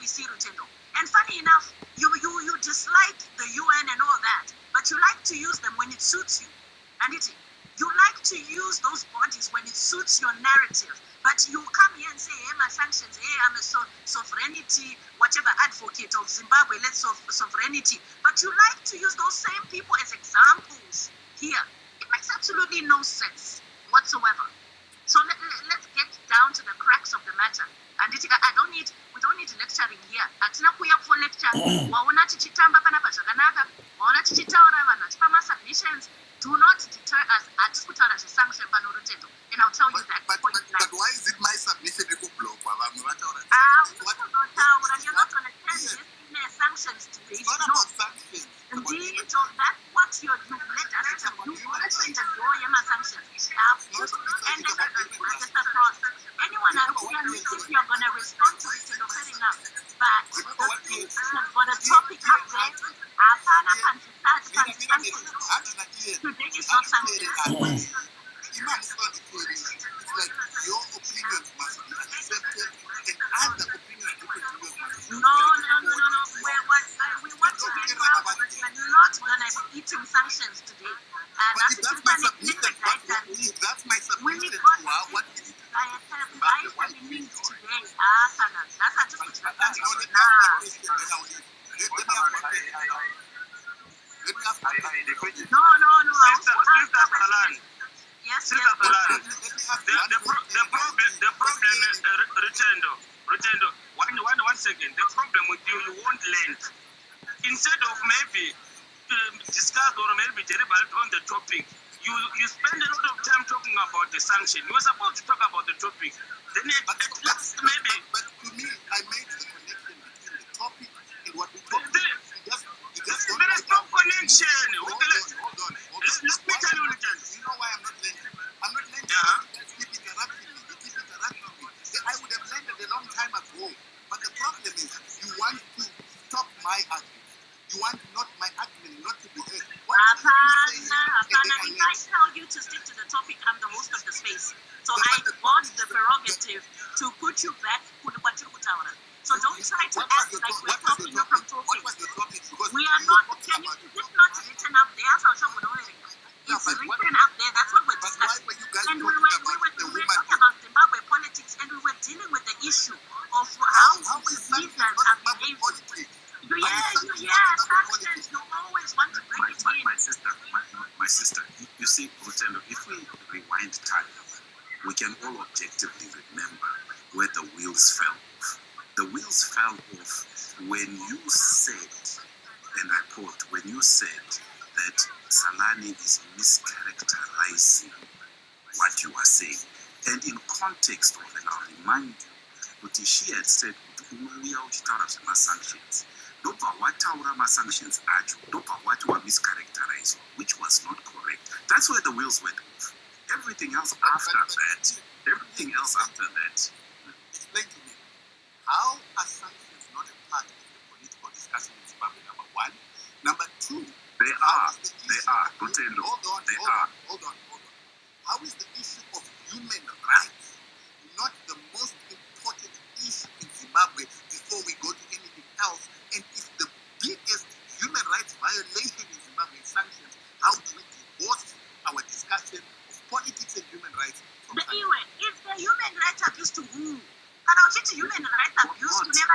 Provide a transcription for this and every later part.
FEC, Rutendo. And funny enough, you dislike the UN and all that, but you like to use them when it suits you. And you like to use those bodies when it suits your narrative. But you come here and say, hey, my sanctions, hey, I'm a sovereignty, whatever advocate of Zimbabwe, let's sovereignty. But you like to use those same people as examples here. It makes absolutely no sense whatsoever. So let's get down to the cracks of the matter. And we don't need lecturing here. Atina kuya for lecture. Waona tichitamba panapa zvakanaka. Waona tichitaura vanhu vachipama submissions. Do not deter us at kutaura zvesanction pano Rutendo. And I'll tell you that point blank. But why is it my submission to block? You're not going to tell me there's sanctions today. It's not about sanctions. Indeed, so that's what you've led us to. You opened the door, sanctions. And anyone else here, if you're going to respond to it, fair enough. But for the topic up there, today is not sanctions. It's like your opinions must be accepted and other opinions different to yours must be accepted. No. We want to get out, but we're not going to be eating sanctions today. But that's my submission. That's my submission. What is it? Sister Salani. Yes. The problem is, Rutendo, one second. The problem with you won't land. Instead of maybe discuss or maybe deliberate on the topic, you spend a lot of time talking about the sanction. You were supposed to talk about the topic. Then but to me, I made the connection between the topic and what we talk about. There is no connection. Hold on. Let me tell you, you know why I'm not landing? I'm not landing. You keep interrupting me. I would have landed a long time ago. But the problem is, you want to stop my argument. You want not my argument not to be heard. If I tell you to stick to the topic, I'm the host of the space. So I got the prerogative to put you back to what you put out. So don't try to act like we're stopping you from talking. What was the topic? We are not, is it not written up there? It's written up there, that's what we're discussing. And we were talking about Zimbabwe politics, and we were dealing with the issue of how leaders are behaving. Sanctions, you always want to bring it in. My sister, you see, Rutendo, if we rewind time, we can all objectively remember where the wheels fell off. The wheels fell off when you said, and I quote, when you said that Salani is mischaracterizing what you are saying. And in context of, and I'll remind you, what she had said, we are sanctions. Dopa wataura sanctions acho, dopa what were mischaracterized, which was not correct. That's where the wheels went off. Everything else after that. Explain to me, how are sanctions not a part of the political discussion in Zimbabwe, number one? Number two, they are. Rutendo, Hold on. How is the issue of human rights not the most important issue in Zimbabwe before we go to anything else? And if the biggest human rights violation in Zimbabwe is sanctions, how do we divorce our discussion of politics and human rights from sanctions? If the human rights abuse to who? Human rights abuse to never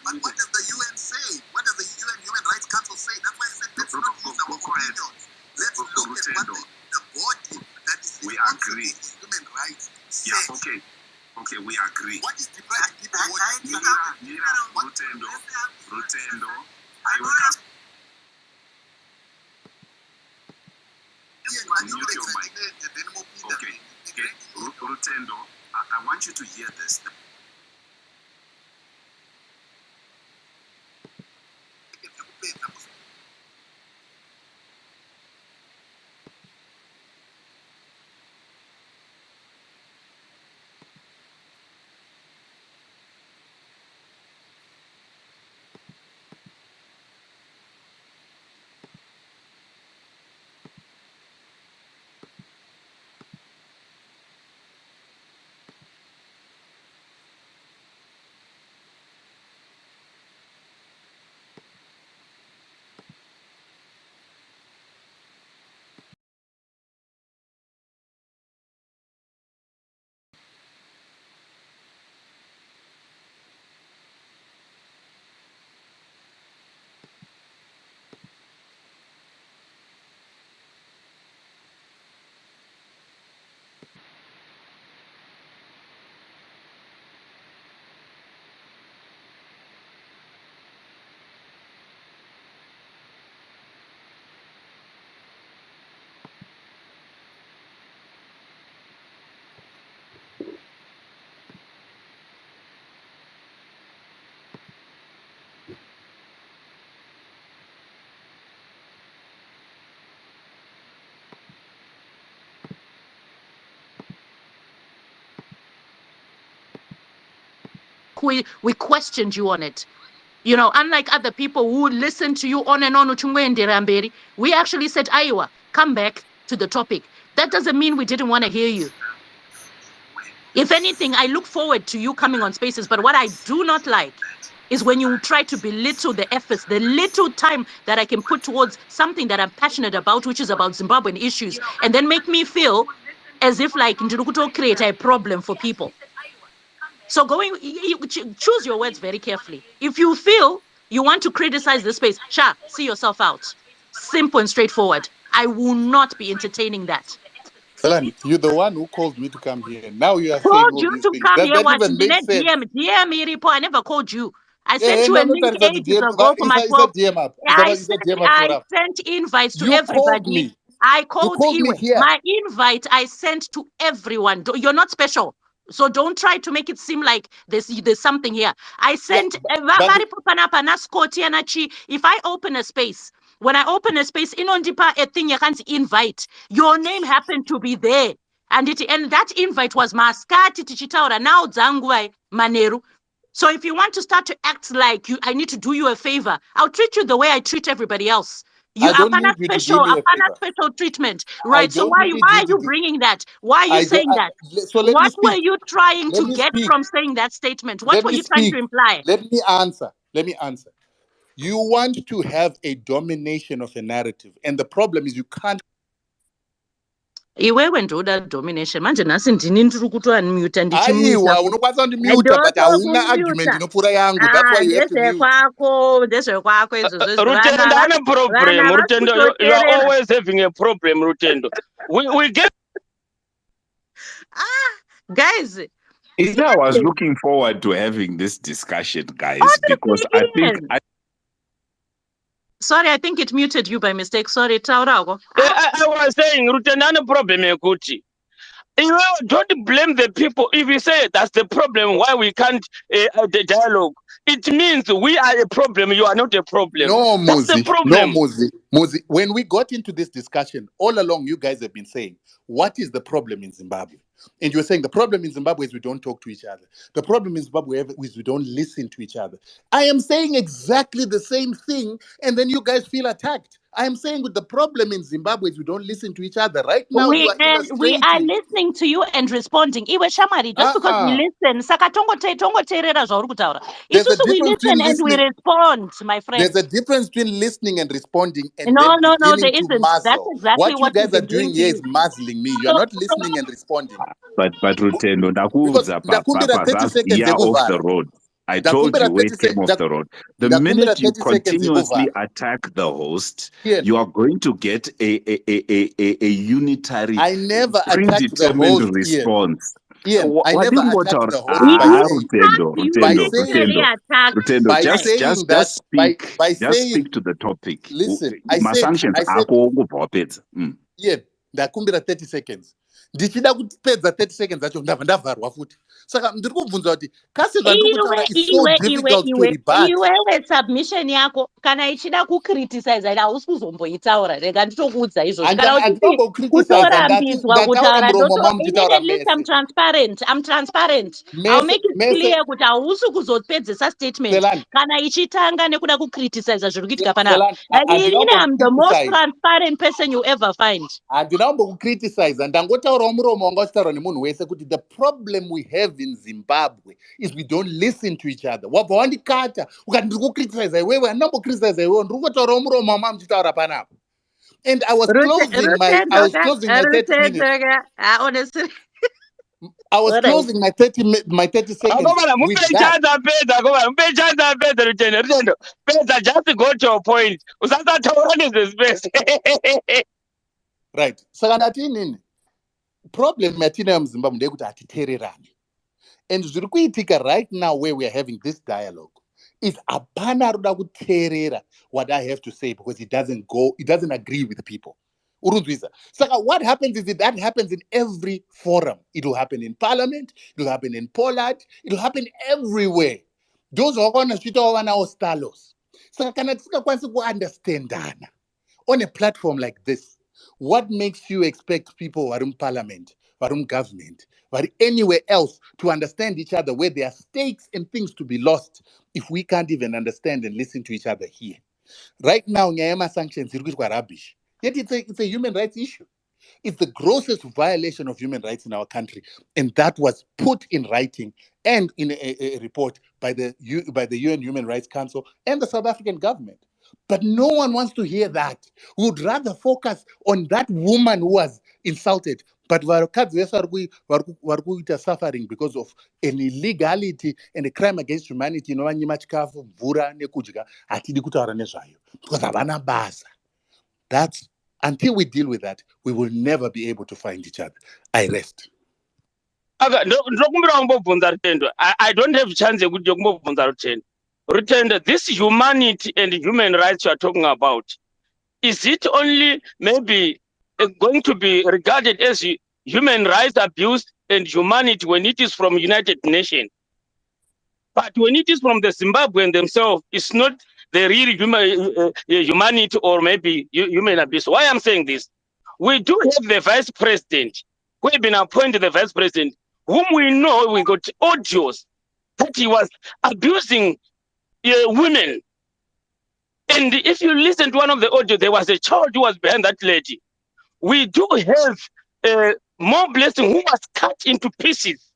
But what does the UN say? What does the UN Human Rights Council say? That's why I said let's not use our opinions. Let's look at what the body that is responsible for human rights says. Yeah, okay, we agree. What is depriving people watching? Rutendo, I will come. Okay, Rutendo, I want you to hear this. we questioned you on it. You know, unlike other people who listen to you on and on, we actually said, Iowa, come back to the topic. That doesn't mean we didn't want to hear you. If anything, I look forward to you coming on Spaces, but what I do not like is when you try to belittle the efforts, the little time that I can put towards something that I'm passionate about, which is about Zimbabwean issues, and then make me feel as if like Ndirukuto create a problem for people. So choose your words very carefully. If you feel you want to criticize the space, see yourself out. Simple and straightforward. I will not be entertaining that. Salani, you're the one who called me to come here. Now you are saying Called all you these to things. come Does here. that What even make sense? DM Iripo. I never called you. I sent you a link ages ago for my 12. I sent invites to everybody. I called Iwe. My invite I sent to everyone. You're not special. So don't try to make it seem like there's something here. I sent if I open a space, when I open a space, inondipa a thing you can't invite. Your name happened to be there. And that invite was maskati tichitaura now dzangwai maneru. So if you want to start to act like I need to do you a favor, I'll treat you the way I treat everybody else. You are not special, special treatment, right? So why are you bringing that? Why are you saying that? What were you trying to get from saying that statement? What were you trying to imply? Let me answer. You want to have a domination of a narrative, and the problem is you can't. Iwewe ndoda domination manje nasi ndini ndiri kutounmute ndichimuta unokwanisa kundimuta but hauna argument inopfuura yangu. That's why you have to mute. Ndezvekwako izvozvo Rutendo ane problem. Rutendo, you are always having a problem, Rutendo. We get guys. I was looking forward to having this discussion, guys, because I think sorry, I think it muted you by mistake. Sorry, Taurago. I was saying, Rutendo ane problem ekuti. Don't blame the people. If you say that's the problem, why we can't the dialogue, it means we are a problem. You are not a problem. No, that's the problem. No, Muzi. When we got into this discussion, all along you guys have been saying, what is the problem in Zimbabwe? And you were saying the problem in Zimbabwe is we don't talk to each other. The problem in Zimbabwe is we don't listen to each other. I am saying exactly the same thing, and then you guys feel attacked. I am saying the problem in Zimbabwe is we don't listen to each other. Right now, we are listening to you and responding. Iwe Shamari, just because we listen, we listen and we respond, my friend. There's a difference between listening and responding and no, there isn't. That's exactly what you guys are doing here is muzzling me. You are not listening and responding. But Rutendo, here off the road. I told you we came off the road. The minute you continuously attack the host, you are going to get a unitary, I never attacked the host response. I never attacked the host. Just speak to the topic. Listen, I said, ndakumbira 30 seconds. Ndichida kupedza 30 seconds acho ndavharwa futi. Saka ndiri kubvunza kuti kasi zvandiri kutaura is so difficult to rebut. Iwewe submission yako kana ichida kucriticize ila hausi kuzomboitaura. Rega nditokuudza izvozvo. Kana kutorambidzwa kutaura I'm transparent. I'll make it clear kuti hausi kuzopedzesa statement kana ichitanga nekuda kucriticize zviri kuitika panapa. I'm the most transparent person you ever find. Handina kucriticize ndangotaurawo muromo wanga uchitaura nemunhu wese kuti the problem we have in Zimbabwe is we don't listen to each other. Wabva wandikata ukati ndiri kucriticize iwewe, handina kucriticize iwewe, ndiri kutourawo muromo wama muchitaura panapa. And I was closing my 30 minutes. Honestly. I was closing my 30 seconds. Just go to a point. Right. Saka problem yatina muZimbabwe ndeyekuti hatitererani. And zviri kuitika right now where we are having this dialogue is hapana ruda kuterera what I have to say because it doesn't agree with the people. Urunzwisa. Saka what happens is that happens in every forum. It will happen in parliament, it will happen in Poland, it will happen everywhere. Those who are going to speak our stalos. Saka kana tisikakwanisa kuunderstandana on a platform like this. What makes you expect people who are in parliament, government, anywhere else, to understand each other, where there are stakes and things to be lost, if we can't even understand and listen to each other here. Right now, Nyayama sanctions is rubbish. Yet it's a human rights issue. It's the grossest violation of human rights in our country, and that was put in writing and in a report by the UN Human Rights Council and the South African government. But no one wants to hear that. We would rather focus on that woman who was insulted. But vakadzi are suffering because of an illegality and a crime against humanity. Inovanyima chikafu, mvura nekudya, hatidi kutaura nezvayo because havana basa. That's until we deal with that, we will never be able to find each other. I rest. I don't have a chance to Rutendo, this humanity and human rights you are talking about, is it only maybe going to be regarded as human rights abuse and humanity when it is from United Nations? But when it is from the Zimbabwean themselves, it's not the real humanity or maybe human abuse. Why I'm saying this? We do have the vice president, who have been appointed the vice president, whom we know we got audios that he was abusing women. And if you listen to one of the audio, there was a child who was behind that lady. We do have more blessing who was cut into pieces.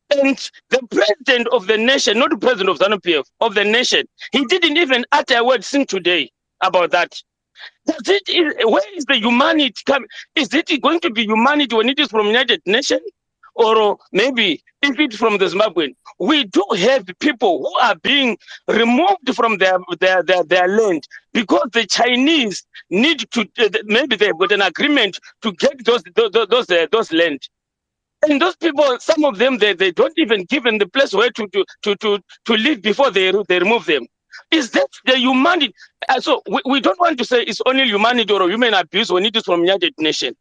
And the president of the nation, not the president of ZANU-PF, of the nation, he didn't even utter a word since today about that. Where is the humanity coming? Is it going to be humanity when it is from United Nations? Or maybe if it's from the Zimbabwean? We do have people who are being removed from their land because the Chinese need to, maybe they've got an agreement to get those land. And those people, some of them, they don't even give them the place where to live before they remove them. Is that the humanity? So we don't want to say it's only humanity or human abuse when it is from United Nations.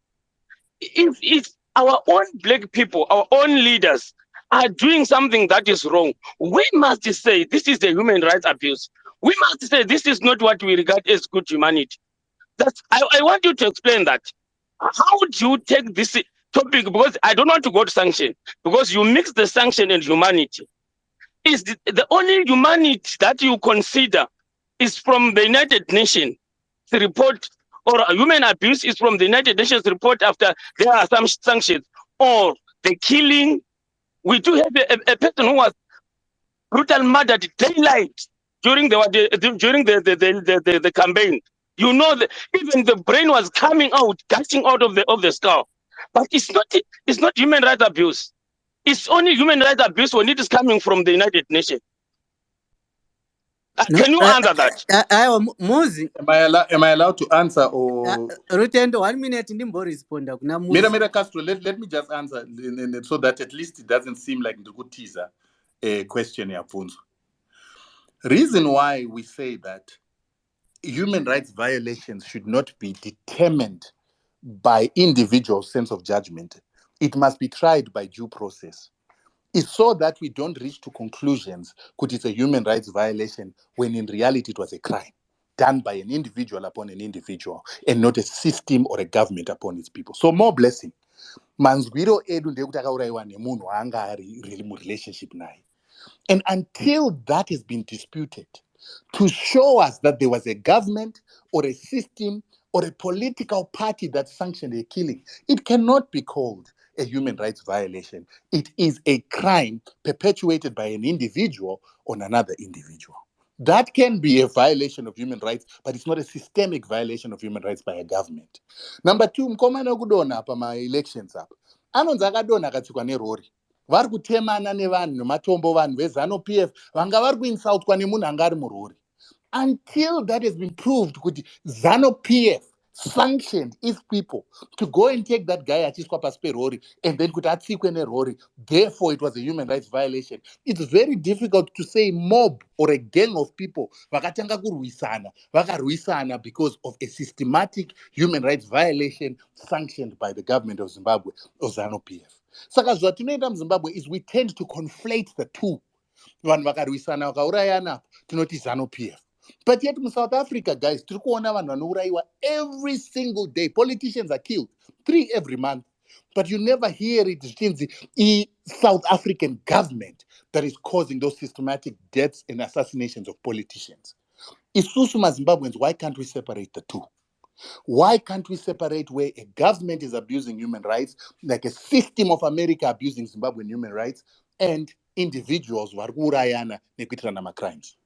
If our own black people, our own leaders are doing something that is wrong, we must say this is the human rights abuse. We must say this is not what we regard as good humanity. I want you to explain that. How do you take this topic? Because I don't want to go to sanction, because you mix the sanction and humanity. Is the only humanity that you consider is from the United Nations report, or human abuse is from the United Nations report after there are some sanctions, or the killing? We do have a person who was brutal murdered daylight during the campaign. You know that even the brain was coming out, gushing out of the skull. But it's not human rights abuse. It's only human rights abuse when it is coming from the United Nations. Can you answer that? Am I allowed to answer or? Rutendo, 1 minute respond. Mira Castro, let me just answer so that at least it doesn't seem like the good teaser question here. Reason why we say that human rights violations should not be determined by individual sense of judgment. It must be tried by due process. It's so that we don't reach to conclusions that it's a human rights violation when in reality it was a crime done by an individual upon an individual and not a system or a government upon its people. So more blessing. Manzwiro edu ndekuti akaurayiwa nemunhu anga ari really mu relationship naye. And until that has been disputed, to show us that there was a government or a system or a political party that sanctioned a killing, it cannot be called a human rights violation. It is a crime perpetuated by an individual on another individual. That can be a violation of human rights, but it's not a systemic violation of human rights by a government. Number two, mkomana kudona apa ma elections apa. Anonzi akadona akatsikwa nerori. Vari kutemana nevanhu nematombo vanhu veZANU-PF vanga vari kuinsultwa nemunhu anga ari murori. Until that has been proved kuti ZANU-PF sanctioned its people to go and take that guy achiswa pasi perori and then kuti atsikwe nerori, therefore it was a human rights violation. It's very difficult to say mob or a gang of people vakatanga vakarwisana because of a systematic human rights violation sanctioned by the government of Zimbabwe or ZANU-PF. Saka zvatinoita muZimbabwe is we tend to conflate the two. Vanhu vakarwisana vakaurayana tinoti ZANU-PF. But yet in South Africa, guys, every single day. Politicians are killed, 3 every month. But you never hear it since the South African government that is causing those systematic deaths and assassinations of politicians. Isusuma Zimbabweans, why can't we separate the two? Why can't we separate where a government is abusing human rights, like a system of America abusing Zimbabwean human rights, and individuals who are urayana nekuitirana crimes?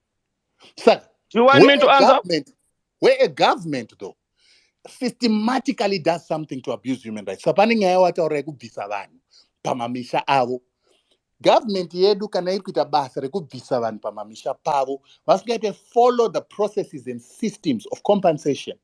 So, You want me to answer? Where a government, though, systematically does something to abuse human rights, pamamisha avo. Government yedu kana iri kuita basa rekubvisa vanhu pamamisha pavo, vasingaite follow the processes and systems of compensation,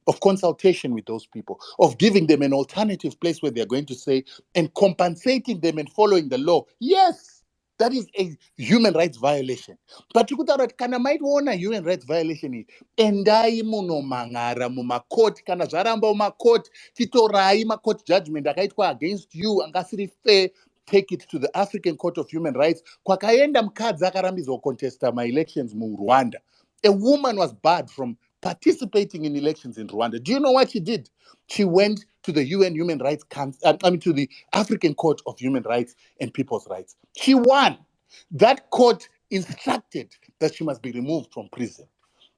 of consultation with those people, of giving them an alternative place where they're going to stay and compensating them and following the law. Yes, that is a human rights violation. But kana maitona human rights violation is endai munomangara mumakoti kana zvaramba mumakoti titorai makoti judgment akaitwa against you angasiri fair. Take it to the African Court of Human Rights. Kwakaenda mukadzi akarambidzwa kucontesta my-elections mu Rwanda. A woman was barred from participating in elections in Rwanda. Do you know what she did? She went to the UN Human Rights Council, to the African Court of Human Rights and People's Rights. She won. That court instructed that she must be removed from prison.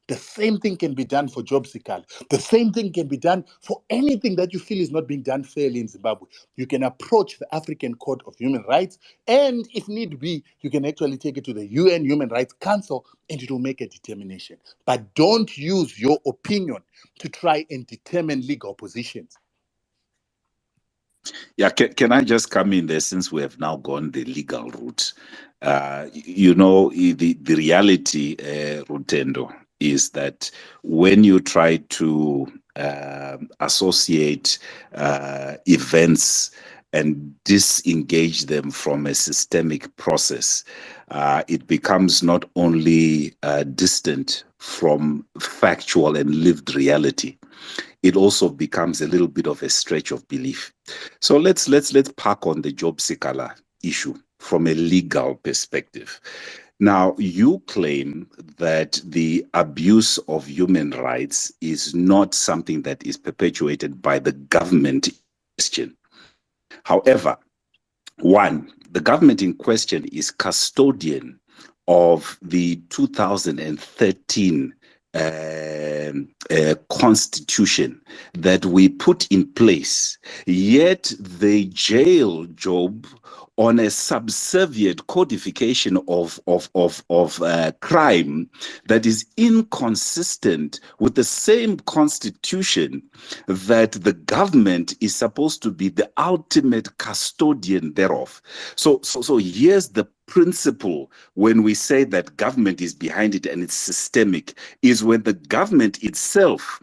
The same thing can be done for job seekers. The same thing can be done for anything that you feel is not being done fairly in Zimbabwe. You can approach the African Court of Human Rights, and if need be, you can actually take it to the UN Human Rights Council, and it will make a determination. But don't use your opinion to try and determine legal positions. Yeah, can I just come in there since we have now gone the legal route? The reality, Rutendo, is that when you try to associate events and disengage them from a systemic process, it becomes not only distant from factual and lived reality, it also becomes a little bit of a stretch of belief. So let's park on the job seeker issue from a legal perspective. Now, you claim that the abuse of human rights is not something that is perpetuated by the government in question. However, one, the government in question is custodian of the 2013 constitution that we put in place, yet they jail Job on a subservient codification of crime that is inconsistent with the same constitution that the government is supposed to be the ultimate custodian thereof. So here's the principle when we say that government is behind it and it's systemic, is when the government itself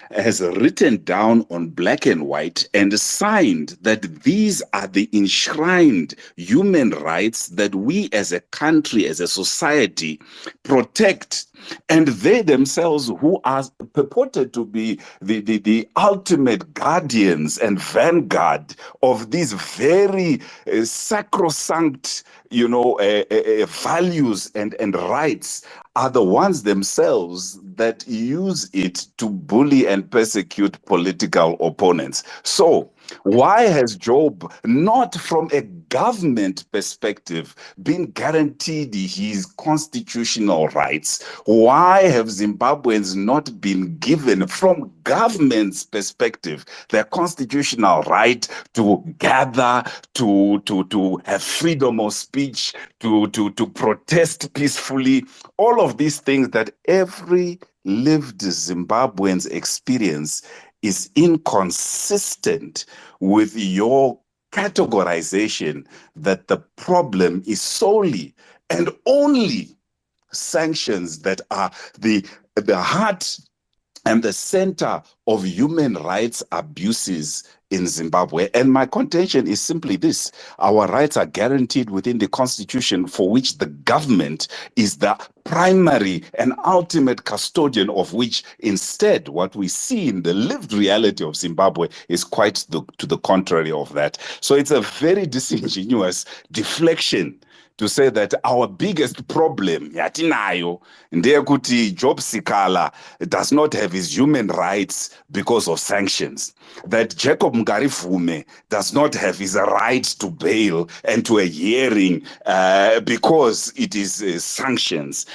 has written down on black and white and signed that these are the enshrined human rights that we as a country, as a society, protect. And they themselves, who are purported to be the ultimate guardians and vanguard of these very sacrosanct, values and rights, are the ones themselves that use it to bully and persecute political opponents. So why has Job, not from a government perspective, been guaranteed his constitutional rights? Why have Zimbabweans not been given, from government's perspective, their constitutional right to gather, to have freedom of speech, to protest peacefully? All of these things that every lived Zimbabwean's experience is inconsistent with your categorization that the problem is solely and only sanctions that are the heart and the center of human rights abuses in Zimbabwe. And my contention is simply this: our rights are guaranteed within the constitution, for which the government is the primary and ultimate custodian of which. Instead, what we see in the lived reality of Zimbabwe is quite to the contrary of that. So it's a very disingenuous deflection to say that our biggest problem yatinayo ndeyekuti Job Sikala does not have his human rights because of sanctions, that Jacob Mgarivume does not have his right to bail and to a hearing because it is sanctions.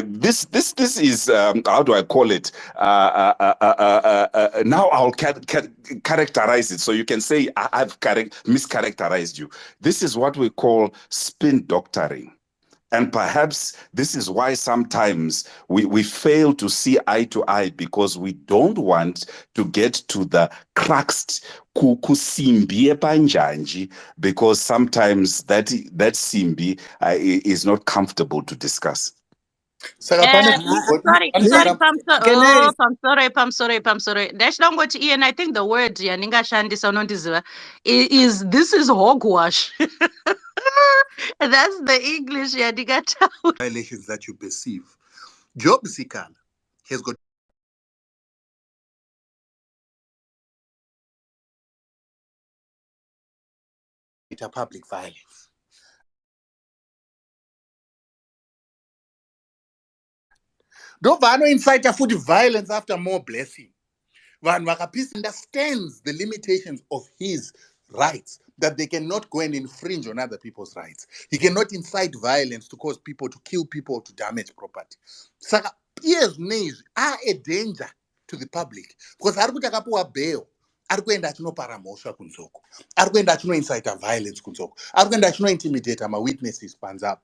This is how do I call it? Now I'll characterize it so you can say I've mischaracterized you. This is what we call spin doctoring. And perhaps this is why sometimes we fail to see eye to eye, because we don't want to get to the crux kusimbi epanjanji, because sometimes that simbi is not comfortable to discuss. Saka pane I'm sorry. That's Ian, I think the word yaninga shandisa unondiziva is this is hogwash. That's the English yaninga violations that you perceive. Job Sikala has got public violence. Don't incite food violence after more blessing. Van Wakapis understands the limitations of his rights, that they cannot go and infringe on other people's rights. He cannot incite violence to cause people to kill people or to damage property. So, ears names are a danger to the public, because Arkutakapuwa bail. Arkwenda chinoparamosha kunzoko. Arkwenda chinoincite violence kunzoko. Arkwenda chinointimidate my witnesses panzapo.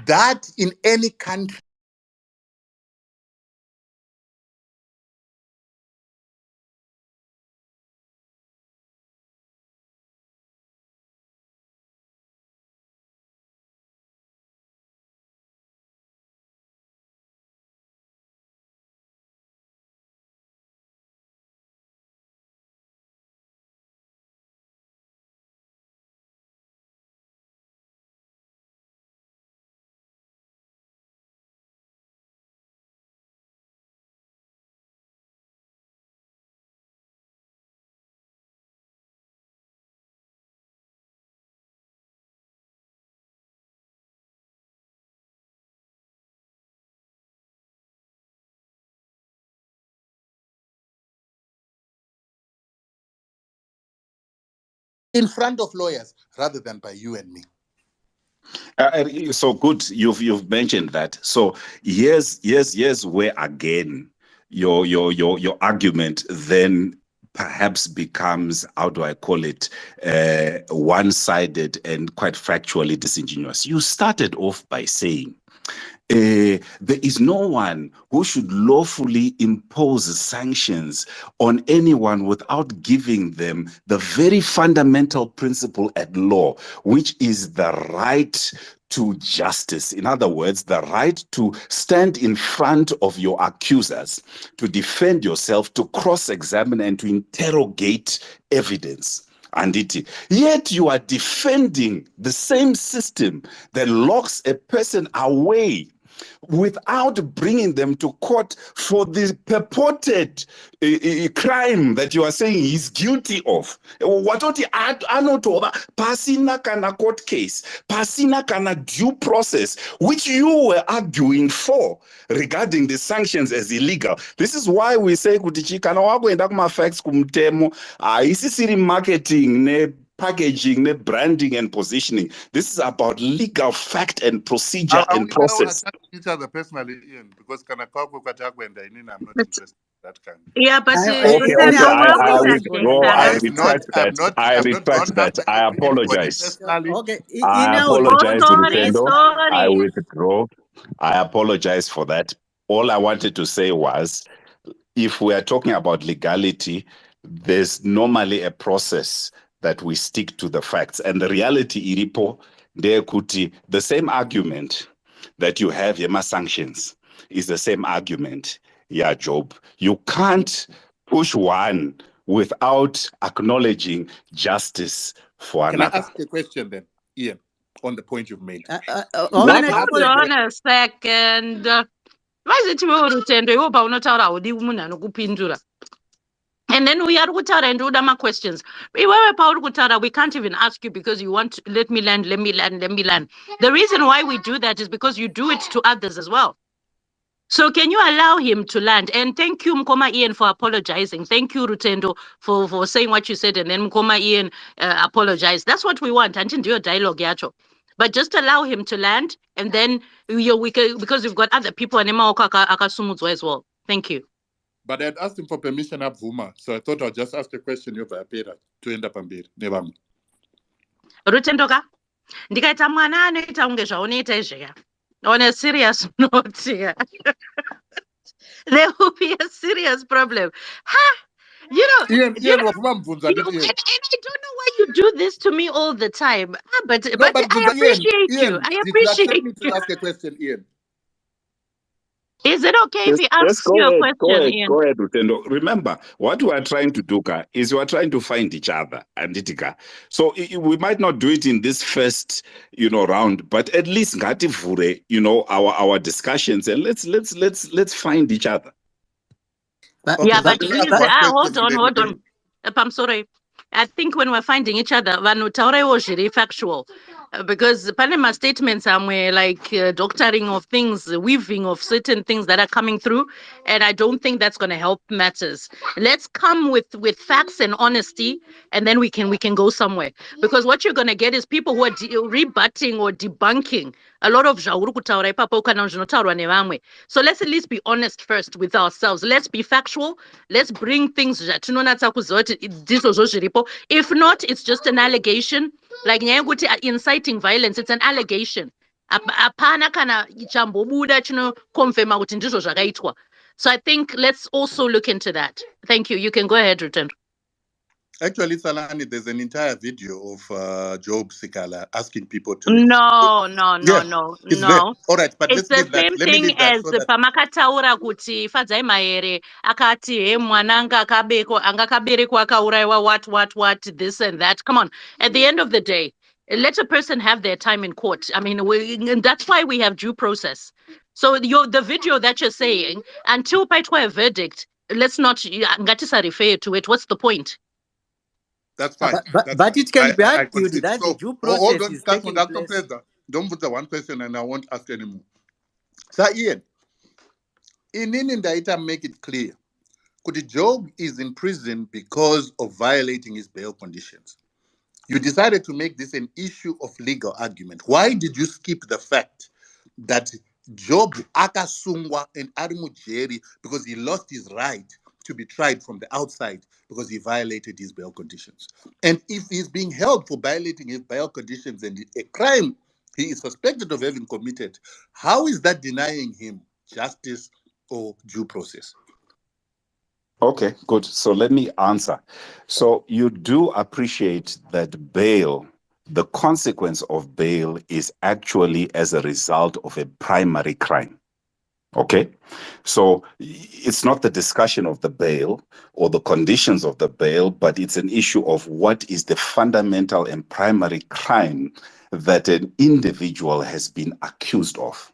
That in any country in front of lawyers rather than by you and me. So good, you've mentioned that. So here's where again your argument then perhaps becomes, how do I call it, one-sided and quite factually disingenuous. You started off by saying there is no one who should lawfully impose sanctions on anyone without giving them the very fundamental principle at law, which is the right to justice. In other words, the right to stand in front of your accusers, to defend yourself, to cross-examine and to interrogate evidence. And yet you are defending the same system that locks a person away without bringing them to court for the purported crime that you are saying he's guilty of. Watoti anotoba pasina kana court case, pasina kana due process, which you were arguing for regarding the sanctions as illegal. This is why we say kuti kana wakuenda kuma facts kumtemo isisiri marketing ne packaging, ne branding and positioning. This is about legal fact and procedure and process. Each other personally, Ian, because I'm not interested in that kind. Yeah, but Okay, I withdraw. I retract that. I apologize. Okay, I apologize, Rutendo. I withdraw. I apologize for that. All I wanted to say was, if we are talking about legality, there's normally a process that we stick to the facts. And the reality, Iripo, the same argument that you have, Yema sanctions, is the same argument, yeah, Job. You can't push one without acknowledging justice for another. another. Can I ask a question then, Ian? on the point you've made. But What Wamina hold happened? on a second. Why is it you Rutendo? You paunotaura udi munhu anokupindura. And then we are kutaura and udama questions. We can't even ask you because you want to, let me land. The reason why we do that is because you do it to others as well. So can you allow him to land? And thank you, Mkoma Ian, for apologizing. Thank you, Rutendo, for saying what you said, and then Mkoma Ian apologized. That's what we want. And do your dialogue, yacho. But just allow him to land, and then we can, because we've got other people and as well. Thank you. But I had asked him for permission up Vuma, so I thought I'll just ask a question over a to end up Ambir. Never. Rutendo ka? Ndikaita mwana anoita unge zvaonoita izvika. On a serious note here. There will be a serious problem. Ha! You know, Ian, you know, Wafuma Mvunza, and I don't know why you do this to me all the time. But No, but I appreciate you. Ian, I did you accept appreciate me to you. ask a question, Ian? Is it okay if he Yes, asks you a question, Ian? go ahead, Rutendo. Remember, what we are trying to do, Ka, is we are trying to find each other, and Itika. So we might not do it in this first, round, but at least ngati vure, our discussions, and let's find each other. Okay, Yeah, so but let me ask please, one hold question on. then. I'm sorry. I think when we're finding each other, vanhu taurai zviri factual. Because Panama statements somewhere like doctoring of things, weaving of certain things that are coming through, and I don't think that's going to help matters. Let's come with facts and honesty, and then we can go somewhere. Because what you're going to get is people who are rebutting or debunking a lot of zvauri kutaura ipapo kana zvinotaurwa nevamwe. So let's at least be honest first with ourselves. Let's be factual. Let's bring things zvatinonatsa kuziva kuti ndizvozvo zviripo. If not, it's just an allegation. Like nyaya yekuti inciting violence, it's an allegation. Hapana kana chambobuda chinokonfirma kuti ndizvo zvakaitwa. So I think let's also look into that. Thank you. You can go ahead, Rutten. Actually, Salani, there's an entire video of Job Sikala asking people to... No. It's there. All right, but It's let's the leave that. same Let me thing leave that as so that... pamakataura kuti fadzai maere akati he mwana anga akaberekwa akauraiwa what this and that. Come on, at the end of the day, let a person have their time in court. I mean, that's why we have due process. So the video that you're saying, until paitwa a verdict, let's not ngatisa refer to it. What's the point? That's fine. But it can be I argued concede. that the So, due hold process on, is taking Dr. place. Preza. Don't put the one question and I won't ask anymore. So, Ian, in Indaita, make it clear. Could Job is in prison because of violating his bail conditions? You decided to make this an issue of legal argument. Why did you skip the fact that Job akasungwa and arimujeri because he lost his right to be tried from the outside because he violated his bail conditions? And if he's being held for violating his bail conditions and a crime he is suspected of having committed, how is that denying him justice or due process? Okay, good. So let me answer. So you do appreciate that bail, the consequence of bail is actually as a result of a primary crime. Okay, so it's not the discussion of the bail or the conditions of the bail, but it's an issue of what is the fundamental and primary crime that an individual has been accused of.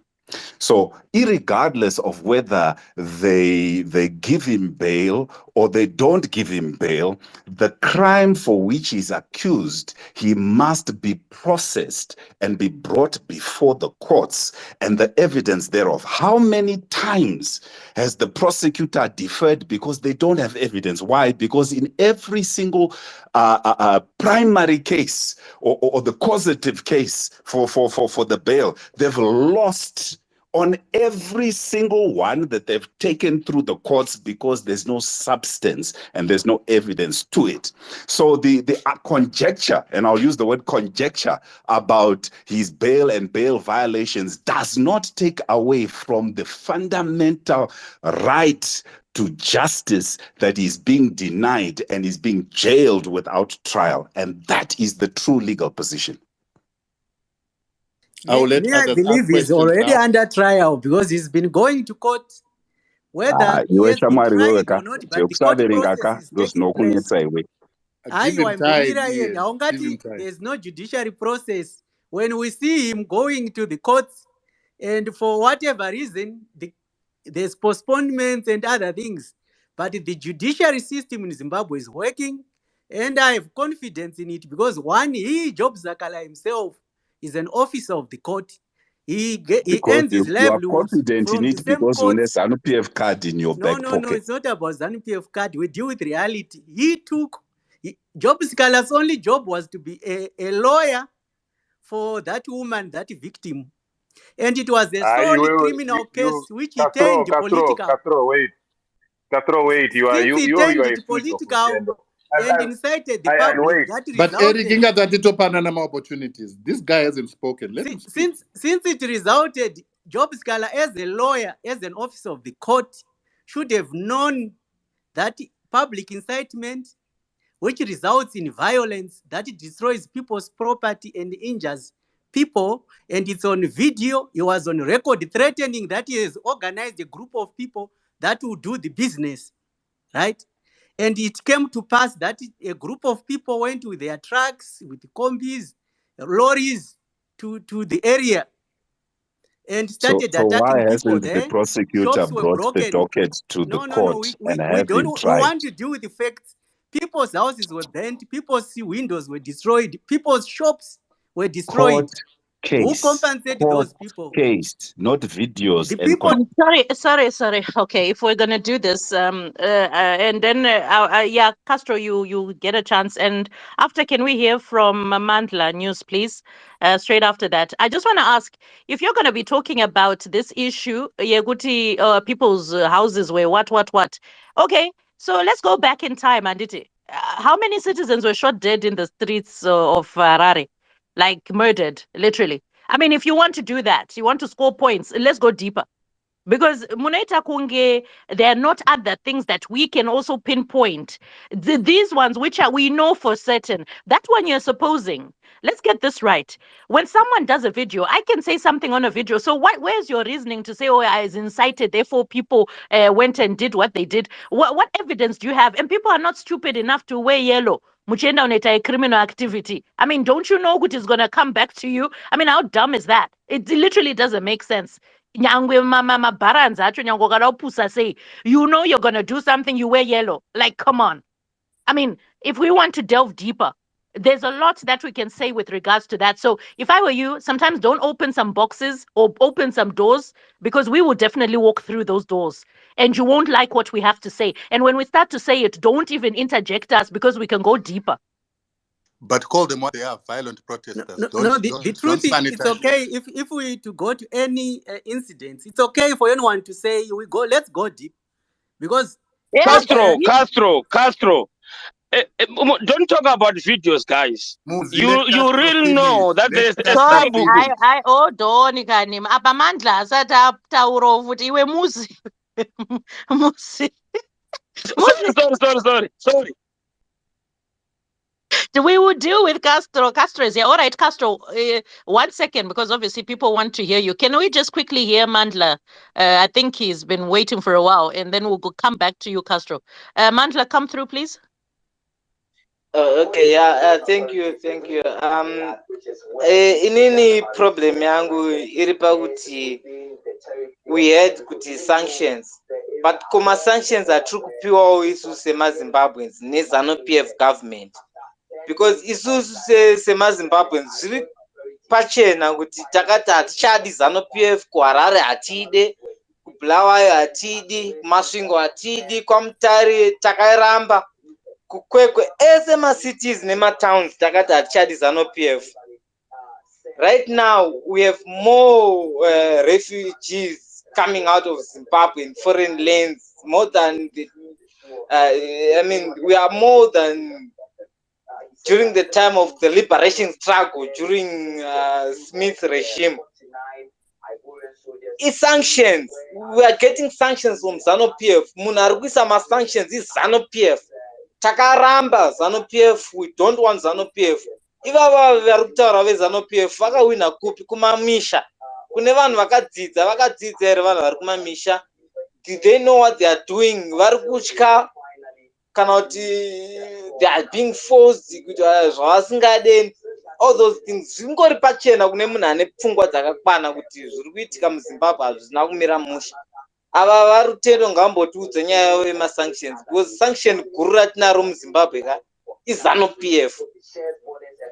So, irregardless of whether they give him bail or they don't give him bail, the crime for which he's accused, he must be processed and be brought before the courts and the evidence thereof. How many times has the prosecutor deferred because they don't have evidence? Why? Because in every single primary case or the causative case for the bail, they've lost on every single one that they've taken through the courts because there's no substance and there's no evidence to it. So the conjecture, and I'll use the word conjecture, about his bail and bail violations does not take away from the fundamental right to justice that is being denied and is being jailed without trial. And that is the true legal position. I believe he's already under trial because he's been going to court. Whether he has been tried or not, but the court process is taking place. Give him time, Ian. Give him time. There's no judiciary process when we see him going to the courts, and for whatever reason, there's postponements and other things. But the judiciary system in Zimbabwe is working, and I have confidence in it because one, Job Zakala himself is an officer of the court. He Because earns his you are livelihoods confident in from the it same because court. unless an PF card in your back No, pocket. it's not about ZANU PF card. We deal with reality. Job Scala's only job was to be a lawyer for that woman, that victim. And it was a solely criminal case which he turned political. Castro, wait. You are Since he you turned are a it snitch of political Rutendo. and incited the public, Wait. that But Eric resulted. Inga opportunities. This guy hasn't spoken. Let him speak. Since it resulted, Job Scala, as a lawyer, as an officer of the court, should have known that public incitement, which results in violence, that destroys people's property and injures people, and it's on video. He was on record threatening that he has organized a group of people that will do the business, right? And it came to pass that a group of people went with their trucks, with combis, lorries to the area and started So why attacking people hasn't the there. prosecutor Shops were brought the broken. docket to the court and We have him don't. We tried? want to deal with the facts. People's houses were burnt. People's windows were destroyed. People's shops were destroyed. Court case. Who compensated those people? Case, not videos. The people. Sorry. Okay, if we're gonna do this, and then yeah, Castro, you get a chance, and after, can we hear from Mandla News, please? Straight after that, I just want to ask if you're gonna be talking about this issue, Yeguti, people's houses were what? Okay, so let's go back in time, Anditi. How many citizens were shot dead in the streets of Harare, like murdered, literally? I mean, if you want to do that, you want to score points, let's go deeper. Because Muneta Kunge, there are not other things that we can also pinpoint. These ones, which we know for certain, that one you're supposing. Let's get this right. When someone does a video, I can say something on a video. So where's your reasoning to say, oh, I was incited, therefore people went and did what they did? What evidence do you have? And people are not stupid enough to wear yellow. Muchenda uneta a criminal activity. I mean, don't you know what is going to come back to you? I mean, how dumb is that? It literally doesn't make sense. Nyangwe mama baranza acho nyango kada upusa say, you know you're going to do something, you wear yellow. Like, come on. I mean, if we want to delve deeper, there's a lot that we can say with regards to that. So if I were you, sometimes don't open some boxes or open some doors, because we will definitely walk through those doors and you won't like what we have to say. And when we start to say it, don't even interject us, because we can go deeper. But call them what they are, violent protesters. The truth is, it's okay if we to go to any incidents. It's okay for anyone to say let's go deep, because Castro. Don't talk about videos, guys. You really know that there's a Sorry, I Doni kanim abamandla asata tauro futhi iwe muzi. Muzi. Sorry. We will deal with Castro. Castro is here. All right, Castro, 1 second, because obviously people want to hear you. Can we just quickly hear Mandla? I think he's been waiting for a while, and then we'll come back to you, Castro. Mandla, come through, please. Okay, yeah, thank you. Inini problem yangu iripa kuti we had kuti sanctions, but koma sanctions are true kupiwa isu sema Zimbabweans ne ZANU-PF government, because isu sema Zimbabweans zviri pachena kuti takati hatichadi ZANU-PF, kuHarare hatide, kuBulawayo hatidi, kuMasvingo hatidi, kwaMutare takairamba, kuKwekwe ese ma-cities nema-towns takati hatichadi ZANU-PF. Right now we have more refugees coming out of Zimbabwe in foreign lands, more than we are more than during the time of the liberation struggle during Smith's regime. It's sanctions. We are getting sanctions from ZANU-PF. Munarugisa ma sanctions is ZANU-PF. Takaramba ZANU-PF. We don't want ZANU-PF. Ivava varikutaura veZANU-PF vakawina kupi kumamisha. Kune vanhu vakadzidza here vanhu vari kumamisha. Do they know what they are doing? Vari kutya kana kuti they are being forced kuti zvavasingadeni. all those things zvingori pachena kune munhu ane pfungwa dzakakwana kuti zviri kuitika muzimbabwe hazvina kumira musha. Ava varutendo ngaambotiudze nyaya yavo yemasanctions, because sanction guru ratinaro muzimbabwe ka is ZANU-PF.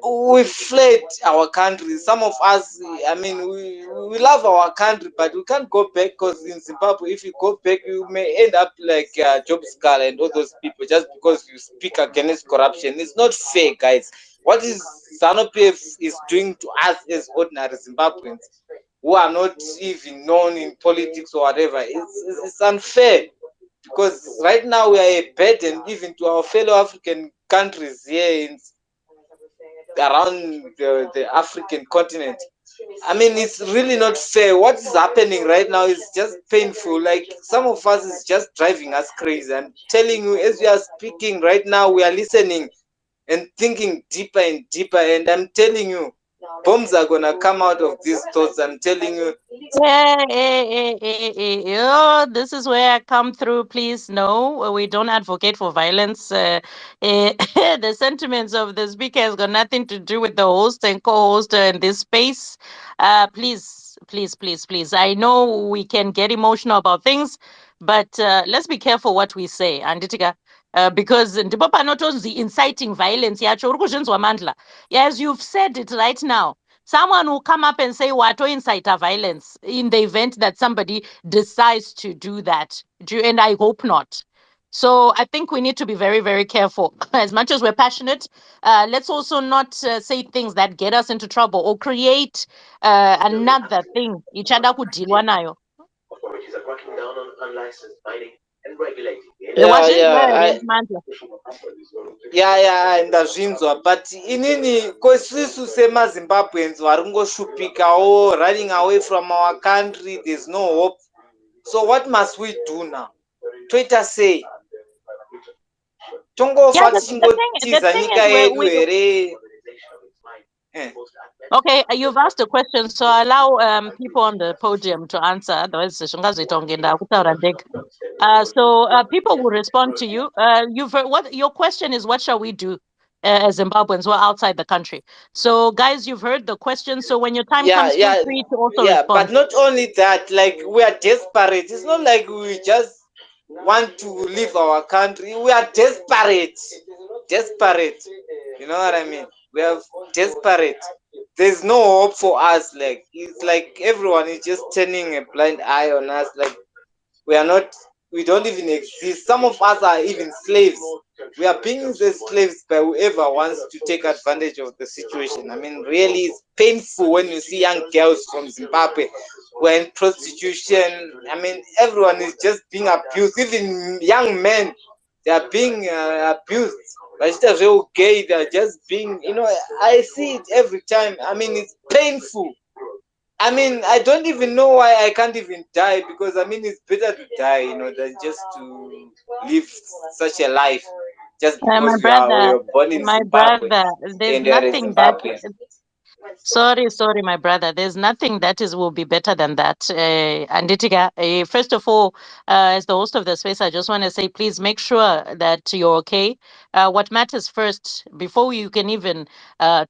We fled our country. Some of us, I mean, we love our country, but we can't go back, because in Zimbabwe, if you go back, you may end up like Job Scala and all those people just because you speak against corruption. It's not fair, guys. What is ZANU-PF is doing to us as ordinary Zimbabweans who are not even known in politics or whatever, it's unfair, because right now we are a burden even to our fellow African countries here in around the African continent. I mean, it's really not fair. What is happening right now is just painful. Like, some of us is just driving us crazy. I'm telling you, as we are speaking right now, we are listening and thinking deeper and deeper. And I'm telling you, bombs are gonna come out of these thoughts. I'm telling you. Oh, this is where I come through. Please, no, we don't advocate for violence. The sentiments of the speaker has got nothing to do with the host and co-host in this space. Please, please, please, please. I know we can get emotional about things, but let's be careful what we say. Anditika. Because ndipopa not only inciting violence, as you've said it right now, someone will come up and say, what to incite a violence in the event that somebody decides to do that. And I hope not. So I think we need to be very, very careful. As much as we're passionate, let's also not say things that get us into trouble or create another thing. Each other could deal one. Authorities are cracking down on unlicensed mining and regulating the ndazvinzwa, but inini kwesisu semazimbabweans vari kungoshupikawo, running away from our country, there's no hope. So what must we do now? Toita sei tongofa tichingotiza nyika yedu here? Okay, you've asked a question, so allow people on the podium to answer. Otherwise, so people will respond to you. You've heard, what your question is? What shall we do as Zimbabweans who are outside the country? So, guys, you've heard the question. So, when your time comes, feel free to also respond. But not only that, like, we are desperate. It's not like we just want to leave our country. We are desperate. You know what I mean? We are desperate. There's no hope for us. Like, it's like everyone is just turning a blind eye on us. Like, we don't even exist. Some of us are even slaves. We are being used as slaves by whoever wants to take advantage of the situation. I mean, really, it's painful when you see young girls from Zimbabwe who are in prostitution. I mean, everyone is just being abused. Even young men, they are being abused. But it's okay. They're just being, I see it every time. I mean, it's painful. I mean, I don't even know why I can't even die, because I mean, it's better to die, than just to live such a life just because we are born in Zimbabwe. There's nothing that. Sorry, my brother. There's nothing that will be better than that. Anditika, first of all, as the host of the space, I just want to say, please make sure that you're okay. What matters first, before you can even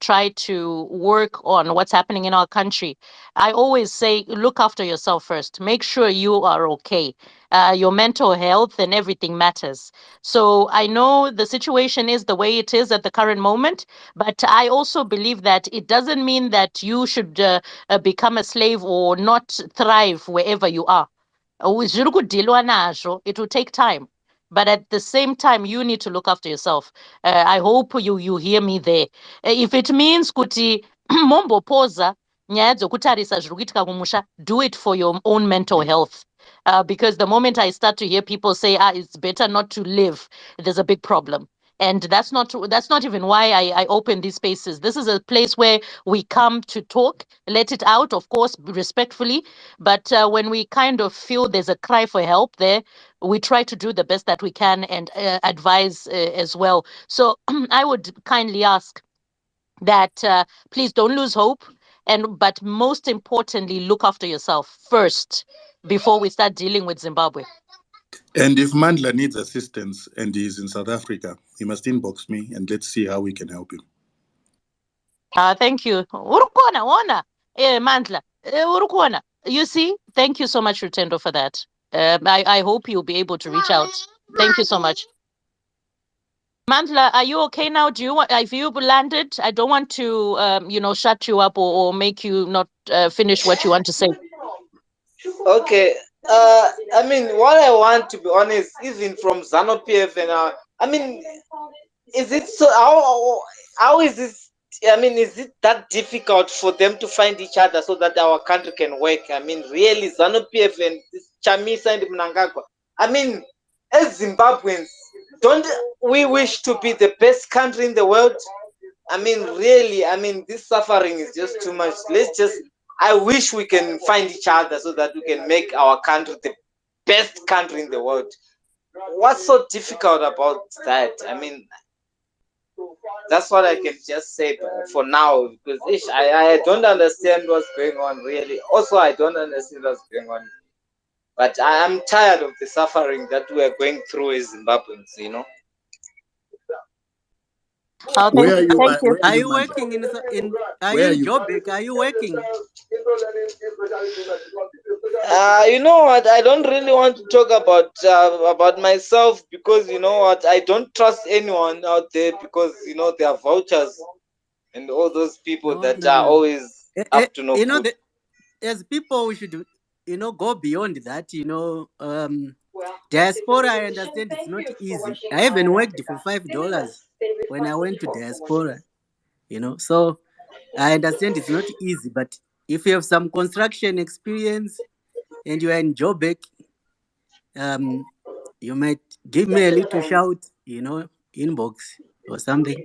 try to work on what's happening in our country, I always say, look after yourself first. Make sure you are okay. Your mental health and everything matters. So I know the situation is the way it is at the current moment, but I also believe that it doesn't mean that you should become a slave or not thrive wherever you are. It will take time. But at the same time, you need to look after yourself. I hope you hear me there. If it means kuti mombo poza nyaya dzokutarisa zviri kuitika kumusha, do it for your own mental health. Because the moment I start to hear people say, it's better not to live, there's a big problem. And that's not even why I open these spaces. This is a place where we come to talk, let it out, of course, respectfully. But when we kind of feel there's a cry for help there, we try to do the best that we can and advise as well. So I would kindly ask that please don't lose hope. But most importantly, look after yourself first before we start dealing with Zimbabwe. And if Mandla needs assistance and he's in South Africa, he must inbox me and let's see how we can help him. Thank you. Urukona, wona. Mandla. Urukona. You see? Thank you so much, Rutendo, for that. I hope you'll be able to reach out. Thank you so much. Mandla, are you okay now? Do you want? Have you landed? I don't want to, you know, shut you up or make you not finish what you want to say. Okay. I mean, what I want, to be honest, even from ZANU-PF, and I mean, is it so? How is this? I mean, is it that difficult for them to find each other so that our country can work? I mean, really, ZANU-PF and this Chamisa and Mnangagwa. I mean, as Zimbabweans, don't we wish to be the best country in the world? I mean, really, I mean, this suffering is just too much. I wish we can find each other so that we can make our country the best country in the world. What's so difficult about that? I mean, that's what I can just say for now, because I don't understand what's going on, really. Also, I don't understand what's going on. But I'm tired of the suffering that we are going through as Zimbabweans, you know. Where are you? Thank you. Where are Are you, you Mandla? working are you Where are in you? Joburg? Are you working? You know what? I don't really want to talk about myself, because you know what? I don't trust anyone out there, because you know there are vouchers and all those people No, that no, are no. always up to no You know, good. as people, we should, you know, go beyond that. You know, diaspora. I understand it's not easy. I even worked for $5 when I went to diaspora. You know, so I understand it's not easy. But if you have some construction experience and you are in Joburg, you might give me a little shout. You know, inbox or something.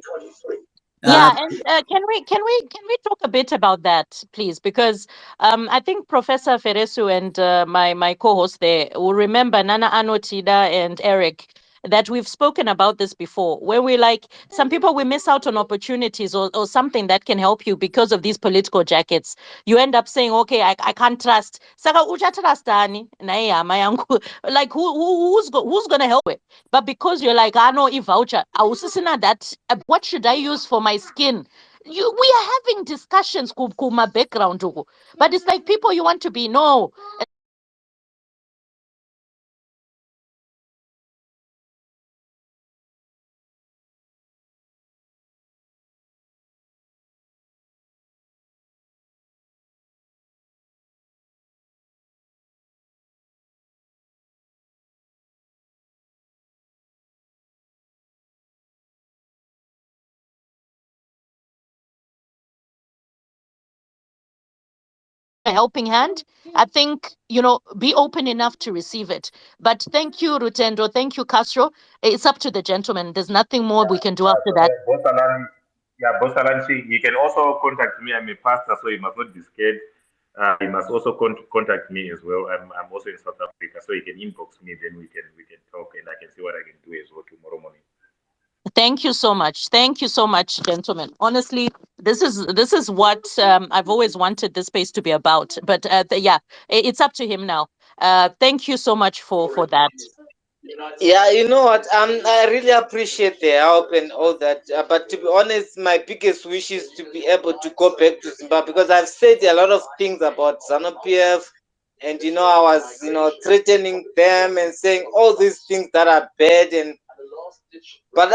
Yeah, Um, and can we talk a bit about that, please? Because I think Professor Feresu and my co-host there will remember Nana Anotida and Eric, that we've spoken about this before, where we like some people, we miss out on opportunities or something that can help you because of these political jackets. You end up saying, okay, I can't trust. Saka uja trust ani na iya mayangu. Like who's gonna help it? But because you're like, I know if voucher, I was that what should I use for my skin? We are having discussions my background, but it's like people you want to be no. A helping hand. I think, you know, be open enough to receive it. But thank you, Rutendo. Thank you, Castro. It's up to the gentleman. There's nothing more we can do after that. Boss Alan, you can also contact me. I'm a pastor, so you must not be scared. You must also contact me as well. I'm also in South Africa, so you can inbox me. Then we can talk, and I can see what I can do as well tomorrow morning. Thank you so much. Thank you so much, gentlemen. Honestly, this is what I've always wanted this space to be about. But yeah, it's up to him now. Thank you so much for that. Yeah, you know what? I really appreciate the help and all that. But to be honest, my biggest wish is to be able to go back to Zimbabwe, because I've said a lot of things about ZANU-PF, and you know I was, you know, threatening them and saying all these things that are bad, but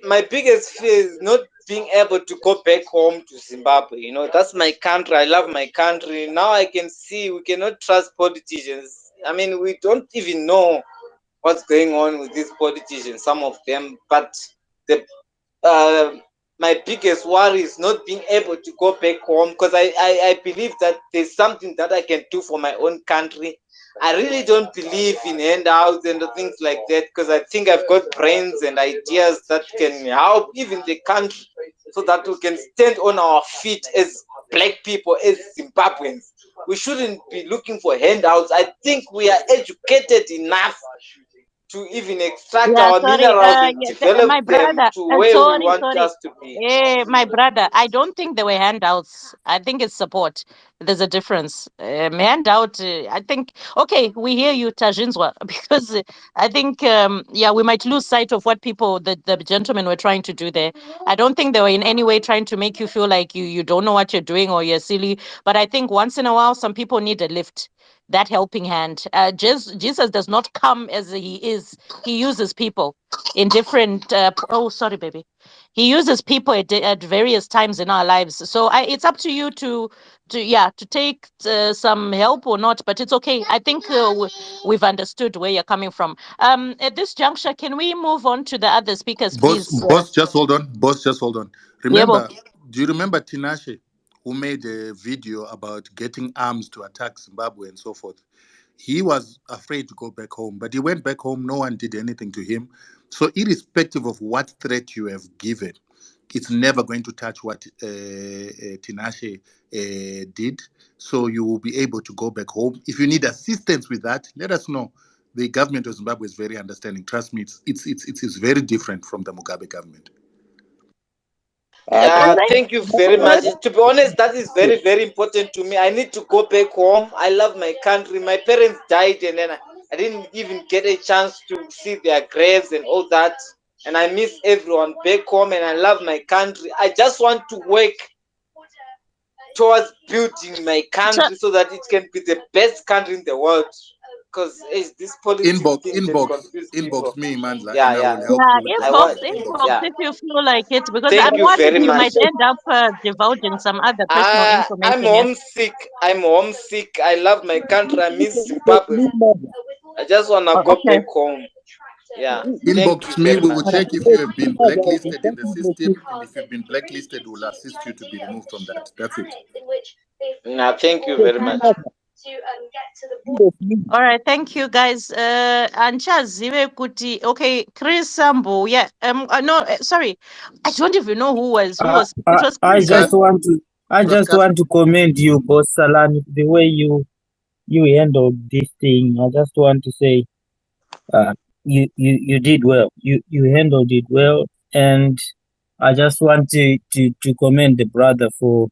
my biggest fear is not being able to go back home to Zimbabwe. You know, that's my country. I love my country. Now I can see we cannot trust politicians. I mean, we don't even know what's going on with these politicians, some of them. But the my biggest worry is not being able to go back home, because I believe that there's something that I can do for my own country. I really don't believe in handouts and things like that, because I think I've got brains and ideas that can help even the country, so that we can stand on our feet as black people, as Zimbabweans. We shouldn't be looking for handouts. I think we are educated enough to even extract Yeah, our sorry. minerals and My develop them brother. to where we Sorry, want sorry. us to be. My brother. I don't think there were handouts. I think it's support. There's a difference. Handout. I think. Okay, we hear you, Tajinzwa, because I think yeah, we might lose sight of what people the gentlemen were trying to do there. I don't think they were in any way trying to make you feel like you don't know what you're doing or you're silly. But I think once in a while, some people need a lift. That helping hand. Jesus does not come as he is. He uses people in different. Oh, sorry, baby. He uses people at various times in our lives. So it's up to you to take some help or not. But it's okay. I think we've understood where you're coming from. At this juncture, can we move on to the other speakers, please? Boss, just hold on. Boss, just hold on. Yebo. Remember, do you remember Tinashe, who made a video about getting arms to attack Zimbabwe and so forth? He was afraid to go back home, but he went back home. No one did anything to him. So, irrespective of what threat you have given, it's never going to touch what Tinashe did. So, you will be able to go back home. If you need assistance with that, let us know. The government of Zimbabwe is very understanding. Trust me, it's very different from the Mugabe government. Yeah, thank you very much. To be honest, that is very, very important to me. I need to go back home. I love my country. My parents died, and then I didn't even get a chance to see their graves and all that. And I miss everyone back home, and I love my country. I just want to work towards building my country so that it can be the best country in the world. Because this politics thing that confuses people. Me, Mandla, Yeah, and I yeah. will help Yeah, you with I that. want. inbox Yeah. if you feel like it, because Thank I'm you worried very you much. might end up divulging some other personal I'm information. Yeah. homesick. I'm homesick. I love my country. I miss Zimbabwe. I just wanna go Okay. back home. Yeah. Thank you Inbox me, very we much. will check if you have been blacklisted in the system, and if you've been blacklisted, we'll assist you to be removed from that. That's it. Nah, thank you very much. All right, thank you guys. Anchaziwe kuti okay, Chris Sambo. Yeah. No, sorry, I don't even know who was. It was I Chris, right? just want to commend you, boss Salani, the way you handled this thing. I just want to say, you did well. You handled it well, and I just want to commend the brother for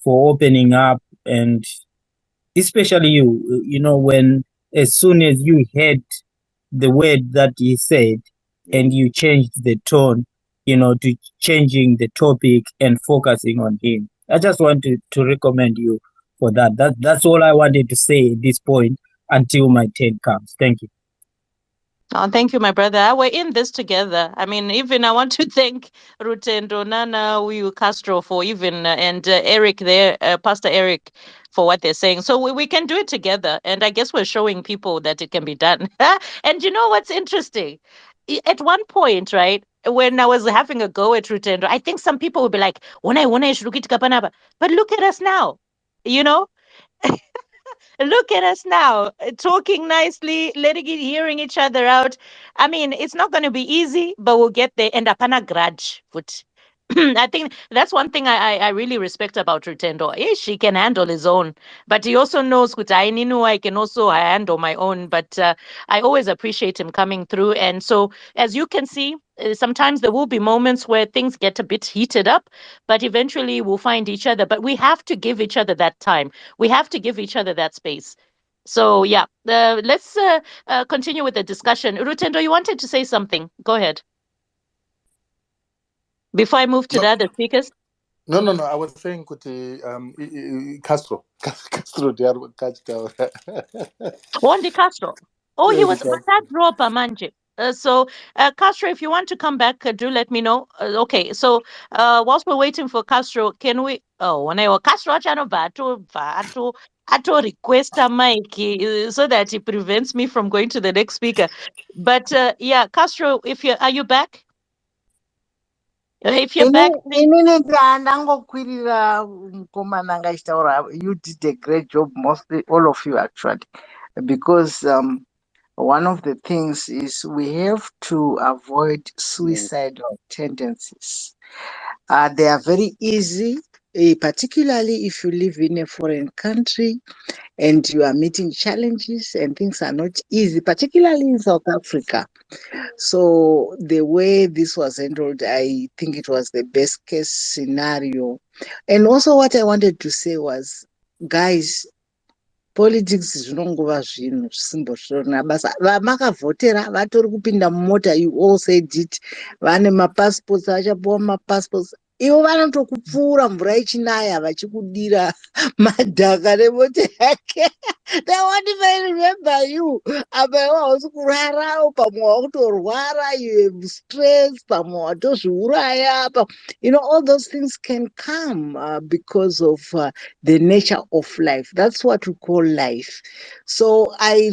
opening up, and especially you. You know, when as soon as you heard the word that he said, and you changed the tone, to changing the topic and focusing on him. I just want to recommend you for that. That's all I wanted to say at this point until my turn comes. Thank you. Oh, thank you, my brother. We're in this together. I mean, even I want to thank Rutendo, Nana, Uyu Castro for even, and Eric there, Pastor Eric, for what they're saying. So we can do it together. And I guess we're showing people that it can be done. And you know what's interesting? At one point, right, when I was having a go at Rutendo, I think some people would be like, but look at us now, you know? Look at us now, talking nicely, hearing each other out. I mean, it's not going to be easy, but we'll get there. And apana grudge. I think that's one thing I really respect about Rutendo. He can handle his own, but he also knows that I can also handle my own. But I always appreciate him coming through. And so, as you can see, sometimes there will be moments where things get a bit heated up, but eventually we'll find each other. But we have to give each other that time. We have to give each other that space. So yeah, let's continue with the discussion. Rutendo, you wanted to say something. Go ahead. Before I move to the other speakers. No. I was saying, Castro, Castro, they are Wandy Castro. Oh, he was that drop manje. So, Castro, if you want to come back, do let me know. Okay, so whilst we're waiting for Castro, can we? Oh, when I Castro, I to request a mic so that he prevents me from going to the next speaker. But yeah, Castro, if you are you back? If you're back, please. You did a great job, mostly all of you actually, because one of the things is we have to avoid suicidal tendencies. They are very easy particularly if you live in a foreign country and you are meeting challenges and things are not easy, particularly in South Africa. So the way this was handled, I think it was the best case scenario. And also what I wanted to say was, guys, politics zvinongova zvinhu zvisimboshorona basa. Vamakavhotera vatori kupinda mumota, you all said it, vane mapassports, vachapuwa mapassports. Ivo vanotokupfuura mvura ichinaya vachikudira madhaka nemota yake. They won't even remember you. Apa iwe hausi kurara, pamwe wakutorwara, you have stress, pamwe watozviuraya. You know, all those things can come because of the nature of life. That's what we call life. So I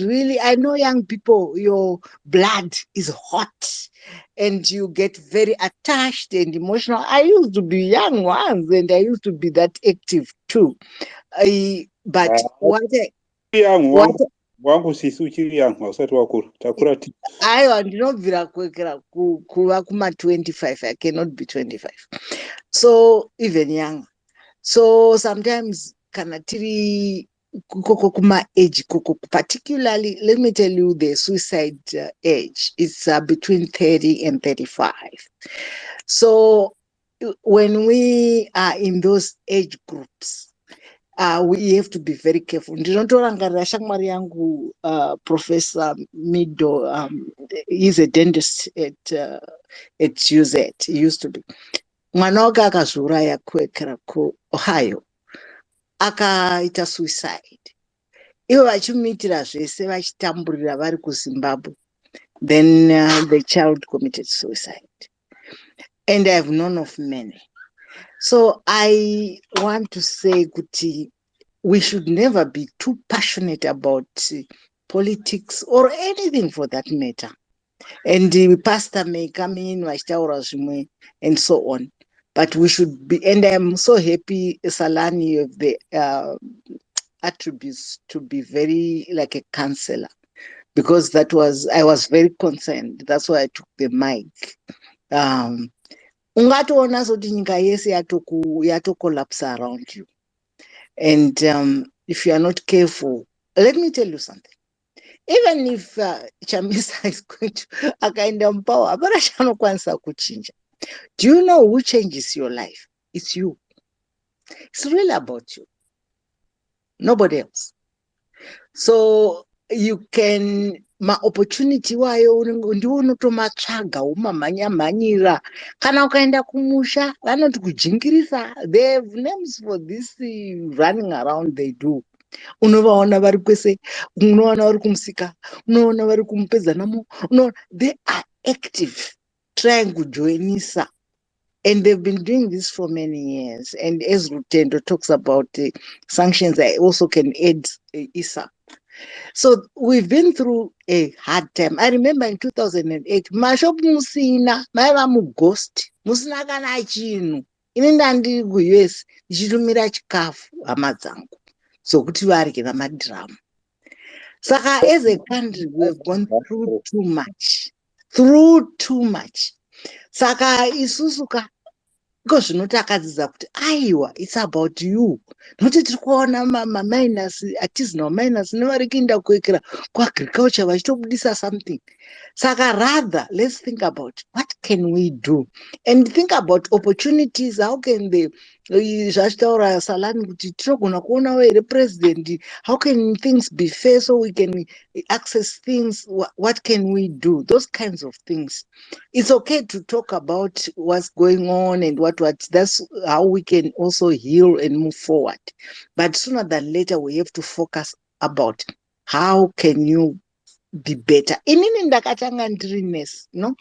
know young people, your blood is hot and you get very attached and emotional. I used to be young once and I used to be that active too. But what wangu sisi uchiri young usati wakura takura ti aiwa ndinobvira kuwekera kuva kuma-25. I cannot be 25, so even young. So sometimes kana tiri kuma-age koko, particularly, let me tell you, the suicide age is between 30 and 35. So when we are in those age groups, we have to be very careful. Ndinotorangarira shamwari yangu Professor Mido, he's a dentist at UZ, he used to be. Mwana wake akazviuraya kuwekera kuOhio, akaita suicide. Ivo vachimuitira zvese vachitamburira vari kuZimbabwe. Then the child committed suicide. And I have known of many. So I want to say, Kuti, we should never be too passionate about politics or anything for that matter. And the pastor may come in, and so on. But we should be, and I'm so happy, Salani, you have the attributes to be very like a counselor, because I was very concerned. That's why I took the mic. Ungatoona soti nyika yese yatocollapse around you. And if you are not careful, let me tell you something. Even if Chamisa is going to akaenda power, do you know who changes your life? It's you. It's really about you. Nobody else. So you can, opportunity wayo ndiwo unotomatsvaga womamhanya-mhanyira. Kana ukaenda kumusha vanoti kujingirisa. They have names for this running around they do. Unovaona vari kwese, unovaona vari kumusika, unovaona vari kumupedzanamo. They are active, trying kujoinisa. And they've been doing this for many years. And as Rutendo talks about sanctions, I also can add ISA. So we've been through a hard time. I remember in 2008, mashop musina, maiva mughost, musina kana chinhu. Ini ndandiri kuUS, ndichitumira chikafu hama dzangu. So kuti varye namadhiramu. Saka as a country, we have gone through too much. Saka isusuka zvinotakadziza kuti aiwa, it's about you. Noti tiri kuona maminus, atizina minus nevari kuenda kuwekera kuagriculture vachitobudisa something. Saka rather, let's think about what can we do, and think about opportunities. How can the zvachitaura Salani kuti tinogona kuonawo here president, how can things be fair so we can access things? What can we do? Those kinds of things. It's okay to talk about what's going on and what that's how we can also heal and move forward. But sooner than later, we have to focus about how can you be better. Inini ndakatanga ndiri nesi, no?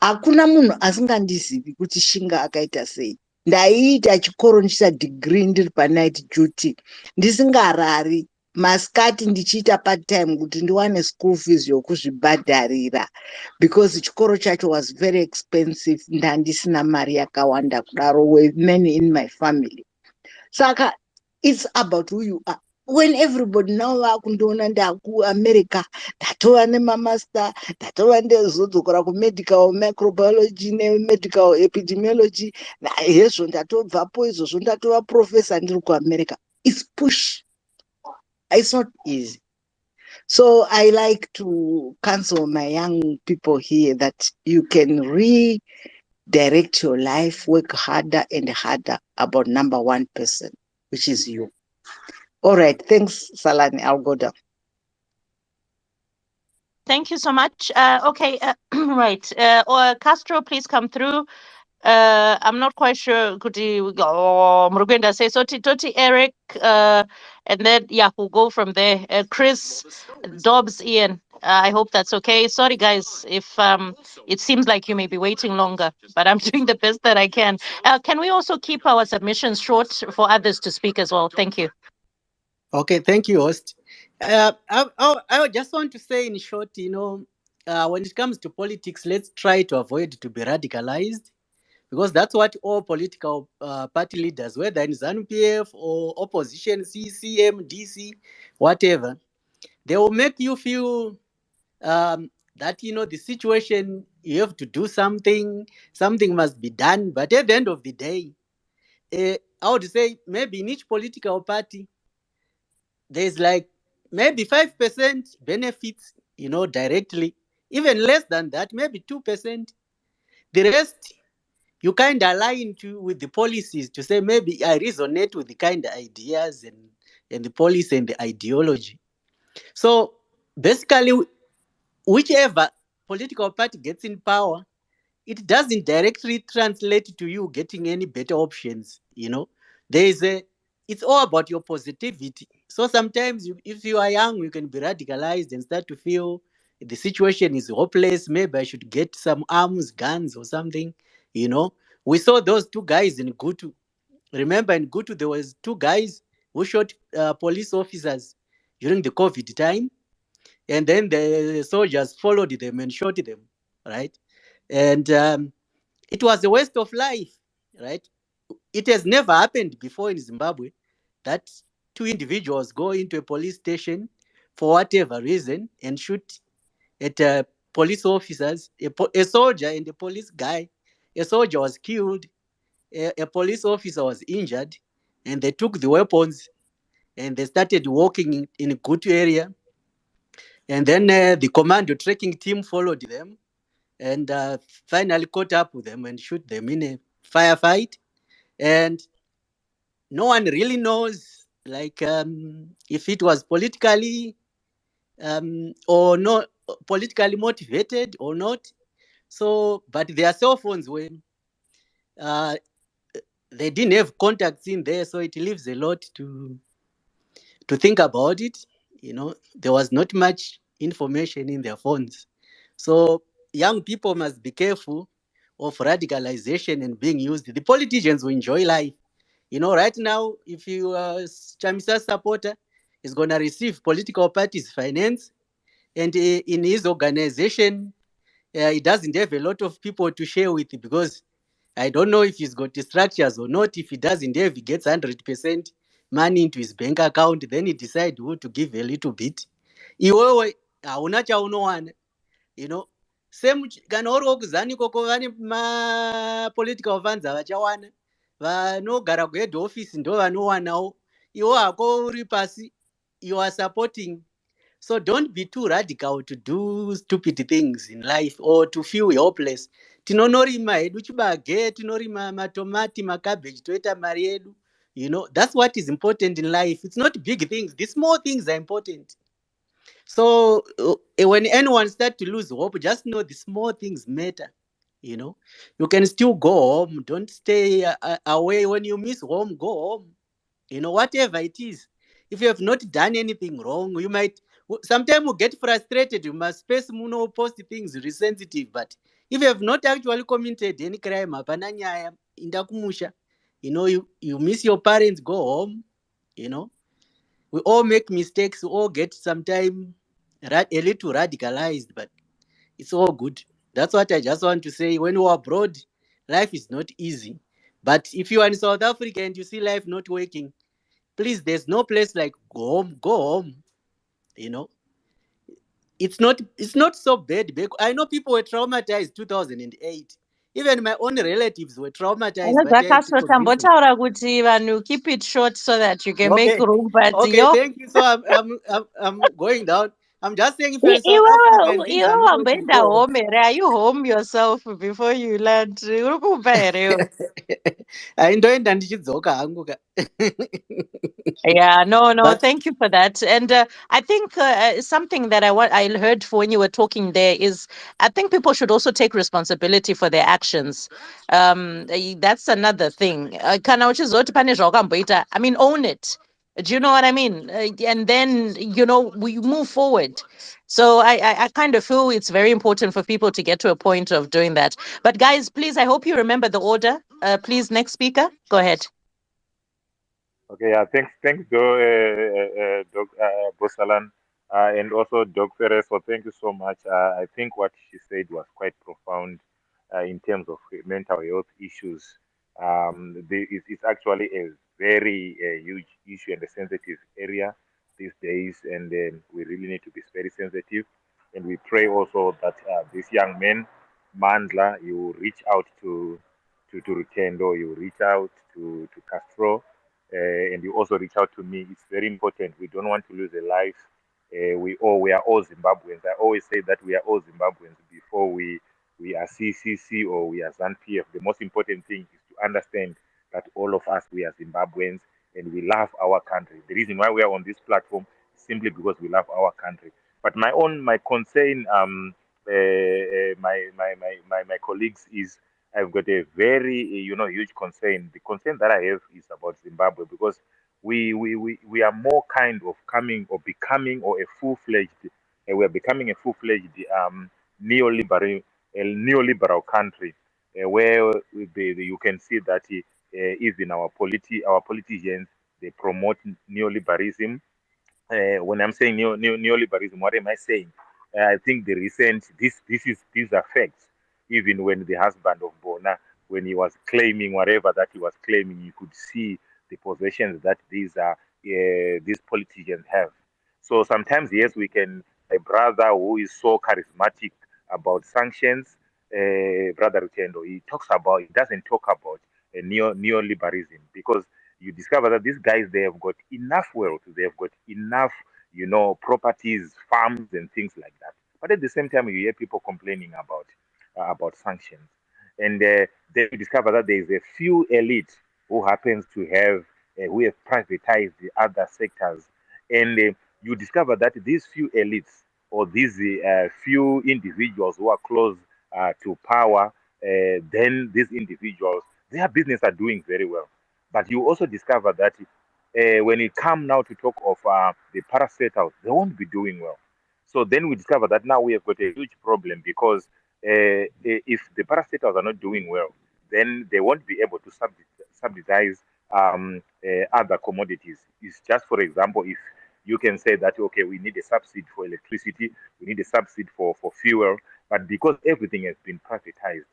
Hakuna munhu asingandizivi kuti Shinga akaita sei. Ndaiita chikoro ndichita degree ndiri panight duty. Ndisingarari, masikati ndichiita part time kuti ndiwane school fees yokuzvibhadharira, because chikoro chacho was very expensive. Ndandisina mari yakawanda kudaro, with many in my family. Saka it's about who you are. when everybody now vakundoona ndakuamerica ndatova nemamaster ndatova ndezodzokera kumedical microbiology nemedical epidemiology hezvo ndatobvapo izvozvo ndatova professor ndiri kuamerica. It's push, it's not easy. So I like to counsel my young people here that you can redirect your life, work harder and harder about number one person, which is you. All right, thanks, Salani. I'll go down. Thank you so much. Okay, right. Or Castro, please come through. I'm not quite sure. Kuti Murugenda say so. Toti Eric, and then yeah, we'll go from there. Chris, Dobbs, Ian. I hope that's okay. Sorry, guys, if it seems like you may be waiting longer, but I'm doing the best that I can. Can we also keep our submissions short for others to speak as well? Thank you. Okay, thank you, host. I just want to say in short, when it comes to politics, let's try to avoid to be radicalized, because that's what all political party leaders, whether in ZANU-PF or opposition, CCM, DC, whatever, they will make you feel that, the situation, you have to do something must be done. But at the end of the day, I would say maybe in each political party, there's like maybe 5% benefits, directly, even less than that, maybe 2%. The rest, you kind of align with the policies to say maybe I resonate with the kind of ideas and the policy and the ideology. So basically, whichever political party gets in power, it doesn't directly translate to you getting any better options. It's all about your positivity. So sometimes if you are young, you can be radicalized and start to feel the situation is hopeless. Maybe I should get some arms, guns or something. We saw those two guys in Gutu. Remember in Gutu, there was two guys who shot police officers during the COVID time. And then the soldiers followed them and shot them, right? And it was a waste of life, right? It has never happened before in Zimbabwe that two individuals go into a police station for whatever reason and shoot at police officers, a soldier and a police guy. A soldier was killed, a police officer was injured, and they took the weapons and they started walking in a good area. And then the commando tracking team followed them and finally caught up with them and shoot them in a firefight. And no one really knows, like, if it was politically or not politically motivated or not. So, but their cell phones were, they didn't have contacts in there, so it leaves a lot to think about it. There was not much information in their phones. So young people must be careful of radicalization and being used. The politicians will enjoy life. Right now, if you are a Chamisa supporter, is going to receive political parties finance, and in his organization, he doesn't have a lot of people to share with, because I don't know if he's got the structures or not. If he doesn't have, he gets 100% money into his bank account, then he decides who to give a little bit. Iwewe hauna chaunowana. Same kana uri wokuzani koko vane political funds havachawana, vanogara kuhead office ndo vanowanawo. Iwo hako uri pasi, you are supporting. So don't be too radical to do stupid things in life or to feel helpless. Tinonorima hedu chibage, tinorima matomati, macabbage, toita mari yedu. That's what is important in life. It's not big things. The small things are important. So when anyone starts to lose hope, just know the small things matter. You can still go home. Don't stay away. When you miss home, go home. Whatever it is. If you have not done anything wrong, you might sometimes you get frustrated. You must space muno post things really sensitive. But if you have not actually committed any crime, you miss your parents, go home. We all make mistakes. We all get sometimes a little radicalized, but it's all good. That's what I just want to say. When you're abroad, life is not easy. But if you are in South Africa and you see life not working, Please, there's no place like go home, go home. You know, it's not so bad. I know people were traumatized 2008. Even my own relatives were traumatized, but I had to convince them. Zvakasotambotaura kuti vanhu keep it short so that you can make Okay, room, but okay, yo, thank you. So I'm going down. I'm just saying, if you're in South Africa and things are iwe not working, wamboenda go home here. Are you home yourself before you land? Uri kumba here iwe? aindoenda ndichidzoka hangu ka. Yeah, no, But thank you for that. And I think something that I heard when you were talking there is I think people should also take responsibility for their actions. That's another thing. Kana uchizoti pane zvawakamboita, I mean, own it. Do you know what I mean? And then, we move forward. So I kind of feel it's very important for people to get to a point of doing that. But guys, please, I hope you remember the order. Please, next speaker, go ahead. Okay, yeah, thanks, Doc Bosalan, and also Doc Perez. So thank you so much. I think what she said was quite profound in terms of mental health issues. It's actually a very huge issue and a sensitive area these days, and we really need to be very sensitive. And we pray also that this young man, Mandla, you reach out to Rutendo, you reach out to Castro, and you also reach out to me. It's very important. We don't want to lose a life. We are all Zimbabweans. I always say that we are all Zimbabweans before we are CCC or we are ZANU-PF. The most important thing is to understand that all of us, we are Zimbabweans and we love our country. The reason why we are on this platform is simply because we love our country. But my concern, my colleagues, is I've got a very huge concern. The concern that I have is about Zimbabwe because we are more kind of coming or becoming or a full-fledged we are becoming a full-fledged neoliberal neoliberal country where you can see that even our politicians, they promote neoliberalism. When I'm saying neoliberalism, what am I saying? I think the recent these are facts. Even when the husband of Bona, when he was claiming whatever that he was claiming, you could see the possessions that these politicians have. So sometimes, yes, we can. A brother who is so charismatic about sanctions, brother Rutendo, he doesn't talk about neoliberalism because you discover that these guys, they have got enough wealth, they have got enough properties, farms and things like that, but at the same time you hear people complaining about sanctions, and then you discover that there is a few elite who happens to have who have privatized the other sectors, and you discover that these few elites or these few individuals who are close to power, then these individuals, their business are doing very well, but you also discover that when it come now to talk of the parastatals, they won't be doing well. So then we discover that now we have got a huge problem because if the parastatals are not doing well, then they won't be able to subsidize other commodities. It's just, for example, if you can say that, okay, we need a subsidy for electricity, we need a subsidy for fuel, but because everything has been privatized,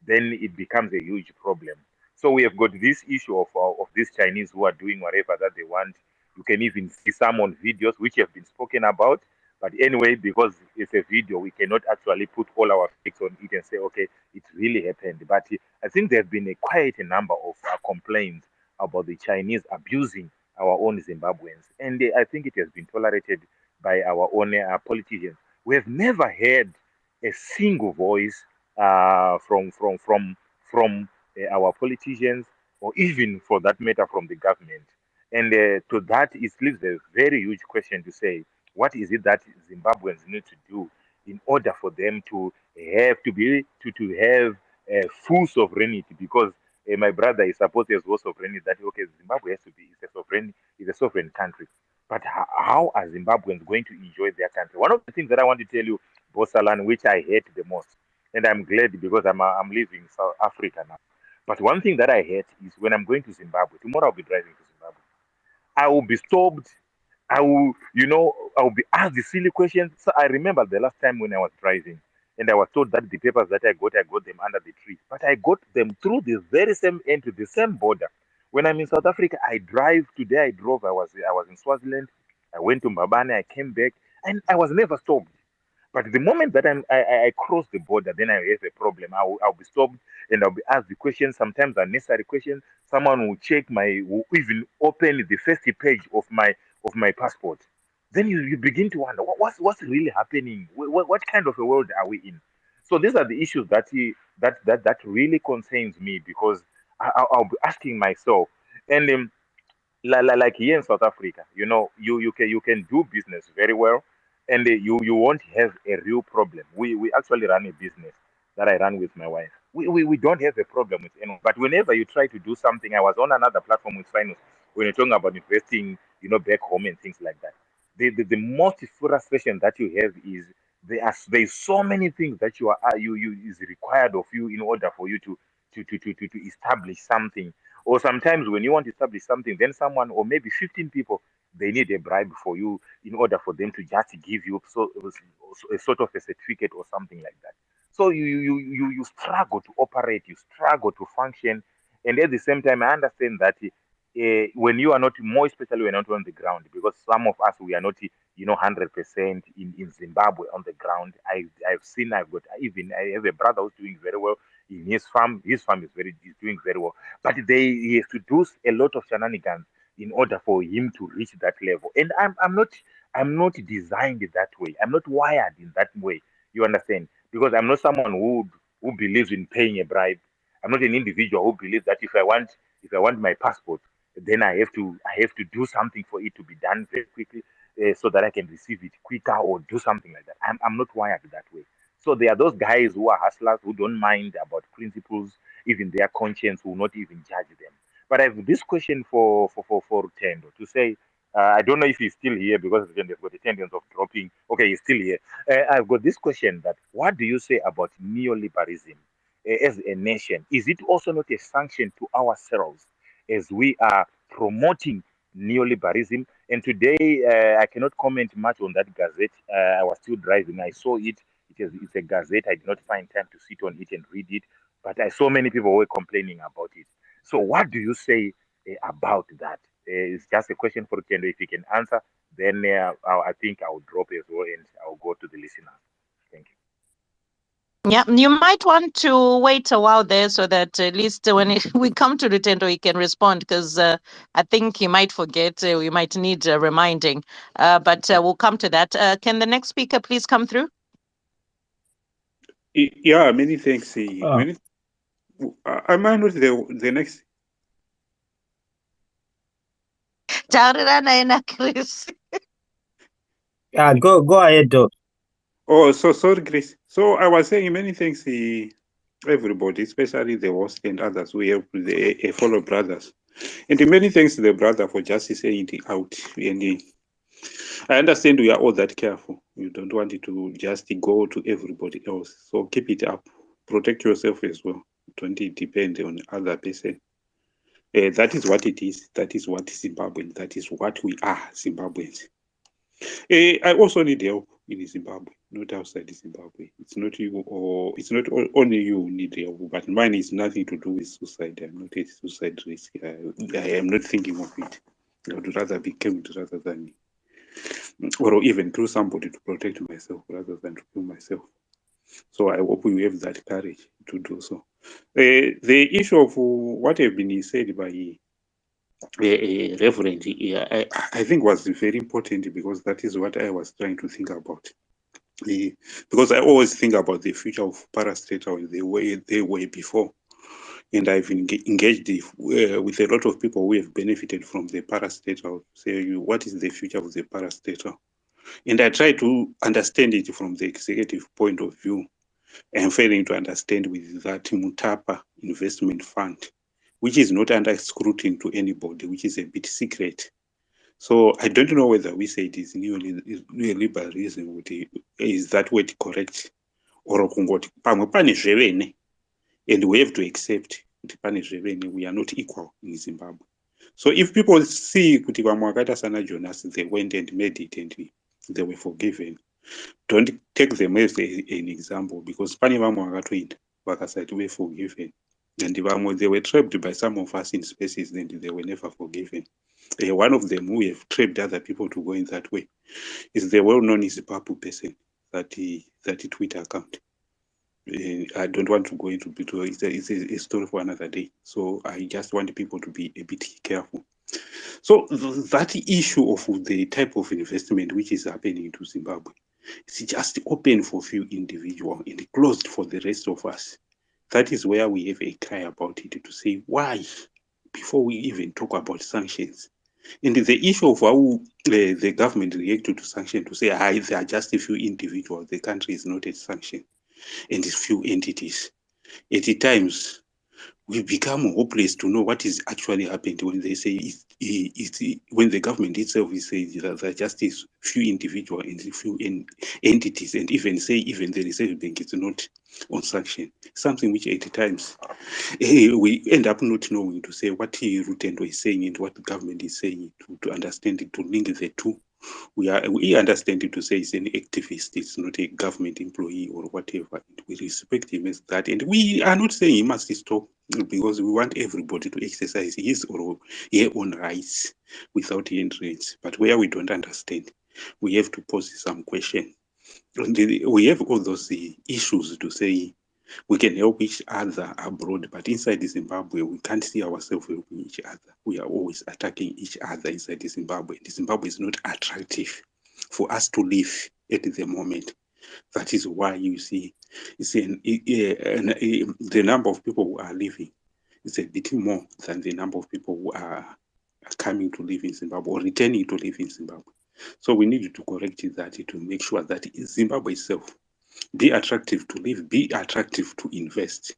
then it becomes a huge problem. So we have got this issue of these Chinese who are doing whatever that they want. You can even see some on videos which have been spoken about. But anyway, because it's a video, we cannot actually put all our facts on it and say, okay, it really happened. But I think there have been quite a number of complaints about the Chinese abusing our own Zimbabweans. And I think it has been tolerated by our own politicians. We have never heard a single voice from our politicians, or even for that matter from the government. And to that, it leaves a very huge question to say, what is it that Zimbabweans need to do in order for them to have full sovereignty? Because my brother is supposed to have sovereignty. That okay, Zimbabwe has to be is a sovereign country. But how are Zimbabweans going to enjoy their country? One of the things that I want to tell you, Bosalan, which I hate the most, and I'm glad because I'm leaving South Africa now. But one thing that I hate is when I'm going to Zimbabwe. Tomorrow I'll be driving to Zimbabwe. I will be stopped. I will be asked the silly questions. So I remember the last time when I was driving, and I was told that the papers that I got them under the tree. But I got them through the very same end to the same border. When I'm in South Africa, I drive. Today I drove. I was in Swaziland. I went to Mbabane. I came back, and I was never stopped. But the moment that I cross the border, then I have a problem. I'll be stopped and I'll be asked the questions, sometimes unnecessary questions. Someone will check will even open the first page of my passport. Then you begin to wonder what's really happening. What kind of a world are we in? So these are the issues that really concerns me, because I'll be asking myself, and like here in South Africa, you can do business very well, and you won't have a real problem. We actually run a business that I run with my wife. We don't have a problem with anyone. But whenever you try to do something, I was on another platform with Finance when you're talking about investing, back home and things like that. The most frustration that you have is there's so many things that you is required of you in order for you to establish something. Or sometimes when you want to establish something, then someone, or maybe 15 people, they need a bribe for you in order for them to just give you a sort of a certificate or something like that. So you struggle to operate, you struggle to function, and at the same time, I understand that when you are not, more especially when you're not on the ground, because some of us, we are not 100% in Zimbabwe on the ground. I have a brother who's doing very well in his farm. His farm is doing very well, but he has to do a lot of shenanigans in order for him to reach that level. And I'm not designed that way. I'm not wired in that way. You understand? Because I'm not someone who believes in paying a bribe. I'm not an individual who believes that if I want my passport, then I have to do something for it to be done very quickly, so that I can receive it quicker or do something like that. I'm not wired that way. So there are those guys who are hustlers who don't mind about principles, even their conscience will not even judge them. But I have this question for Tendo to say, I don't know if he's still here, because again, they've got a tendency of dropping. Okay, he's still here. I've got this question: that what do you say about neoliberalism as a nation? Is it also not a sanction to ourselves as we are promoting neoliberalism? And today, I cannot comment much on that gazette. I was still driving. I saw it. It's a gazette. I did not find time to sit on it and read it, but I saw many people were complaining about it. So, what do you say about that? It's just a question for Kendo. If you can answer, then I think I'll drop as well and I'll go to the listeners. Thank you. Yeah, you might want to wait a while there so that at least when we come to Rutendo, he can respond, because I think he might forget. We might need reminding, but we'll come to that. Can the next speaker please come through? Yeah, many thanks. Am I not the next? Chris. Yeah, go ahead, though. Oh, so sorry, Chris. So I was saying many thanks, everybody, especially the host and others who help the fellow brothers. And many thanks to the brother for just saying it out. And I understand we are all that careful. You don't want it to just go to everybody else. So keep it up. Protect yourself as well. Don't depend on other person. That is what it is. That is what Zimbabweans. That is what we are, Zimbabweans. I also need help in Zimbabwe, not outside Zimbabwe. It's not you, or it's not only you who need help, but mine is nothing to do with suicide. I'm not a suicide risk. I am not thinking of it. I would rather be killed rather than, or even through somebody to protect myself rather than to kill myself. So I hope you have that courage to do so. The issue of what have been said by Reverend, I think was very important, because that is what I was trying to think about. Because I always think about the future of parastatals the way they were before. And I've engaged with a lot of people who have benefited from the parastatal. Say, what is the future of the parastatal? And I try to understand it from the executive point of view. I'm failing to understand with that Mutapa investment fund, which is not under scrutiny to anybody, which is a bit secret. So I don't know whether we say it is neoliberalism, is that word correct? Or pamwe pane zvevene, and we have to accept kuti pane zvevene, we are not equal in Zimbabwe. So if people see kuti vamwe vakaita sana Jonas, they went and made it and they were forgiven, don't take them as an example, because pane vamwe vakatoenda vakasati were forgiven. And they were trapped by some of us in spaces, and they were never forgiven. One of them who have trapped other people to go in that way is the well-known Zimbabwe person, that Twitter account. I don't want to go into it. It's a story for another day. So I just want people to be a bit careful. So that issue of the type of investment which is happening to Zimbabwe, it's just open for few individuals and closed for the rest of us. That is where we have a cry about it, to say why, before we even talk about sanctions. And the issue of how the government reacted to sanctions, to say, there are just a few individuals, the country is not a sanction, and a few entities. At times, we become hopeless to know what is actually happening when they say when the government itself is saying that there are just a few individuals and a few entities, and even say even the Reserve Bank is not on sanction, something which at times we end up not knowing to say what Rutendo is saying and what the government is saying, to understand it, to link the two. We understand it to say it's an activist, it's not a government employee or whatever. We respect him as that, and we are not saying he must stop, because we want everybody to exercise his or her own rights without hindrance. But where we don't understand, we have to pose some question. We have all those issues to say we can help each other abroad, but inside Zimbabwe, we can't see ourselves helping each other. We are always attacking each other inside Zimbabwe. Zimbabwe is not attractive for us to live at the moment. That is why you see the number of people who are living is a bit more than the number of people who are coming to live in Zimbabwe or returning to live in Zimbabwe. So we need to correct that, to make sure that Zimbabwe itself be attractive to live, be attractive to invest.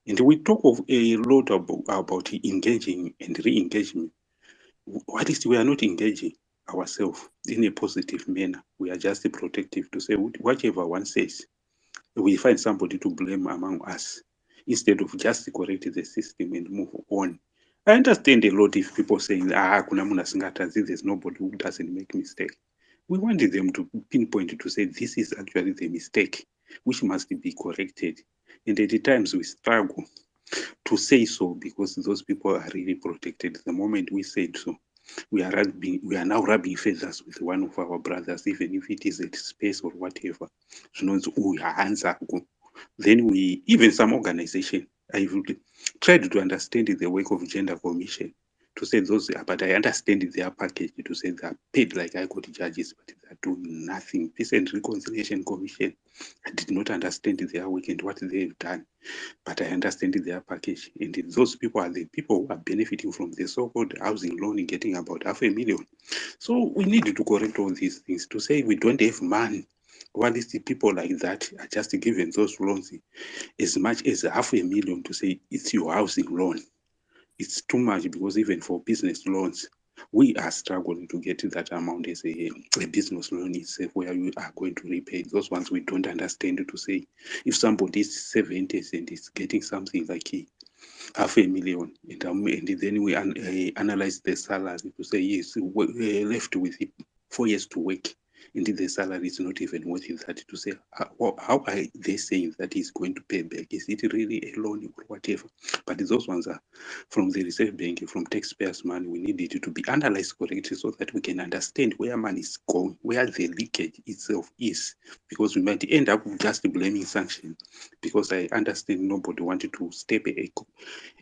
And we talk of a lot about engaging and re-engagement. What is, we are not engaging ourselves in a positive manner. We are just protective to say whatever one says, we find somebody to blame among us instead of just correct the system and move on. I understand a lot if people saying, kuna munhu asingatadzi, there's nobody who doesn't make mistake. We wanted them to pinpoint to say this is actually the mistake which must be corrected. And at the times we struggle to say so, because those people are really protected. The moment we said so, we are now rubbing feathers with one of our brothers, even if it is at space or whatever. Then we, even some organization, I've tried to understand the work of Gender Commission, to say those, but I understand their package, to say they are paid like High Court judges, but they are doing nothing. Peace and Reconciliation Commission, I did not understand their work and what they've done, but I understand their package. And those people are the people who are benefiting from the so-called housing loan, getting about $500,000. So we need to correct all these things, to say we don't have money. While these people like that are just given those loans as much as $500,000, to say it's your housing loan. It's too much, because even for business loans, we are struggling to get that amount as a business loan itself, where you are going to repay. Those ones we don't understand, to say if somebody is 70 and is getting something like $500,000, and then we analyze the salary to say yes, we're left with 4 years to work, and the salary is not even worth that, to say how are they saying that he's going to pay back? Is it really a loan or whatever? But those ones are from the Reserve Bank, from taxpayers' money. We need it to be analyzed correctly so that we can understand where money is going, where the leakage itself is, because we might end up just blaming sanctions, because I understand nobody wanted to step to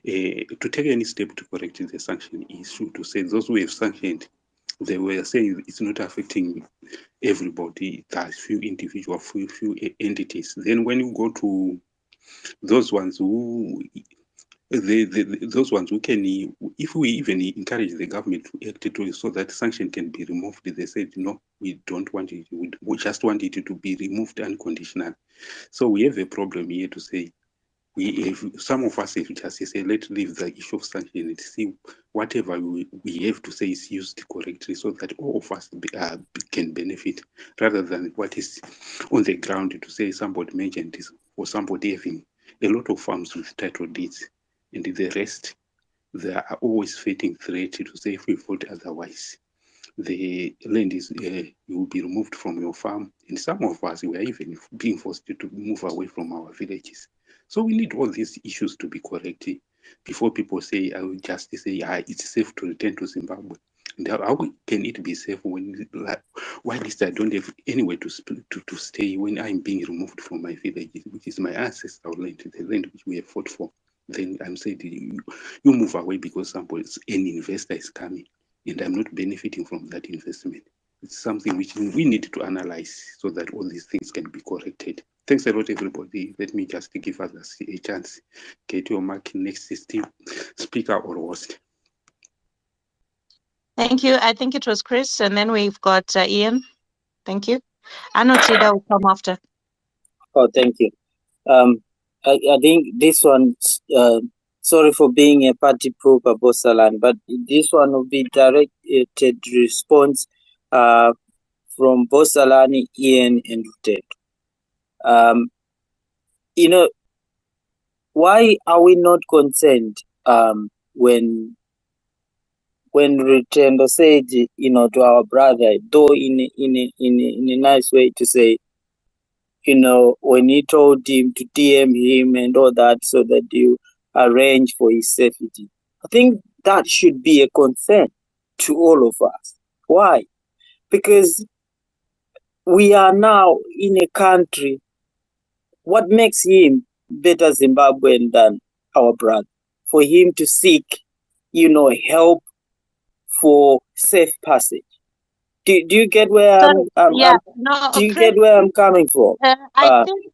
take any step to correct the sanction issue, to say those who have sanctioned, they were saying it's not affecting everybody, that few individuals, few entities. Then when you go to those ones who those ones who can, if we even encourage the government to act to so that sanction can be removed, they said no, we don't want it, we just want it to be removed unconditional. So we have a problem here, to say some of us have just say, let's leave the issue of sanction and see whatever we have to say is used correctly, so that all of us can benefit, rather than what is on the ground, to say somebody mentioned this, or somebody having a lot of farms with title deeds, and the rest, they are always facing threat to say if we vote otherwise, the land is you will be removed from your farm. And some of us, we are even being forced to move away from our villages. So we need all these issues to be corrected before people say, I will just say, it's safe to return to Zimbabwe. And how can it be safe when, while I don't have anywhere to stay when I'm being removed from my village, which is my ancestral land, the land which we have fought for? Then I'm saying, you move away because an investor is coming, and I'm not benefiting from that investment. It's something which we need to analyze so that all these things can be corrected. Thanks a lot, everybody. Let me just give others a chance. Get your mark next speaker or host. Thank you. I think it was Chris, and then we've got Ian. Thank you. Anotida will come after. Oh, thank you. I think this one, sorry for being a party pooper, Salani, but this one will be directed response from Salani, Ian, and Ruted. Why are we not concerned when Rutendo said, to our brother, though in a nice way to say, when he told him to DM him and all that so that you arrange for his safety. I think that should be a concern to all of us. Why? Because we are now in a country, what makes him better Zimbabwean than our brother? For him to seek, help for safe passage. Do you get where get where I'm coming from? I think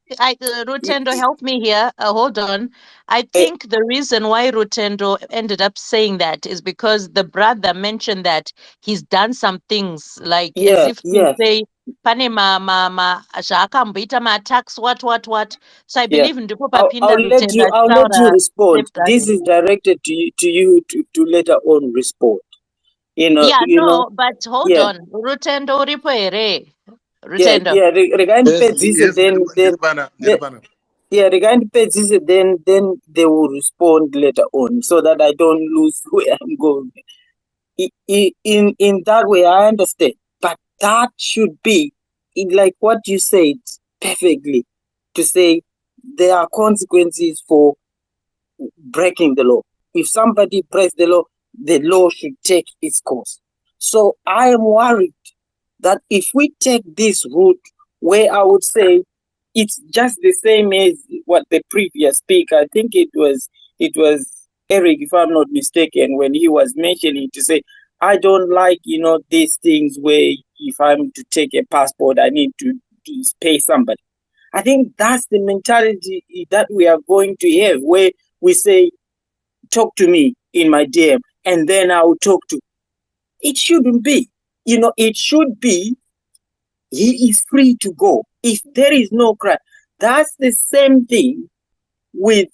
Rutendo, help me here. Hold on. I think the reason why Rutendo ended up saying that is because the brother mentioned that he's done some things, like as if to say, pane ma attacks, what. So I believe in I'll let you respond. This is directed to you to later on respond. But hold on. Rutendo uripo here. Rutendo. Then they will respond later on so that I don't lose where I'm going. In that way, I understand. But that should be, like what you said perfectly, to say there are consequences for breaking the law. If somebody breaks the law should take its course. So I am worried that if we take this route, where I would say it's just the same as what the previous speaker, I think it was Eric, if I'm not mistaken, when he was mentioning to say, I don't like, these things where if I'm to take a passport, I need to pay somebody. I think that's the mentality that we are going to have, where we say, talk to me in my DM, and then I will talk to. It shouldn't be. It should be, he is free to go. If there is no crime, that's the same thing with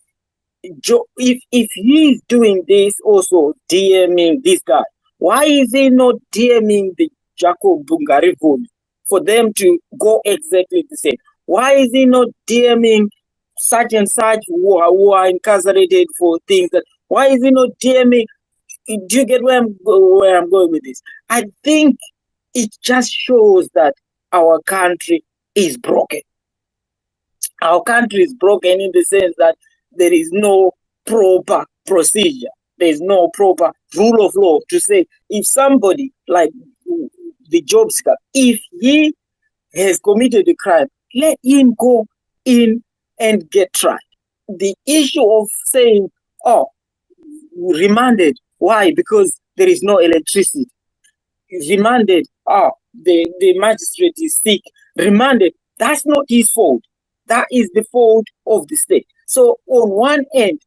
Joe. If he is doing this also, DMing this guy, why is he not DMing the Jacob Bungari vote for them to go exactly the same? Why is he not DMing such and such who are incarcerated for things that? Why is he not DMing? Do you get where I'm going with this? I think it just shows that our country is broken. Our country is broken in the sense that there is no proper procedure. There is no proper rule of law to say if somebody like the job seeker, if he has committed a crime, let him go in and get tried. The issue of saying, remanded, why? Because there is no electricity. Remanded, the magistrate is sick. Remanded, that's not his fault. That is the fault of the state. So on one end,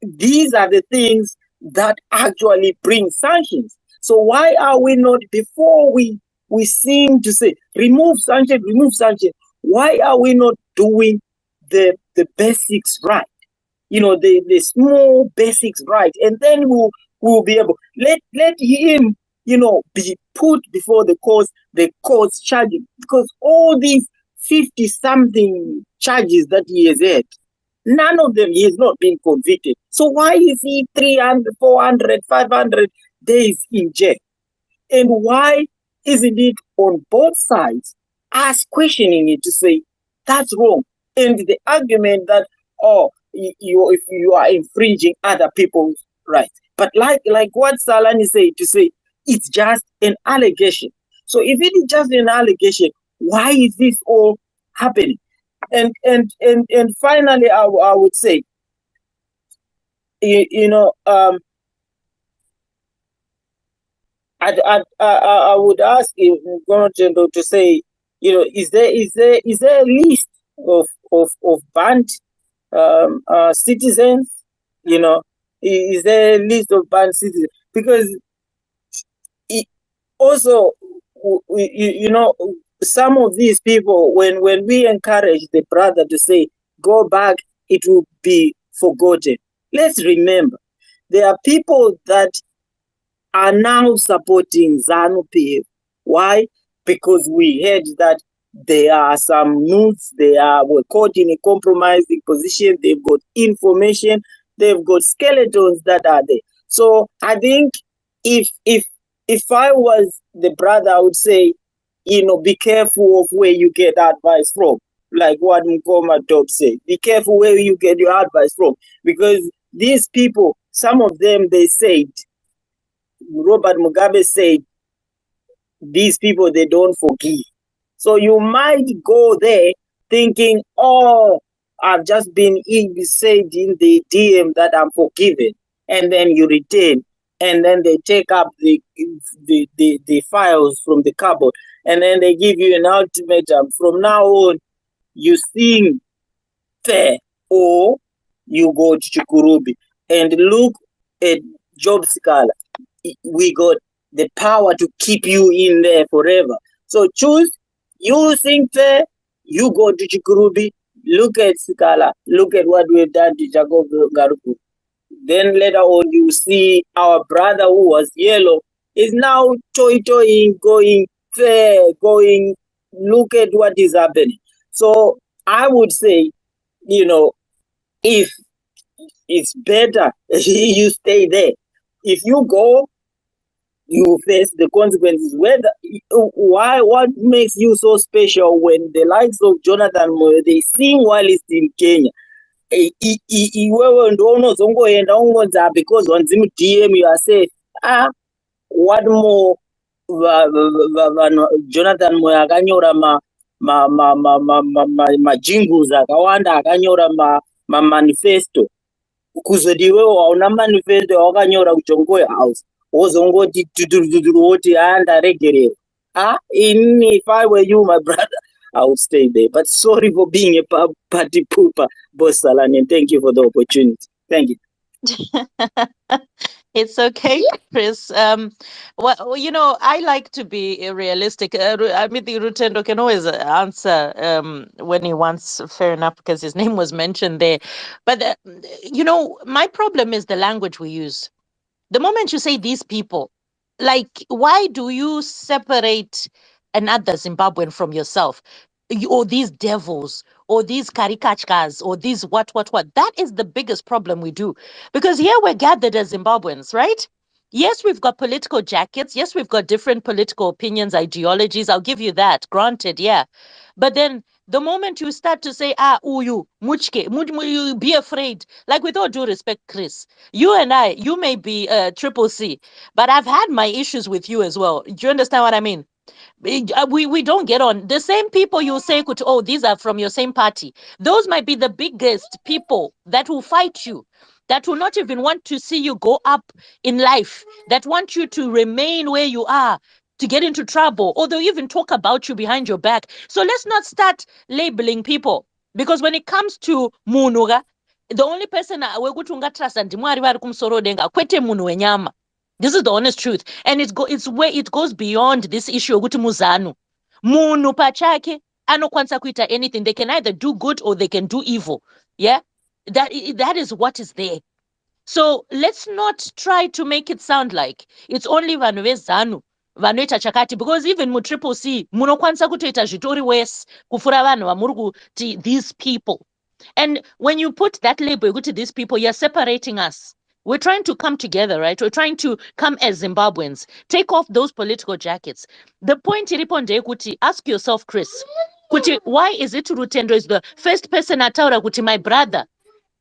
these are the things that actually bring sanctions. So why are we not, before we seem to say, remove sanction, why are we not doing the basics right? The small basics right, and then we'll be able, let him, be put before the court's charging, because all these 50-something charges that he has had, none of them he has not been convicted. So why is he 300, 400, 500 days in jail? And why isn't it on both sides us questioning it to say that's wrong? And the argument that, if you are infringing other people's rights. But like what Salani said, to say it's just an allegation. So if it is just an allegation, why is this all happening? And finally, I would say, I would ask you, Governor, to say, is there a list of banned citizens? Is there a list of banned citizens? Because also, some of these people, when we encourage the brother to say, go back, it will be forgotten. Let's remember, there are people that are now supporting ZANU-PF. Why? Because we heard that there are some youths, were caught in a compromising position, they've got information, they've got skeletons that are there. So I think if I was the brother, I would say, be careful of where you get advice from. Like what Mkoma Top said, be careful where you get your advice from. Because these people, some of them, they said, Robert Mugabe said, these people, they don't forgive. So you might go there thinking, oh, I've just been said in the DM that I'm forgiven. And then you return. And then they take up the files from the cupboard. And then they give you an ultimatum. From now on, you sing fair or you go to Chukurubi. And look at Job Sikala. We got the power to keep you in there forever. So choose, you sing fair, you go to Chikurubi, look at Sikala, look at what we've done to Jacob Garuku. Then later on, you see our brother who was yellow is now toying, going fair, going, look at what is happening. So I would say, if it's better you stay there. If you go, you face the consequences. What makes you so special when the likes of Jonathan Moyo, they sing while he's in Kenya? Iwewe ndo unozongoenda ungonza because on Zim DM you are saying, what more Jonathan Moyo akanyora majingles akawanda akanyora manifesto. Kuzodi wewe hauna manifesto wakanyora kuchongoya house. Ozongoti woti anda regerero. If I were you, my brother, I would stay there. But sorry for being a party pooper, Boss Salani, and thank you for the opportunity. Thank you. It's okay, Chris. Well, I like to be realistic. I mean, the Rutendo can always answer when he wants, fair enough, because his name was mentioned there. But, my problem is the language we use. The moment you say these people, like, why do you separate another Zimbabwean from yourself? Or these devils, or these karikachkas, or these what. That is the biggest problem we do. Because here we're gathered as Zimbabweans, right? Yes, we've got political jackets. Yes, we've got different political opinions, ideologies. I'll give you that. Granted, yeah. But then the moment you start to say, uyu, muchke, you be afraid. Like, with all due respect, Chris, you and I, you may be triple C, but I've had my issues with you as well. Do you understand what I mean? We don't get on. The same people you say, oh, these are from your same party. Those might be the biggest people that will fight you, that will not even want to see you go up in life, that want you to remain where you are, to get into trouble, or they'll even talk about you behind your back. So let's not start labeling people, because when it comes to munuga, the only person wekuti ungatrust ndimwari vari kumusoro denga kwete munhu wenyama. This is the honest truth. And it's where it goes beyond this issue of muzanu. Munu pachake anokwanisa kuita anything. They can either do good or they can do evil. Yeah? That is what is there. So let's not try to make it sound like it's only vanhu vezanu vanoita chakati, because even mu triple C munokwanisa kutoita zvitori worse kufura vanhu vamuri kuti these people. And when you put that label to these people, you're separating us. We're trying to come together, right? We're trying to come as Zimbabweans. Take off those political jackets. The point iriponde kuti, ask yourself, Chris, kuti, why is it Rutendo is the first person ataura kuti my brother?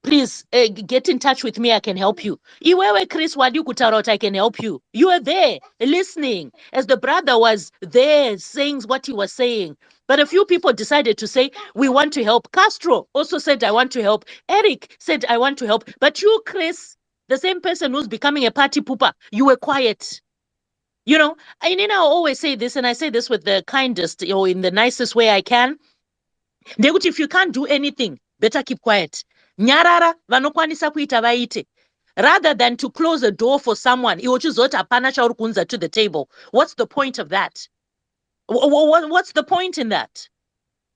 please get in touch with me, I can help you. Iwewe Chris Wadi I can help you. You were there listening as the brother was there saying what he was saying. But a few people decided to say, we want to help. Castro also said, I want to help. Eric said, I want to help. But you, Chris, the same person who's becoming a party pooper, you were quiet. You know, I always say this, and I say this with the kindest or in the nicest way I can. If you can't do anything, better keep quiet. Nyarara vanokwanisa kuita vaite. Rather than to close a door for someone, iwochizoti hapana chauri kunza to the table. What's the point of that? What's the point in that?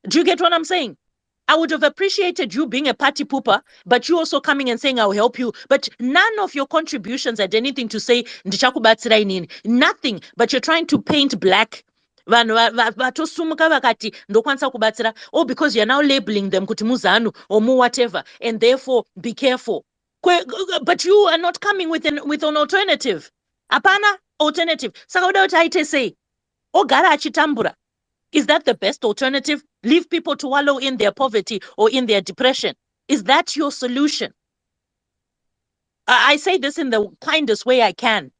Do you get what I'm saying? I would have appreciated you being a party pooper, but you also coming and saying, I'll help you. But none of your contributions had anything to say, ndichakubatsira inini. Nothing, but you're trying to paint black. Vatosumuka vakati ndokwanisa kubatsira. Oh, because you're now labeling them kuti muzanu or mu whatever, and therefore be careful. But you are not coming with an alternative. Apana alternative. Saka uda utaite say, ogara achitambura. Is that the best alternative? Leave people to wallow in their poverty or in their depression. Is that your solution? I say this in the kindest way I can.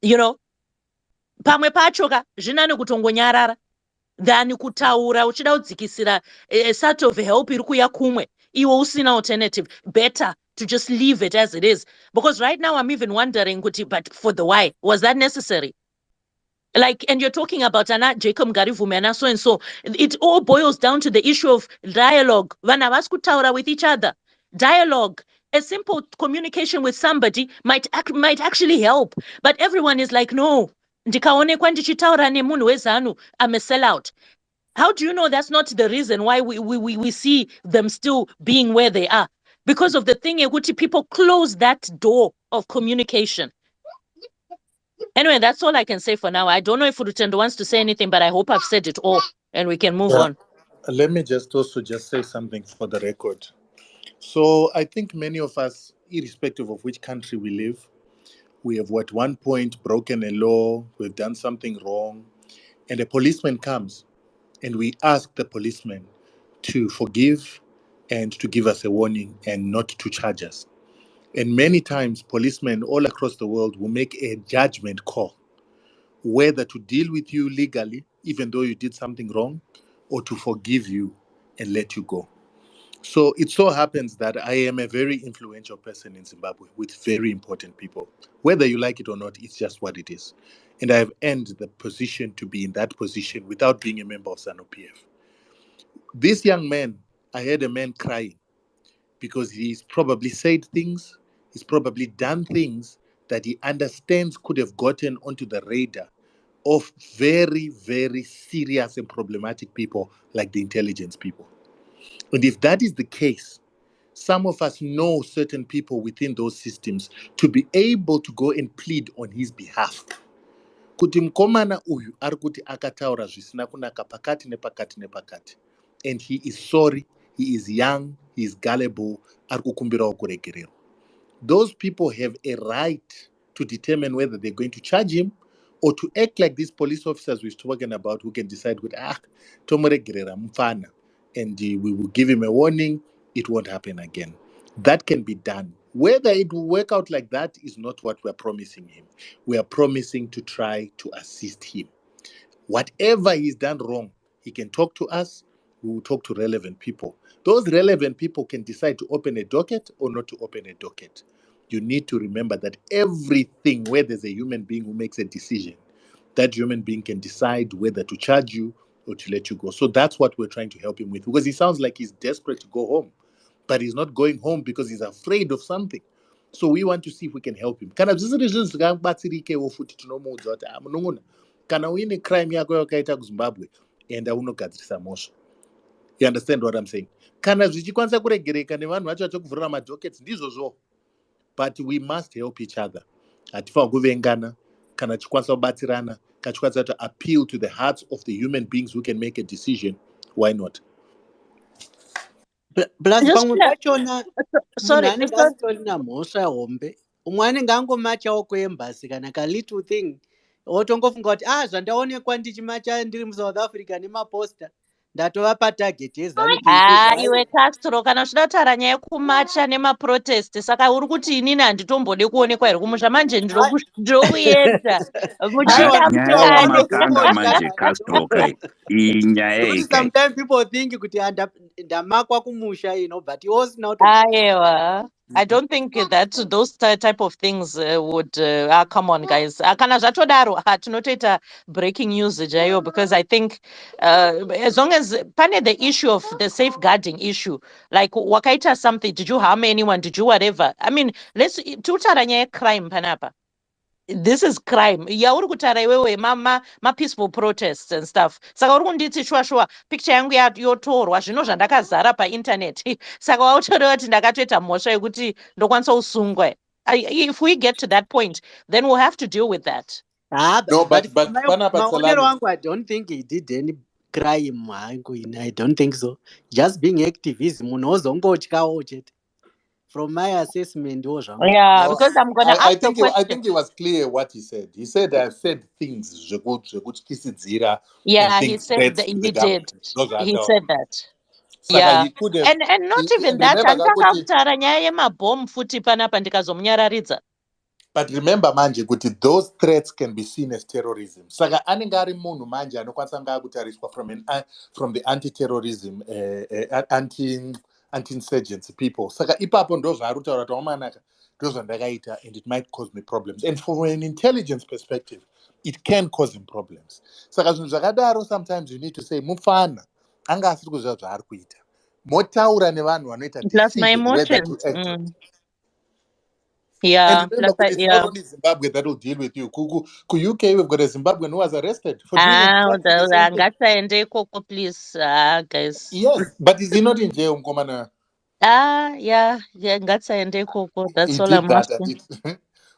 You know, pamwe pachoka zvinani kutongonyarara than kutaura uchida kudzikisira a sort of help iri kuya kumwe iwo usina alternative. Better to just leave it as it is, because right now I'm even wondering, but for the why was that necessary? Like, and you're talking about Anna Jacob Garivume and so and so. It all boils down to the issue of dialogue. Vana vaskutaura with each other. Dialogue. A simple communication with somebody might actually help. But everyone is like, no. Ndikaonekwa ndichitaura nemunhu wezanu, I'm a sellout. How do you know that's not the reason why we see them still being where they are? Because of the thing in which people close that door of communication. Anyway, that's all I can say for now. I don't know if Rutendo wants to say anything, but I hope I've said it all and we can move on. Let me just say something for the record. So I think many of us, irrespective of which country we live, we have at one point broken a law, we've done something wrong, and a policeman comes and we ask the policeman to forgive and to give us a warning and not to charge us. And many times policemen all across the world will make a judgment call whether to deal with you legally, even though you did something wrong, or to forgive you and let you go. So it so happens that I am a very influential person in Zimbabwe with very important people. Whether you like it or not, it's just what it is. And I have earned the position to be in that position without being a member of SANU-PF. This young man, I heard a man crying because he's probably said things, he's probably done things that he understands could have gotten onto the radar of very, very serious and problematic people like the intelligence people. And if that is the case, some of us know certain people within those systems to be able to go and plead on his behalf. Kuti mukomana uyu ari kuti akataura zvisina kunaka pakati nepakati nepakati. And he is sorry, he is young, he is gullible, ari kukumbirawo kuregererwa. Those people have a right to determine whether they're going to charge him or to act like these police officers we've spoken about who can decide with tomuregerera mfana, and we will give him a warning, it won't happen again. That can be done. Whether it will work out like that is not what we're promising him. We are promising to try to assist him. Whatever he's done wrong, he can talk to us. We will talk to relevant people. Those relevant people can decide to open a docket or not to open a docket. You need to remember that everything where there's a human being who makes a decision, that human being can decide whether to charge you or to let you go. So that's what we're trying to help him with, because he sounds like he's desperate to go home, but he's not going home because he's afraid of something. So we want to see if we can help him. Kana uine crime yako yakaita kuZimbabwe enda unogadzirisa mhosva. You understand what I'm saying? Kana zvichikwanisa kuregereka nevanhu vacho vachokuvhurira madockets ndizvozvo. But we must help each other. Hatifaniri kuvengana, kana tichikwanisa kubatsirana, kana tichikwanisa to appeal to the hearts of the human beings who can make a decision. Why not? Plus pamwe pachona munhu anenge asitori namhosva hombe, umwe anenge angomachawo kuembassy kana ka little thing otongofunga kuti zvandaonekwa ndichimacha ndiri muSouth Africa nemaposta ndatova target yeZANU iwe Castro kana uchida kutaura nyaya yekumacha nemaprotest saka uri kuti inini handitombode kuonekwa here kumusha manje ndinokuenda muchiita nyaya mukanya yemakanga manje Castro kai iyi nyaya because iyi kai sometimes people think kuti ndamakwa kumusha, but he was not. Aiwa. I don't think that those type of things would come on, guys. Kana zvatodaro tinotoita breaking news jayo because I think as long as pane the issue of the safeguarding issue, like wakaita something, did you harm anyone, did you whatever? I mean, let's tutaura nyaya crime panapa. This is crime. Yauri kutaura iwewe ma peaceful protests and stuff. Saka uri kunditi shwa picture yangu yotorwa zvino zvandakazara painternet. Saka wautorewa kuti ndakatoita mhosva yekuti ndokwanisa kusungwa. If we get to that point, then we'll have to deal with that. No, but Maonero Salani, wangu, I don't think he did any crime. I don't think so. Just being activism, unozongotyawo chete. From my assessment, Yeah, no, because I'm gonna I ask the think I question. think it was clear what he said. He said I've said things zvekutyisidzira and Yeah, he things said threats that to he the did. government. Those are He our said words. that. Saka Yeah. he could have. And not even And that. remember, Handanga Kakuti, kutaura nyaya yemabhomu futi panapa ndikazomunyaradza. but remember manje kuti those threats can be seen as terrorism. Saka anenge ari munhu manje anokwanisa kunge akutariswa from the anti-terrorism anti-insurgency people. Saka ipapo ndo zvaari kutaura kuti wamanaka ndo zvandakaita and it might cause me problems. And from an intelligence perspective, it can cause him problems. Saka zvinhu zvakadaro sometimes you need to say mufana anga asiri kuziva zvaari kuita. Motaura nevanhu vanoita Plus my decision whether to emotions. act or not. Yeah. And remember, Plus, it's not only Zimbabwe that will deal with you. Ku UK, we've got a Zimbabwean who was arrested for doing exactly the same thing. Ngatisaende ikoko, please, guys. Yes, but is he not in jail, Mkomana? Yeah, ngatisaende ikoko. That's He all did I'm that. asking.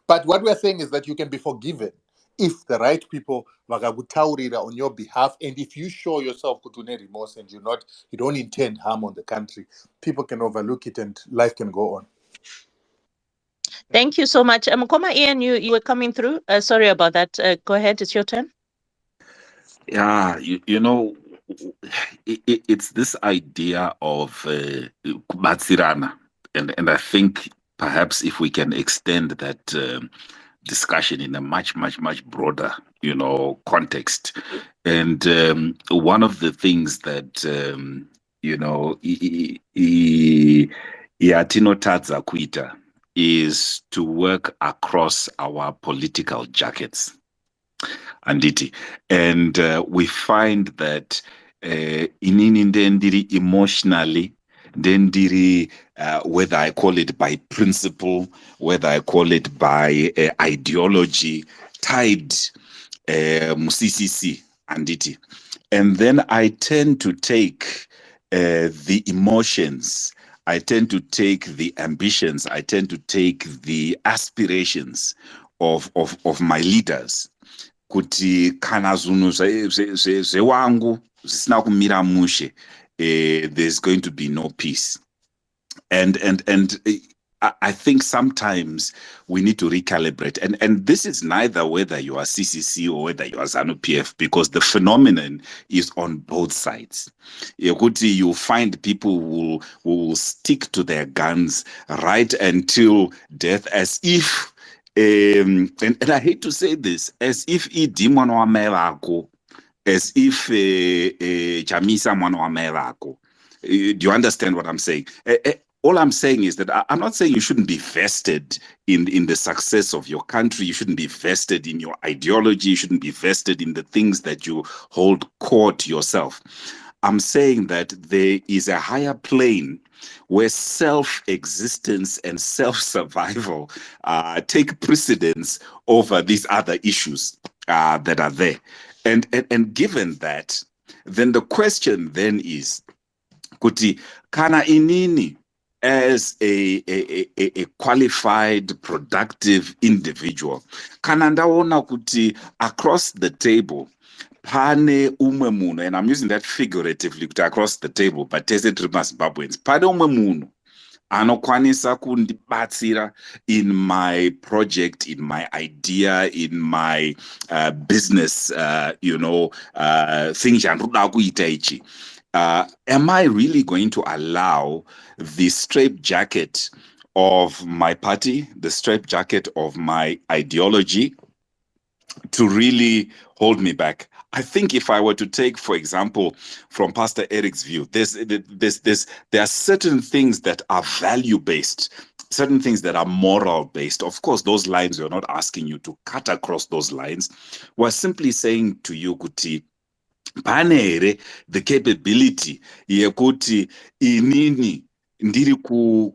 But what we're saying is that you can be forgiven if the right people vakakutaurira on your behalf, and if you show yourself kutune remorse and you don't intend harm on the country, people can overlook it and life can go on. Thank you so much. Mkoma Ian, you were coming through. Sorry about that. Go ahead, it's your turn. Yeah, you know, it's this idea of Batsirana. And I think perhaps if we can extend that discussion in a much broader, context. And one of the things that, Yatinotadza Kuita is to work across our political jackets. Anditi. And we find that inini ndendiri emotionally, ndendiri whether I call it by principle, whether I call it by ideology, tied CCC anditi. And then I tend to take the emotions, I tend to take the ambitions, I tend to take the aspirations of my leaders. Kuti kana zunhu zvewangu zvisina kumira mushe, there's going to be no peace. And I think sometimes we need to recalibrate. And this is neither whether you are CCC or whether you are ZANU-PF, because the phenomenon is on both sides. You find people who will stick to their guns right until death, as if and I hate to say this, as if mwana wa mevako, as if Chamisa mwana wa mevako. Do you understand what I'm saying? All I'm saying is that I'm not saying you shouldn't be vested in the success of your country. You shouldn't be vested in your ideology. You shouldn't be vested in the things that you hold core to yourself. I'm saying that there is a higher plane where self-existence and self-survival take precedence over these other issues that are there. And given that, then the question then is, kuti kana inini as a qualified, productive individual, kana ndaona kuti across the table, pane umwe munhu, and I'm using that figuratively, across the table, but tese tiri maZimbabweans, pane umwe munhu anokwanisa kundibatsira in my project, in my idea, in my business, thing chandinoda kuita ichi. am I really going to allow the straitjacket of my party, the straitjacket of my ideology, to really hold me back? I think if I were to take, for example, from Pastor Eric's view, there are certain things that are value-based, certain things that are moral-based. Of course, those lines, we're not asking you to cut across those lines. We're simply saying to you, Kuti, pane here the capability yekuti inini ndiri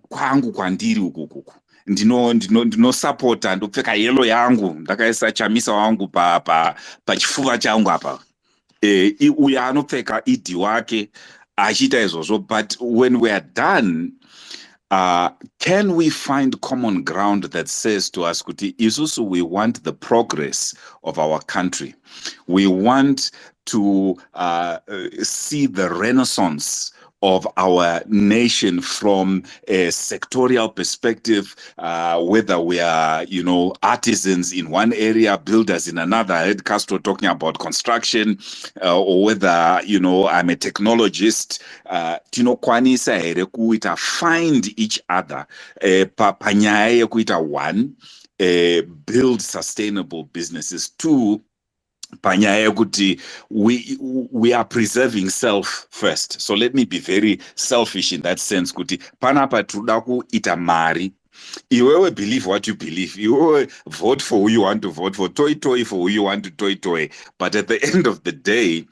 kwangu kwandiri ukuku ndinosapota ndopfeka yelo yangu ndakaisa chamisa wangu pachifuva changu apa, uyo anopfeka idhi wake achiita izvozvo. But when we are done, can we find common ground that says to us, kuti isusu, we want the progress of our country, we want to see the renaissance of our nation from a sectorial perspective, whether we are, artisans in one area, builders in another. I heard Castro talking about construction, or whether, I'm a technologist. Tinokwanisa here kuita find each other, panyaya yekuita one, build sustainable businesses. Two, panyaya kuti we are preserving self first. So let me be very selfish in that sense, kuti panapa truda kuita mari. Iwewe believe what you believe. You vote for who you want to vote for. Toy for who you want to toy. But at the end of the day,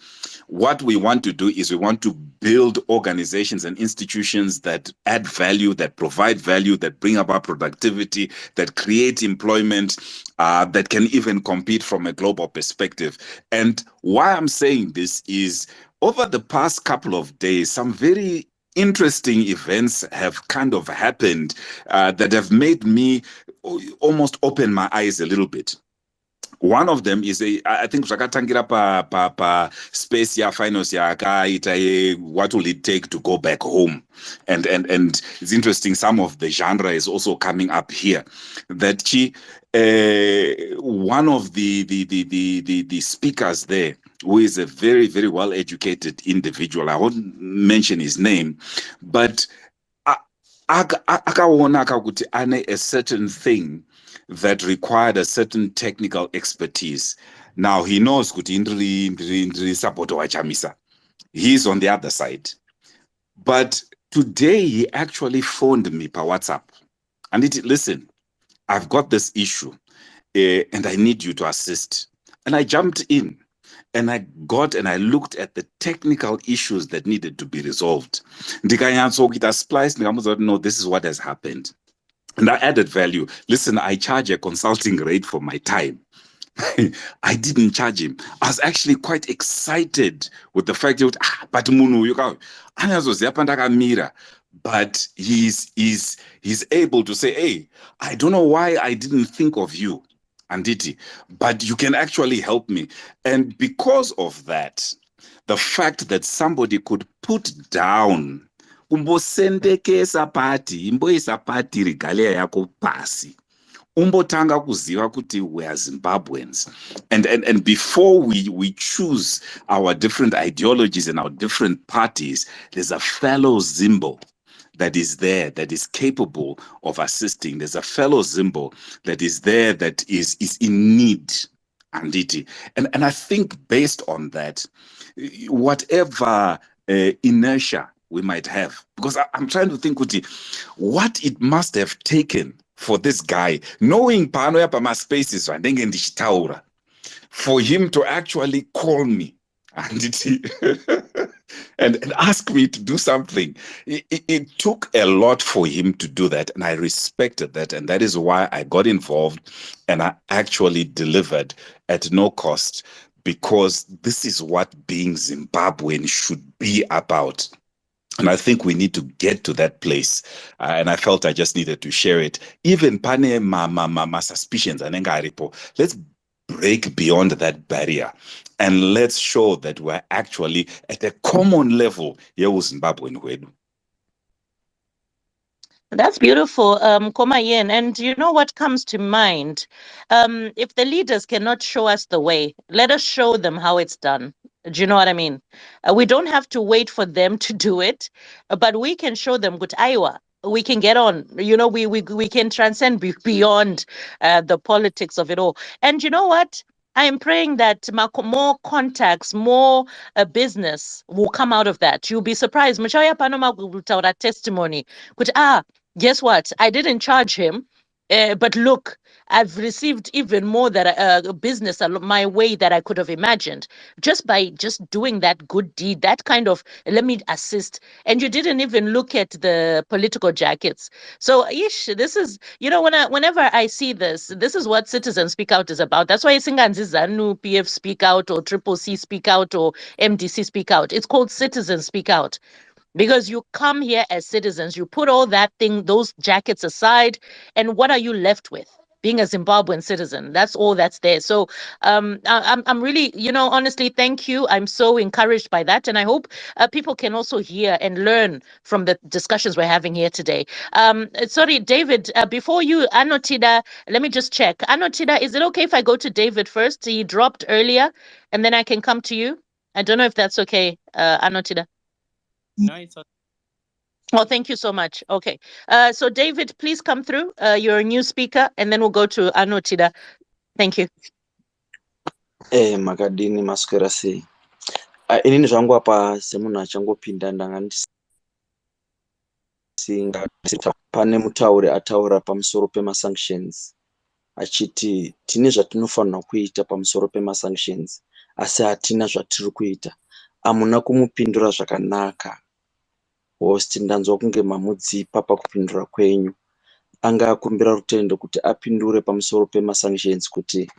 what we want to do is we want to build organizations and institutions that add value, that provide value, that bring about productivity, that create employment, that can even compete from a global perspective. And why I'm saying this is, over the past couple of days, some very interesting events have kind of happened that have made me almost open my eyes a little bit. One of them is I think zvakatangira pa space ya finance yakaita what will it take to go back home, and it's interesting, some of the genre is also coming up here, that one of the speakers there, who is a very, very well educated individual, I won't mention his name, but akaona kuti ane a certain thing that required a certain technical expertise. Now he knows kuti indri support wa Chamisa. He's on the other side. But today he actually phoned me per WhatsApp and listen, I've got this issue and I need you to assist. And I jumped in and I looked at the technical issues that needed to be resolved. No, this is what has happened. And I added value. Listen, I charge a consulting rate for my time. I didn't charge him. I was actually quite excited with the fact that, but but he's able to say, hey, I don't know why I didn't think of you, Anditi, but you can actually help me. And because of that, the fact that somebody could put down umbosendekesa pati imboisa pati regalia yako pasi umbotanga kuziva kuti we are Zimbabweans, and before we choose our different ideologies and our different parties, there's a fellow Zimbo that is there, that is capable of assisting. There's a fellow Zimbo that is there, that is in need, Anditi. And I think based on that, whatever inertia we might have, because I'm trying to think what it must have taken for this guy, knowing pano yapa spaces for him to actually call me and ask me to do something. It took a lot for him to do that, and I respected that, and that is why I got involved and I actually delivered at no cost, because this is what being Zimbabwean should be about. And I think we need to get to that place. And I felt I just needed to share it. Even pane ma suspicions, let's break beyond that barrier and let's show that we're actually at a common level here with Zimbabwe. That's beautiful, Koma Yen. And you know what comes to mind? If the leaders cannot show us the way, let us show them how it's done. Do you know what I mean? We don't have to wait for them to do it, but we can show them good Iowa. We can get on. You know, we can transcend beyond the politics of it all. And you know what? I am praying that more contacts, more business will come out of that. You'll be surprised. Mashaya Panama will tell that testimony. Guess what? I didn't charge him. But look, I've received even more that business my way that I could have imagined just by just doing that good deed, that kind of let me assist. And you didn't even look at the political jackets. So this is, you know, whenever I see this is what Citizen Speak Out is about. That's why Singanzi Zanu PF Speak Out or Triple C Speak Out or MDC Speak Out. It's called Citizen Speak Out. Because you come here as citizens, you put all those jackets aside, and what are you left with? Being a Zimbabwean citizen, that's all that's there. So I'm really, you know, honestly, thank you. I'm so encouraged by that, and I hope people can also hear and learn from the discussions we're having here today. Sorry, David, before you, Anotida, let me just check. Anotida, is it okay if I go to David first? He dropped earlier, and then I can come to you. I don't know if that's okay, Anotida. No, it's okay. Oh, thank you so much. Okay. So David, please come through. You're a new speaker, and then we'll go to Anotida. Thank you. Makadini maswera sei. Inini zvangu apa semunhu achangopinda ndanga ndisinga pane mutauri ataura pamusoro pemasanctions achiti tine zvatinofanira kuita pamusoro pemasanctions asi hatina zvatiri kuita. Hamuna kumupindura zvakanaka. Host ndanzwa kunge mamudzipa pakupindura kwenyu. Anga akumbira Rutendo kuti apindure pamusoro pemasanctions kuti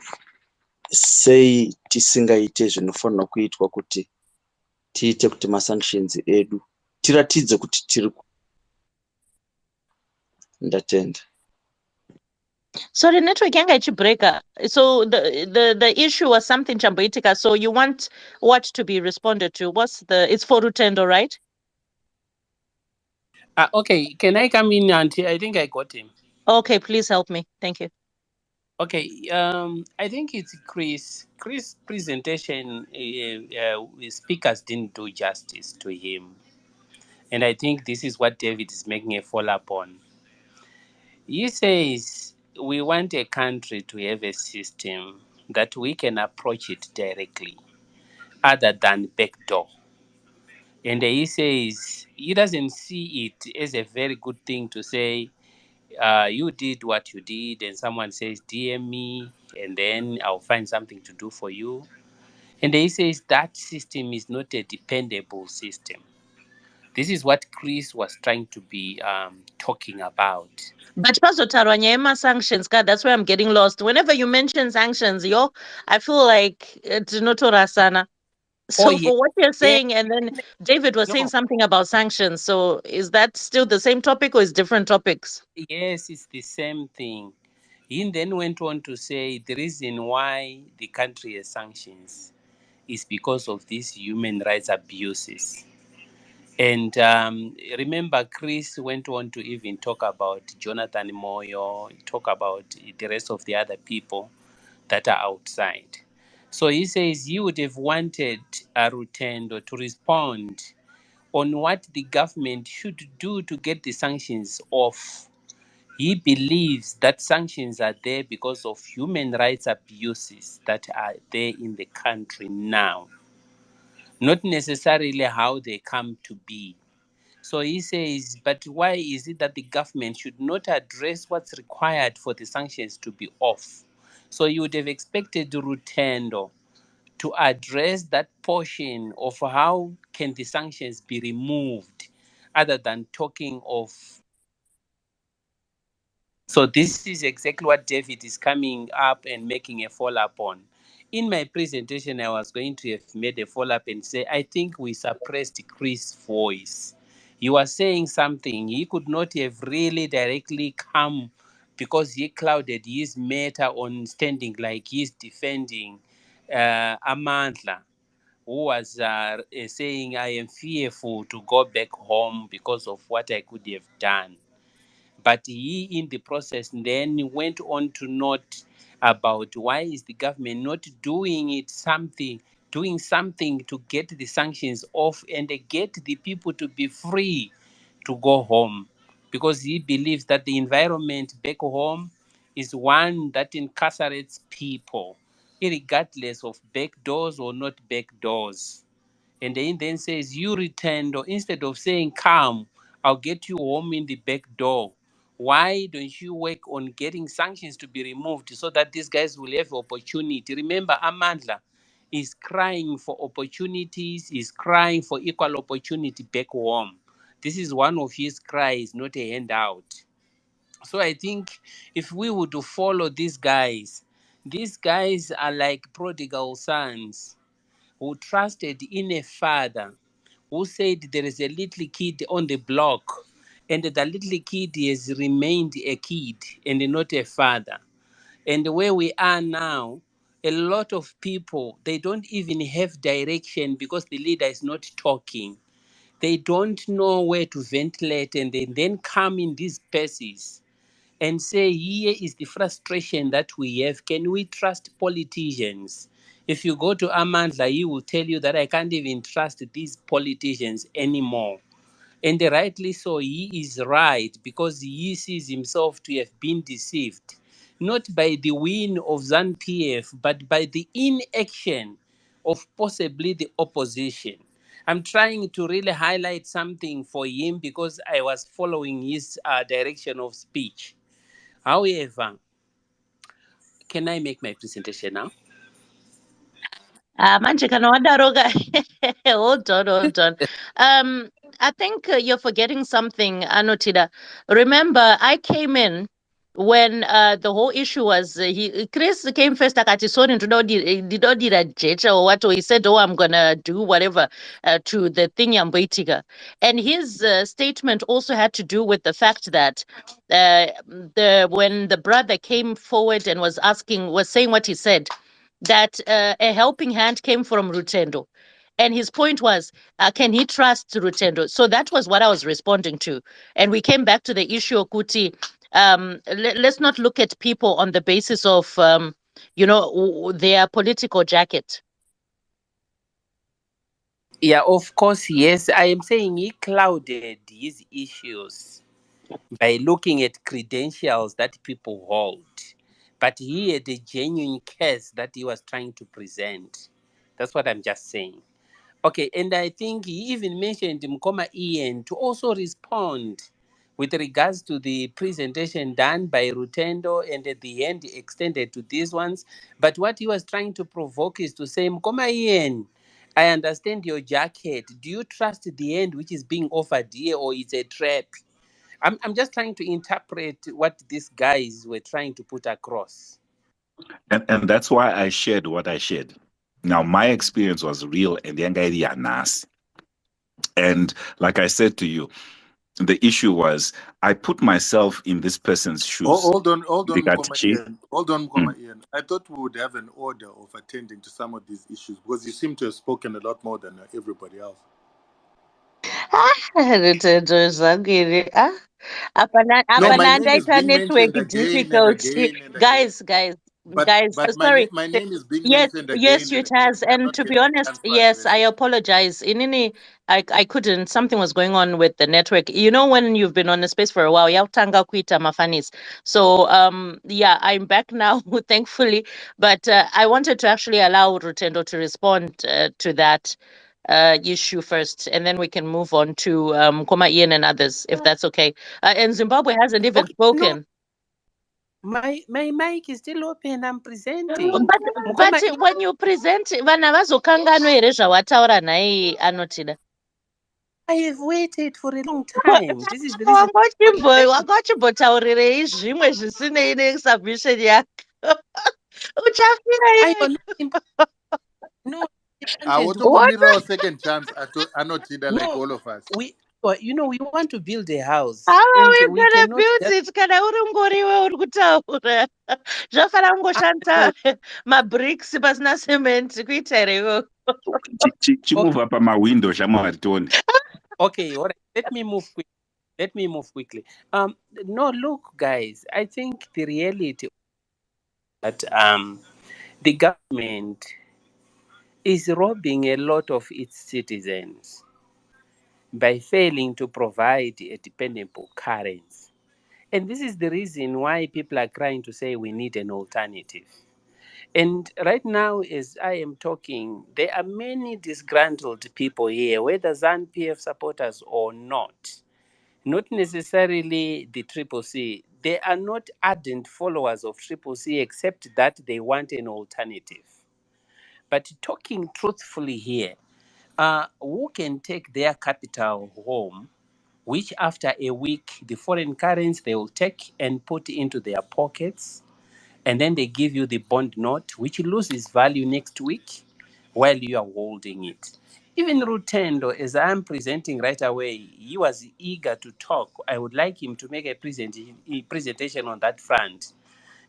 sei tisingaite zvinofanira kuitwa kuti tiite kuti masanctions edu tiratidze kuti tiri ndatenda. Sorry, network yanga ichibreaka. So the issue was something chamboitika. So you want what to be responded to? It's for Rutendo, right? Okay, can I come in, Auntie? I think I got him. Okay, please help me. Thank you. Okay, I think it's Chris. Chris' presentation, speakers didn't do justice to him. And I think this is what David is making a follow-up on. He says, we want a country to have a system that we can approach it directly, other than backdoor. And he says he doesn't see it as a very good thing to say, you did what you did, and someone says, DM me, and then I'll find something to do for you. And he says that system is not a dependable system. This is what Chris was trying to be talking about. But Pazotarwanyema sanctions, God, that's where I'm getting lost. Whenever you mention sanctions, I feel like it's not Rasana. So for what you're saying, and then David was saying something about sanctions. So is that still the same topic or is different topics? Yes, it's the same thing. He then went on to say the reason why the country has sanctions is because of these human rights abuses. And remember, Chris went on to even talk about Jonathan Moyo, talk about the rest of the other people that are outside. So he says he would have wanted Rutendo to respond on what the government should do to get the sanctions off. He believes that sanctions are there because of human rights abuses that are there in the country now, not necessarily how they come to be. So he says, but why is it that the government should not address what's required for the sanctions to be off? So you would have expected Rutendo to address that portion of how can the sanctions be removed, other than talking of. So this is exactly what David is coming up and making a follow-up on. In my presentation, I was going to have made a follow-up and say, I think we suppressed Chris' voice. He was saying something. He could not have really directly come because he clouded his matter on standing like he's defending Amandla, who was saying, I am fearful to go back home because of what I could have done. But he, in the process, then went on to note about why is the government not doing it something doing something to get the sanctions off and get the people to be free to go home, because he believes that the environment back home is one that incarcerates people, regardless of back doors or not back doors. And then says, you returned, or instead of saying, come, I'll get you home in the back door. Why don't you work on getting sanctions to be removed so that these guys will have opportunity? Remember, Amandla is crying for opportunities, is crying for equal opportunity back home. This is one of his cries, not a handout. So I think if we were to follow these guys are like prodigal sons who trusted in a father who said there is a little kid on the block, and the little kid has remained a kid and not a father. And where we are now, a lot of people, they don't even have direction because the leader is not talking. They don't know where to ventilate, and they then come in these spaces and say, here is the frustration that we have. Can we trust politicians? If you go to Amandla, he will tell you that I can't even trust these politicians anymore. And rightly so, he is right, because he sees himself to have been deceived, not by the win of ZANU-PF, but by the inaction of possibly the opposition. I'm trying to really highlight something for him because I was following his direction of speech. However, can I make my presentation now? Manje kana wadaroga. Hold on. I think you're forgetting something, Anotida. Remember, I came in when the whole issue was Chris came first akati sorry ndinodira jecha or what, or he said, oh, I'm gonna do whatever to the thing yamboitika. And his statement also had to do with the fact that when the brother came forward and was saying what he said, that a helping hand came from Rutendo. And his point was, can he trust Rutendo? So that was what I was responding to. And we came back to the issue of Kuti. Let's not look at people on the basis of, their political jacket. Yeah, of course, yes. I am saying he clouded his issues by looking at credentials that people hold. But he had a genuine case that he was trying to present. That's what I'm just saying. Okay, and I think he even mentioned Mkoma Ian to also respond with regards to the presentation done by Rutendo, and at the end extended to these ones. But what he was trying to provoke is to say, Mkoma Ian, I understand your jacket. Do you trust the end which is being offered here, or it's a trap? I'm just trying to interpret what these guys were trying to put across. And that's why I shared what I shared. Now, my experience was real, and the idea nas. And like I said to you, the issue was I put myself in this person's shoes. Hold on, Mkoma Chi. Ian. Hold on, Mkoma Ian. I thought we would have an order of attending to some of these issues, because you seem to have spoken a lot more than everybody else. Rutendo zvangiri. No, my name is Apana being network mentioned again and difficulty. again and again. Guys, But sorry. my name is being Yes, mentioned again and it again. has. I'm And not to be getting a honest, chance to yes, address I it. apologize. I couldn't. Something was going on with the network. You know, when you've been on a space for a while, yautanga kuita mafanis. So, yeah, I'm back now, thankfully. But I wanted to actually allow Rutendo to respond to that issue first, and then we can move on to Koma Ian and others, if that's okay. And Zimbabwe hasn't even spoken. No. My mic is still open. I'm presenting. But when you present, vana vazokanganwa here zvawataura nhai Anotida. I have waited for a long time. This is the reason. Wangachimbotaurireyi zvimwe zvisinei nesubmission yako. Uchafira No. I want to give a second chance. Anotida, No, like all of us. we want to build a house, How and are we we gonna cannot build just... it kana uri ngoriwe uri kutaura? Zvafana kungoshandisa mabricks pasina cement kuita here iwewe. Chimova pamawindo zvamwari. Okay, all right. Let me move quickly. No, look, guys. I think the reality that the government is robbing a lot of its citizens by failing to provide a dependable currency. And this is the reason why people are trying to say we need an alternative. And right now, as I am talking, there are many disgruntled people here, whether ZANU-PF supporters or not necessarily the Triple C. They are not ardent followers of Triple C, except that they want an alternative. But talking truthfully here, who can take their capital home, which after a week, the foreign currency they will take and put into their pockets, and then they give you the bond note, which loses value next week while you are holding it. Even Rutendo, as I am presenting right away, he was eager to talk. I would like him to make a presentation on that front,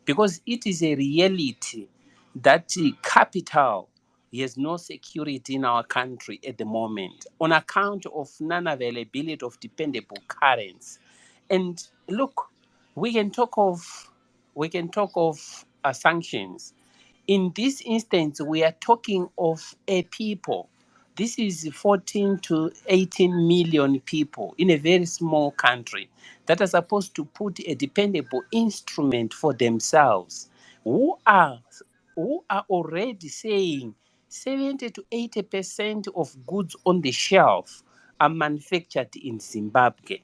because it is a reality that capital has no security in our country at the moment on account of non-availability of dependable currency. And look, we can talk of sanctions. In this instance, we are talking of a people. This is 14 to 18 million people in a very small country that are supposed to put a dependable instrument for themselves, who are already saying 70 to 80% of goods on the shelf are manufactured in Zimbabwe.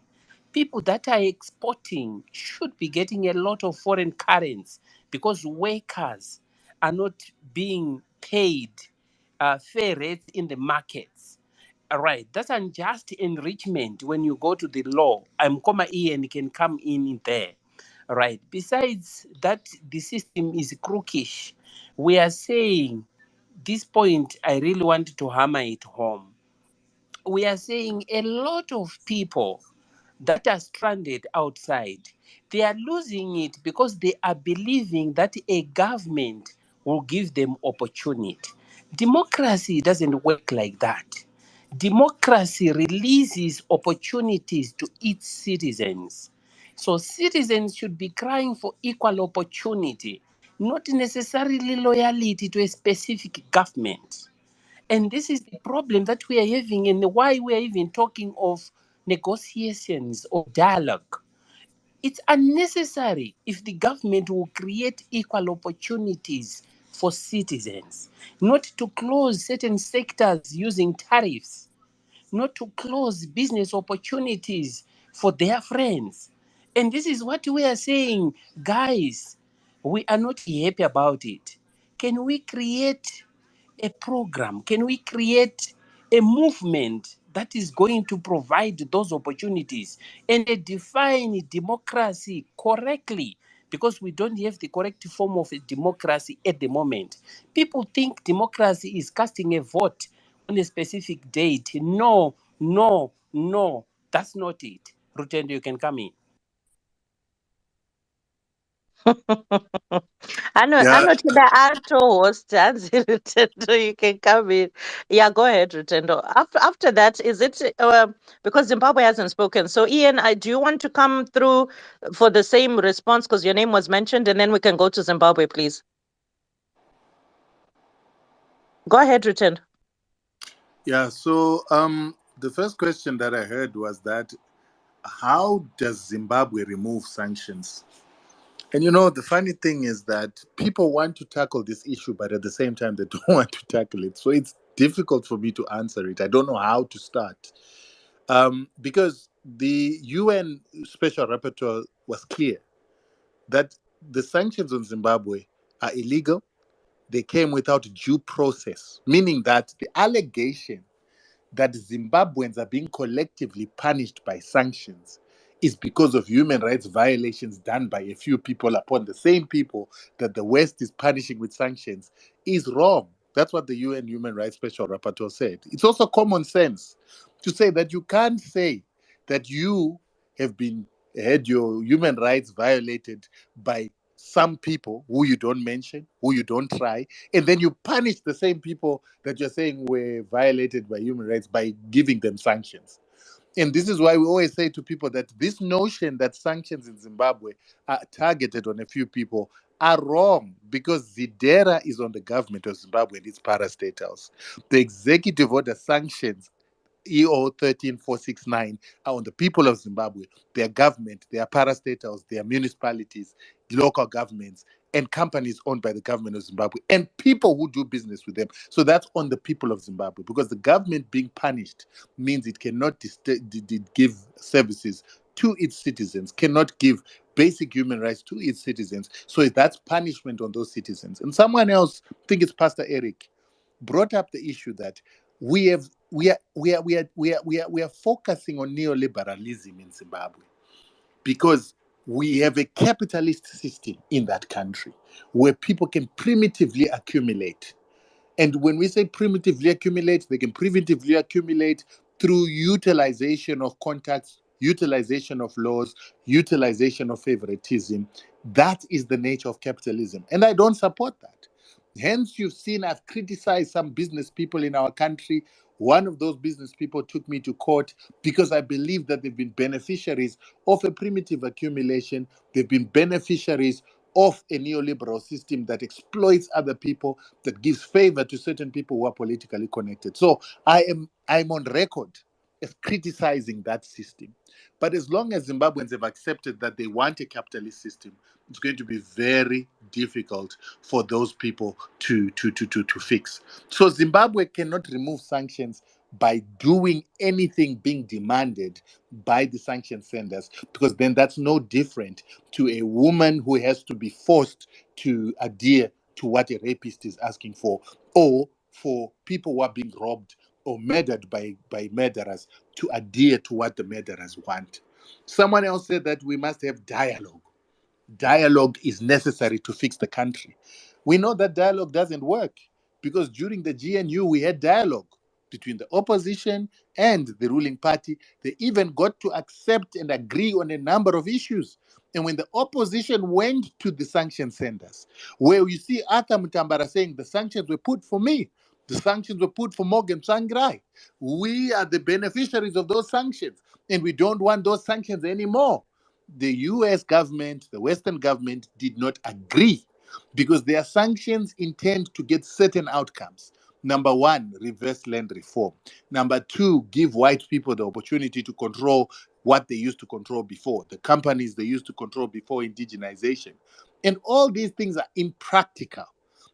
People that are exporting should be getting a lot of foreign currency because workers are not being paid fair rates in the markets. All right, that's unjust enrichment when you go to the law. I'm comma and can come in there. All right. Besides that, the system is crookish. We are saying this point. I really want to hammer it home. We are saying a lot of people that are stranded outside, they are losing it because they are believing that a government will give them opportunity. Democracy doesn't work like that. Democracy releases opportunities to its citizens. So citizens should be crying for equal opportunity, not necessarily loyalty to a specific government. And this is the problem that we are having, and why we are even talking of negotiations or dialogue. It's unnecessary if the government will create equal opportunities for citizens, not to close certain sectors using tariffs, not to close business opportunities for their friends. And this is what we are saying, guys, we are not happy about it. Can we create a program? Can we create a movement that is going to provide those opportunities and define democracy correctly? Because we don't have the correct form of a democracy at the moment. People think democracy is casting a vote on a specific date. No, no, no, that's not it. Rutendo, you can come in. Anothina alto host hanzi Rutendo, you can come in. Yeah, go ahead, Rutendo. After that, is it because Zimbabwe hasn't spoken? So Ian, do you want to come through for the same response because your name was mentioned, and then we can go to Zimbabwe, please. Go ahead, Rutendo. Yeah, so the first question that I heard was that how does Zimbabwe remove sanctions? And the funny thing is that people want to tackle this issue, but at the same time, they don't want to tackle it. So it's difficult for me to answer it. I don't know how to start. Because the UN Special Rapporteur was clear that the sanctions on Zimbabwe are illegal. They came without due process, meaning that the allegation that Zimbabweans are being collectively punished by sanctions is because of human rights violations done by a few people upon the same people that the West is punishing with sanctions is wrong. That's what the UN Human Rights Special Rapporteur said. It's also common sense to say that you can't say that you have had your human rights violated by some people who you don't mention, who you don't try, and then you punish the same people that you're saying were violated by human rights by giving them sanctions. And this is why we always say to people that this notion that sanctions in Zimbabwe are targeted on a few people are wrong because Zidera is on the government of Zimbabwe and its parastatals. The executive order sanctions EO 13469 are on the people of Zimbabwe, their government, their parastatals, their municipalities, local governments, and companies owned by the government of Zimbabwe, and people who do business with them. So that's on the people of Zimbabwe, because the government being punished means it cannot give services to its citizens, cannot give basic human rights to its citizens. So that's punishment on those citizens. And someone else, I think it's Pastor Eric, brought up the issue that we are focusing on neoliberalism in Zimbabwe because we have a capitalist system in that country where people can primitively accumulate. And when we say primitively accumulate, they can primitively accumulate through utilization of contacts, utilization of laws, utilization of favoritism. That is the nature of capitalism. And I don't support that. Hence, you've seen I've criticized some business people in our country. One of those business people took me to court because I believe that they've been beneficiaries of a primitive accumulation. They've been beneficiaries of a neoliberal system that exploits other people, that gives favor to certain people who are politically connected. So I'm on record as criticizing that system. But as long as Zimbabweans have accepted that they want a capitalist system, it's going to be very difficult for those people to fix. So Zimbabwe cannot remove sanctions by doing anything being demanded by the sanction senders, because then that's no different to a woman who has to be forced to adhere to what a rapist is asking for, or for people who are being robbed or murdered by murderers to adhere to what the murderers want. Someone else said that we must have dialogue. Dialogue is necessary to fix the country. We know that dialogue doesn't work because during the GNU, we had dialogue between the opposition and the ruling party. They even got to accept and agree on a number of issues. And when the opposition went to the sanction centers, where you see Arthur Mutambara saying the sanctions were put for me, the sanctions were put for Morgan Tsvangirai. We are the beneficiaries of those sanctions, and we don't want those sanctions anymore. The US government, the Western government, did not agree because their sanctions intend to get certain outcomes. Number one, reverse land reform. Number two, give white people the opportunity to control what they used to control before, the companies they used to control before indigenization. And all these things are impractical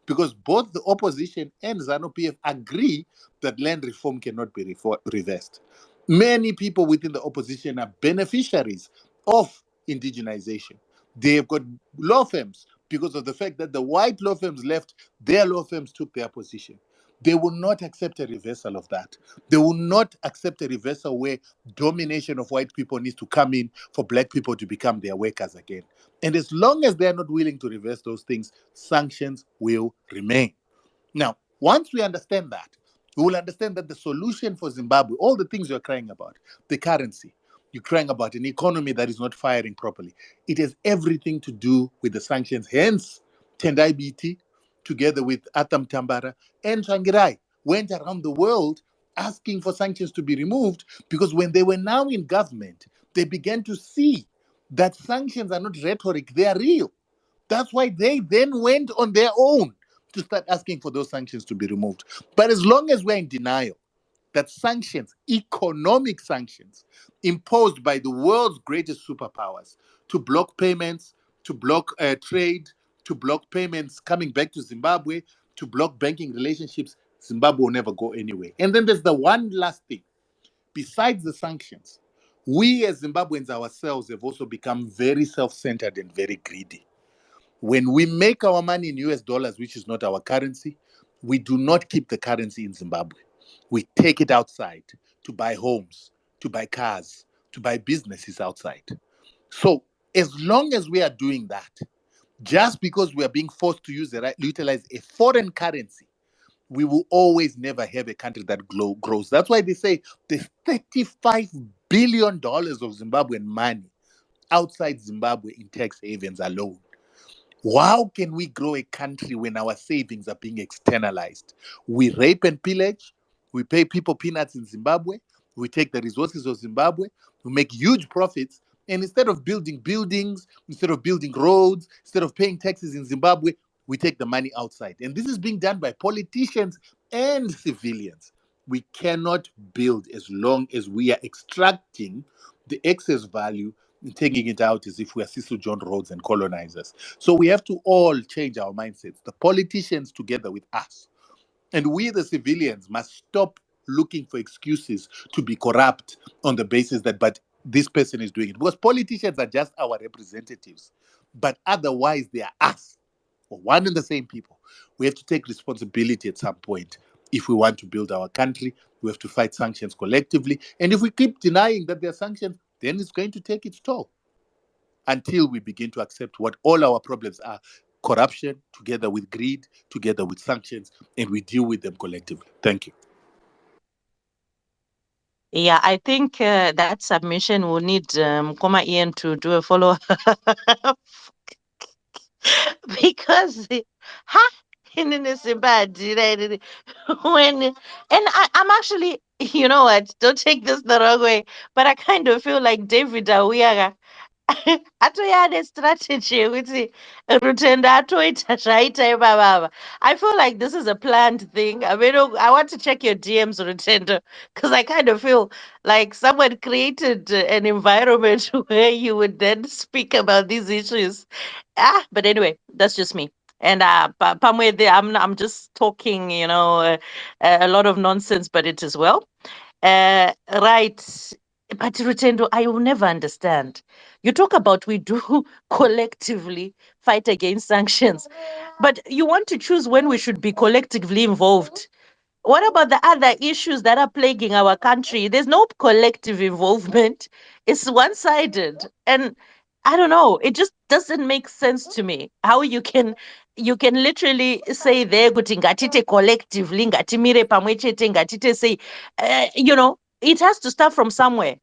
because both the opposition and ZANU-PF agree that land reform cannot be reversed. Many people within the opposition are beneficiaries of indigenization. They've got law firms because of the fact that the white law firms left, their law firms took their position. They will not accept a reversal of that. They will not accept a reversal where domination of white people needs to come in for black people to become their workers again. And as long as they are not willing to reverse those things, sanctions will remain. Now, once we understand that, we will understand that the solution for Zimbabwe, all the things you're crying about, the currency, you're crying about an economy that is not firing properly, it has everything to do with the sanctions. Hence, Tendai Biti, together with Atam Tambara and Tsvangirai, went around the world asking for sanctions to be removed because when they were now in government, they began to see that sanctions are not rhetoric, they are real. That's why they then went on their own to start asking for those sanctions to be removed. But as long as we're in denial that sanctions, economic sanctions, imposed by the world's greatest superpowers to block payments, to block trade, to block payments coming back to Zimbabwe, to block banking relationships, Zimbabwe will never go anywhere. And then there's the one last thing. Besides the sanctions, we as Zimbabweans ourselves have also become very self-centered and very greedy. When we make our money in US dollars, which is not our currency, we do not keep the currency in Zimbabwe. We take it outside to buy homes, to buy cars, to buy businesses outside. So as long as we are doing that, just because we are being forced to utilize a foreign currency, we will always never have a country that grows. That's why they say there's $35 billion of Zimbabwean money outside Zimbabwe in tax havens alone. How can we grow a country when our savings are being externalized? We rape and pillage. We pay people peanuts in Zimbabwe. We take the resources of Zimbabwe. We make huge profits. And instead of building buildings, instead of building roads, instead of paying taxes in Zimbabwe, we take the money outside. And this is being done by politicians and civilians. We cannot build as long as we are extracting the excess value and taking it out as if we are Cecil John Rhodes and colonizers. So we have to all change our mindsets, the politicians together with us. And we, the civilians, must stop looking for excuses to be corrupt on the basis that, but this person is doing it. Because politicians are just our representatives. But otherwise, they are us, or one and the same people. We have to take responsibility at some point. If we want to build our country, we have to fight sanctions collectively. And if we keep denying that there are sanctions, then it's going to take its toll until we begin to accept what all our problems are: corruption, together with greed, together with sanctions, and we deal with them collectively. Thank you. Yeah, I think that submission will need Koma Ian to do a follow up because, ha, when I'm actually, you know what? Don't take this the wrong way, but I kind of feel like David Awiyaga. Atoyane strategy yekuti Rutendo atoita zvaita ibaba. I feel like this is a planned thing. I mean, I want to check your DMs, Rutendo, because I kind of feel like someone created an environment where you would then speak about these issues. But anyway, that's just me. And Pamwe, I'm just talking, a lot of nonsense, but it is well. Right. But Rutendo, I will never understand. You talk about we do collectively fight against sanctions, but you want to choose when we should be collectively involved. What about the other issues that are plaguing our country? There's no collective involvement. It's one-sided. And I don't know, it just doesn't make sense to me how you can literally say there kuti ngatite collectively ngatimire pamwe chete ngatite say it has to start from somewhere.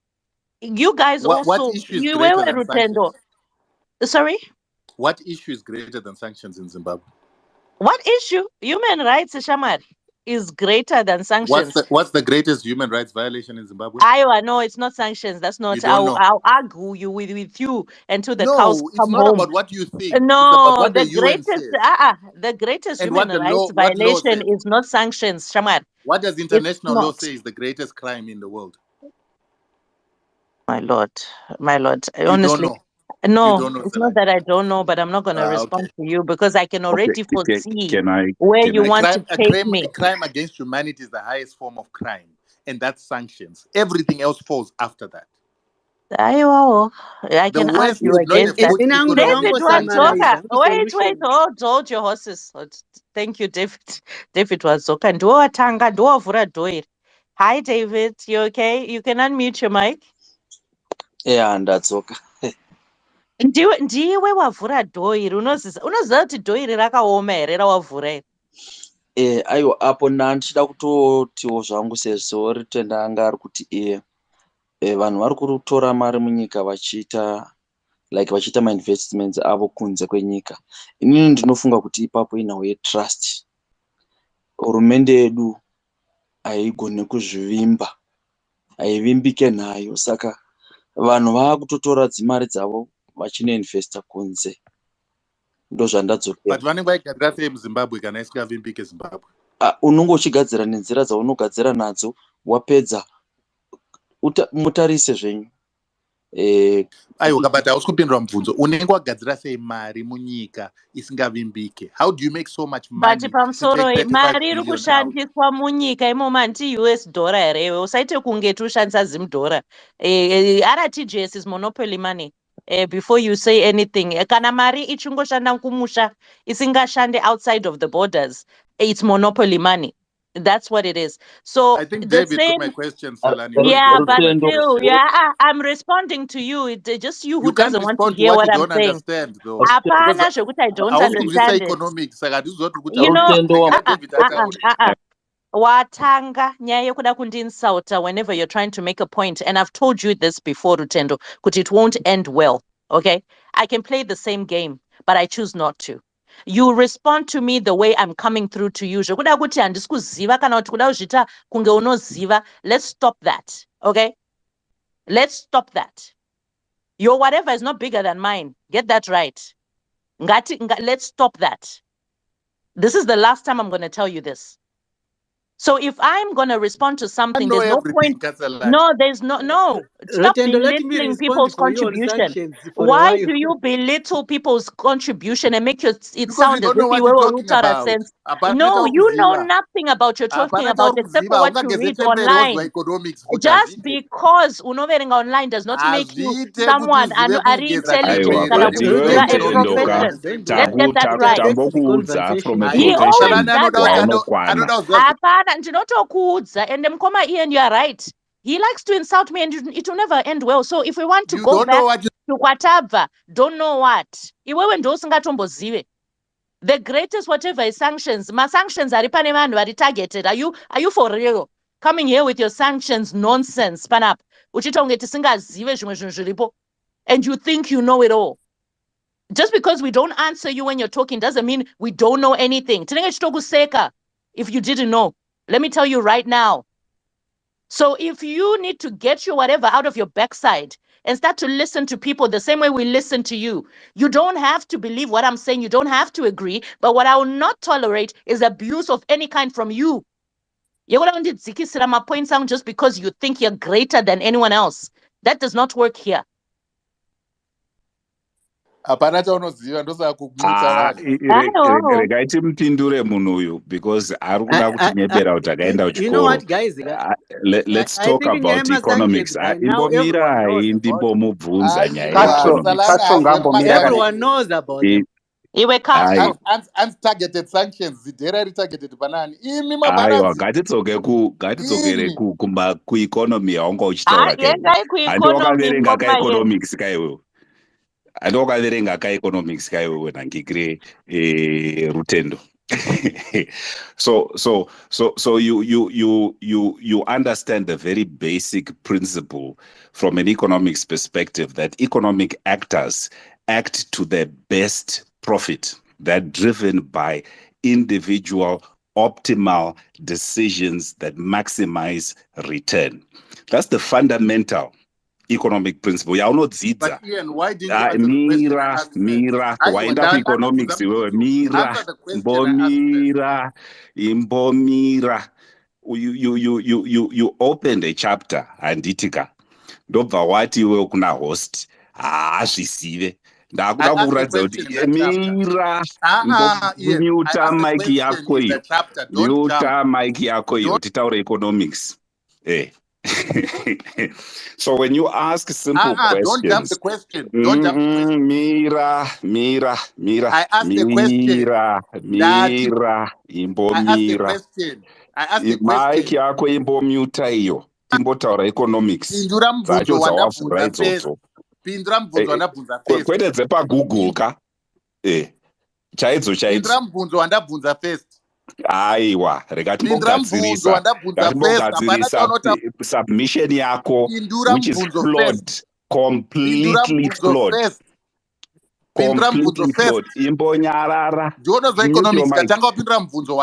You guys What also issue is you were greater than Rutendo. sanctions? Sorry? What issue is greater than sanctions in Zimbabwe? What issue? Human rights, Shamar, is greater than sanctions. What's the greatest human rights violation in Zimbabwe? Iowa, no, it's not sanctions. That's You not. don't I'll, know. I'll argue you with you until the cows No, it's come not home. about what you think. It's about No, what the UN says the greatest and human what the rights law, what law violation says. is not sanctions, Shamar. What does It's international law not. say is the greatest crime in the world? My lord, my lord. You don't Honestly, know. You no, don't know, it's not Salani. that I don't know, but I'm not going to Okay. respond to you because I can Okay, already foresee can I where can you I A want to crime, a take crime, me. a crime against humanity is the highest form of crime, and that's sanctions. Everything else falls after that. Aiwawo, I The can West argue would not have against that. put Inangu economic David sanctions. Wadzoka, ndingangosummariza wait, solution. hold your horses. Thank you, David. David Wadzoka, ndowatanga, ndowavhura dhoiri. Hi, David, you okay? You can unmute your mic. Yeah, ndadzoka. Ndiwe wavhura dhoiri, unoziva kuti dhoiri rakaoma here rawavhura here? Aiwa, apo ndichida kutotiwo zvangu sezvo Rutendo anga ari kuti vanhu vari kutora mari munyika vachiita ma-investments avo kunze kwenyika. Inini ndinofunga kuti ipapo inhau yetrust. Hurumende yedu haigoni kuzvivimba, haivimbike nhayo, saka vanhu vaakutotora dzimari dzavo vachinoinvesta kunze. Ndozvandadzokera. But vanenge vaigadzira sei muZimbabwe kana isingavimbike Zimbabwe? Unonge uchigadzira nenzira dzaunogadzira nadzo, wapedza mutarise zvenyu. Aiwa, but hausi kupindura mubvunzo. Unenge wagadzira sei mari munyika isingavimbike? How do you make so much But money to pamusoro take 35 mari iri billion out? kushandiswa munyika imomo hanti US dollar here, usaite kunge tushandisa Zim dollar. RTGS is monopoly money. Before you say anything, kana mari ichingoshanda kumusha isingashande outside of the borders, it's monopoly money. That's what it is. So I think the David got same. my question, Salani. You Yeah, didn't get but my Rutendo, still, question. I'm responding to you. It's just you who You can't doesn't want to respond to hear what you what I'm don't saying. understand, though. Because Apana zvokuti I don't hausi kunzwisa understand it. economics, saka handizoti kuti You tauri know, Rutendo kuregera David ataure. watanga nyaya yekuda kundiinsulta whenever you're trying to make a point, and I've told you this before, Rutendo, kuti it won't end well. Okay, I can play the same game, but I choose not to. You respond to me the way I'm coming through to you. Zvokuda kuti handisi kuziva kana kuti kuda kuzviita kunge unoziva. Let's stop that. Okay, let's stop that. Your whatever is not bigger than mine. Get that right. Let's stop that. This is the last time I'm going to tell you this. So if I'm going to respond to something, there's no point. No, there's no. Stop Rotendo, let me belittling respond people's for you on contribution. sanctions for a Why while. do you belittle people's contribution and make it Because sound you as don't know if what you you're were talking Utara about. sense? No, you know nothing about you're talking about except for what you read online. Just because unoverenga online does not make you someone are intelligent Aiwa, but iwewe a Rutendoka, profession. Let's get that right. tambokuudza from a He always profession does that. waunokwana. Hapana, ndinotokuudza, and Mkoma Ian, you are right. He likes to insult me, and it will never end well. So if we want to go back to Kwatabva, don't know what. Iwewe ndosingatombozive. The greatest whatever is sanctions. My sanctions are targeted. Are you for real? Coming here with your sanctions nonsense, panap. Uchitonge tisingazive zvimwe zvinhu zviripo. And you think you know it all. Just because we don't answer you when you're talking doesn't mean we don't know anything. Tinenge chitokuseka if you didn't know. Let me tell you right now. So if you need to get your whatever out of your backside and start to listen to people the same way we listen to you, you don't have to believe what I'm saying. You don't have to agree. But what I will not tolerate is abuse of any kind from you. You're going to dzikisira my points out just because you think you're greater than anyone else. That does not work here. Hapana chaunoziva ndosaka kukumutsa vanhu. Regai timupindure munhu uyu because ari kuda kutinyepera kuti akaenda You know what, kuchikoro. guys? Let's I talk think about Nyama economics. sanctions by now everyone knows Imbomira about them. ndimbomubvunza nyaya yeeconomics. Everyone knows about them. Iwe Castro. Targeted sanctions zidhera retargeted panani. Imi Aiwa, mabharanzi. ngatidzokere kueconomy yaunga uchitaura kai. Handi wakaverenga kaeconomics kaiwewe. Handi wakaverenga kaeconomics kaiwewe nangikire Rutendo. So you understand the very basic principle from an economics perspective that economic actors act to their best profit. They're driven by individual optimal decisions that maximize return. That's the fundamental economic principle. Yaunodzidza. But Ian, why didn't you answer the question? Mira, waenda kueconomics iwewe, mira, imbomira. You opened a chapter handitika. Ndobva wati iwewe kuna host. Hazvisive. Ndakuda kukuratidza kuti mira, muta mic yako iyo. Muta mic yako iyo, titaure economics. So when you ask simple questions, don't jump the question. Don't jump the question. Mira. I asked the question. Mira, imbomira. I asked the question. Mike yako imbomuta iyo. Timbotaura economics. Pindura mubvunzo wandabvunza first. Pindura mubvunzo wandabvunza first. Kwete dzepa Google ka? Chaidzo. Pindura mubvunzo wandabvunza first. Aiwa, rega timbogadzirisa submission yako, which is flawed, completely flawed. Imbonyarara.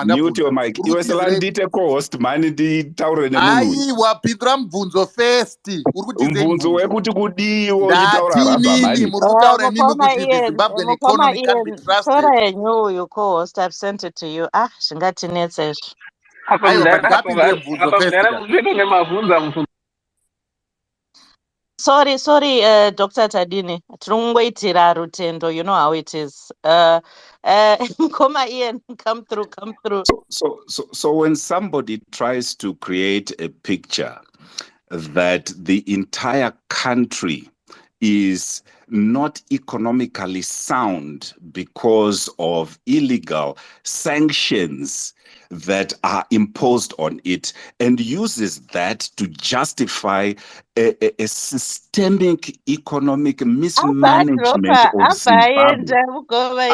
Mute your mic. Iwe Salani ndite co-host mani nditaure nemunhu. Aiwa, pindura mubvunzo first. Mubvunzo wekuti kudiwo uchitaura ramba mani. Murikutaura nini kuti the Zimbabwean economy can be trusted. Tora you co-host, I've sent it to you. Zvingatinetsa izvi. Sorry, Dr. Tadini. Tinongoitira Rutendo, you know how it is. Mkoma Ian, come through. So when somebody tries to create a picture that the entire country is not economically sound because of illegal sanctions that are imposed on it, and uses that to justify a systemic economic mismanagement of Zimbabwe.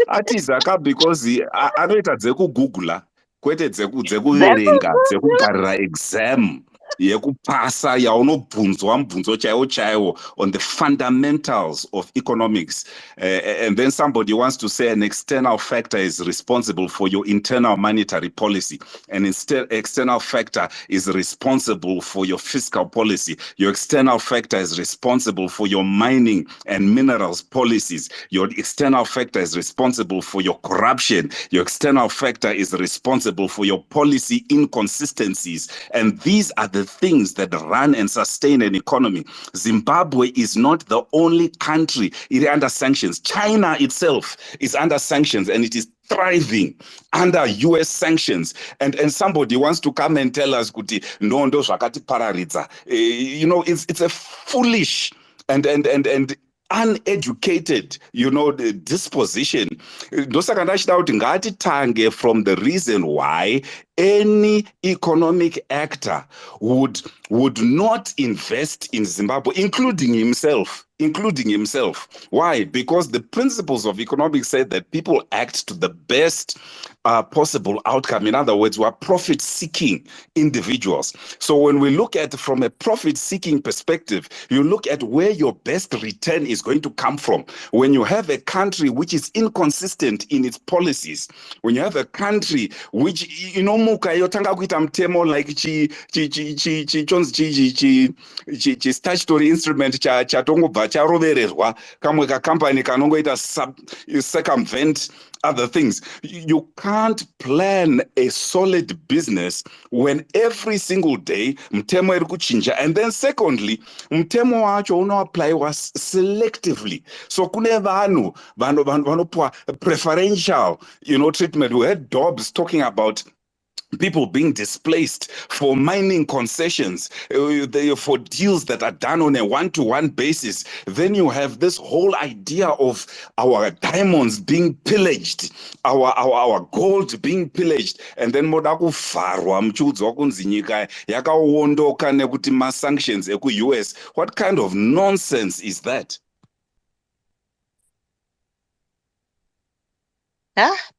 Atizaka because anoita dzekugoogla kwete dzekuverenga dzekugarira exam. yekupasa yaunobvunzwa mubvunzo chaiwo chaiwo on the fundamentals of economics, and then somebody wants to say an external factor is responsible for your internal monetary policy, and instead external factor is responsible for your fiscal policy, your external factor is responsible for your mining and minerals policies, your external factor is responsible for your corruption, your external factor is responsible for your policy inconsistencies, and these are the things that run and sustain an economy. Zimbabwe is not the only country under sanctions. China itself is under sanctions, and it is thriving under US sanctions. And somebody wants to come and tell us, kuti ndondo zvakati pararidza. You know, it's a foolish and uneducated, the disposition. Ndosaka ndachida kuti ngatitange from the reason why any economic actor would not invest in Zimbabwe, including himself. Why? Because the principles of economics say that people act to the best possible outcome. In other words, we're profit-seeking individuals. So when we look at from a profit-seeking perspective, you look at where your best return is going to come from. When you have a country which is inconsistent in its policies, when you have a country which, muka yotanga kuita mtemo like chi statutory instrument chatongobva charovererwa kamwe kacompany kanongoita circumvent other things. You can't plan a solid business when every single day mtemo iri kuchinja, and then secondly mtemo wacho unoapplywa selectively. So kune vanhu vanopiwa preferential treatment. We had Dobbs talking about people being displaced for mining concessions, for deals that are done on a one-to-one basis. Then you have this whole idea of our diamonds being pillaged, our gold being pillaged, and then moda kufarwa mchiudzwa kunzi nyika yakaondoka nekuti ma-sanctions eku-US. What kind of nonsense is that?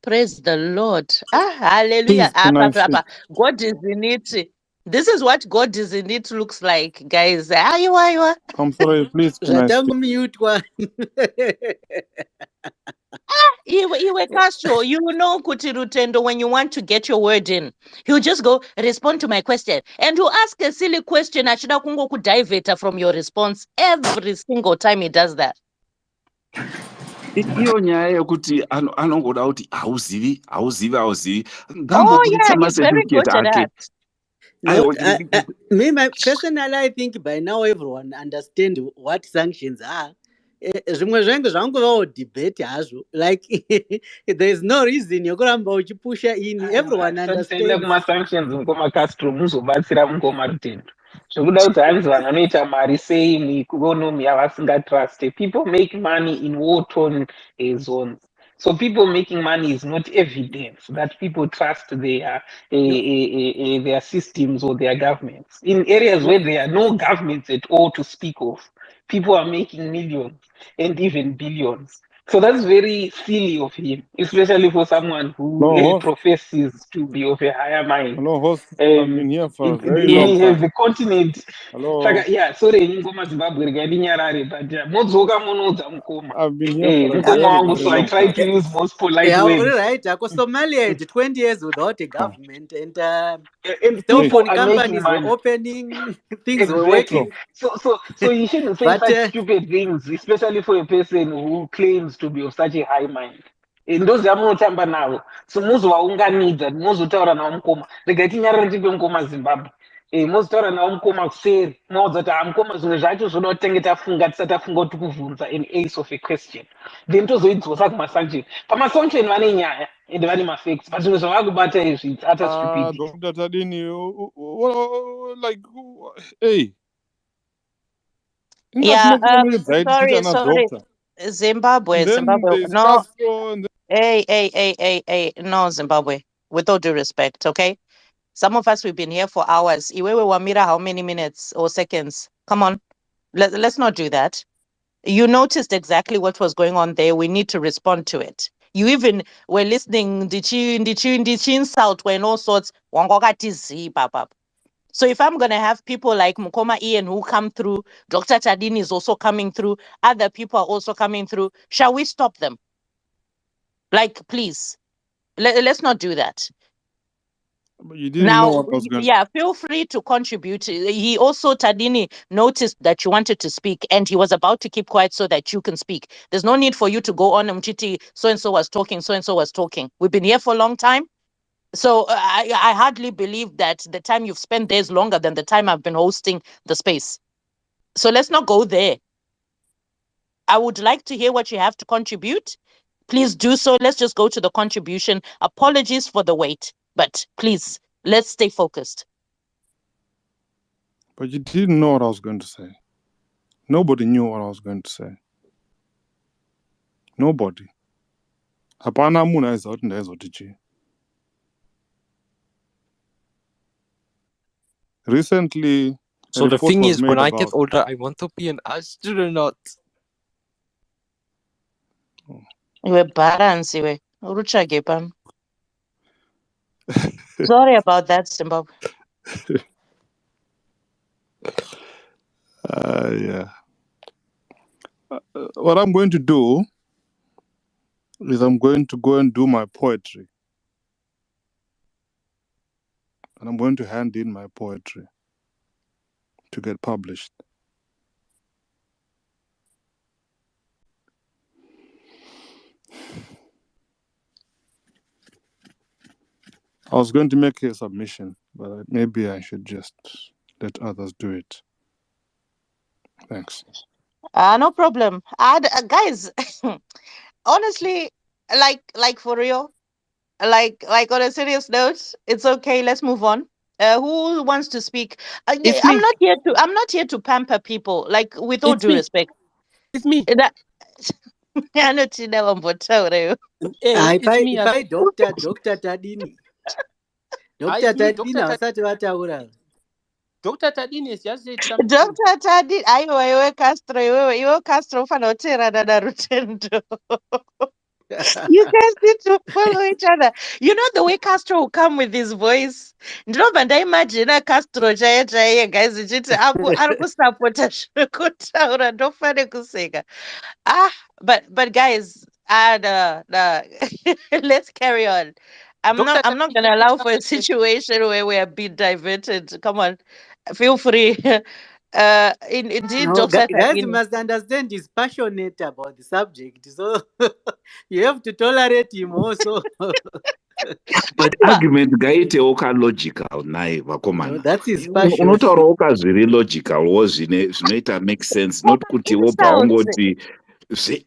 Praise the Lord. Hallelujah. Please, can I speak? God is in it. This is what God is in it looks like, guys. Aiwa. I'm sorry, please, can I speak? Zvatangomutwa. Iwe Castro, you know Kuti Rutendo, when you want to get your word in, he'll just go, respond to my question. And to ask a silly question, achida kungo kudivata from your response every single time he does that. Iyo nyaya yekuti anongoda kuti hauzivi Oh yeah, he's very good at that. No, me personally, I think by now everyone understands what sanctions are. Zvimwe zvengu zvanguvawo debate hazvo, like there's no reason yokuramba uchipusha in. Everyone understands. Sanctions mukoma Castro muzobatsira mukoma Rutendo zvokuda kuti hanzi vanhu vanoita mari sei muikonomi yavasingatrust. People make money in war-torn zones. So people making money is not evidence that people trust their systems or their governments. In areas where there are no governments at all to speak of, people are making millions and even billions. So that's very silly of him, especially for someone who professes to be of a higher mind. Hello, host. I've been here for a very He long has time. the continent. Hello. Yeah, sorry, ngoma Zimbabwe rikadinyarare, but modzoka munodza mukoma. I've been here for a Mukoma very, wangu, very so I long try time. to use most polite Yeah, words. right. Somalia had 20 years without a government, and people are companies making were money. opening, things were Exactly. working. So you shouldn't say But such stupid things, especially for a person who claims to be of such a high mind. Ndozi yamunotamba nawo. So muzovaunganidza, muzotaura nawo mukoma. Regai tinyarare tipe mukoma Zimbabwe. Mozotaura nawo mukoma kuseri. Mwaudza kuti mukoma zvimwe zvacho zvoda kutenge tafunga tisati tafunga kuti tikuvhunza an ace of a question. Then tozoidzosa kumasanction. Pamasanction vane nyaya ende vane mafacts. But zvimwe zvavakubata izvi it's utter stupidity. Dr. Tadini, like, hey. Yeah, sorry. Zimbabwe. No. Castro, Hey. No, Zimbabwe. With all due respect, okay? Some of us, we've been here for hours. Iwewe Wamira, how many minutes or seconds? Come on. Let's not do that. You noticed exactly what was going on there. We need to respond to it. You even were listening, did she insult when all sorts, wangokati zi, papa. So if I'm going to have people like Mukoma Ian who come through, Dr. Tadini is also coming through, other people are also coming through, shall we stop them? Like, please, let's not do that. But you didn't know what I was going to... Yeah, feel free to contribute. He also, Tadini, noticed that you wanted to speak and he was about to keep quiet so that you can speak. There's no need for you to go on, Mchiti, so-and-so was talking, so-and-so was talking. We've been here for a long time. So I hardly believe that the time you've spent there is longer than the time I've been hosting the space. So let's not go there. I would like to hear what you have to contribute. Please do so. Let's just go to the contribution. Apologies for the wait, but please, let's stay focused. But you didn't know what I was going to say. Nobody knew what I was going to say. Nobody. Hapana muna is out in the recently, so the thing is, when I get older, I want to be an astronaut. Iwe balance iwe. Uruchage pam. Sorry about that, Zimbabwe. Yeah. What I'm going to do is I'm going to go and do my poetry. And I'm going to hand in my poetry to get published. I was going to make a submission, but maybe I should just let others do it. Thanks. No problem. Guys, honestly, like for real, like on a serious note, it's okay. Let's move on. Who wants to speak? I'm not here to pamper people. Like, with all due respect, it's me. I know Tina Wambotaure. By Dr. Tadini. Dr. Tadini wasati wataura. Dr. Tadini has just said something. Dr. Tadini, iwe Castro, iwe Castro ufanoterana na Rutendo. You guys need to follow each other. You know the way Castro will come with his voice. Ndinoba ndaimagine Castro chaiye guys ichiti arikusapota zvirikutaura ndofane kuseka. But guys, let's carry on. I'm not gonna allow for a situation where we are being diverted. Come on, feel free. Indeed, No, Dr. guys, you Tadini. must understand he's passionate about the subject, so you have to tolerate him also. But argument gaite oka logical naye vakomana. No, that's his passion. Unotaura oka zviri logical wo zvinoita make sense, not kuti wobva ungoti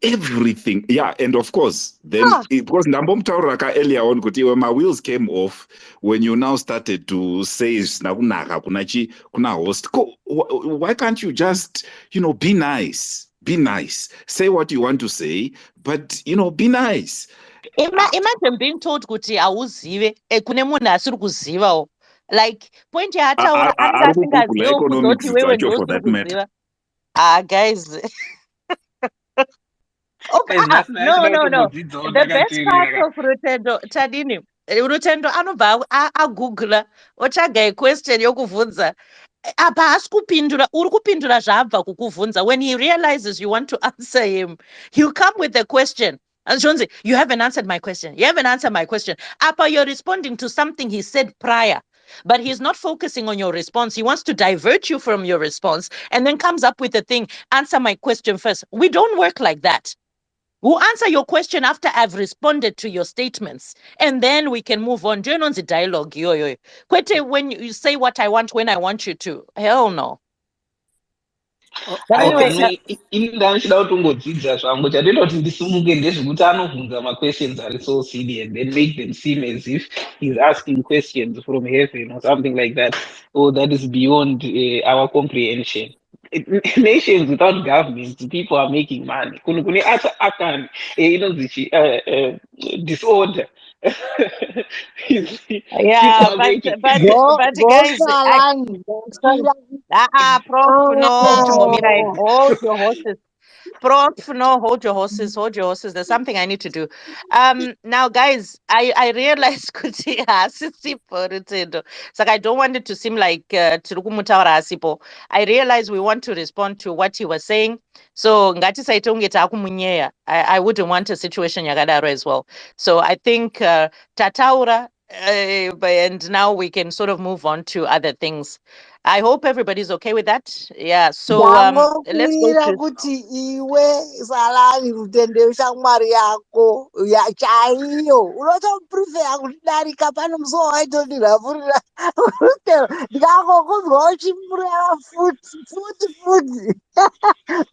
everything. Yeah, and of course, then because ndambomutaurira ka earlier on kuti my wheels came off when you now started to say nakunaka kuna host. Why can't you just, be nice? Be nice. Say what you want to say, but be nice. Imagine being told kuti auzive kune munhu asiri kuzivawo. Like, point yaataura anenge asingaziviwo kuzoti wewe ndosiri kuziva. Guys. No. The best part of Rutendo, Tadini, Rutendo anobva agoogla otsvaga question yokuvhunza. Apa haasi kupindura, uri kupindura zvaabva kukuvhunza. When he realizes you want to answer him, he'll come with a question. And Jonzi, you haven't answered my question. You haven't answered my question. Apa, you're responding to something he said prior. But he's not focusing on your response. He wants to divert you from your response and then comes up with the thing, answer my question first. We don't work like that. We'll answer your question after I've responded to your statements. And then we can move on. Do you know the dialogue? Kwete, when you say what I want, when I want you to. Hell no. Ndinoda kutongodzidza zvangu chandinoti ndisimuke ndezvekuti anobvunza maquestions ari so silly and then make them seem as if he's asking questions from heaven or something like that. Oh, that is beyond our comprehension. Nations without governments, people are making money. Kune disorder. Yeah, but guys, Prof, no, hold your horses. Prof, no, hold your horses, hold your horses. There's something I need to do. Now, guys, I realized it's like I don't want it to seem like I realize we want to respond to what he was saying. So I wouldn't want a situation yakadaro as well. So I think Tataura, and now we can sort of move on to other things. I hope everybody's okay with that. Yeah. So let's go Ndangokumbira to kuti iwe Salani Rutende shamwari yako chaiyo unotoprufera kuti darika pano musi waitodirapurira Rutendo ndikangokuzwa uchimureva futi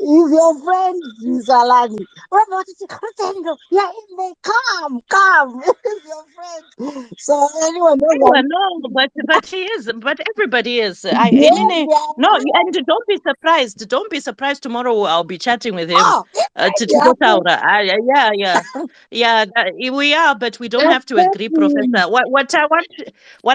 is your friend Salani unobva kuti Rutendo you're in there come is your friend so anyone knows no, but he is, but everybody is. No, yes, and don't be surprised. Don't be surprised tomorrow. I'll be chatting with him. oh it's Tito right. Taura. Yeah. We are, but we don't have to agree, Exactly. Professor. What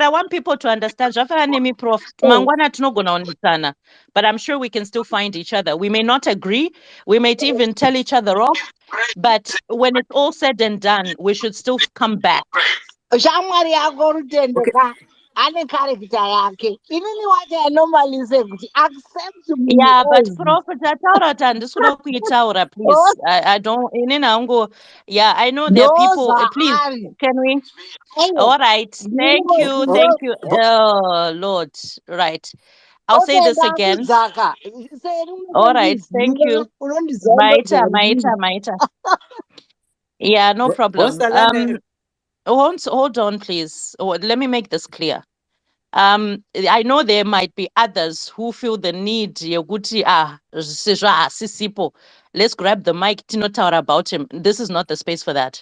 I want people to understand. Zvafana nemi Prof. Mangwana tinogona onetsana, but I'm sure we can still find each other. We may not agree. We may even tell each other off, but when it's all said and done, we should still come back. Shamwari yako Rutendo ka ane character yake inini wacha anomalise kuti accept munhu Yeah, but ezi Prof. Taura tandiskuda kuitaura, please. I don't. Yeah, I know there are people. Please, ndozvaari can we? aiwa All right. Thank you. ndiri Thank you. Oh, Lord. Right. I'll say this again. otendandidzaka seri All right. Thank unotondiziva you. unondiziva Maita. Yeah, no problem. Salani, Hold on, please. Let me make this clear. I know there might be others who feel the need yokuti sisipo. Let's grab the mic tinotaura about him. This is not the space for that.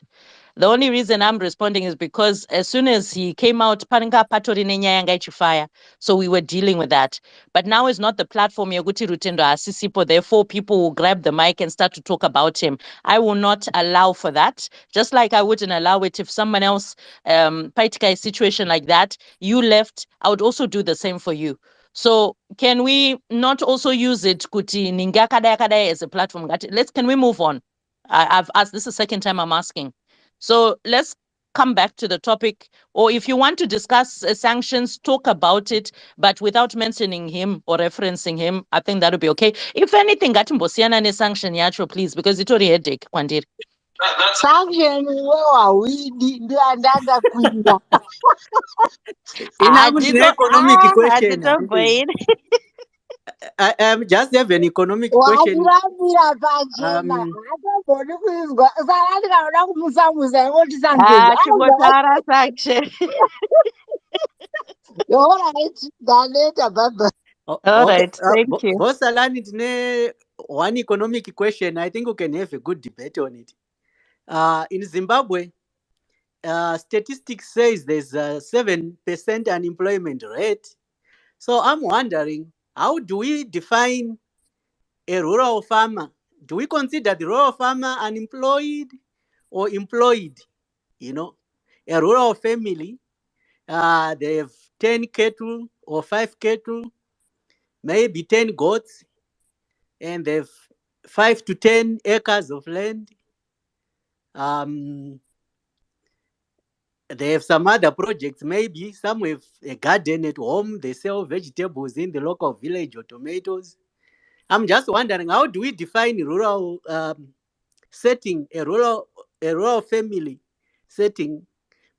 The only reason I'm responding is because as soon as he came out, fire. So we were dealing with that. But now is not the platform yokuti Rutendo asisipo. Therefore, people will grab the mic and start to talk about him. I will not allow for that. Just like I wouldn't allow it if someone else paitika a situation like that, you left, I would also do the same for you. So can we not also use it kuti ningakadaya as a platform? Can we move on? I've asked, this is the second time I'm asking. So let's come back to the topic, or if you want to discuss sanctions, talk about it, but without mentioning him or referencing him. I think that would be okay. If anything, ngatimbosiyana ne-sanction yacho, please, because it's already a headache, Kwandiri. sanction iwe wawidi ndiandakakwira Inangu ndine economic question. Hatitovoid. I just have an economic question. watirambira pachena hatogoni kuizwa saka ndikanoda kumusamusa ingoti Chingotara sanction. alright ndaneta baba All right, thank you. Boss Salani, ndine one economic question. I think we can have a good debate on it. In Zimbabwe, statistics says there's a 7% unemployment rate. So I'm wondering, how do we define a rural farmer? Do we consider the rural farmer unemployed or employed? You know, a rural family, they have 10 cattle or 5 cattle, maybe 10 goats, and they have 5 to 10 acres of land. They have some other projects, maybe some have a garden at home, they sell vegetables in the local village or tomatoes. I'm just wondering, how do we define rural setting, a rural family setting?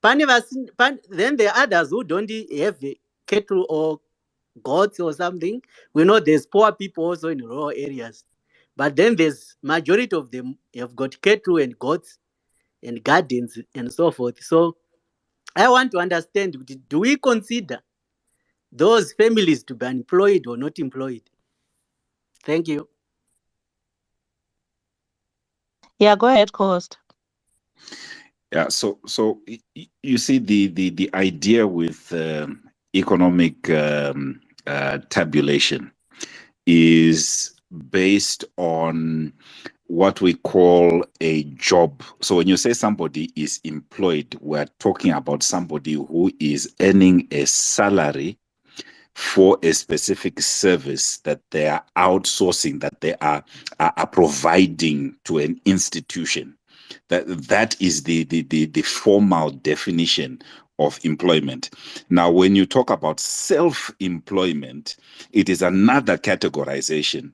Then there are others who don't have cattle or goats or something. We know there's poor people also in rural areas. But then there's majority of them have got cattle and goats and gardens and so forth. So I want to understand, do we consider those families to be employed or not employed? Thank you. Yeah, go ahead, co-host. Yeah, so you see the idea with economic tabulation is based on what we call a job. So when you say somebody is employed, we're talking about somebody who is earning a salary for a specific service that they are outsourcing, that they are providing to an institution. That is the formal definition of employment. Now, when you talk about self-employment, it is another categorization.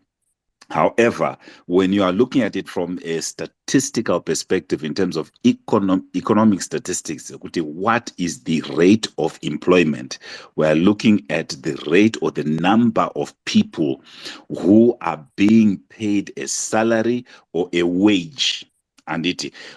However, when you are looking at it from a statistical perspective in terms of economic statistics, what is the rate of employment? We are looking at the rate or the number of people who are being paid a salary or a wage. And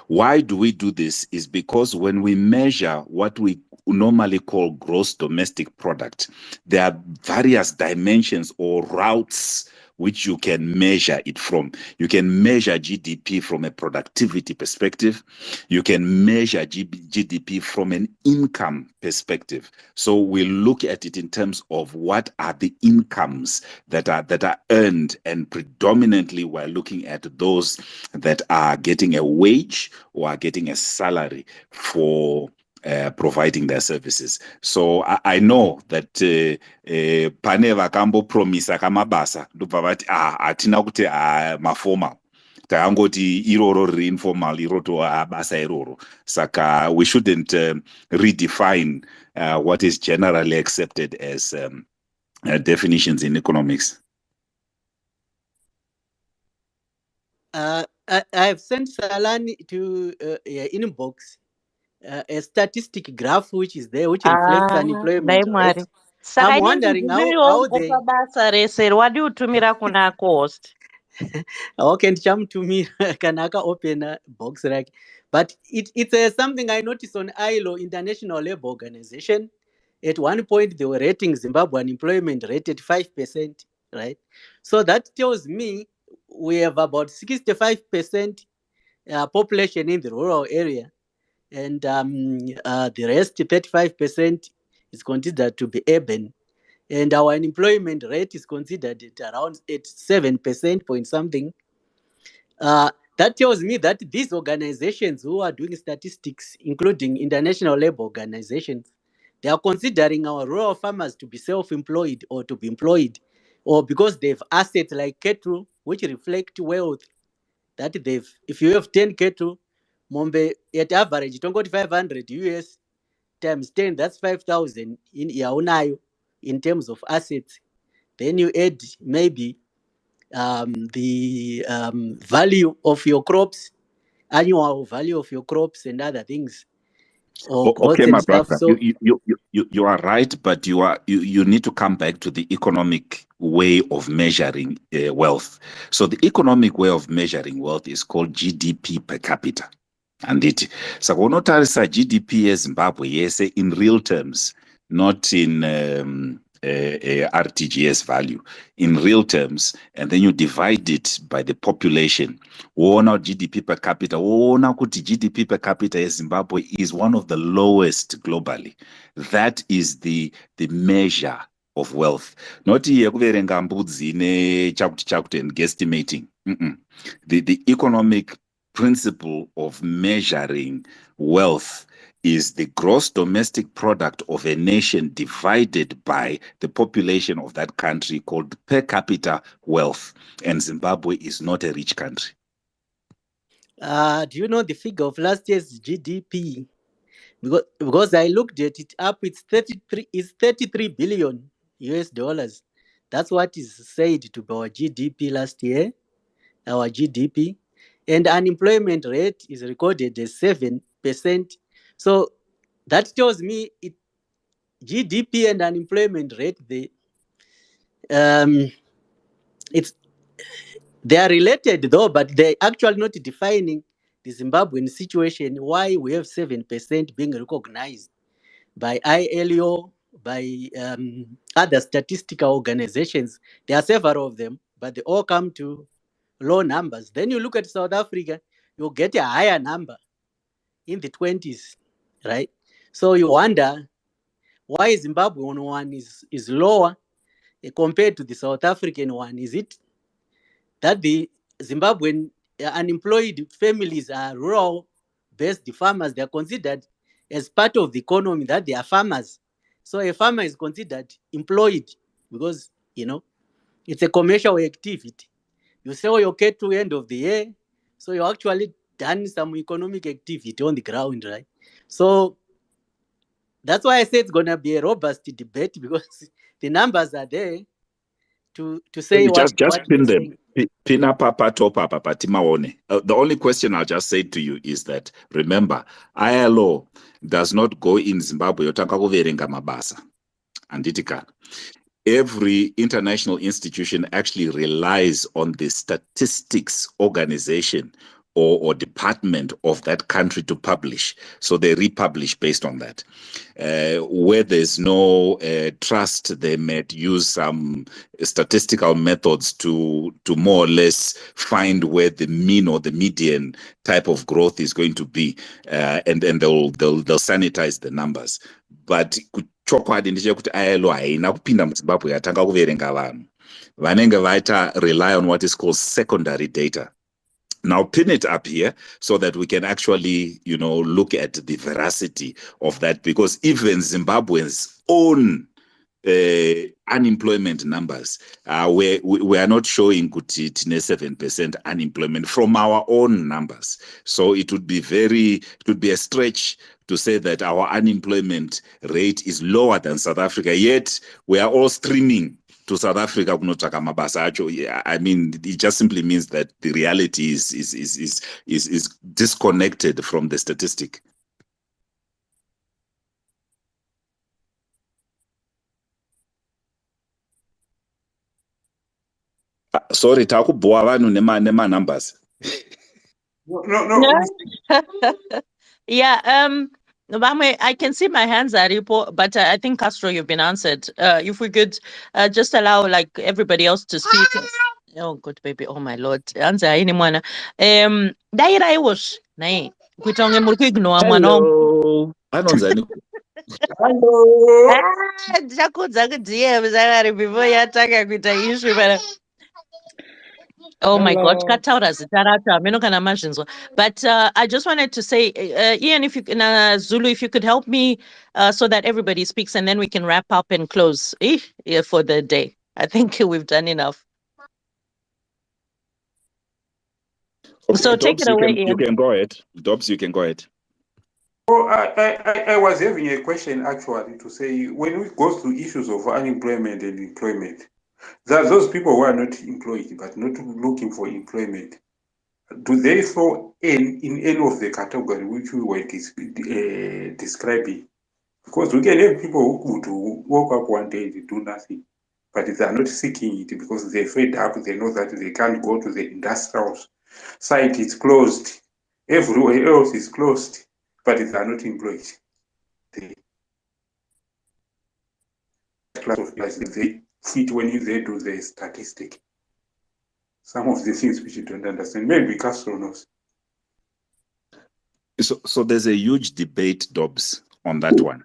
why do we do this? Is because when we measure what we normally call gross domestic product, there are various dimensions or routes which you can measure it from. You can measure GDP from a productivity perspective. You can measure GDP from an income perspective. So we look at it in terms of what are the incomes that are earned, and predominantly we're looking at those that are getting a wage or are getting a salary for providing their services. So I know that pane vakambo promisa kamabasa ndobva vati hatina kuti maformal takangoti iroro riri informal iroto basa iroro. Saka we shouldn't redefine what is generally accepted as definitions in economics. I have sent Salani to inbox a statistic graph which is there, which reflects unemployment rate. I'm wondering how they... Okay, to me, Kanaka open a box rack. But it's something I noticed on ILO, International Labour Organization. At one point, they were rating Zimbabwe unemployment rate at 5%, right? So that tells me we have about 65% population in the rural area. And the rest, 35%, is considered to be urban. And our unemployment rate is considered at around 7% point something. That tells me that these organizations who are doing statistics, including International Labour Organizations, they are considering our rural farmers to be self-employed or to be employed, or because they have assets like cattle, which reflect wealth. That they've, if you have 10 cattle, Mombe at average, don't go to 500 US times 10, that's 5,000 in Yaunayo in terms of assets. Then you add maybe the value of your crops, annual value of your crops and other things. Okay, my brother, so you are right, but you need to come back to the economic way of measuring wealth. So the economic way of measuring wealth is called GDP per capita. And so unotarisa GDP yeZimbabwe yese in real terms, not in RTGS value, in real terms, and then you divide it by the population. Wona GDP per capita, wona kuti GDP per capita yeZimbabwe is one of the lowest globally. That is the measure of wealth. Not yekuverenga mbudzi ne chakuti and guesstimating. The economic principle of measuring wealth is the gross domestic product of a nation divided by the population of that country, called per capita wealth. And Zimbabwe is not a rich country. Do you know the figure of last year's GDP? Because I looked at it up, it's 33 billion US dollars. That's what is said to be our GDP last year, our GDP. And unemployment rate is recorded as 7%. So that tells me GDP and unemployment rate, they are related though, but they're actually not defining the Zimbabwean situation, why we have 7% being recognized by ILO, by other statistical organizations. There are several of them, but they all come to low numbers. Then you look at South Africa, you'll get a higher number in the 20s, right? So you wonder why Zimbabwean one is lower compared to the South African one. Is it that the Zimbabwean unemployed families are rural-based farmers? They are considered as part of the economy, that they are farmers. So a farmer is considered employed because, it's a commercial activity. You sell your cattle end of the year, so you actually done some economic activity on the ground, right? So that's why I say it's gonna be a robust debate because the numbers are there to say what Just you're pin them. saying. Pin up, top up, timaone. The only question I'll just say to you is that, remember, ILO does not go in Zimbabwe yotanga kuverenga mabasa. Anditika. Every international institution actually relies on the statistics organization or department of that country to publish. So they republish based on that. Where there's no trust, they might use some statistical methods to more or less find where the mean or the median type of growth is going to be, and then they'll sanitize the numbers. But chokwadi ndechekuti ILO haina kupinda muZimbabwe yatanga kuverenga vanhu vanenge vaita rely on what is called secondary data. Now pin it up here so that we can actually, look at the veracity of that, because even Zimbabwe's own unemployment numbers, we are not showing 7% unemployment from our own numbers. So it would be a stretch to say that our unemployment rate is lower than South Africa, yet we are all streaming to South Africa. I mean, it just simply means that the reality is disconnected from the statistic. Sorry, takuboa vanhu nema numbers. No. Yeah, I can see my hands are up, but I think Castro, you've been answered. If we could just allow like everybody else to speak. Oh, good baby. Oh my Lord. Answer anyone. Daira iwosh. Nai. Kuitonge muri ignore mwana. Hello. Anonzani. Hello. Jakudza DM zakari before yataka kuita issue but oh my God, kataura zita racho hameno kana mazvinzwa. But I just wanted to say, Ian, if you can, Zulu, if you could help me so that everybody speaks and then we can wrap up and close for the day. I think we've done enough. Okay, so Dobbs, take it away, Ian. You can go ahead. Dobbs, you can go ahead. Oh, I was having a question actually to say, when we go to issues of unemployment and employment, there are those people who are not employed but not looking for employment. Do they fall in any of the category which we were describing? Because we can have people who could woke up one day and do nothing, but they are not seeking it because they're fed up. They know that they can't go to the industrial site, it's closed. Everywhere else is closed, but they are not employed. They fit when they do the statistic. Some of the things which you don't understand, maybe Castro knows. So there's a huge debate, Dobbs, on that one,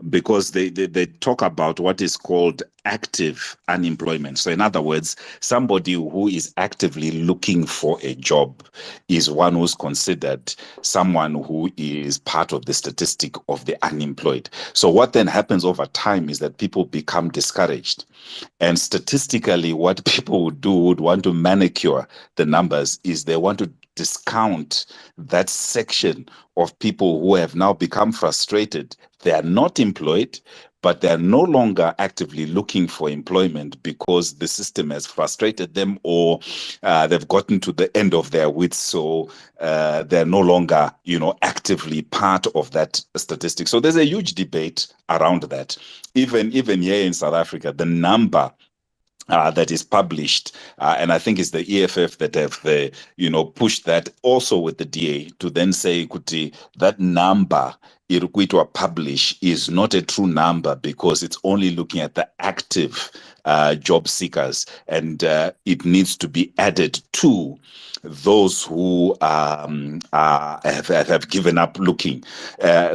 because they talk about what is called active unemployment. So in other words, somebody who is actively looking for a job is one who's considered someone who is part of the statistic of the unemployed. So what then happens over time is that people become discouraged. And statistically, what people would want to manicure the numbers is they want to discount that section of people who have now become frustrated. They are not employed, but they are no longer actively looking for employment because the system has frustrated them, or they've gotten to the end of their wits, so they're no longer, actively part of that statistic. So there's a huge debate around that. Even here in South Africa, the number that is published, and I think it's the EFF that have pushed that also with the DA to then say, Kuti, that number Irukuitwa publish is not a true number because it's only looking at the active job seekers, and it needs to be added to those who have given up looking.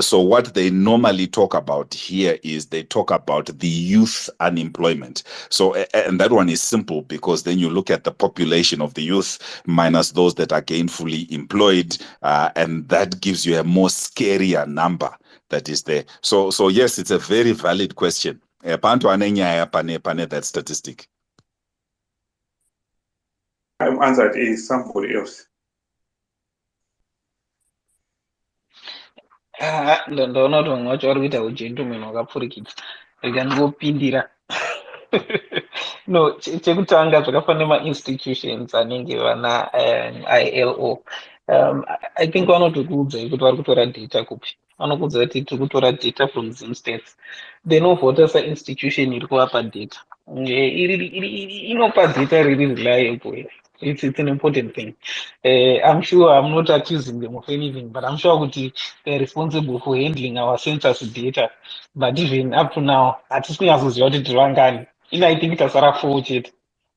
So what they normally talk about here is they talk about the youth unemployment. So, and that one is simple because then you look at the population of the youth minus those that are gainfully employed, and that gives you a more scarier number that is there. So yes, it's a very valid question. Panto anenya pane that statistic. I'm answered is somebody else. Ndoona kuti vamwe vacho vari kuita ugentleman hwakapfurikidza. Rega ndingopindira. No, chekutanga zvakafanira ma-institutions anenge vana ILO. I think vanotokuudzai kuti vari kutora data kupi. Vanokuudza kuti tiri kutora data from Zim states. Thenovhota sa-institution iri kuvapa data. Inopa data riri reliable. It's an important thing. I'm sure I'm not accusing them of anything, but I'm sure that they're responsible for handling our census data. But even up to now, at least I think it's a fortunate.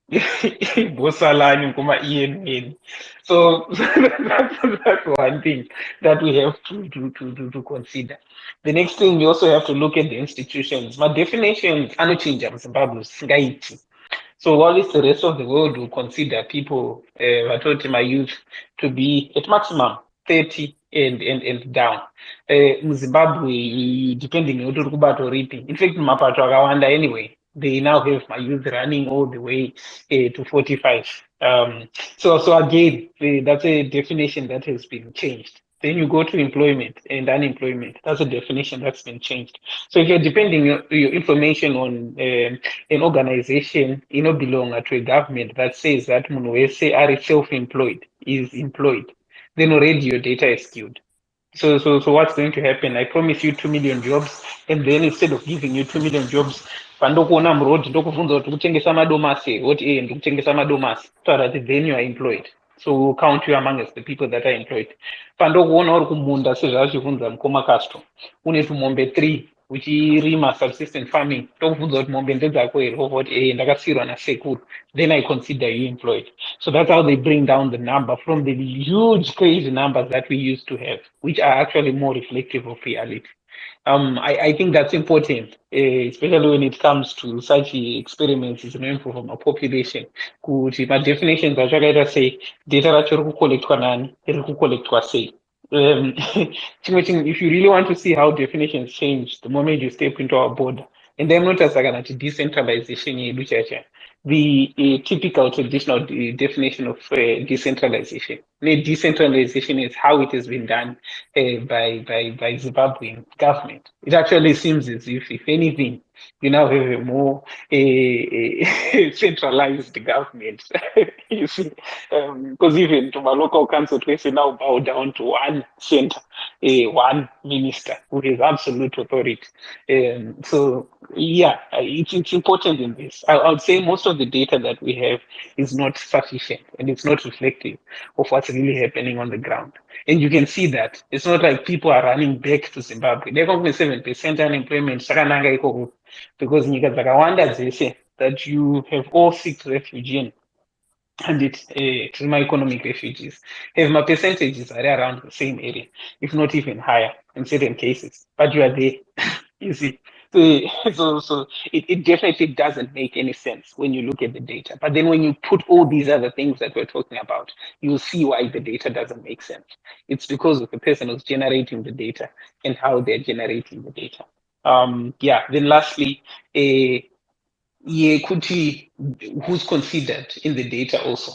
Salani kuma ENN. So that's one thing that we have to consider. The next thing, you also have to look at the institutions. My definitions are not changing Zimbabwe. So while it's the rest of the world will consider people, my youth, to be at maximum 30 and down. Zimbabwe, depending on what you're reading. In fact, Mapato Agawanda anyway, they now have my youth running all the way to 45. So again, that's a definition that has been changed. Then you go to employment and unemployment. That's a definition that's been changed. So if you're depending your information on an organization, belong to a government that says that Munwese are self-employed, is employed, then already your data is skewed. So what's going to happen? I promise you 2 million jobs, and then instead of giving you 2 million jobs, pandokuona mroad ndokuvunza kuti kutengesa madomasi what ndokutengesa madomasi then you are employed. So we'll count you among us the people that are employed. Pandokuona uri kumunda sezvazvivunza mukoma castro une tumombe 3 uchirima subsistence farming ndokuvunza kuti mombe ndedzako here woti ndakasiyirwa nasekuru, then I consider you employed. So that's how they bring down the number from the huge crazy numbers that we used to have, which are actually more reflective of reality. I think that's important, especially when it comes to such experiments from a population. My definitions are just say data racho rikukollectwa nani, rikukollectwa sei. If you really want to see how definitions change the moment you step into our border, and then notice decentralization, the typical traditional definition of decentralization. Decentralization is how it has been done by Zimbabwean government. It actually seems as if anything, you now have a more centralized government. You see, because even to my local council, we now bow down to one center, one minister who has absolute authority. So yeah, it's important in this. I would say most of the data that we have is not sufficient and it's not reflective of what's really happening on the ground. And you can see that. It's not like people are running back to Zimbabwe. They're going 7% unemployment because they say that you have all 6 refugees and it's my economic refugees. Have my percentages are around the same area, if not even higher in certain cases. But you are there, you see. So it definitely doesn't make any sense when you look at the data. But then when you put all these other things that we're talking about, you'll see why the data doesn't make sense. It's because of the person who's generating the data and how they're generating the data. Then lastly, who's considered in the data also.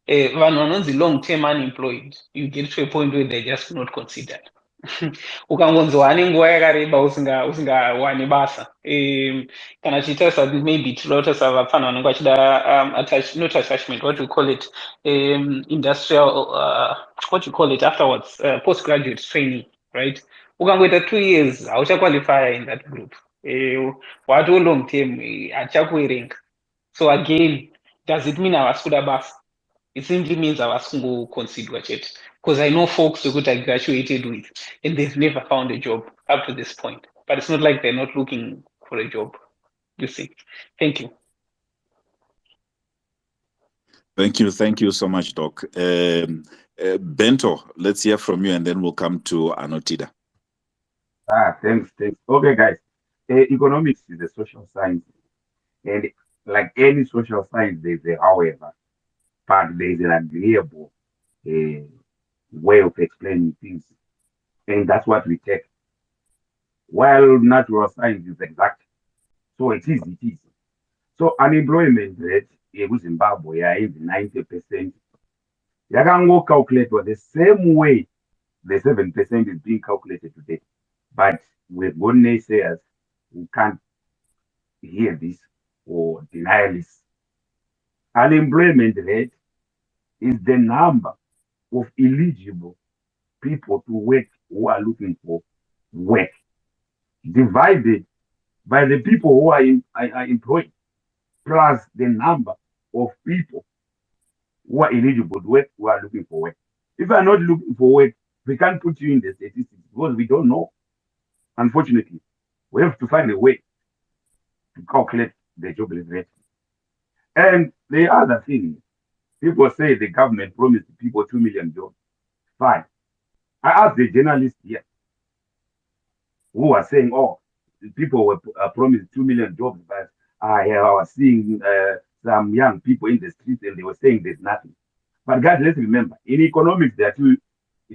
Long-term unemployed, you get to a point where they're just not considered. Ukangonzwa nguva yakareba usingawani basa kana chitarisa maybe tilotarisa vapfana vanenge vachida not attachment, what do you call it, industrial what do you call it afterwards, postgraduate training, right? Ukangoita 2 years hauchaqualify in that group. What long term achakuerenga. So again, does it mean avasikuda basa? It simply means avasingo consider it. Because I know folks who I graduated with and they've never found a job up to this point. But it's not like they're not looking for a job, you see. Thank you. Thank you so much, Doc. Bento, let's hear from you and then we'll come to Anotida. Thanks. Okay, guys. Economics is a social science. And like any social science, there's a however, but there's an agreeable way of explaining things. And that's what we take. while natural science is exact. So it is. So unemployment rate in Zimbabwe is 90%. You can go calculate the same way the 7% is being calculated today. But with good naysayers who can't hear this or deny this. Unemployment rate is the number of eligible people to work who are looking for work divided by the people who are employed plus the number of people who are eligible to work who are looking for work. If you are not looking for work, we can't put you in the statistics because we don't know. Unfortunately, we have to find a way to calculate the jobless rate. And the other thing, people say the government promised people 2 million jobs. Fine. I asked the journalists here who are saying, oh, people were promised 2 million jobs, but I was seeing some young people in the streets and they were saying there's nothing. But guys, let's remember, in economics, there are two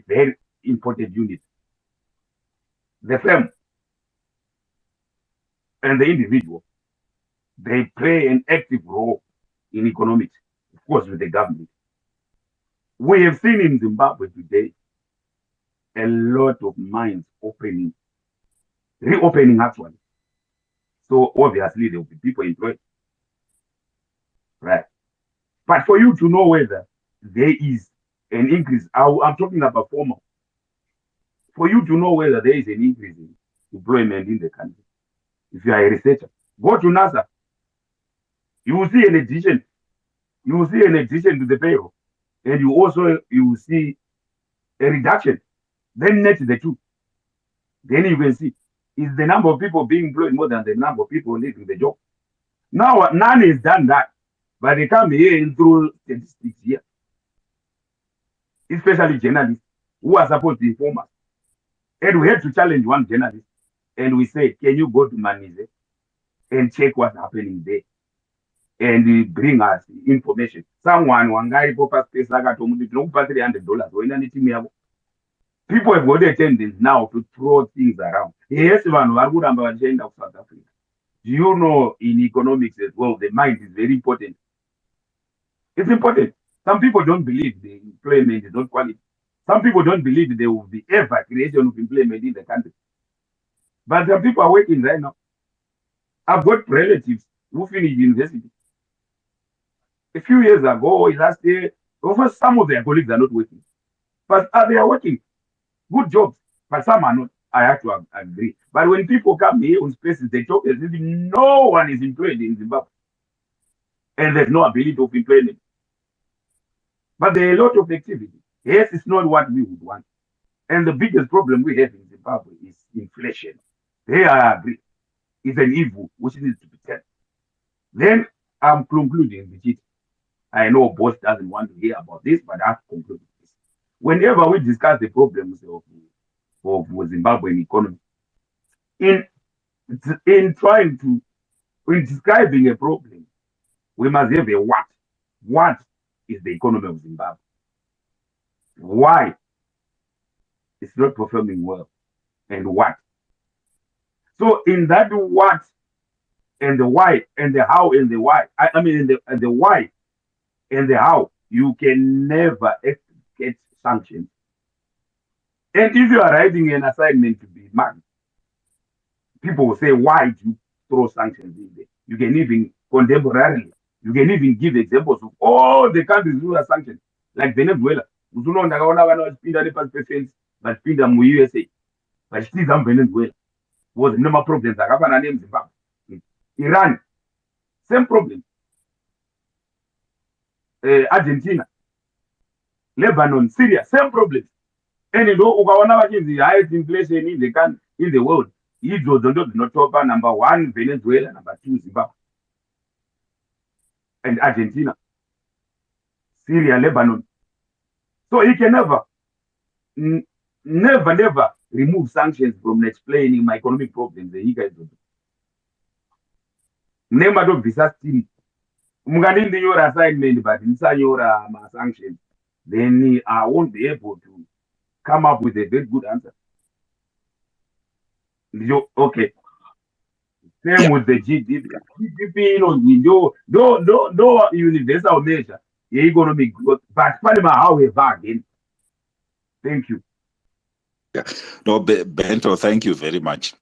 very important units. The firm and the individual, they play an active role in economics, of course, with the government. We have seen in Zimbabwe today a lot of mines reopening actually. So obviously there will be people employed, right? But for you to know whether there is an increase, I'm talking about formal. For you to know whether there is an increase in employment in the country, if you are a researcher, go to NASA. You will see an addition. You will see an addition to the payroll, and you will see a reduction. Then net the two. Then you can see is the number of people being employed more than the number of people leaving the job. Now none has done that, but they come here and throw statistics here, especially journalists who are supposed to inform us. And we had to challenge one journalist, and we say, can you go to Manize and check what's happening there and bring us information? Someone wangai popa space $300 when anything we have. People have got a tendency now to throw things around. Yes, one of South Africa. Do you know in economics as well, the mind is very important. It's important. Some people don't believe the employment is not quality. Some people don't believe there will be ever creation of employment in the country. But some people are working right now. I've got relatives who finished university. A few years ago, last year, some of their colleagues are not working. But they are working. Good jobs. But some are not. I have to agree. But when people come here on spaces, they talk as if no one is employed in Zimbabwe. And there's no ability of employment. But there are a lot of activity. Yes, it's not what we would want. And the biggest problem we have in Zimbabwe is inflation. There I agree. It's an evil which needs to be taken. Then I'm concluding with it. I know boss doesn't want to hear about this, but I have to conclude with this. Whenever we discuss the problems of Zimbabwean economy, in describing a problem, we must have a what. What is the economy of Zimbabwe? Why it's not performing well? And what? So in that what and the why and the how and the why, the why and the how, you can never get sanctions. And if you are writing an assignment to be marked, people will say, why do you throw sanctions in there? You can even contemporarily, you can even give examples of all the countries who are sanctioned, like Venezuela. But USA. But still Venezuela. Was no problems. Iran, same problem. Argentina, Lebanon, Syria, same problem. And you know, the highest inflation in the world. It was not top number one, Venezuela, number two, Zimbabwe. And Argentina, Syria, Lebanon. So he can never remove sanctions from explaining my economic problems. You guys don't. Never do visa still. In your assignment, but inside your sanctions, then I won't be able to come up with a very good answer. Okay. Same with the GDP. GDP, no universal measure, economic growth, but Panama, however, again. Thank you. Yeah. No, Bento, thank you very much.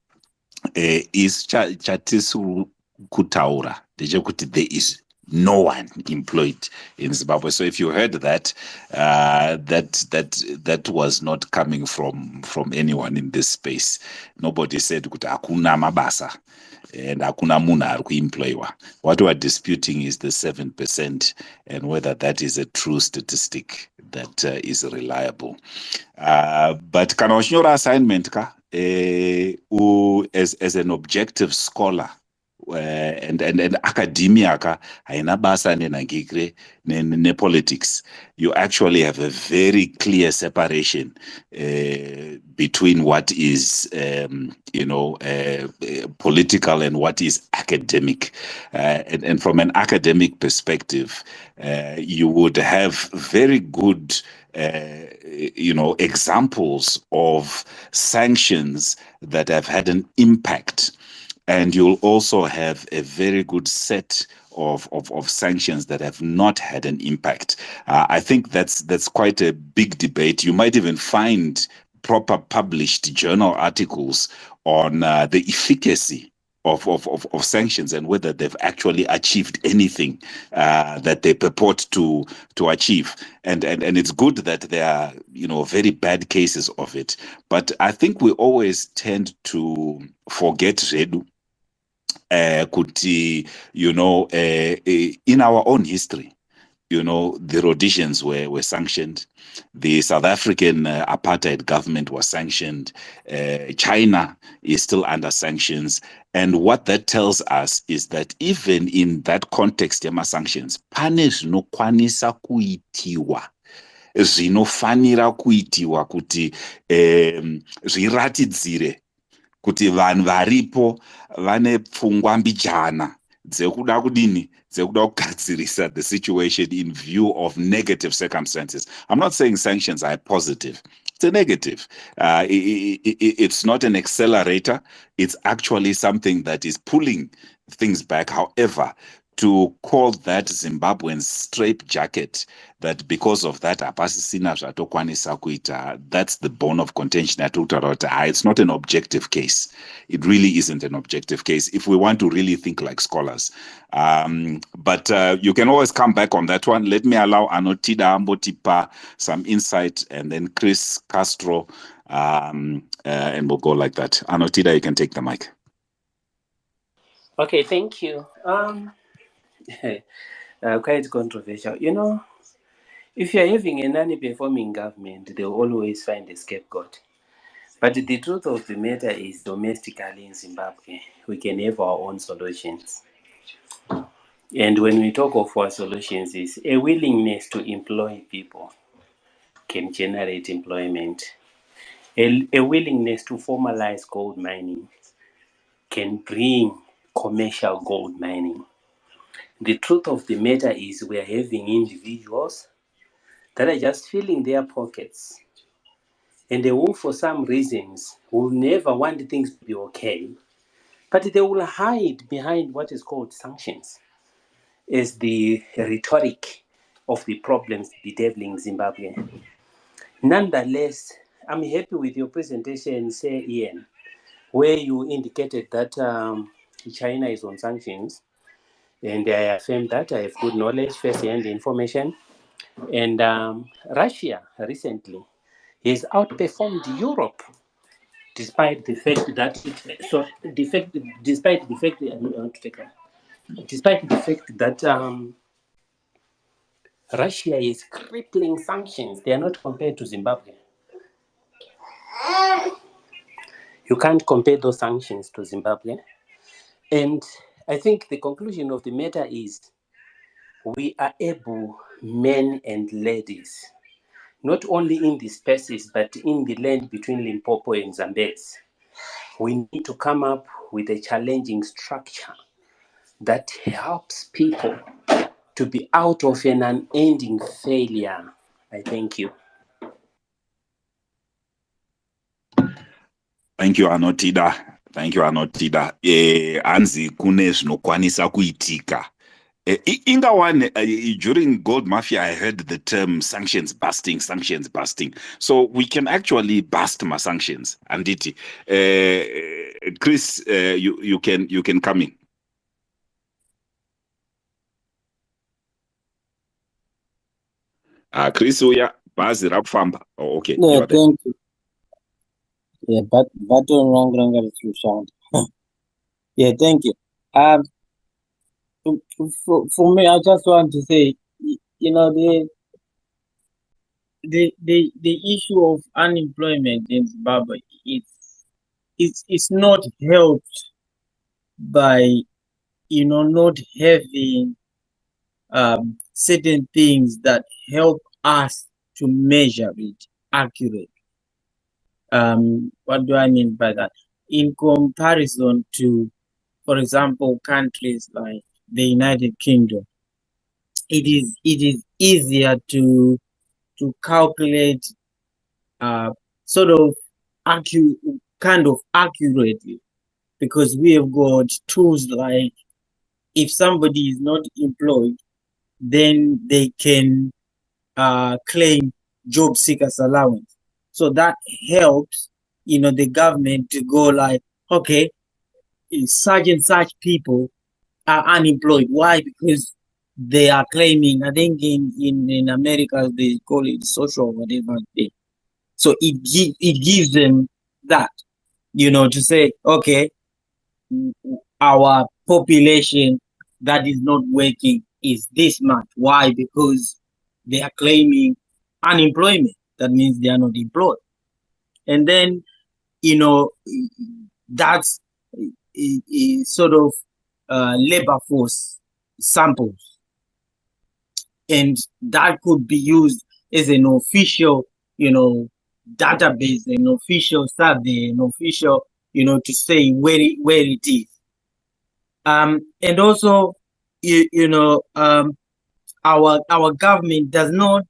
Is chatisu kutaura ndechekuti there is no one employed in Zimbabwe. So if you heard that, that was not coming from anyone in this space. Nobody said kuti hakuna mabasa and hakuna munhu ari kuemployiwa. What we're disputing is the 7% and whether that is a true statistic that is reliable. But kana uchinyora assignment ka as an objective scholar and academia ka haina basa nenhangikire nepolitics, you actually have a very clear separation between what is political and what is academic, and from an academic perspective, you would have very good examples of sanctions that have had an impact, and you'll also have a very good set of sanctions that have not had an impact. I think that's quite a big debate. You might even find proper published journal articles on the efficacy of sanctions and whether they've actually achieved anything that they purport to achieve. And it's good that there are very bad cases of it. But I think we always tend to forget Redu. Kuti, in our own history, the Rhodesians were sanctioned. The South African apartheid government was sanctioned. China is still under sanctions. And what that tells us is that even in that context, yama sanctions, pane zvinokwanisa kuitiwa. Zvinofanira kuitiwa kuti zviratidzire kuti vanhu varipo vane pfungwa mbijana dzekuda kudini, dzekuda kugadzirisa the situation in view of negative circumstances. I'm not saying sanctions are positive. It's a negative. It's not an accelerator. It's actually something that is pulling things back. However, to call that Zimbabwean straitjacket, that because of that, that's the bone of contention. It's not an objective case. It really isn't an objective case if we want to really think like scholars. But you can always come back on that one. Let me allow Anotida Ambotipa some insight, and then Chris Castro, and we'll go like that. Anotida, you can take the mic. Okay, thank you. Quite controversial. If you're having a non-performing government, they'll always find a scapegoat. But the truth of the matter is, domestically in Zimbabwe, we can have our own solutions. And when we talk of our solutions, is a willingness to employ people can generate employment. A willingness to formalize gold mining can bring commercial gold mining. The truth of the matter is, we are having individuals that are just filling their pockets, and they will, for some reasons, will never want things to be okay, but they will hide behind what is called sanctions as the rhetoric of the problems bedeviling Zimbabwe. Nonetheless, I'm happy with your presentation, Sir Ian, where you indicated that China is on sanctions, and I affirm that I have good knowledge, first-hand information. And Russia recently has outperformed Europe, despite the fact that Russia is crippling sanctions. They are not compared to Zimbabwe. You can't compare those sanctions to Zimbabwe. And I think the conclusion of the matter is, we are able, men and ladies, not only in the spaces, but in the land between Limpopo and Zambezi. We need to come up with a challenging structure that helps people to be out of an unending failure. I thank you. Thank you, Anotida. Thank you, Anotida. Anzi kune zvinokwanisa kuitika. Inga one, during Gold Mafia, I heard the term sanctions busting. So we can actually bust my sanctions. Anditi, Chris, you can come in. Chris, uya bazi rapfamba. Oh, okay. Yeah, thank you. Yeah, but wrong yeah, thank you. For me, I just want to say, you know, the issue of unemployment in Zimbabwe, it's not helped by, you know, not having certain things that help us to measure it accurately. What do I mean by that? In comparison to, for example, countries like the United Kingdom, it is easier to calculate sort of accurately, because we have got tools like, if somebody is not employed, then they can claim job seekers allowance. So that helps, you know, the government to go like, okay, such and such people are unemployed. Why? Because they are claiming, I think in America they call it social whatever thing. So it gives them that, you know, to say, okay, our population that is not working is this much. Why? Because they are claiming unemployment. That means they are not employed. And then, you know, that's sort of labor force samples. And that could be used as an official, you know, database, an official survey, an official, you know, to say where it is. And also, you know, our government does not,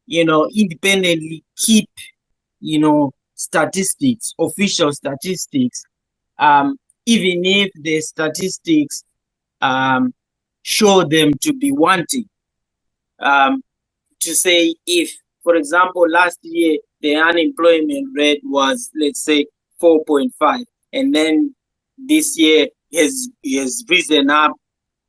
you know, independently keep, you know, statistics, official statistics, even if the statistics show them to be wanting. To say, if, for example, last year the unemployment rate was, let's say, 4.5, and then this year has risen up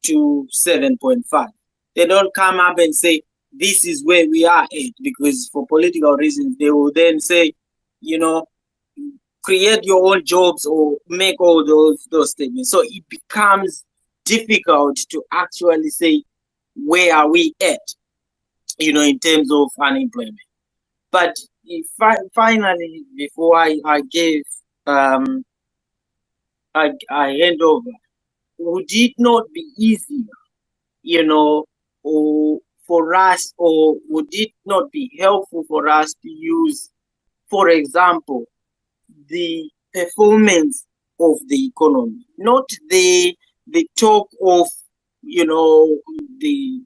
to 7.5. They don't come up and say this is where we are at, because for political reasons they will then say, you know, create your own jobs or make all those statements. So it becomes difficult to actually say where are we at, you know, in terms of unemployment. But finally, before I give I hand over, would it not be easier, you know, or for us, or would it not be helpful for us to use, for example, the performance of the economy, not the talk of, you know, the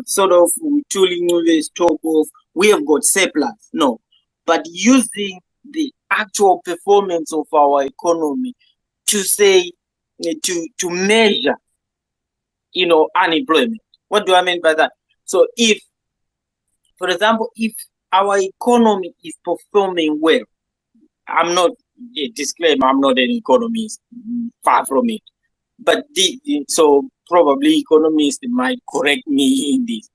sort of tooling this talk of we have got surplus, no, but using the actual performance of our economy to say, to measure, you know, unemployment. What do I mean by that? So if, for example, if our economy is performing well, I'm not, disclaimer, I'm not an economist, far from it, but so probably economists might correct me in this,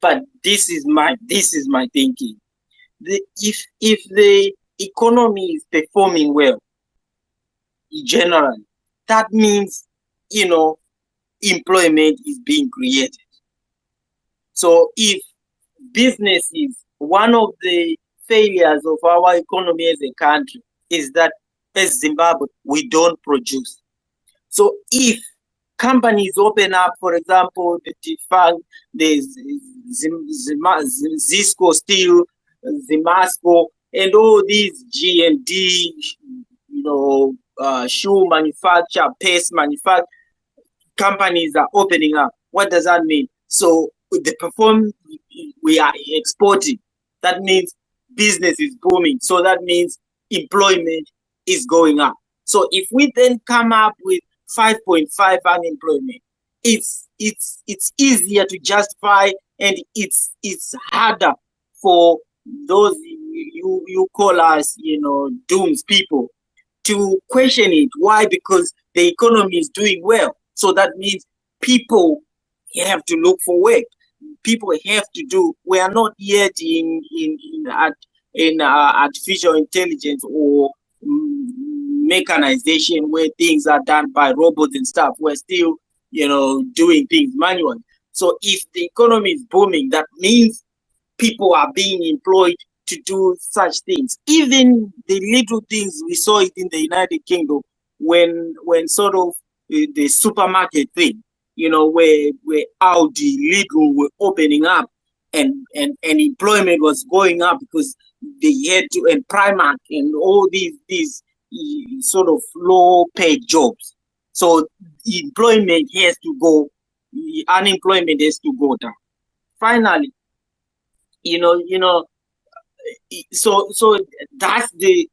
but this is my thinking. If the economy is performing well, generally, that means, you know, employment is being created. So if business is one of the failures of our economy as a country, is that as Zimbabwe, we don't produce. So if companies open up, for example, the defunct, the Zisco Steel, Zimasco, and all these G&D, you know, shoe manufacture, paste manufacture, companies are opening up. What does that mean? So we are exporting. That means business is booming. So that means employment is going up. So if we then come up with 5.5 unemployment, it's easier to justify, and it's harder for those you call us, dooms people, to question it. Why? Because the economy is doing well. So that means people have to look for work. People have to do. We are not yet in artificial intelligence or mechanization where things are done by robots and stuff. We're still, doing things manually. So if the economy is booming, that means people are being employed to do such things. Even the little things, we saw it in the United Kingdom when sort of the supermarket thing, where Audi, Lidl were opening up, and employment was going up because they had to, and Primark and all these sort of low paid jobs. So employment has to go, unemployment has to go down. Finally, so that's the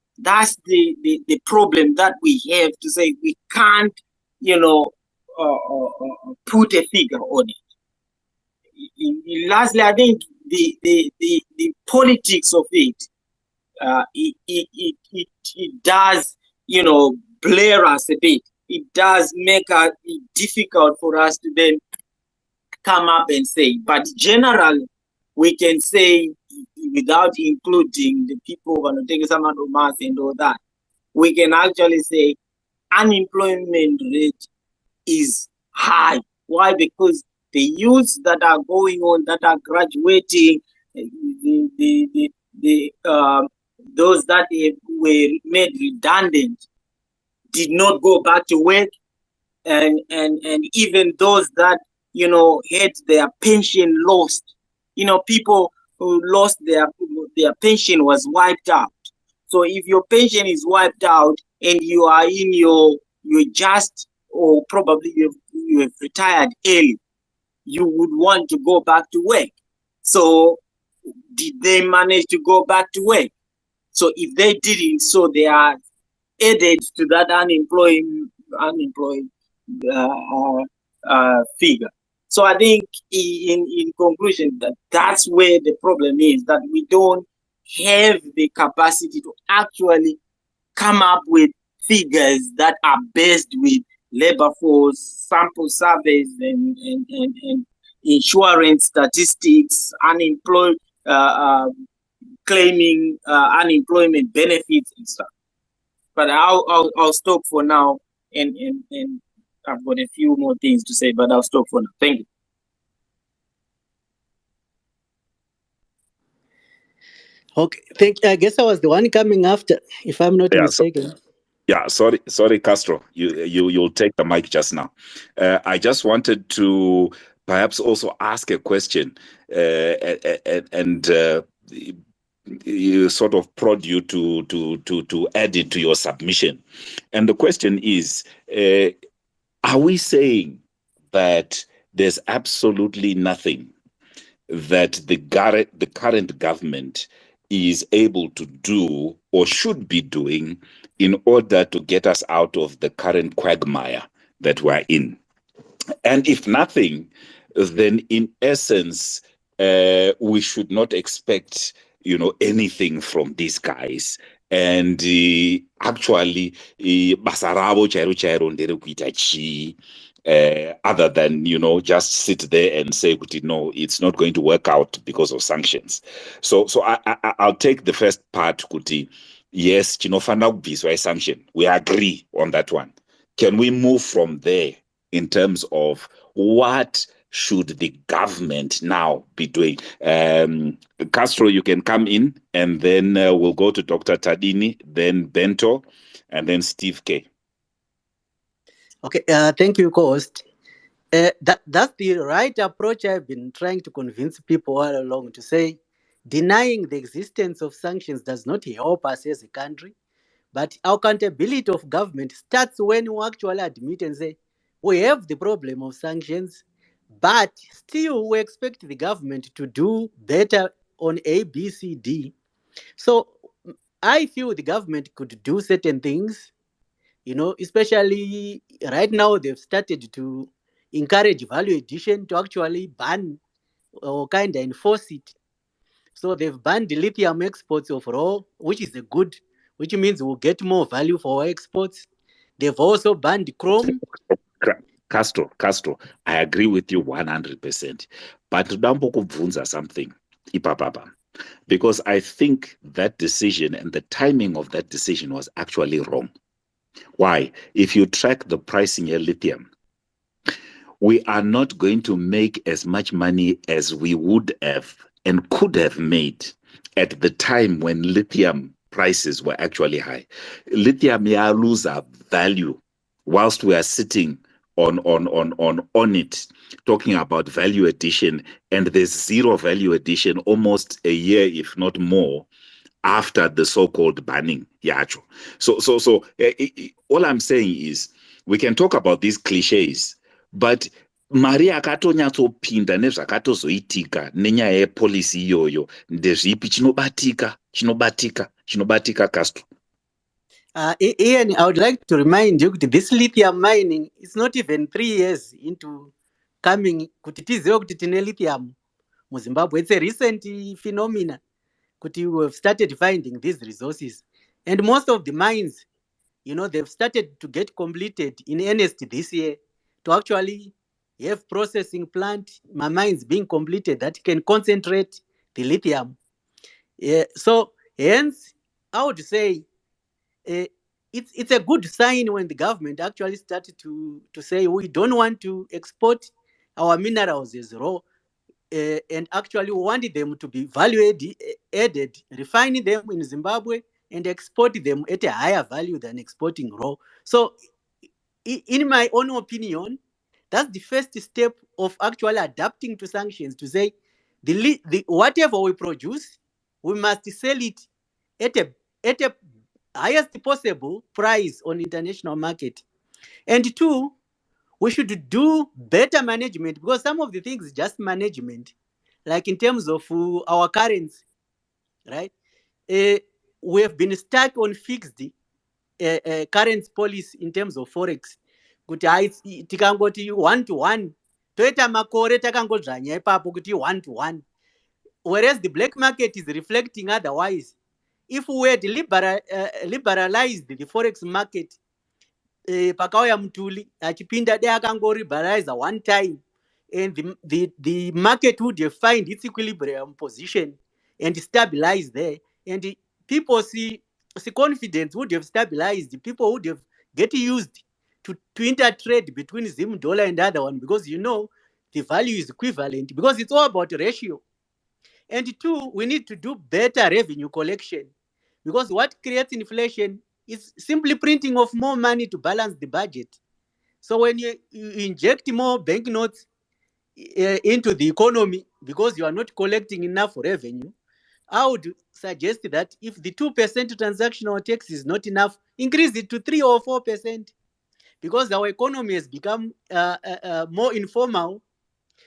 problem that we have, to say we can't put a figure on it. Lastly, I think the politics of it does blur us a bit. It does make it difficult for us to then come up and say, but generally we can say, without including the people who are not taking some of mass and all that, we can actually say unemployment rate is high. Why? Because the youths that are going on, that are graduating, those that were made redundant did not go back to work, and even those that had their pension lost, people who lost their pension was wiped out. So if your pension is wiped out and you are in you're just, or probably you have retired early, you would want to go back to work. So did they manage to go back to work? So if they didn't, so they are added to that unemployed figure. So I think in conclusion, that's where the problem is, that we don't have the capacity to actually come up with figures that are based with labor force, sample surveys, and insurance statistics, claiming unemployment benefits and stuff. But I'll stop for now, and I've got a few more things to say, but I'll stop for now. Thank you. Okay, thank you. I guess I was the one coming after, if I'm not mistaken. Sorry, Castro. You'll take the mic just now. I just wanted to perhaps also ask a question, and you sort of prod you to add it to your submission. And the question is, are we saying that there's absolutely nothing that the current government is able to do or should be doing in order to get us out of the current quagmire that we're in? And if nothing, then in essence, we should not expect anything from these guys. And actually, basarabo chairo ndere kuita chi, other than just sit there and say, no, it's not going to work out because of sanctions. So I'll take the first part, Kuti. Yes, chinofana sanction. We agree on that one. Can we move from there in terms of what should the government now be doing? Castro, you can come in, and then we'll go to Dr. Tadini, then Bento, and then Steve K. Okay, thank you, co-host. That's the right approach I've been trying to convince people all along, to say denying the existence of sanctions does not help us as a country, but accountability of government starts when we actually admit and say, we have the problem of sanctions, but still we expect the government to do better on A, B, C, D. So I feel the government could do certain things, especially right now they've started to encourage value addition to actually ban or kind of enforce it. So they've banned the lithium exports of raw, which is a good, which means we'll get more value for our exports. They've also banned chrome. Castro, I agree with you 100%. But ndambo kubvunza something, ipapapa. Because I think that decision and the timing of that decision was actually wrong. Why? If you track the pricing of lithium, we are not going to make as much money as we would have and could have made at the time when lithium prices were actually high. Lithium lose value whilst we are sitting on it, talking about value addition, and there's zero value addition almost a year, if not more, after the so-called banning. Yacho. So all I'm saying is we can talk about these cliches, but mari akatonyatopinda nezvakatozoitika nenyaya yepolicy iyoyo ndezvipi chinobatika Castro. Ian, I would like to remind you that this lithium mining is not even 3 years into coming kuti tizive kuti tine lithium muZimbabwe. It's a recent phenomena kuti we have started finding these resources. And most of the mines, they've started to get completed in earnest this year to actually have processing plant, my mines being completed that can concentrate the lithium. So hence, I would say it's a good sign when the government actually started to say we don't want to export our minerals as raw, and actually wanted them to be value added, refining them in Zimbabwe and export them at a higher value than exporting raw. So in my own opinion, that's the first step of actually adapting to sanctions, to say the whatever we produce, we must sell it at a highest possible price on international market. And two, we should do better management, because some of the things is just management, like in terms of our currency, right? We have been stuck on fixed currency policy in terms of forex. Kuti tikangoti 1-to-1 toita makore takangodzvanya ipapo kuti 1-to-1, whereas the black market is reflecting otherwise. If we had liberalized the forex market, pakauya mutuli achipinda de akangoliberalize one time, and the market would have find its equilibrium position and stabilize there, and people's confidence would have stabilized. People would have get used to intertrade between Zim dollar and other one, because the value is equivalent, because it's all about ratio. And two, we need to do better revenue collection, because what creates inflation is simply printing of more money to balance the budget. So when you inject more banknotes into the economy because you are not collecting enough revenue, I would suggest that if the 2% transactional tax is not enough, increase it to 3 or 4%, because our economy has become more informal.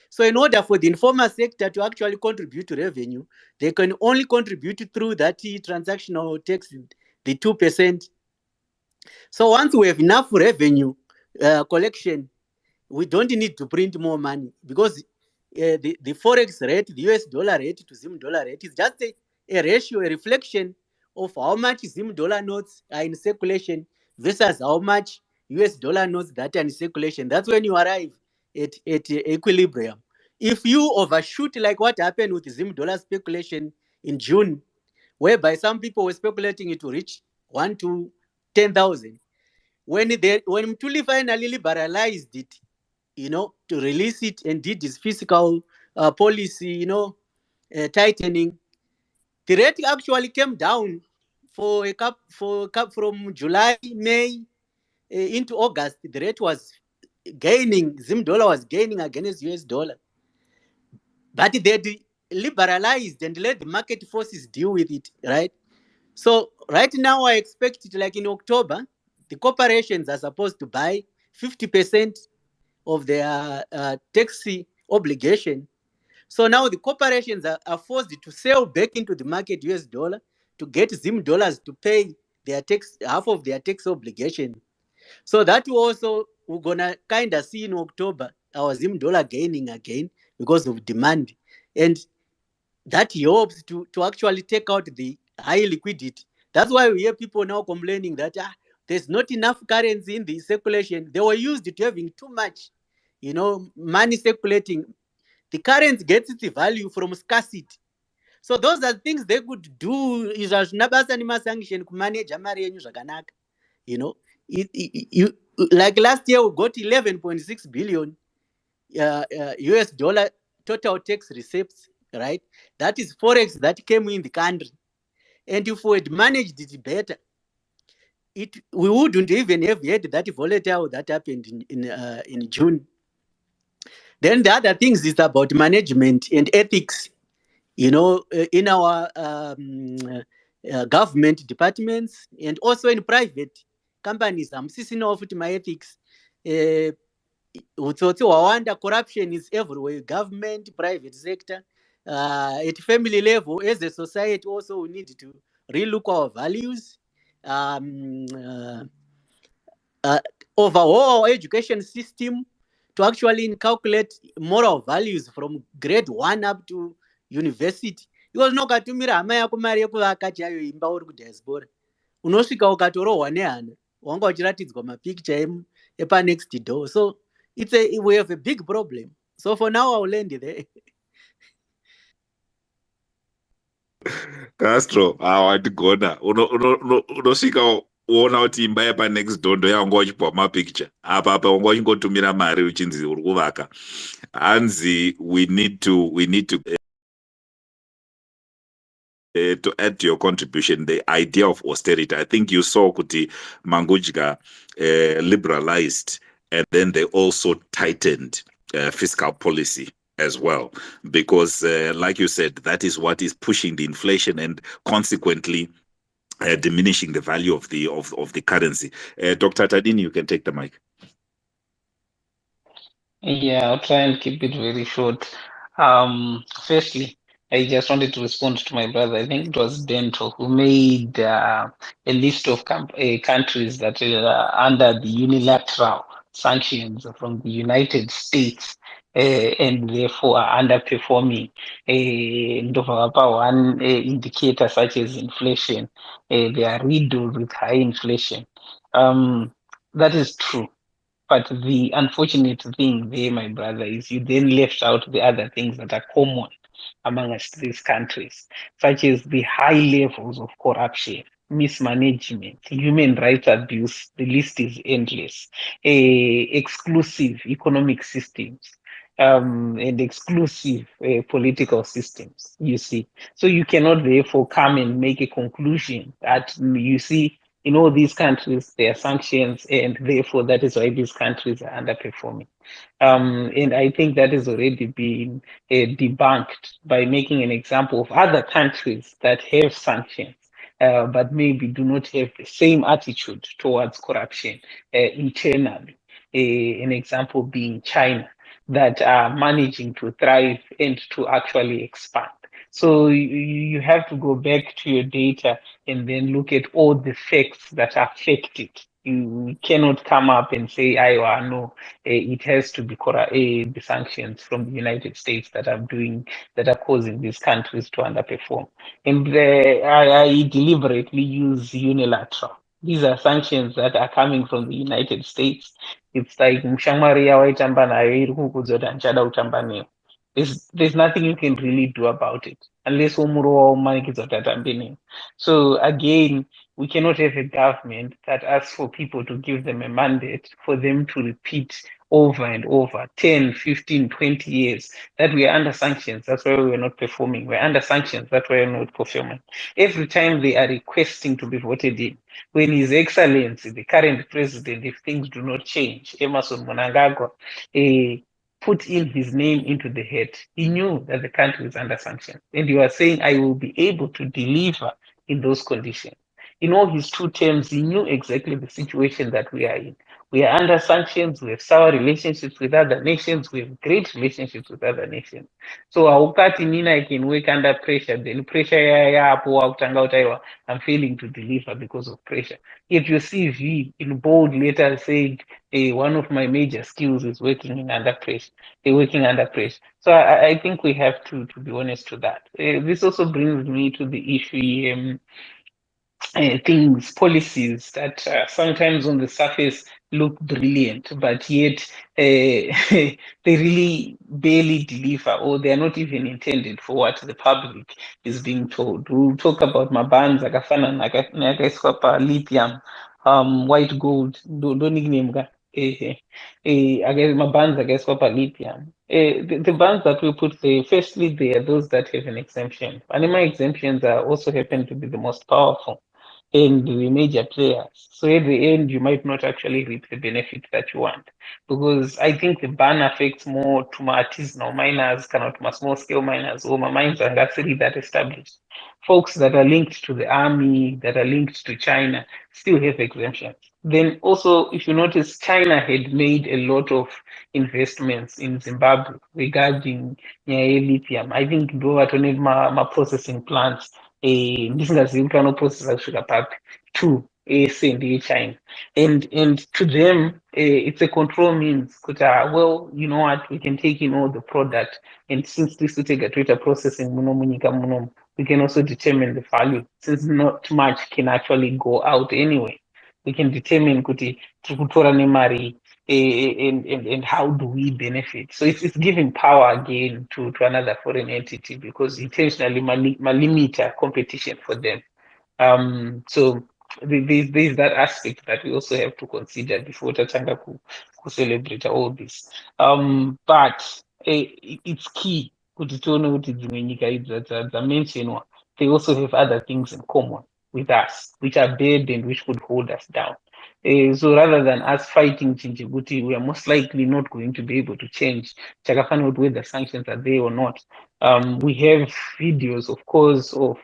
So in order for the informal sector to actually contribute to revenue, they can only contribute through that transactional tax, the 2%. So once we have enough revenue collection, we don't need to print more money, because the forex rate, the US dollar rate to Zim dollar rate is just a ratio, a reflection of how much Zim dollar notes are in circulation versus how much US dollar notes that are in circulation. That's when you arrive at equilibrium. If you overshoot, like what happened with Zim dollar speculation in June, whereby some people were speculating it to reach 1 to 10,000, when Mtuli finally liberalized it, to release it and did his fiscal policy, tightening, the rate actually came down for from July, May into August. The rate was gaining, Zim dollar was gaining against US dollar. But they liberalized and let the market forces deal with it, right? So right now I expect it, like in October, the corporations are supposed to buy 50% of their taxi obligation. So now the corporations are forced to sell back into the market US dollar to get Zim dollars to pay their tax, half of their tax obligation. So that also we're gonna kind of see in October our Zim dollar gaining again because of demand, and that helps to actually take out the high liquidity. That's why we hear people now complaining that there's not enough currency in the circulation. They were used to having too much, money circulating. The currency gets its value from scarcity. So those are things they could do. Is sanction to manage zvakanaka. You like last year we got 11.6 billion US dollar total tax receipts, right? That is forex that came in the country, and if we had managed it better, we wouldn't even have had that volatile that happened in June. Then the other things is about management and ethics. In our government departments and also in private companies, I'm seeing off my ethics. Corruption is everywhere, government, private sector, at family level. As a society, also we need to relook our values. Overall education system to actually calculate moral values from grade 1 up to university. Because nokatumira hama yako mari yekuvaka chaiyo imba uri kudiaspora, unosvika ukatorohwa nehana wanga uchiratidzwa mapicture epanext door. So we have a big problem. So for now I'll land there. Castro, hawatigona unosvika uona kuti imba yepanext door ndoyanga uchipiwa mapicture apa wanga uchingotumira mari uchinzi uri kuvaka. Hanzi, we need to add to your contribution the idea of austerity. I think you saw kuti Mangudya liberalized, and then they also tightened fiscal policy as well, because like you said, that is what is pushing the inflation and consequently diminishing the value of the currency. Dr. Tadini, you can take the mic. Yeah, I'll try and keep it very short. Firstly, I just wanted to respond to my brother. I think it was Dento who made a list of countries that are under the unilateral sanctions from the United States and therefore are underperforming. One indicator such as inflation, they are riddled with high inflation. That is true. But the unfortunate thing there, my brother, is you then left out the other things that are common among us, these countries, such as the high levels of corruption, mismanagement, human rights abuse. The list is endless. Exclusive economic systems, and exclusive political systems, you see. So you cannot therefore come and make a conclusion that you see in all these countries, there are sanctions, and therefore that is why these countries are underperforming. And I think that has already been debunked by making an example of other countries that have sanctions, but maybe do not have the same attitude towards corruption internally. An example being China, that are managing to thrive and to actually expand. So you have to go back to your data and then look at all the facts that affect it. You cannot come up and say, no, it has to be the sanctions from the United States that are causing these countries to underperform. And I deliberately use unilateral. These are sanctions that are coming from the United States. It's like there's nothing you can really do about it unless so again, we cannot have a government that asks for people to give them a mandate for them to repeat over and over 10, 15, 20 years that we are under sanctions. That's why we're not performing. We're under sanctions. That's why we're not performing. Every time they are requesting to be voted in, when His Excellency, the current president, if things do not change, Emerson Mnangagwa, put in his name into the head, he knew that the country is under sanctions. And he was saying, I will be able to deliver in those conditions. In all his 2 terms, he knew exactly the situation that we are in. We are under sanctions. We have sour relationships with other nations. We have great relationships with other nations. So haukati nina I can work under pressure, then pressure yapo wakutanga kuti aiwa I'm failing to deliver because of pressure. Yet your CV in bold letters said, one of my major skills is working under pressure. Working under pressure. So I think we have to be honest to that. This also brings me to the issue things, policies that sometimes on the surface look brilliant, but yet they really barely deliver, or they are not even intended for what the public is being told. We'll talk about mabans akafana nakaiswa pa lithium, white gold, don't nickname ga. Mabans akaiswa pa lithium. The bans that we put there, firstly, they are those that have an exemption. Anima exemptions are also happen to be the most powerful and the major players. So at the end, you might not actually reap the benefit that you want. Because I think the ban affects more to my artisanal miners, cannot to my small scale miners, or my mines are actually that established. Folks that are linked to the army, that are linked to China, still have exemptions. Then also, if you notice, China had made a lot of investments in Zimbabwe regarding lithium. I think though I need my processing plants ndisingazivi kuti vanoprocessa kusvika papi to sendi yechina and to them it's a control means kuti well you know what we can take in all the product and since tisu tega toita processing muno munyika munomu we can also determine the value since not much can actually go out anyway we can determine kuti tiri kutora nemari and how do we benefit? So it's giving power again to another foreign entity because intentionally limit competition for them. So there's that aspect that we also have to consider before Tachanga to celebrate all this. But it's key that mention they also have other things in common with us, which are burdened, which could hold us down. So rather than us fighting Chinchibuti, we are most likely not going to be able to change Chakafano whether the sanctions are there or not. We have videos, of course, of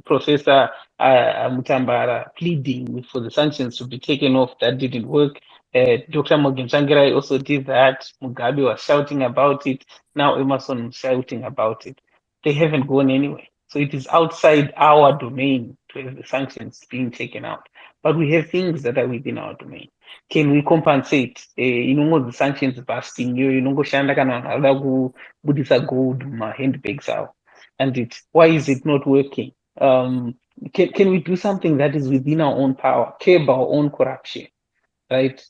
Professor Mutambara pleading for the sanctions to be taken off. That didn't work. Dr. Morgan Changirai also did that. Mugabe was shouting about it. Now Emerson was shouting about it. They haven't gone anywhere. So it is outside our domain to have the sanctions being taken out. But we have things that are within our domain. Can we compensate? The sanctions busting, shanda kana vanada kubudisa gold handbags out. And why is it not working? Can we do something that is within our own power, curb our own corruption, right?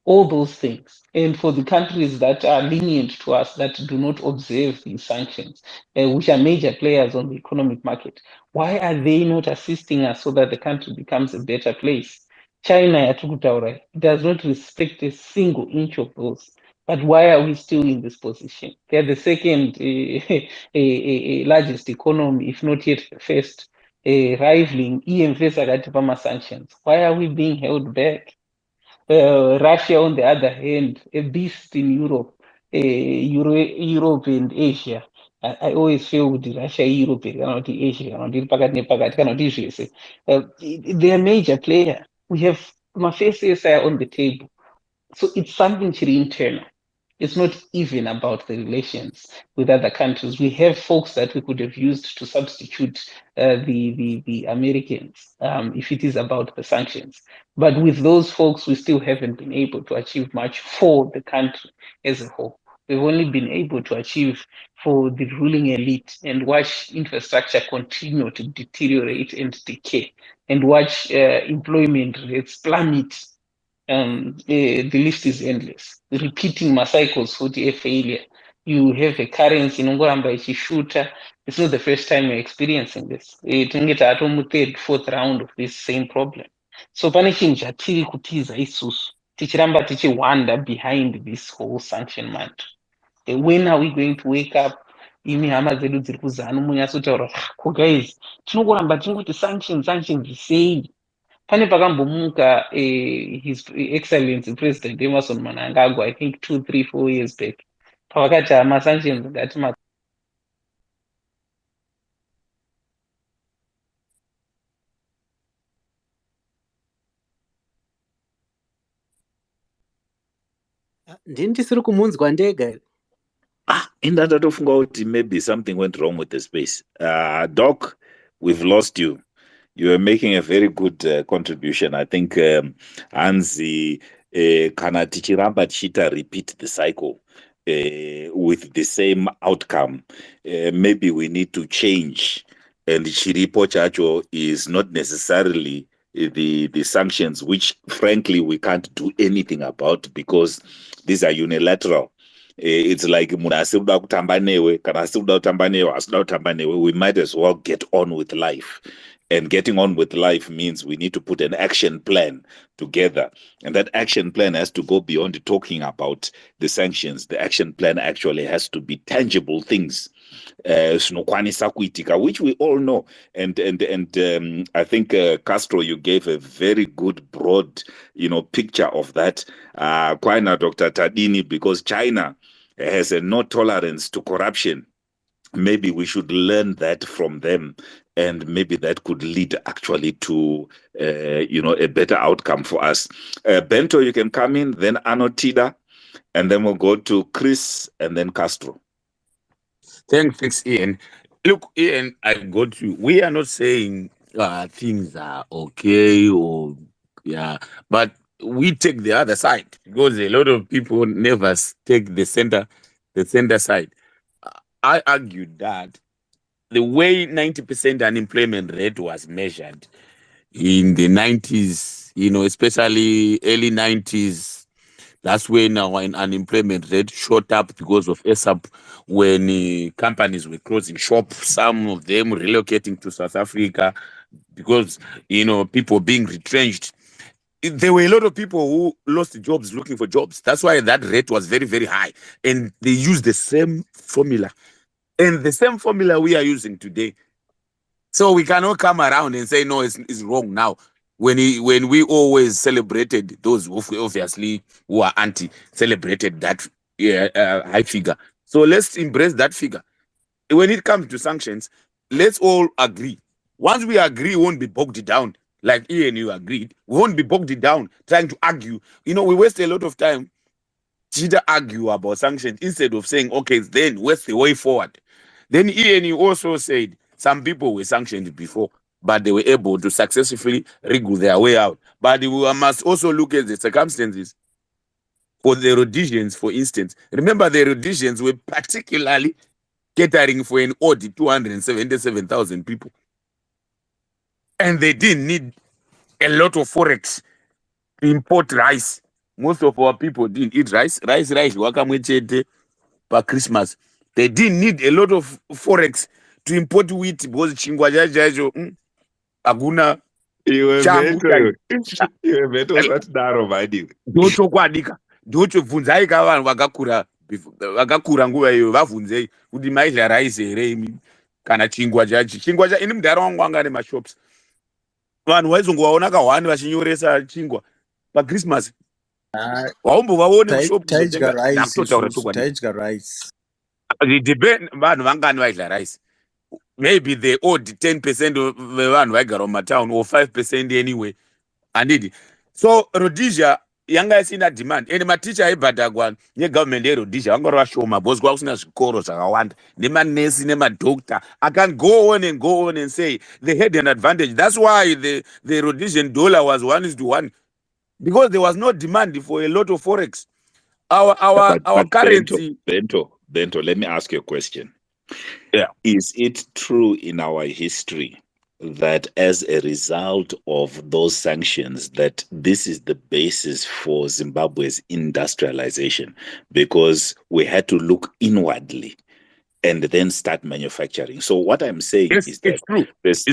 All those things. And for the countries that are lenient to us, that do not observe these sanctions, which are major players on the economic market, why are they not assisting us so that the country becomes a better place? China does not respect a single inch of those. But why are we still in this position? They're the second largest economy, if not yet the first, rivaling EMFS sanctions. Why are we being held back? Russia, on the other hand, a beast in Europe, Europe and Asia. I always feel with Russia, Europe, cannot Asia, cannot Asia. They are major player. We have my faces on the table. So it's something internal. It's not even about the relations with other countries. We have folks that we could have used to substitute the Americans if it is about the sanctions. But with those folks, we still haven't been able to achieve much for the country as a whole. We've only been able to achieve for the ruling elite and watch infrastructure continue to deteriorate and decay and watch employment rates plummet. The list is endless. Repeating my cycles for the failure. You have a currency in shooter. It's not the first time you're experiencing this. It can get at the third, fourth round of this same problem. So panicking chatiri kutiza isusu. Tichiramba tichi wonder behind this whole sanction mantra. When are we going to wake up? Imi hama zedu dziri kuzana munyasotaura guys tinongoramba tingoti sanctions sei pane pakambomuka his excellency president Emerson Mnangagwa I think 2, 3, 4 years back pavakati masanctions ngati ndisiri kumunzwa ndega. Maybe something went wrong with the space. Doc, we've lost you. You are making a very good contribution. I think Hansi kana tichiramba tichita repeat the cycle with the same outcome. Maybe we need to change. And chiripo chacho is not necessarily the sanctions, which frankly we can't do anything about because these are unilateral. It's like we might as well get on with life. And getting on with life means we need to put an action plan together. And that action plan has to go beyond talking about the sanctions. The action plan actually has to be tangible things. Which we all know. And I think Castro, you gave a very good broad, picture of that. Quite Dr. Tadini, because China has a no tolerance to corruption. Maybe we should learn that from them, and maybe that could lead actually to a better outcome for us. Bento, you can come in, then Anotida, and then we'll go to Chris and then Castro. Thanks, Ian. Look, Ian, I got you. We are not saying things are okay but we take the other side because a lot of people never take the center side. I argued that the way 90% unemployment rate was measured in the 90s, especially early 90s, that's when our unemployment rate shot up because of ASAP when companies were closing shops, some of them relocating to South Africa because, people being retrenched. There were a lot of people who lost jobs looking for jobs. That's why that rate was very, very high. And they used the same formula. And the same formula we are using today. So we cannot come around and say, no, it's wrong now. When we always celebrated, those who obviously who are anti-celebrated that high figure. So let's embrace that figure. When it comes to sanctions, let's all agree. Once we agree, we won't be bogged down. Like Ian, you agreed. We won't be bogged down trying to argue. We waste a lot of time to argue about sanctions instead of saying, okay, then what's the way forward? Then Ian, you also said some people were sanctioned before, but they were able to successfully wriggle their way out. But we must also look at the circumstances. For the Rhodesians, for instance, remember the Rhodesians were particularly catering for an odd 277,000 people. And they didn't need a lot of forex to import rice. Most of our people didn't eat rice. Rice, wakamwechete for Christmas. They didn't need a lot of forex to import wheat because chingwa jajo aguna ndocho bvunzai vanhu vakakura nguva iyo vabvunzei kuti maidya rice here kana chingwa chacho ini mudhara wangu anga ane mashops vanhu vaizongovaona kahwani vachinyoresa chingwa paChristmas waumbovaone mushopu ndakutotaura chokwadi vanhu vangani vaidya rice. Maybe the odd 10% vevanhu vaigara mumatown or 5% anyway. Andidi. So Rhodesia yanga isina demand and maticha aibhadhagwa negovernment yeRhodesia vangori vashoma because kwakusina zvikoro zvakawanda nemanesi nemadoctor. I can go on and say they had an advantage. That's why the Rhodesian dollar was 1:1 because there was no demand for a lot of forex. Our currency. Bento, let me ask you a question. Yeah. Is it true in our history that as a result of those sanctions that this is the basis for Zimbabwe's industrialization? Because we had to look inwardly and then start manufacturing. So what I'm saying is that it's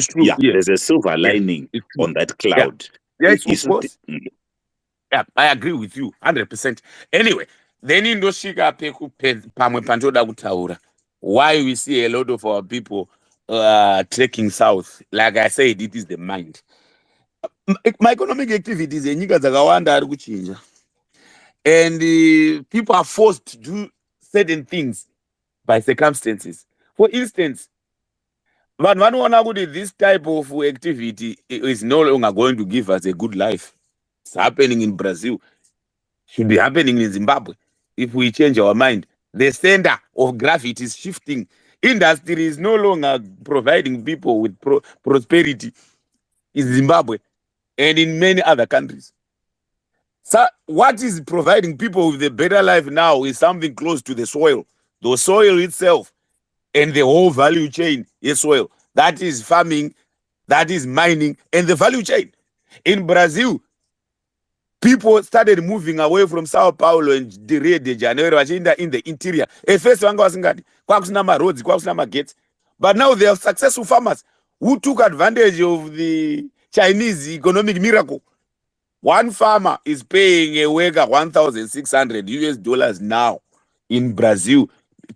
true. There's a silver lining on that cloud. Yes, of course. Yeah, I agree with you 100%. Anyway, then in those why we see a lot of our people trekking south. Like I said, it is the mind. My economic activities in Nyika and people are forced to do certain things by circumstances. For instance, this type of activity is no longer going to give us a good life. It's happening in Brazil. Should be happening in Zimbabwe. if we change our mind. The center of gravity is shifting. Industry is no longer providing people with prosperity in Zimbabwe and in many other countries. So what is providing people with a better life now is something close to the soil itself, and the whole value chain is soil. That is farming, that is mining, and the value chain. In Brazil, people started moving away from Sao Paulo and Rio de Janeiro in the interior. At first, roads, gates. But now they are successful farmers who took advantage of the Chinese economic miracle. One farmer is paying a worker $1,600 now in Brazil,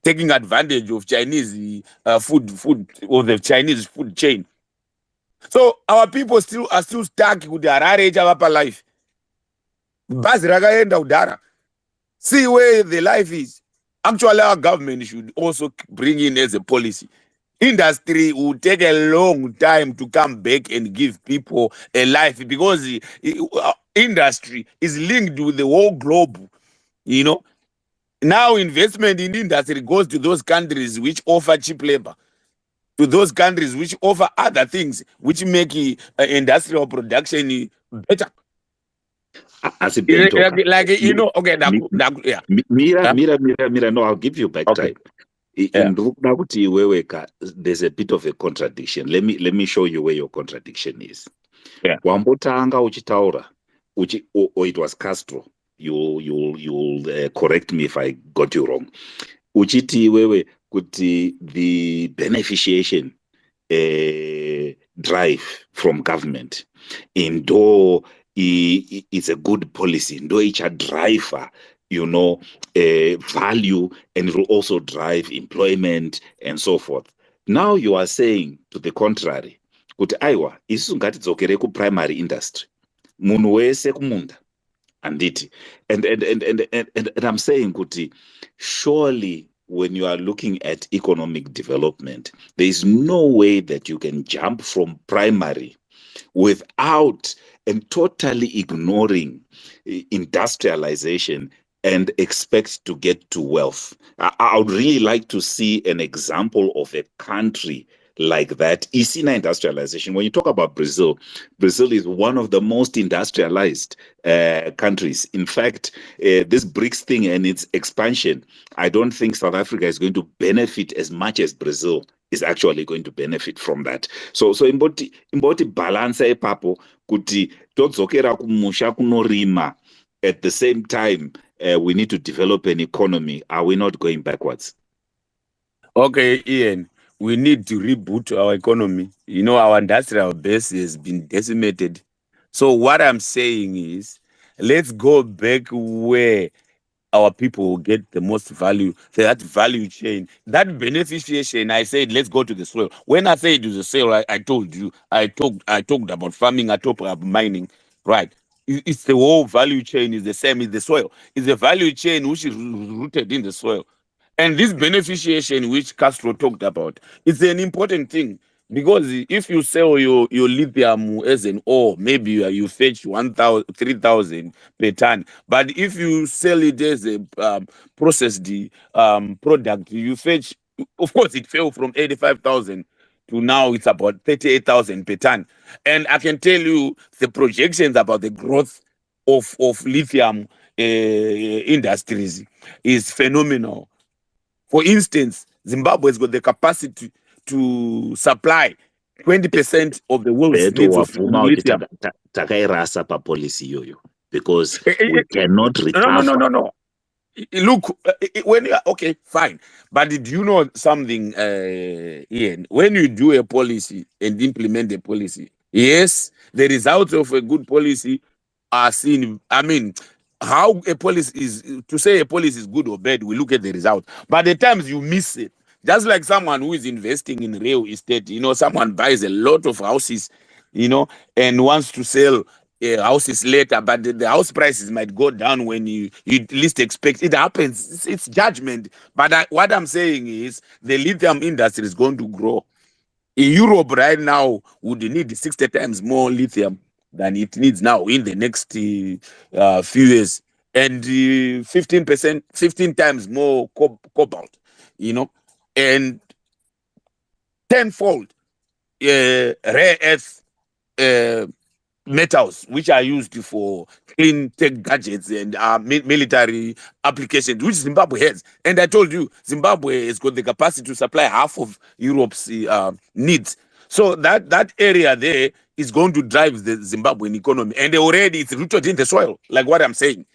taking advantage of Chinese food or the Chinese food chain. So our people are still stuck with their age of life. See where the life is. Actually, our government should also bring in as a policy. Industry will take a long time to come back and give people a life, because industry is linked with the whole globe. Now investment in industry goes to those countries which offer cheap labor, to those countries which offer other things which make industrial production better. As a bento, okay, yeah. Mira, no, I'll give you back time. Yeah. There's a bit of a contradiction. Let me show you where your contradiction is. Yeah. Wambotanga uchitaura, or it was Castro. You'll correct me if I got you wrong. Uchiti wewe kuti the beneficiation drive from government indo it's a good policy. Indo it's a driver, value, and it will also drive employment and so forth. Now you are saying to the contrary. Kuti aiwa, isu ngatidzokere ku primary industry. Munhu wese kumunda. And I'm saying, kuti, surely when you are looking at economic development, there is no way that you can jump from primary without and totally ignoring industrialization and expect to get to wealth. I would really like to see an example of a country like that. Isina industrialization. When you talk about Brazil, Brazil is one of the most industrialized countries. In fact, this BRICS thing and its expansion, I don't think South Africa is going to benefit as much as Brazil is actually going to benefit from that. So imboti balance epapo kuti todzokera kumusha kunorima. At the same time, we need to develop an economy. Are we not going backwards? Okay, Ian, we need to reboot our economy. Our industrial base has been decimated. So what I'm saying is, let's go back where our people will get the most value, that value chain, that beneficiation. I said, let's go to the soil. When I said to the soil, I told you, I talked about farming, I talked about mining, right? It's the whole value chain is the same as the soil. It's a value chain which is rooted in the soil. And this beneficiation which Castro talked about is an important thing, because if you sell your lithium as an ore, maybe you fetch 3,000 per ton. But if you sell it as a processed product, you fetch, of course, it fell from 85,000 to now it's about 38,000 per ton. And I can tell you the projections about the growth of lithium industries is phenomenal. For instance, Zimbabwe has got the capacity to supply 20% of the world's needs of lithium. Because we cannot recover. No. Look, when you are, okay, fine. But do you know something, Ian? When you do a policy and implement a policy, yes, the results of a good policy are seen. I mean, how a policy is, to say a policy is good or bad, we look at the result. But the times you miss it, just like someone who is investing in real estate, someone buys a lot of houses, and wants to sell houses later, but the house prices might go down when you least expect. It happens. It's judgment. But what I'm saying is the lithium industry is going to grow. In Europe right now, would need 60 times more lithium than it needs now in the next few years. and 15%, 15 times more cobalt, and tenfold rare earth metals, which are used for clean tech gadgets and military applications, which Zimbabwe has. And I told you, Zimbabwe has got the capacity to supply half of Europe's needs. So that area there is going to drive the Zimbabwean economy. And already it's rooted in the soil, like what I'm saying.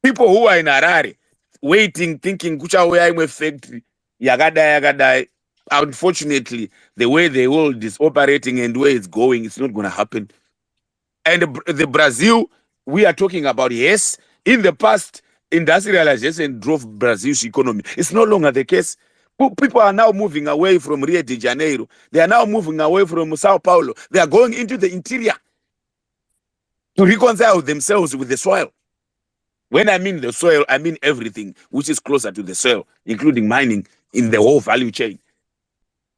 People who are in Harare, waiting, thinking, kuchauya factory, yagadai. Unfortunately, the way the world is operating and where it's going, it's not going to happen. And the Brazil we are talking about, yes, in the past, industrialization drove Brazil's economy. It's no longer the case. People are now moving away from Rio de Janeiro. They are now moving away from Sao Paulo. They are going into the interior to reconcile themselves with the soil. When I mean the soil, I mean everything which is closer to the soil, including mining in the whole value chain.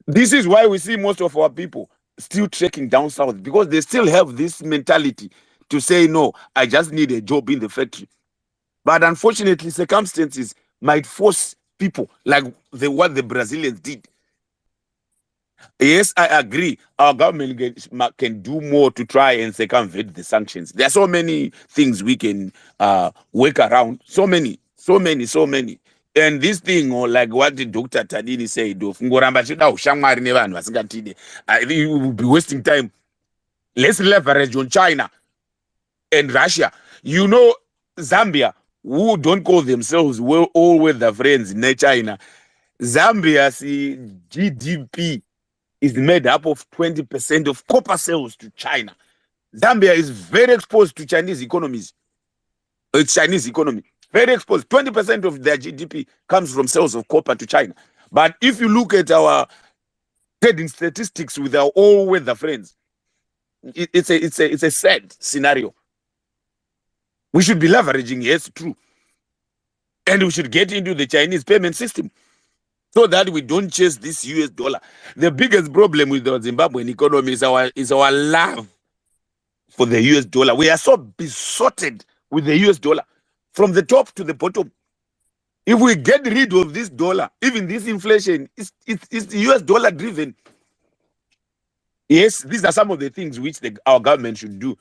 This is why we see most of our people still trekking down south, because they still have this mentality to say, no, I just need a job in the factory. But unfortunately, circumstances might force people like what the Brazilians did. Yes, I agree. Our government can do more to try and circumvent the sanctions. There are so many things we can work around. So many. And this thing, or like what the Dr. Tadini said, I think we will be wasting time. Let's leverage on China and Russia. Zambia, who don't call themselves all-weather friends in China. Zambia's GDP is made up of 20% of copper sales to China. Zambia is very exposed to Chinese economies. Chinese economy. Very exposed. 20% of their GDP comes from sales of copper to China. But if you look at our trading statistics with our all-weather friends, it's a sad scenario. We should be leveraging, yes, true. And we should get into the Chinese payment system so that we don't chase this US dollar. The biggest problem with the Zimbabwean economy is our love for the US dollar. We are so besotted with the US dollar from the top to the bottom. If we get rid of this dollar, even this inflation, it's US dollar driven. Yes, these are some of the things which our government should do.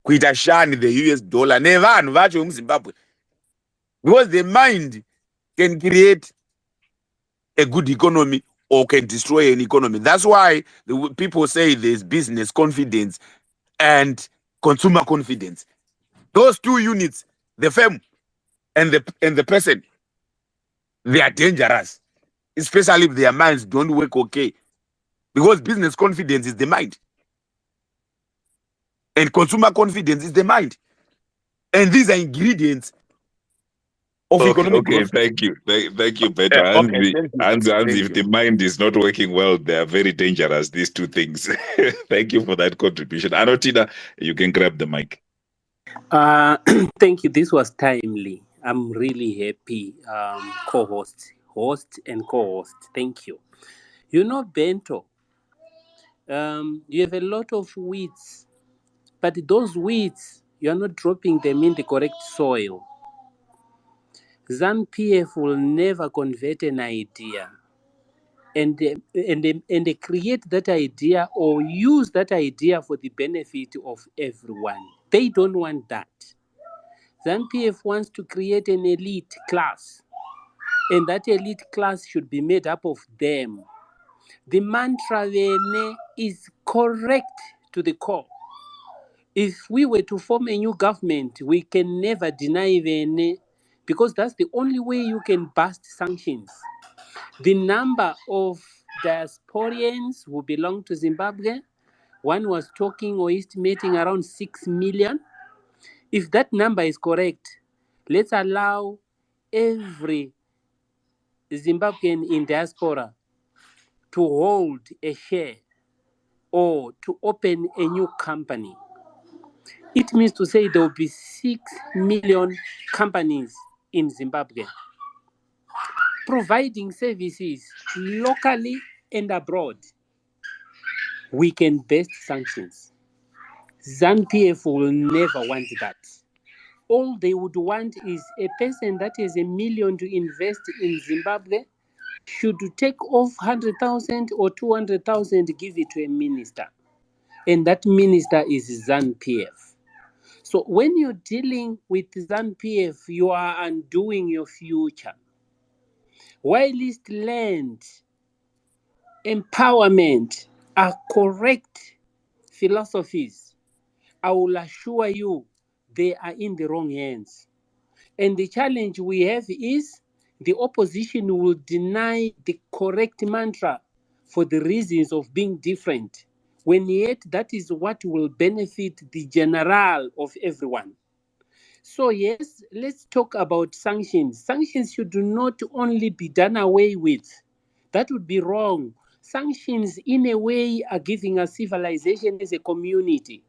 Kuita shani the US dollar. Never vacho Zimbabwe. Because the mind can create a good economy or can destroy an economy. That's why the people say there's business confidence and consumer confidence. Those two units, the firm and the person, they are dangerous, especially if their minds don't work okay. Because business confidence is the mind. And consumer confidence is the mind. And these are ingredients of economic Okay, growth. thank you, Beto. Okay, thank you. And Thank if you. the mind is not working well, they are very dangerous, these two things. Thank you for that contribution. Anotina, you can grab the mic. Thank you. This was timely. I'm really happy, host and co-host. Thank you. Bento, you have a lot of weeds, but those weeds, you're not dropping them in the correct soil. ZANU-PF will never convert an idea and create that idea or use that idea for the benefit of everyone. They don't want that. ZANU-PF wants to create an elite class, and that elite class should be made up of them. The mantra is correct to the core. If we were to form a new government, we can never deny Vene, because that's the only way you can bust sanctions. The number of diasporians who belong to Zimbabwe, one was talking or estimating around 6 million. If that number is correct, let's allow every Zimbabwean in diaspora to hold a share or to open a new company. It means to say there will be 6 million companies in Zimbabwe providing services locally and abroad. We can best sanctions. ZANU-PF will never want that. all they would want is a person that has $1 million to invest in Zimbabwe should take off 100,000 or 200,000, give it to a minister. And that minister is ZANU-PF. So when you're dealing with ZANU-PF, you are undoing your future. Whilst land, empowerment are correct philosophies, I will assure you they are in the wrong hands. And the challenge we have is the opposition will deny the correct mantra for the reasons of being different, when yet that is what will benefit the general of everyone. So yes, let's talk about sanctions. Sanctions should not only be done away with. That would be wrong. Sanctions in a way are giving us civilization as a community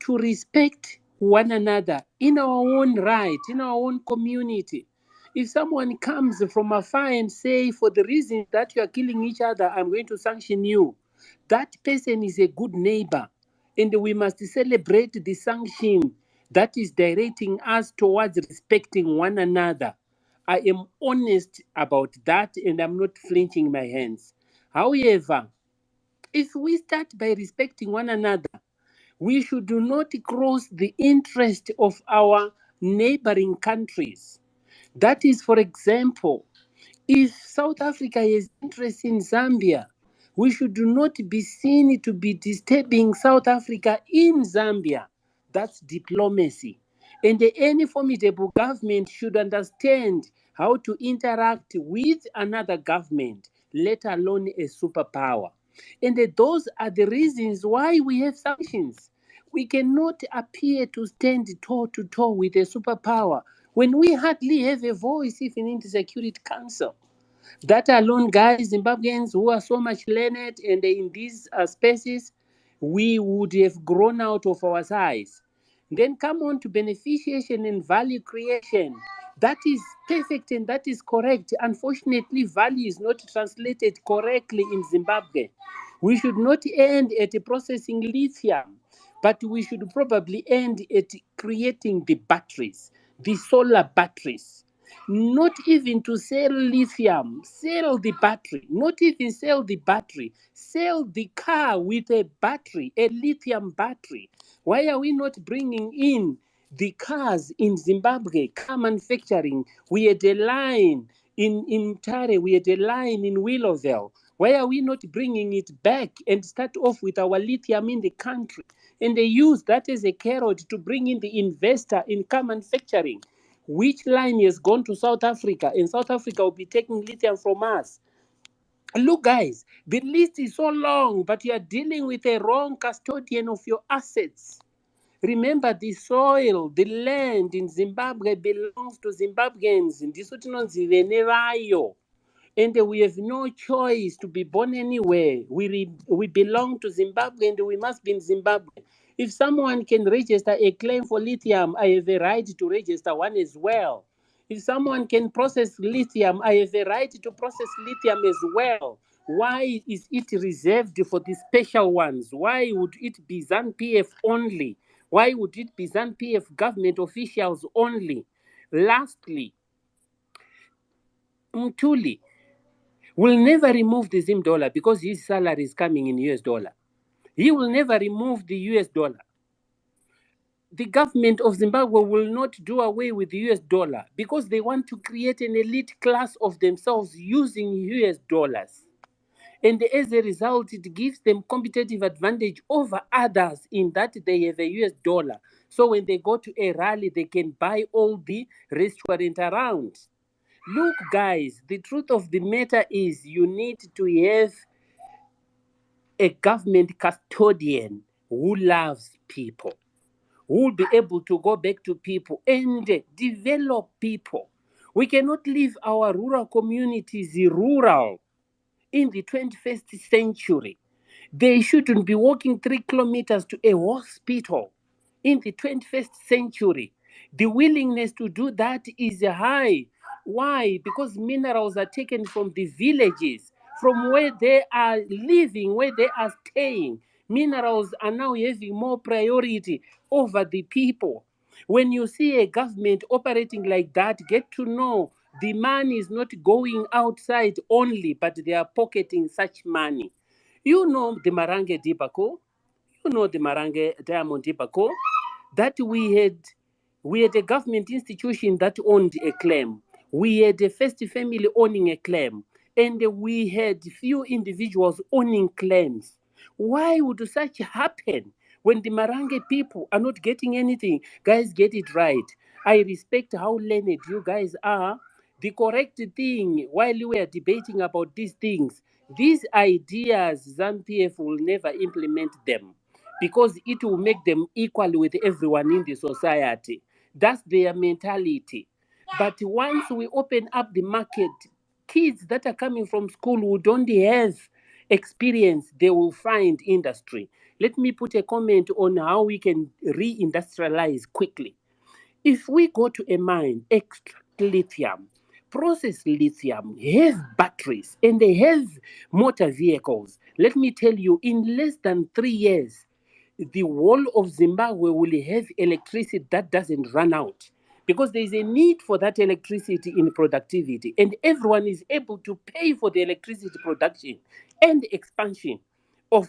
to respect one another in our own right, in our own community. If someone comes from afar and say, for the reason that you are killing each other, I'm going to sanction you, that person is a good neighbor. And we must celebrate the sanction that is directing us towards respecting one another. I am honest about that and I'm not flinching my hands. However, if we start by respecting one another, we should not cross the interest of our neighboring countries. That is, for example, if South Africa has interest in Zambia, we should not be seen to be disturbing South Africa in Zambia. That's diplomacy. And any formidable government should understand how to interact with another government, let alone a superpower. And those are the reasons why we have sanctions. We cannot appear to stand toe to toe with a superpower when we hardly have a voice even in the Security Council. That alone, guys, Zimbabweans who are so much learned and in these spaces, we would have grown out of our size. Then come on to beneficiation and value creation. That is perfect and that is correct. Unfortunately, value is not translated correctly in Zimbabwe. We should not end at processing lithium, but we should probably end at creating the batteries, the solar batteries. Not even to sell lithium, sell the battery. Not even sell the battery, sell the car with a battery, a lithium battery. Why are we not bringing in the cars in Zimbabwe, car manufacturing? We had a line in Tare, we had a line in Willowville. Why are we not bringing it back and start off with our lithium in the country? And they use that as a carrot to bring in the investor in car manufacturing. Which line has gone to South Africa, and South Africa will be taking lithium from us? Look, guys, the list is so long, but you are dealing with a wrong custodian of your assets. Remember, the soil, the land in Zimbabwe belongs to Zimbabweans. And we have no choice to be born anywhere. We belong to Zimbabwe and we must be in Zimbabwe. If someone can register a claim for lithium, I have a right to register one as well. If someone can process lithium, I have a right to process lithium as well. Why is it reserved for the special ones? Why would it be ZANU-PF only? Why would it be ZANU-PF government officials only? Lastly, Mtuli will never remove the Zim dollar because his salary is coming in US dollar. He will never remove the US dollar. The government of Zimbabwe will not do away with the US dollar because they want to create an elite class of themselves using US dollars. And as a result, it gives them competitive advantage over others in that they have a US dollar. So when they go to a rally, they can buy all the restaurant around. Look, guys, the truth of the matter is you need to have a government custodian who loves people, who will be able to go back to people and develop people. We cannot leave our rural communities rural in the 21st century. They shouldn't be walking 3 kilometers to a hospital in the 21st century. The willingness to do that is high. Why? Because minerals are taken from the villages, from where they are living, where they are staying. Minerals are now having more priority over the people. When you see a government operating like that, get to know the money is not going outside only, but they are pocketing such money. You know the Marange debacle, you know the Marange Diamond debacle, that we had a government institution that owned a claim. We had a first family owning a claim, and we had few individuals owning claims. Why would such happen when the Marange people are not getting anything? Guys, get it right. I respect how learned you guys are. The correct thing, while we are debating about these things, these ideas, ZANU-PF will never implement them because it will make them equal with everyone in the society. That's their mentality. But once we open up the market, kids that are coming from school who don't have experience, they will find industry. Let me put a comment on how we can re-industrialize quickly. If we go to a mine, extract lithium, process lithium, have batteries, and they have motor vehicles, let me tell you, in less than 3 years, the whole of Zimbabwe will have electricity that doesn't run out because there is a need for that electricity in productivity, and everyone is able to pay for the electricity production and expansion of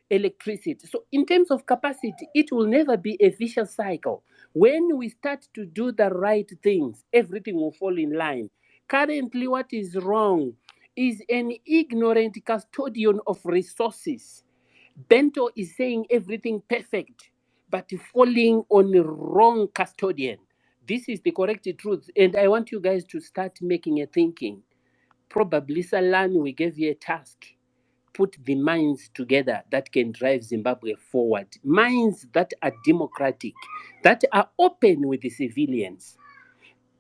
electricity. So, in terms of capacity, it will never be a vicious cycle. When we start to do the right things, everything will fall in line. Currently, what is wrong is an ignorant custodian of resources. Bento is saying everything perfect, but falling on the wrong custodian. This is the correct truth. And I want you guys to start making a thinking. Probably Salani, we gave you a task. Put the minds together that can drive Zimbabwe forward. Minds that are democratic, that are open with the civilians.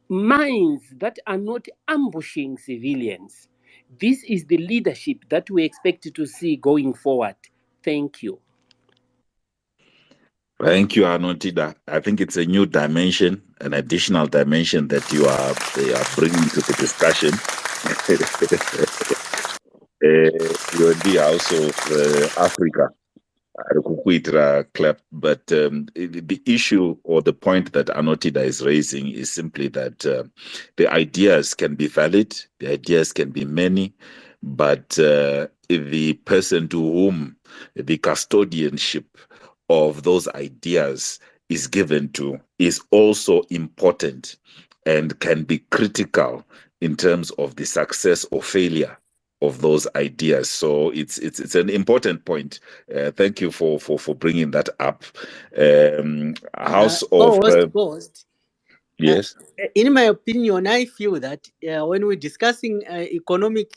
Minds that are not ambushing civilians. This is the leadership that we expect to see going forward. Thank you. Thank you, Anotida. I think it's a new dimension, an additional dimension that you are bringing to the discussion. You're in the House of Africa, Club, but the issue or the point that Anotida is raising is simply that the ideas can be valid, the ideas can be many, but the person to whom the custodianship of those ideas is given to is also important and can be critical in terms of the success or failure of those ideas. So it's an important point. Thank you for bringing that up. House of Host. Yes. In my opinion, I feel that when we're discussing economic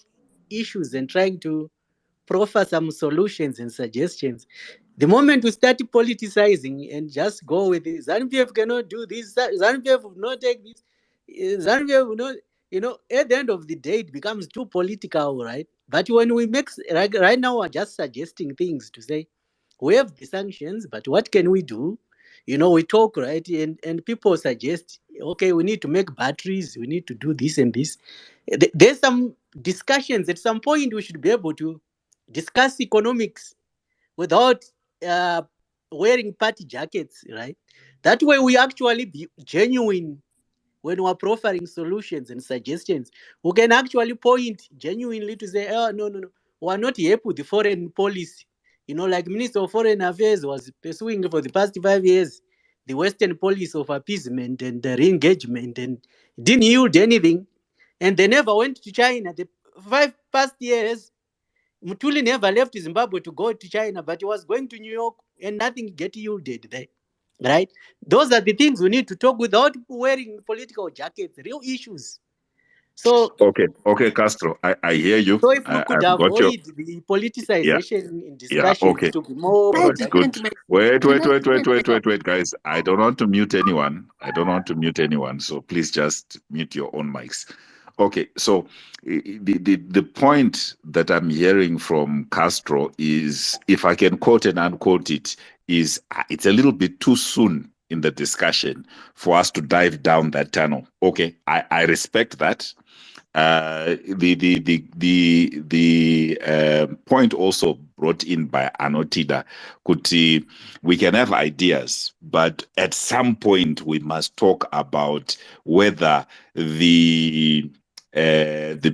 issues and trying to proffer some solutions and suggestions, the moment we start politicizing and just go with it, ZANU-PF cannot do this, ZANU-PF will not take this, ZANU-PF will not, at the end of the day, it becomes too political, right? But when we make, right now, we're just suggesting things to say, we have the sanctions, but what can we do? We talk, right? And people suggest, okay, we need to make batteries, we need to do this and this. There's some discussions. At some point, we should be able to discuss economics without wearing party jackets, right? That way, we actually be genuine when we're proffering solutions and suggestions. We can actually point genuinely to say, oh, no, we're not happy with the foreign policy. Like Minister of Foreign Affairs was pursuing for the past 5 years the Western policy of appeasement and re-engagement, and didn't yield anything. And they never went to China. The 5 past years, Mutuli never left Zimbabwe to go to China, but he was going to New York and nothing get yielded there. Right? Those are the things we need to talk without wearing political jackets, real issues. So okay, Castro, I hear you. So if we could avoid the politicization in discussions okay. to be more Good, good. productive. Wait, guys. I don't want to mute anyone. So please just mute your own mics. Okay, so the point that I'm hearing from Castro is, if I can quote and unquote it, is it's a little bit too soon in the discussion for us to dive down that tunnel. Okay, I respect that. point also brought in by Anotida, Kuti, we can have ideas, but at some point we must talk about whether the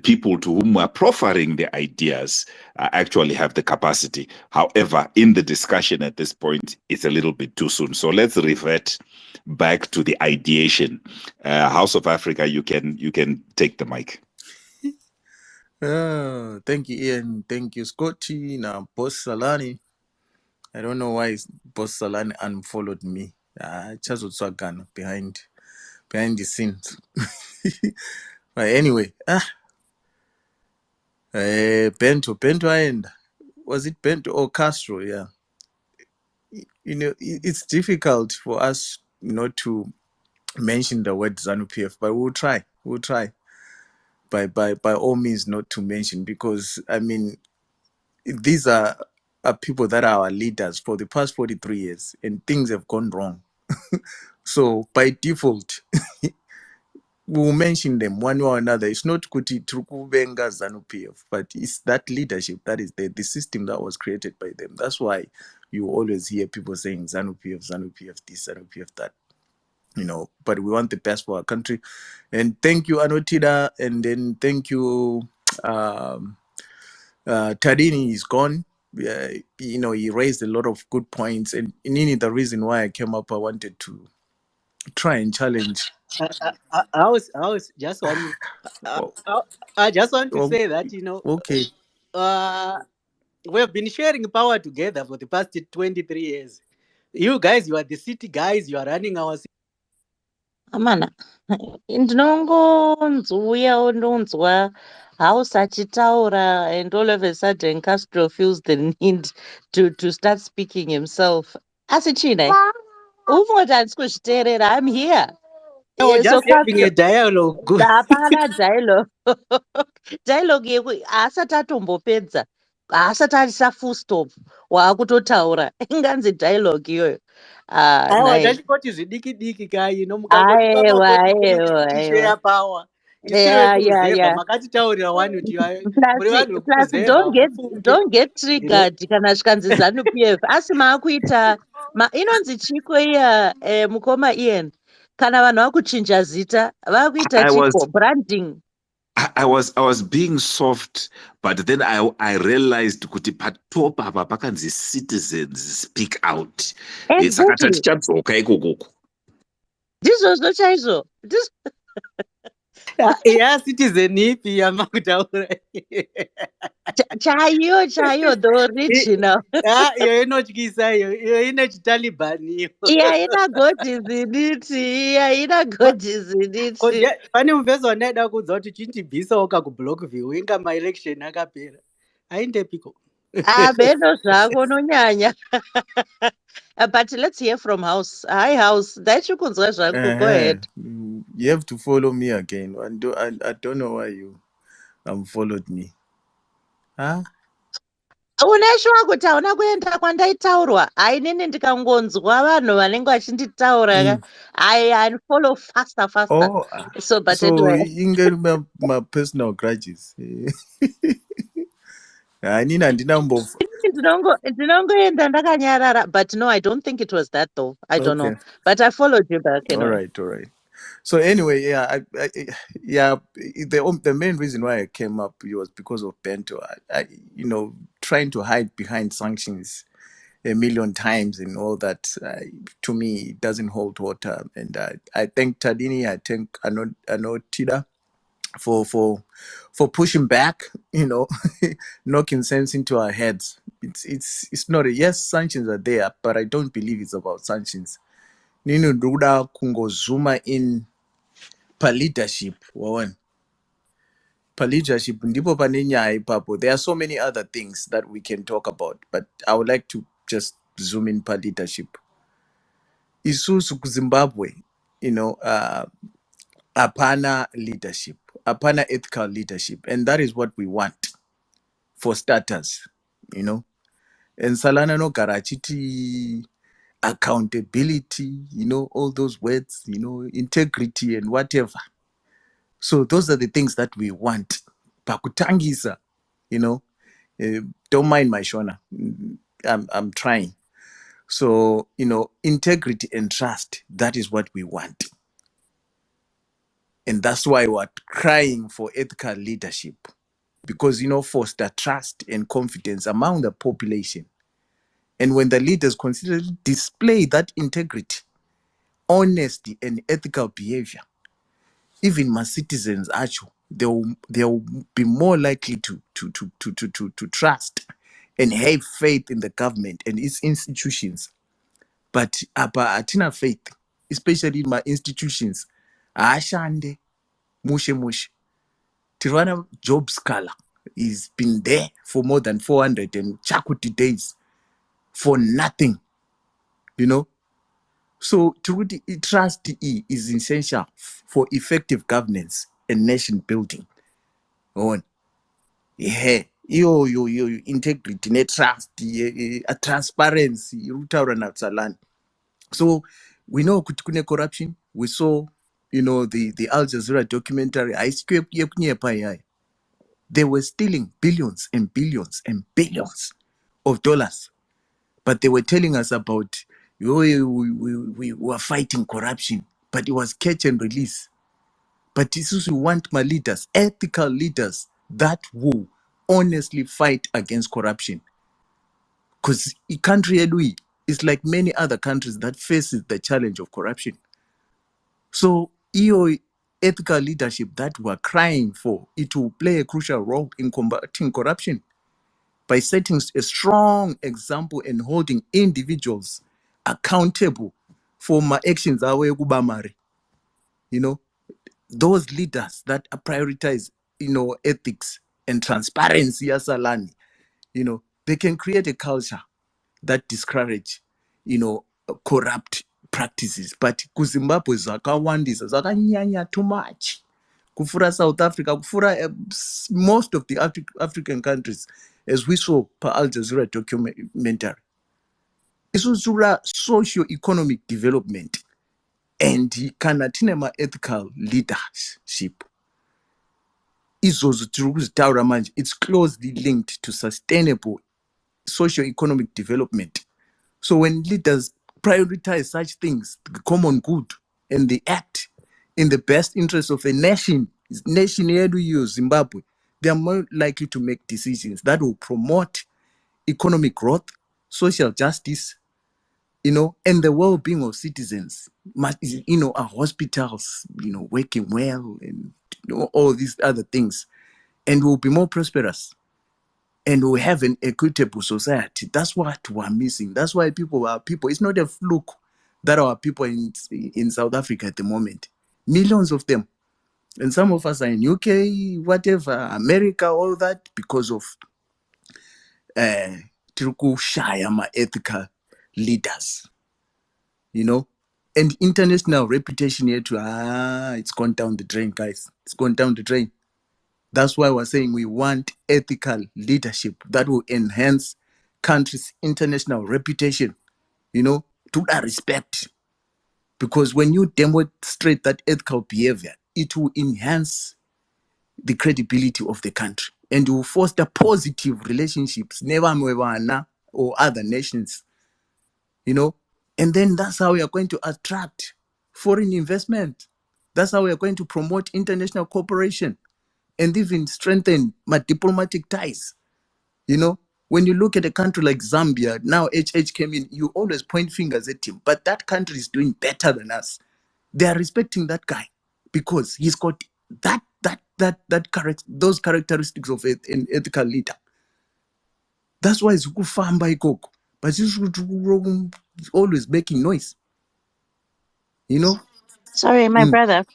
people to whom we're proffering the ideas actually have the capacity. However, in the discussion at this point, it's a little bit too soon. So let's revert back to the ideation. House of Africa, you can take the mic. Thank you, Ian. Thank you, Scotty. Now, Boss Salani. I don't know why Boss Salani unfollowed me. Just Otswagan behind the scenes. But anyway, Bento and was it Bento or Castro? Yeah. You know, it's difficult for us not to mention the word ZANU-PF, but we'll try. We'll try. By all means, not to mention, because I mean, these are people that are our leaders for the past 43 years, and things have gone wrong. So by default, we'll mention them one way or another. It's not Kuti Trukubenga ZANU-PF, but it's that leadership that is there, the system that was created by them. That's why you always hear people saying ZANU-PF, ZANU-PF this, ZANU-PF that. You know, but we want the best for our country. And thank you, Anotida, and then thank you, Tadini is gone. You know, he raised a lot of good points, and Nini, the reason why I came up, I wanted to try and challenge. I was just one. I just want to say that, you know, Okay. We have been sharing power together for the past 23 years. You guys, you are the city guys. You are running our city. Amana, ndinongonzouya ndonzwa House achitaura, and all of a sudden Castro feels the need to start speaking himself. Asi chine, uvoti handisi kuzviteerera, I'm here. I was So just having Castro, a dialogue. hapana dialogue. Dialogue yeku haasati atombopedza, haasati aisa full stop, waakutotaura. Inganzi dialogue iyoyo. Aiwa, Nai. ndachingoti zvidiki-diki kai, you know, mukangoti Aiwa, pamakoti aiwa, tichishare power. Tisiri yeah, yeah, vekuruzevha, yeah. makatitaurira wani kuti muri vanhu Plus vekuruzevha, mupfuure. don't get You know? triggered kana zvikanzi ZANU-PF. Asi maakuita inonzi chiko iya mukoma Ian. Kana vanhu vakuchinja zita vakuita chiko branding. I was being soft, but then I realized kuti patop apa pakanzi citizens speak out. Saka Exactly. tatichadzoka ikokoko. Ndizvozvo chaizvo. Citizen ipi yamakutaura? Chaiyo, the original. Iyo inotyisa iyo ine chitalibani. Iya ina God is in it. Iya ina God is in it. Pane mufeso wandaida kuudza kuti chindibvisawo kakublock view inga maelection akapera. Haindepiko. Beno zvako nonyanya. But let's hear from House. Hi House. Ndachikunzwa zvako. Go ahead. You have to follow me again. I don't know why you unfollowed me. Huh? Uneshuwa kuti hauna kuenda kwandaitaurwa. Inini ndikangonzwa vanhu vanenge vachinditaura I unfollow faster. Oh, But so anyway. you get my personal grudges. Ndinongoenda ndakanyarara, but no, I don't think it was that though. I don't know, but I followed you back anyway. All right. So anyway, the main reason why I came up was because of Bento. I you know, trying to hide behind sanctions a million times and all that, to me, it doesn't hold water. And I thank Tadini, I thank Anotida for pushing back, you know, knocking sense into our heads. It's not yes, sanctions are there, but I don't believe it's about sanctions. Nino Duda Kungo Zuma in per leadership. Per leadership, ndipo pane nyaya ipapo. There are so many other things that we can talk about, but I would like to just zoom in per leadership. Isusu Zimbabwe, you know, apana leadership, apana ethical leadership, and that is what we want for starters, you know. And Salana no garachiti accountability, you know, all those words, you know, integrity and whatever. So those are the things that we want. Pakutangisa, you know, don't mind my Shona. I'm trying. So, you know, integrity and trust, that is what we want. And that's why we're crying for ethical leadership. Because, you know, foster trust and confidence among the population. And when the leaders consistently display that integrity, honesty, and ethical behavior, even my citizens actually, they'll be more likely to trust and have faith in the government and its institutions. But atina faith, especially in my institutions. Ashande, mushe. Tirwana job scholar. He's been there for more than 400 and chakuti days for nothing, you know. So trust is essential for effective governance and nation building. On yo integrity, trust, transparency, rutaura na Salani. So we know kune corruption. We saw, you know, the Al Jazeera documentary. They were stealing billions and billions and billions of dollars, but they were telling us about we were fighting corruption, but it was catch and release. But this is we want my leaders, ethical leaders that will honestly fight against corruption. Because country Louis is like many other countries that faces the challenge of corruption. So EO ethical leadership that we're crying for, it will play a crucial role in combating corruption by setting a strong example and holding individuals accountable for my actions. You know, those leaders that prioritize, you know, ethics and transparency, Salani, you know, they can create a culture that discourage, you know, corrupt practices. But kuzimbabwe zakawandisa zakanyanya too much kufura South Africa, kufura most of the African countries, as we saw per Al Jazeera documentary. Isusura socio-economic development and kana tinema ethical leadership. Izozo tiri kuzitaura manje, it's closely linked to sustainable socio-economic development. So when leaders prioritize such things, the common good, and they act in the best interest of a nation yedu Zimbabwe, they are more likely to make decisions that will promote economic growth, social justice, you know, and the well-being of citizens. You know, our hospitals, you know, working well, and you know, all these other things, and we'll be more prosperous. And we have an equitable society. That's what we're missing. That's why people are people. It's not a fluke that our people in South Africa at the moment. Millions of them. And some of us are in UK, whatever, America, all that, because of Tiruku Shayama ethical leaders. You know? And international reputation here too. It's gone down the drain, guys. It's gone down the drain. That's why we're saying we want ethical leadership that will enhance countries' international reputation, you know, to that respect. Because when you demonstrate that ethical behavior, it will enhance the credibility of the country and will foster positive relationships, never or other nations, you know. And then that's how we are going to attract foreign investment. That's how we are going to promote international cooperation and even strengthen my diplomatic ties. You know, when you look at a country like Zambia, now HH came in, you always point fingers at him, but that country is doing better than us. They are respecting that guy because he's got those characteristics of an ethical leader. That's why it's kufamba ikoko, but he's always making noise. You know. Sorry, my brother.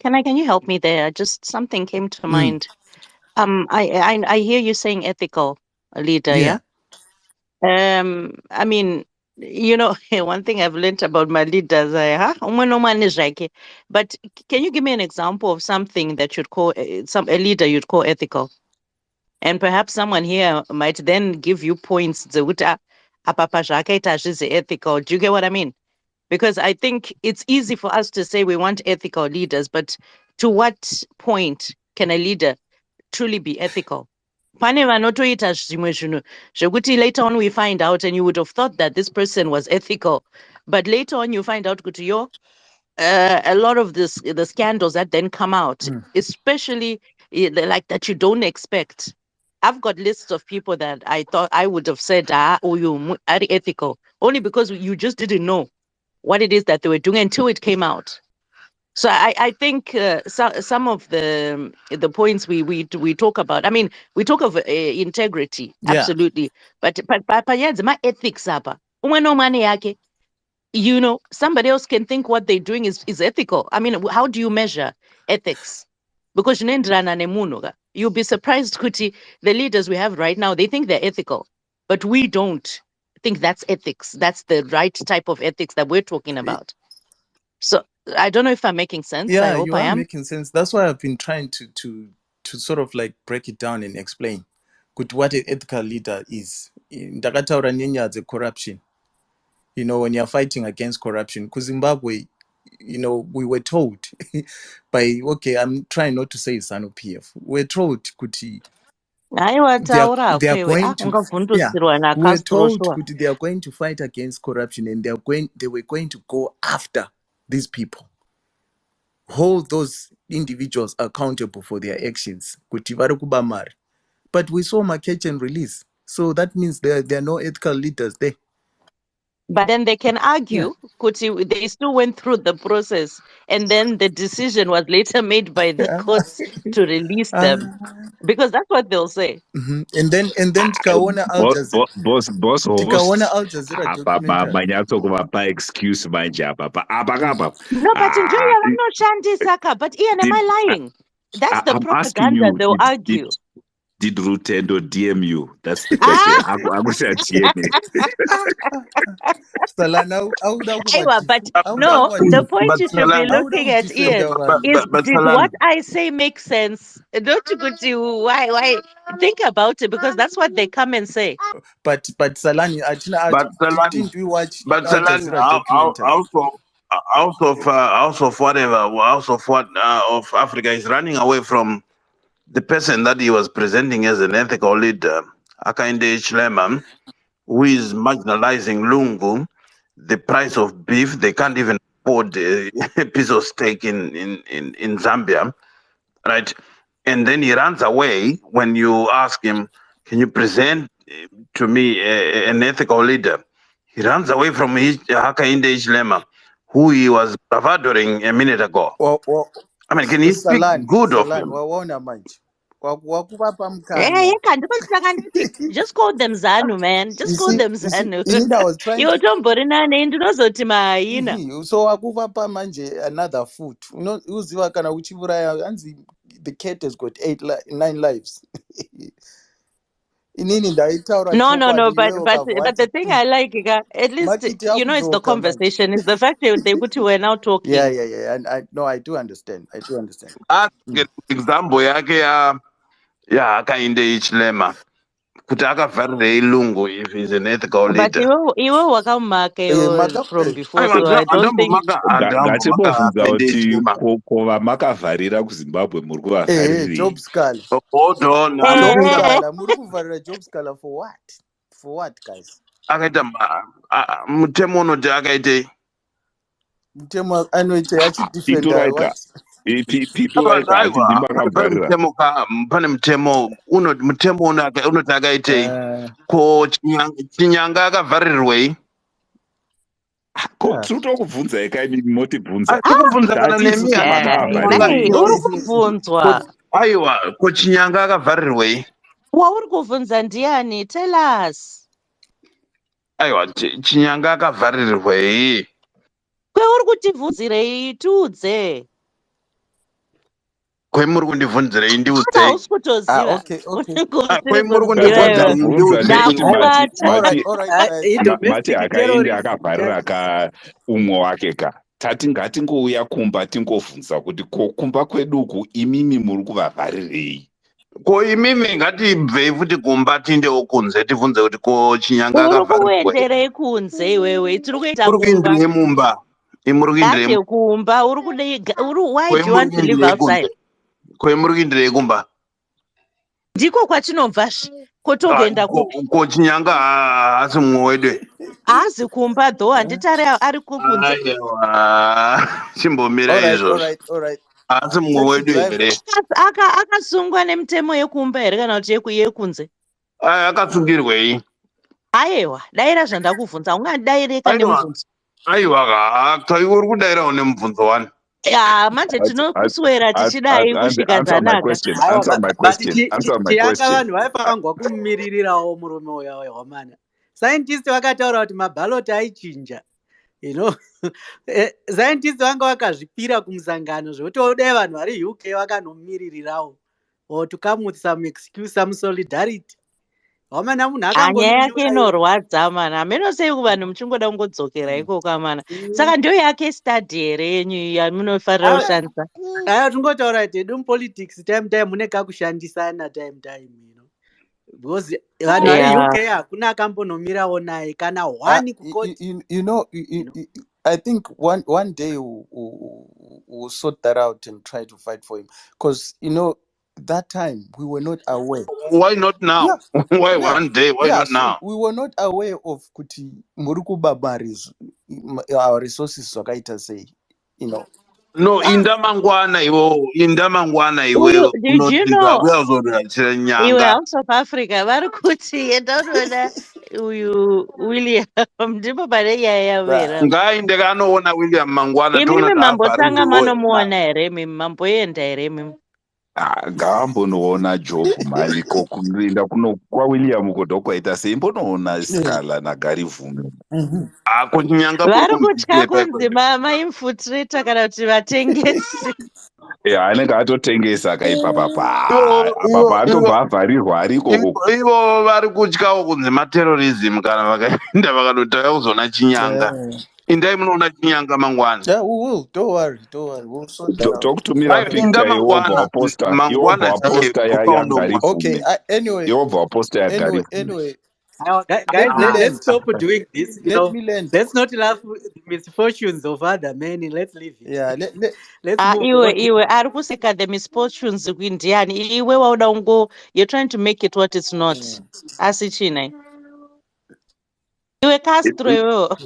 Can you help me there? Just something came to mind. I hear you saying ethical leader, yeah? I mean, you know, one thing I've learned about my leaders, but can you give me an example of something that you'd call a leader you'd call ethical? And perhaps someone here might then give you points ethical. Do you get what I mean? Because I think it's easy for us to say we want ethical leaders, but to what point can a leader truly be ethical? Pane vanotoita zvimwe zvinhu zvekuti later on we find out, and you would have thought that this person was ethical, but later on you find out kuti a lot of the scandals that then come out, especially like that you don't expect. I've got lists of people that I thought I would have said you are ethical, only because you just didn't know what it is that they were doing until it came out. So I think some of the points we talk about. I mean, we talk of integrity, absolutely, but my ethics apa. You know, somebody else can think what they're doing is ethical. I mean, how do you measure ethics? Because you'll be surprised, Kuti, the leaders we have right now, they think they're ethical, but we don't think that's ethics. That's the right type of ethics that we're talking about. So I don't know if I'm making sense. I hope you I are am. making sense. That's why I've been trying to sort of like break it down and explain what an ethical leader is. Ndakataura nenyaya corruption. You know, when you're fighting against corruption, because Zimbabwe, you know, we were told by, okay, I'm trying not to say ZANU-PF. We're told, Kuti, they are going to, we're told, Kuti, they are going to fight against corruption, and they were going to go after these people, hold those individuals accountable for their actions. Kuti vari kubamari. But we saw catch and release. So that means there are no ethical leaders there. But then they can argue, Kuti, they still went through the process, and then the decision was later made by the courts to release them, because that's what they'll say. And then tikaona Al Jazeera, boss tikaona Al Jazeera documentary. Manyatsokuva excuse manje apa kapa. No, but enjoy no Shanti Saka. But Ian, am I lying? That's the propaganda they'll argue. Did Rutendo DM you? That's the question. I wish I DM it. But no, the point you should be looking at Ian is, did what I say make sense? Don't you go to why think about it, because that's what they come and say. But Salani, didn't we watch But Al Salani, Jazeera documentary? House of Africa is running away from the person that he was presenting as an ethical leader, Hakainde Hichilema, who is marginalizing Lungu, the price of beef. They can't even afford a piece of steak in Zambia, right? And then he runs away when you ask him, can you present to me an ethical leader? He runs away from Hakainde Hichilema, who he was bravadoing a minute ago. I mean, can he speak good of him? Just call them Zanu, man. Just call them Zanu. I was trying You don't put in so akuvapa manje another foot. You know, uziva kana uchiuraya anzi the cat has got 9 lives. No, but the thing I like, at least you know, it's the conversation. It's the fact that they put you were now talking. Yeah. And I do understand. Example yake ya Hakainde Hichilema. Kuti akavarire Lungu if he's an ethical leader. But you wakamake from before, so I don't think. Ngatibvunza kuti kova makavharira kuZimbabwe muri kuvavarira. Job Scala. Hold on. Muri kuvharira Job Scala for what? For what, guys? Akaita mutemo unoti akaitei. Mutemo anoita achidefenda what? Pane mutemo unoti akaitei. Ko Chinyanga akavharirwei. Tiri kutokubvunza ekaini motibvunza. Tikubvunza kana nemi uri kubvunzwa. Aiwa, ko Chinyanga akavharirwei. Wauri kubvunza ndiani? Tell us. Aiwa, Chinyanga akavharirwei. Kweuri kutibvunzirei tiudze. Kwemuri kundibvunzirei ndiudze. Hausi kutoziva. Kwemuri kundibvunzirei ndiudze. Mati akaende akavharira umwe wake ka. Tati ngatingouya kumba tingobvunza kuti kumba kweduku imimi muri kuvavharirei. Ko imimi ngatibvei futi kumba tiendewo kunze tibvunze kuti ko Chinyanga akavharirwei. Uri kuenderei kunze iwewe? Tiri kuita mumba. imurugindire kumba why do you want to live outside? Kwemurugindire kumba. Ndiko kwatinobva kotogoenda Ko chinyanga asi mumwe hazi kumba though, handitari ari kunze. Aiwa, chimbomira izvozvo. All right. Asi mumwe wedu here. Akasungwa nemitemo yekumba here kana kuti yekunze? Akasungirwei? Aiwa, daira zvandakubvunza, ungandidaireka nemubvunzo. Aiwa, kai uri kudairawo nemubvunzo wani? Ya, manje tinoswera tichidai kusvika dzanaka. Chiyanga vanhu vaifangwa kumumiririrawo murume uyo wamana. Scientists vakataura kuti mabaloti aichinja. You know, scientists vanga vakazvipira kumusangano zvokuti dai vanhu vari UK vakanomiririrawo or to come with some excuse, some solidarity. Wamana munhu Nyaya yake inorwadza mana, hameno sei vanhu muchingoda kungodzokera ikoko mana. Saka ndio yake study here yenyu yamunofarira kushandisa. Aya tingotaura kuti politics time mune kakushandisana time you know. Because vanhu vari UK hakuna akambonomirawo naye kana one kukoti. You know, I think one day we'll sort that out and try to fight for him. Because, you know, that time we were not aware. Why not now? Yeah. Why one day? Why not now? We were not aware of kuti muruku babaris our resources wakaita say, you know. No, indamangwana iwo. Did you know? Iwe House of Africa vari kuti yendaona uyu William ndipo pane nyaya yavera. Ngainde kanoona William mangwana. Imimi mambotanga manomuona here mimi mamboenda here mimi. Ngaambonoona Job mali kokuenda kuno kwa William kodokwaita sei mbonoona Skala naGary Vhume. Vari kutya kunzi mainfiltrator kana kuti vatengesi. Anenge atotengesa kaipapa apa atobva avharirwa ariko ivo vari kutyawo kunzi materorism kana vakaenda vakanotaka kuzoona chinyanga. Indai munoona chinyanga mangwana. Yeah, we will. Don't worry. We'll sort that out. Talk to me that picture. Yehovah poster ya Gary. Okay. Anyway. Yehovah poster ya Gary. Anyway. Guys, let's stop doing this. Let's not laugh at the misfortunes of other men. Let's leave it. Yeah. Let's move on. Iwe ari kuseka the misfortunes kwindiani. Iwe wauda ungo, you're trying to make it what it's not. Asi china. Iwe Castro iwewo.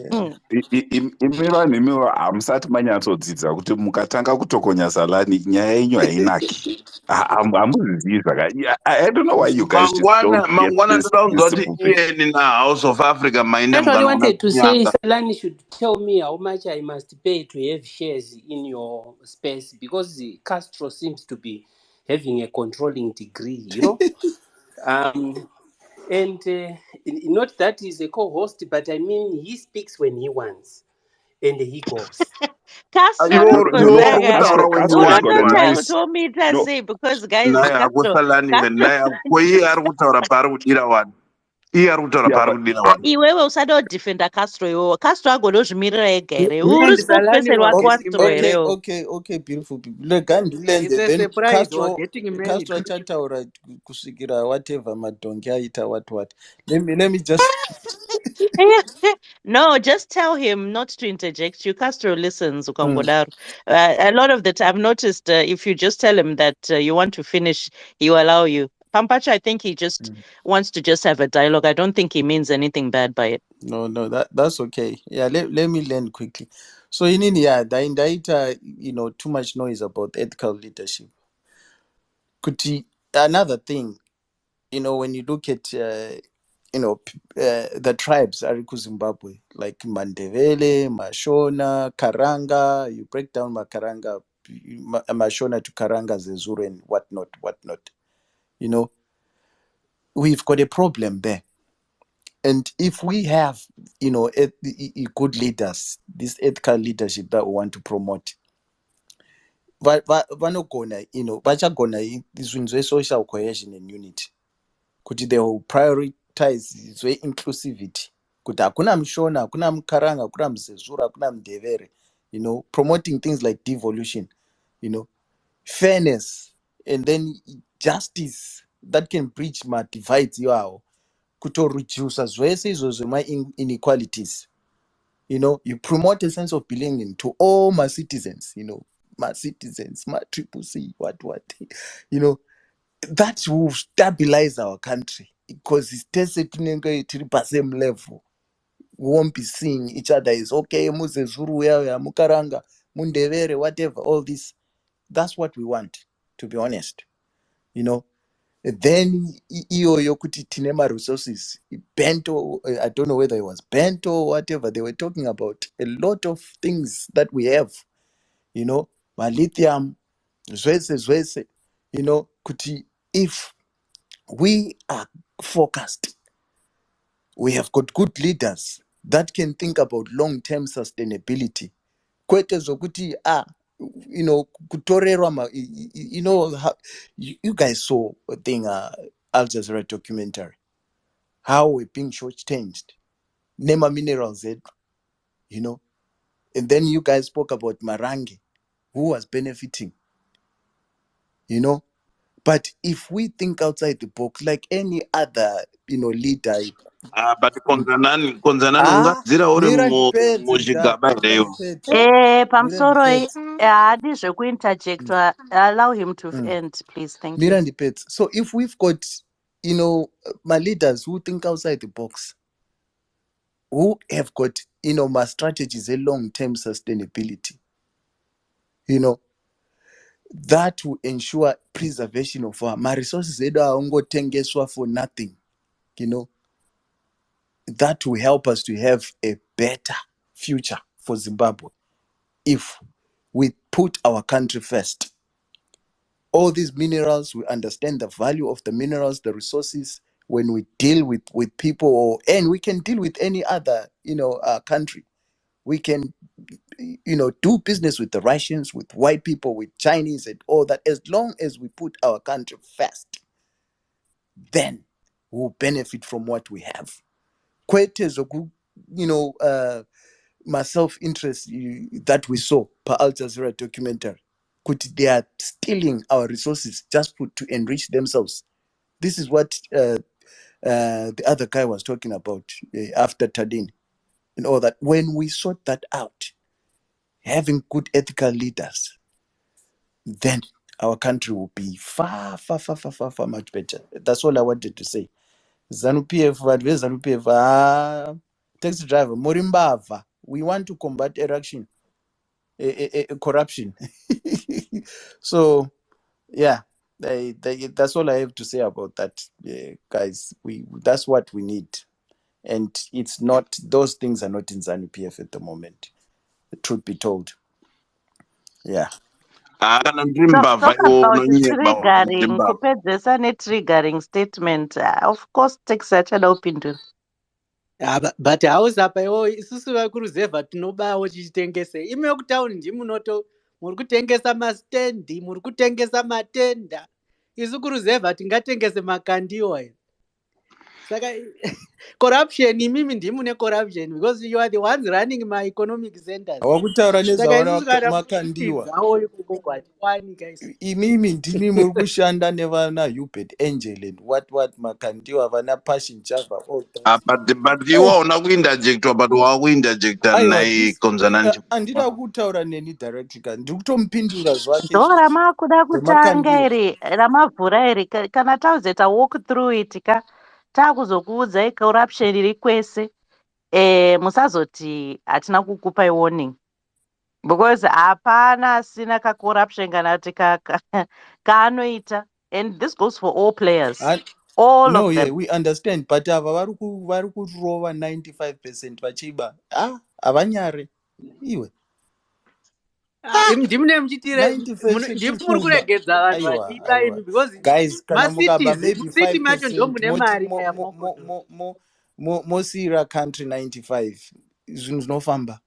Imi vanhu hamusati manyatsodzidza kuti mukatanga kutokonya Salani nyaya yenyu hainaki. Hamuzivi zvaka. I don't know why you guys just don't Mangwana ndoda kuti in the House of Africa maina mangwana. I wanted to say Salani should tell me how much I must pay to have shares in your space, because Castro seems to be having a controlling degree, you know. And not that he's a co-host, but I mean he speaks when he wants and he goes. Castro told me to say because guys iwewe usada kudefenda Castro iwewe. Castro agodozvimirira ega here. Uri spokesperson waCastro here. Okay, beautiful people. Then Castro achataura kusvikira whatever madongi aita what. Let me just No, just tell him not to interject you. Castro listens. A lot of the time, I've noticed if you just tell him that you want to finish, he will allow you. Pampacha, I think he just wants to just have a dialogue. I don't think he means anything bad by it. No, that's okay. Yeah, let me learn quickly. So in India, the you know, too much noise about ethical leadership. Another thing, you know, when you look at you know, the tribes are in Zimbabwe, like Mandevele, Mashona, Karanga. You break down Mashona to Karanga, Zezuru, and whatnot. You know, we've got a problem there. And if we have, you know, good leaders, this ethical leadership that we want to promote, vanogona, you know, vachagona izvinhu social cohesion and unity. Kuti they will prioritize inclusivity. Kuti hakuna Mshona, hakuna Mkaranga, hakuna Mzezura, hakuna Mdevere. You know, promoting things like devolution, you know, fairness, and then justice that can bridge my divides. Kuto reduce as well as my inequalities. You know, you promote a sense of belonging to all my citizens, you know, my citizens, my triple C, what, you know, that will stabilize our country because it's tested to the same level. We won't be seeing each other as okay, Muzezuru, Mukaranga, Mundevere, whatever, all this. That's what we want, to be honest. You know, then iyo yokuti tinema resources bento, I don't know whether it was bento or whatever, they were talking about a lot of things that we have, you know, my lithium, zwese, you know, kuti if we are focused, we have got good leaders that can think about long-term sustainability. Kwete zokuti you know, kutorerwa you know how you guys saw a thing, Al Jazeera documentary, how we're being shortchanged, nema minerals, you know, and then you guys spoke about Marangi, who was benefiting, you know. But if we think outside the box, like any other, you know, leader, But konzanani ungadzira uri mira ndipedze muchigaba mira ireyo. ndipedze mira Pamsoro, ndipedze handizve kuinterject. Allow him to Mm. end, please. Thank you. Mira ndipedze. So if we've got, you know, my leaders who think outside the box, who have got, you know, my strategies, a long-term sustainability, you know, that will ensure preservation of my resources tengeswa for nothing, you know. That will help us to have a better future for Zimbabwe if we put our country first. All these minerals, we understand the value of the minerals, the resources. When we deal with people, and we can deal with any other, you know, country. We can, you know, do business with the Russians, with white people, with Chinese, and all that. As long as we put our country first, then we'll benefit from what we have. Kwete zoku, you know, my self-interest that we saw per Al Jazeera documentary. They are stealing our resources just to enrich themselves. This is what the other guy was talking about after Tadin and all that. When we sort that out, having good ethical leaders, then our country will be far, far, far, far, far, far much better. That's all I wanted to say. ZANU-PF, advise ZANU-PF, taxi driver, Morimbava. We want to combat corruption. So, yeah, that's all I have to say about that, guys. That's what we need. And it's not, those things are not in ZANU-PF at the moment, the truth be told. Yeah. Kana ndiri Talk mbavha iwo about unonyeba triggering, Zimbabwe. kupedzesa triggering statement. Of course, taxi achada upindura. But house apa iwo isusu vakuruzevha tinobawo tichitengese imi yokutauni ndimunoto muri kutengesa mastendi muri kutengesa matenda isu kuruzevha tingatengese makandiwo aya saka corruption imimi ndimune corruption because you are the ones running my economic centers Wakutaura saka nezvaona isusu kana makandiwa. muzvipidzawo ikoko hatiwani kaisi Imimi ndimi muri kushanda nevana Hubert Angel and what makandiwa vana Passion Java all that. But iwo hauna kuinterjectwa but wakuinterjecta Aiwa, nai konzanani. handida kutaura neni direct ka ndiri kutomupindura zvake Ndo ramakuda kutanga zvemakandiwa. iri ramavhura iri kana tauzoita walk through it ka takuzokuudzai corruption iri kwese musazoti hatina kukupai warning because hapana asina kacorruption kana kuti kaanoita and this goes for all players, all No, of yeah, them. we understand, but ava vari kurova 95% vachiba havanyare iwe ndimune muchitire 90% ndimi muri chikumba. kuregedza vanhu vachiiba imi Aiwa, because guys, kana mukaba macities maybe mucity macho ndo 5% mune mari aya mosiyira country 95 zvinhu zvinofamba.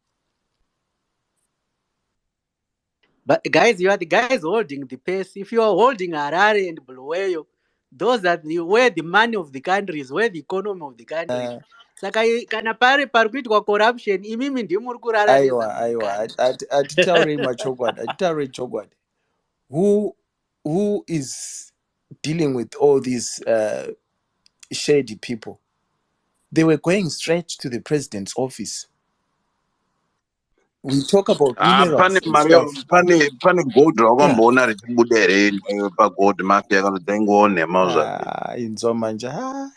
But guys, you are the guys holding the pace. If you are holding Harare and Bulawayo, those are where the money of the country is, where the economy of the country is. Saka kana pari kuitwa corruption, imimi ndimuri kurararisa Aiwa, hatitaurei machokwadi, hatitaurei chokwadi. Who is dealing with all these shady people? They were going straight to the president's office. we talk about Pane minerals and Mario, stuff. pane gold Yeah. rakamboona richibudere pa gold market kana tengoone mauza. In Zomanja,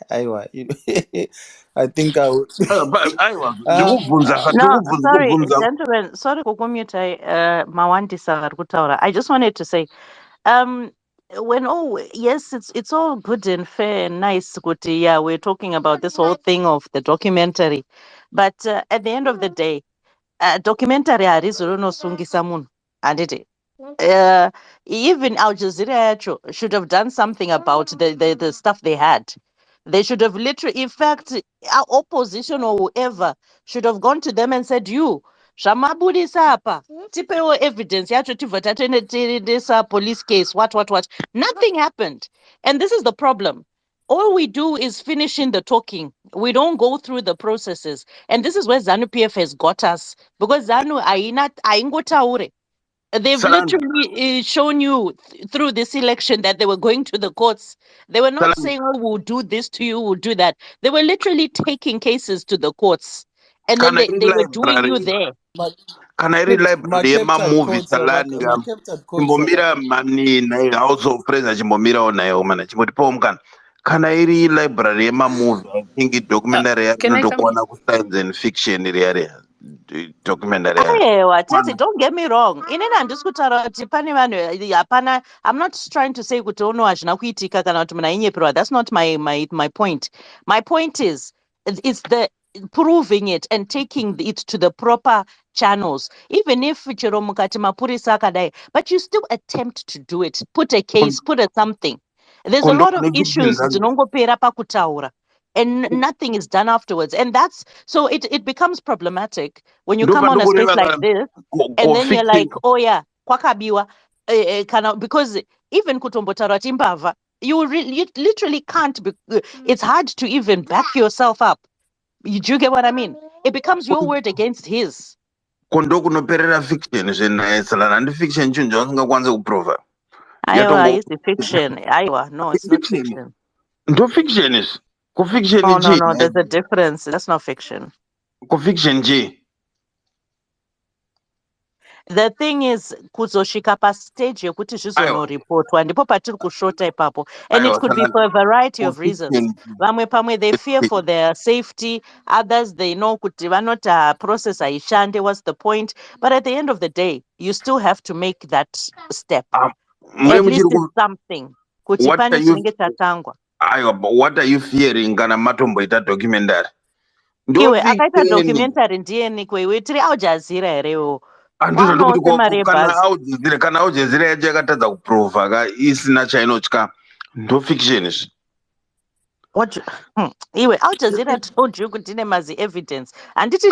I think I would. Aiwa, ndikubvunza No, sorry, ndikubvunza. gentlemen. Sorry, kukumute. Mawandisa vari kutaura. I just wanted to say, when yes, it's all good and fair and nice. Kuti, yeah, we're talking about this whole thing of the documentary, but at the end of the day, documentary harizo rinosungisa munhu, handiti? Even Al Jazeera should have done something about the stuff they had. They should have literally, in fact, our opposition or whoever should have gone to them and said, you, zvamabudisa apa, tipewo evidence yacho tibva tatoendesa police case, what. Nothing happened. And this is the problem. All we do is finishing the talking. We don't go through the processes. And this is where ZANU-PF has got us. Because ZANU aingotaure. They've Salani. literally shown you through this election that they were going to the courts. They were not Salani. saying, oh, we'll do this to you, we'll do that. They were literally taking cases to the courts. And then they were doing you there. Kana iri library yemamovie Culture, Salani captured culture. chimbomira mani naye House of Friends chimbomirawo nayo mana chimbotipawo mukana. Kana iri library yemamovie, I think documentary yacho Can I come in? inotokuwana science and fiction iri yare documentary yacho. Aiwa, Tete, don't get me wrong. Inini handisi kutaura kuti pane vanhu hapana. I'm not trying to say kuti ono hazvina kuitika kana kuti munhu ainyeperwa. That's not my point. My point is, it's the proving it and taking it to the proper channels. Even if chero mukati mapurisa akadai, but you still attempt to do it. Put a case, put a something. There's a lot of issues dzinongopera pakutaura. And nothing is done afterwards. And that's, so it becomes problematic when you come on a space like this, and then you're like, oh yeah, kwakabiwa, because even kutombotaura timbava, you literally can't be, it's hard to even back yourself up. Do you get what I mean? It becomes your word against his. Kondo kunoperera fiction zvenaye Salani, and fiction chinhu chausingakwanisa kuprova. Aiwa, it's the fiction. Aiwa, no, it's not fiction. Ndo fiction is. Fiction no, there's a difference. That's not fiction. Fiction G. The thing is, kuzoshika pa stage yekuti zvizonoripotwa ndipo patiri kushota ipapo. And it could be for a variety of reasons. Vamwe pamwe they fear for their safety. Others they know kuti vanoti process haishande. What's the point? But at the end of the day, you still have to make that step. At least it's something. Kuti pane chinenge chatangwa. But what are you fearing kana matomboita documentary? Iwe akaita documentary ndiye iwe tiri Al Jazeera herewo. Kana Al Jazeera yacho yakatadza kuprova isina chainotya. Ndo fiction is. Iwe Al Jazeera told you kuti ine mazi evidence. Anditi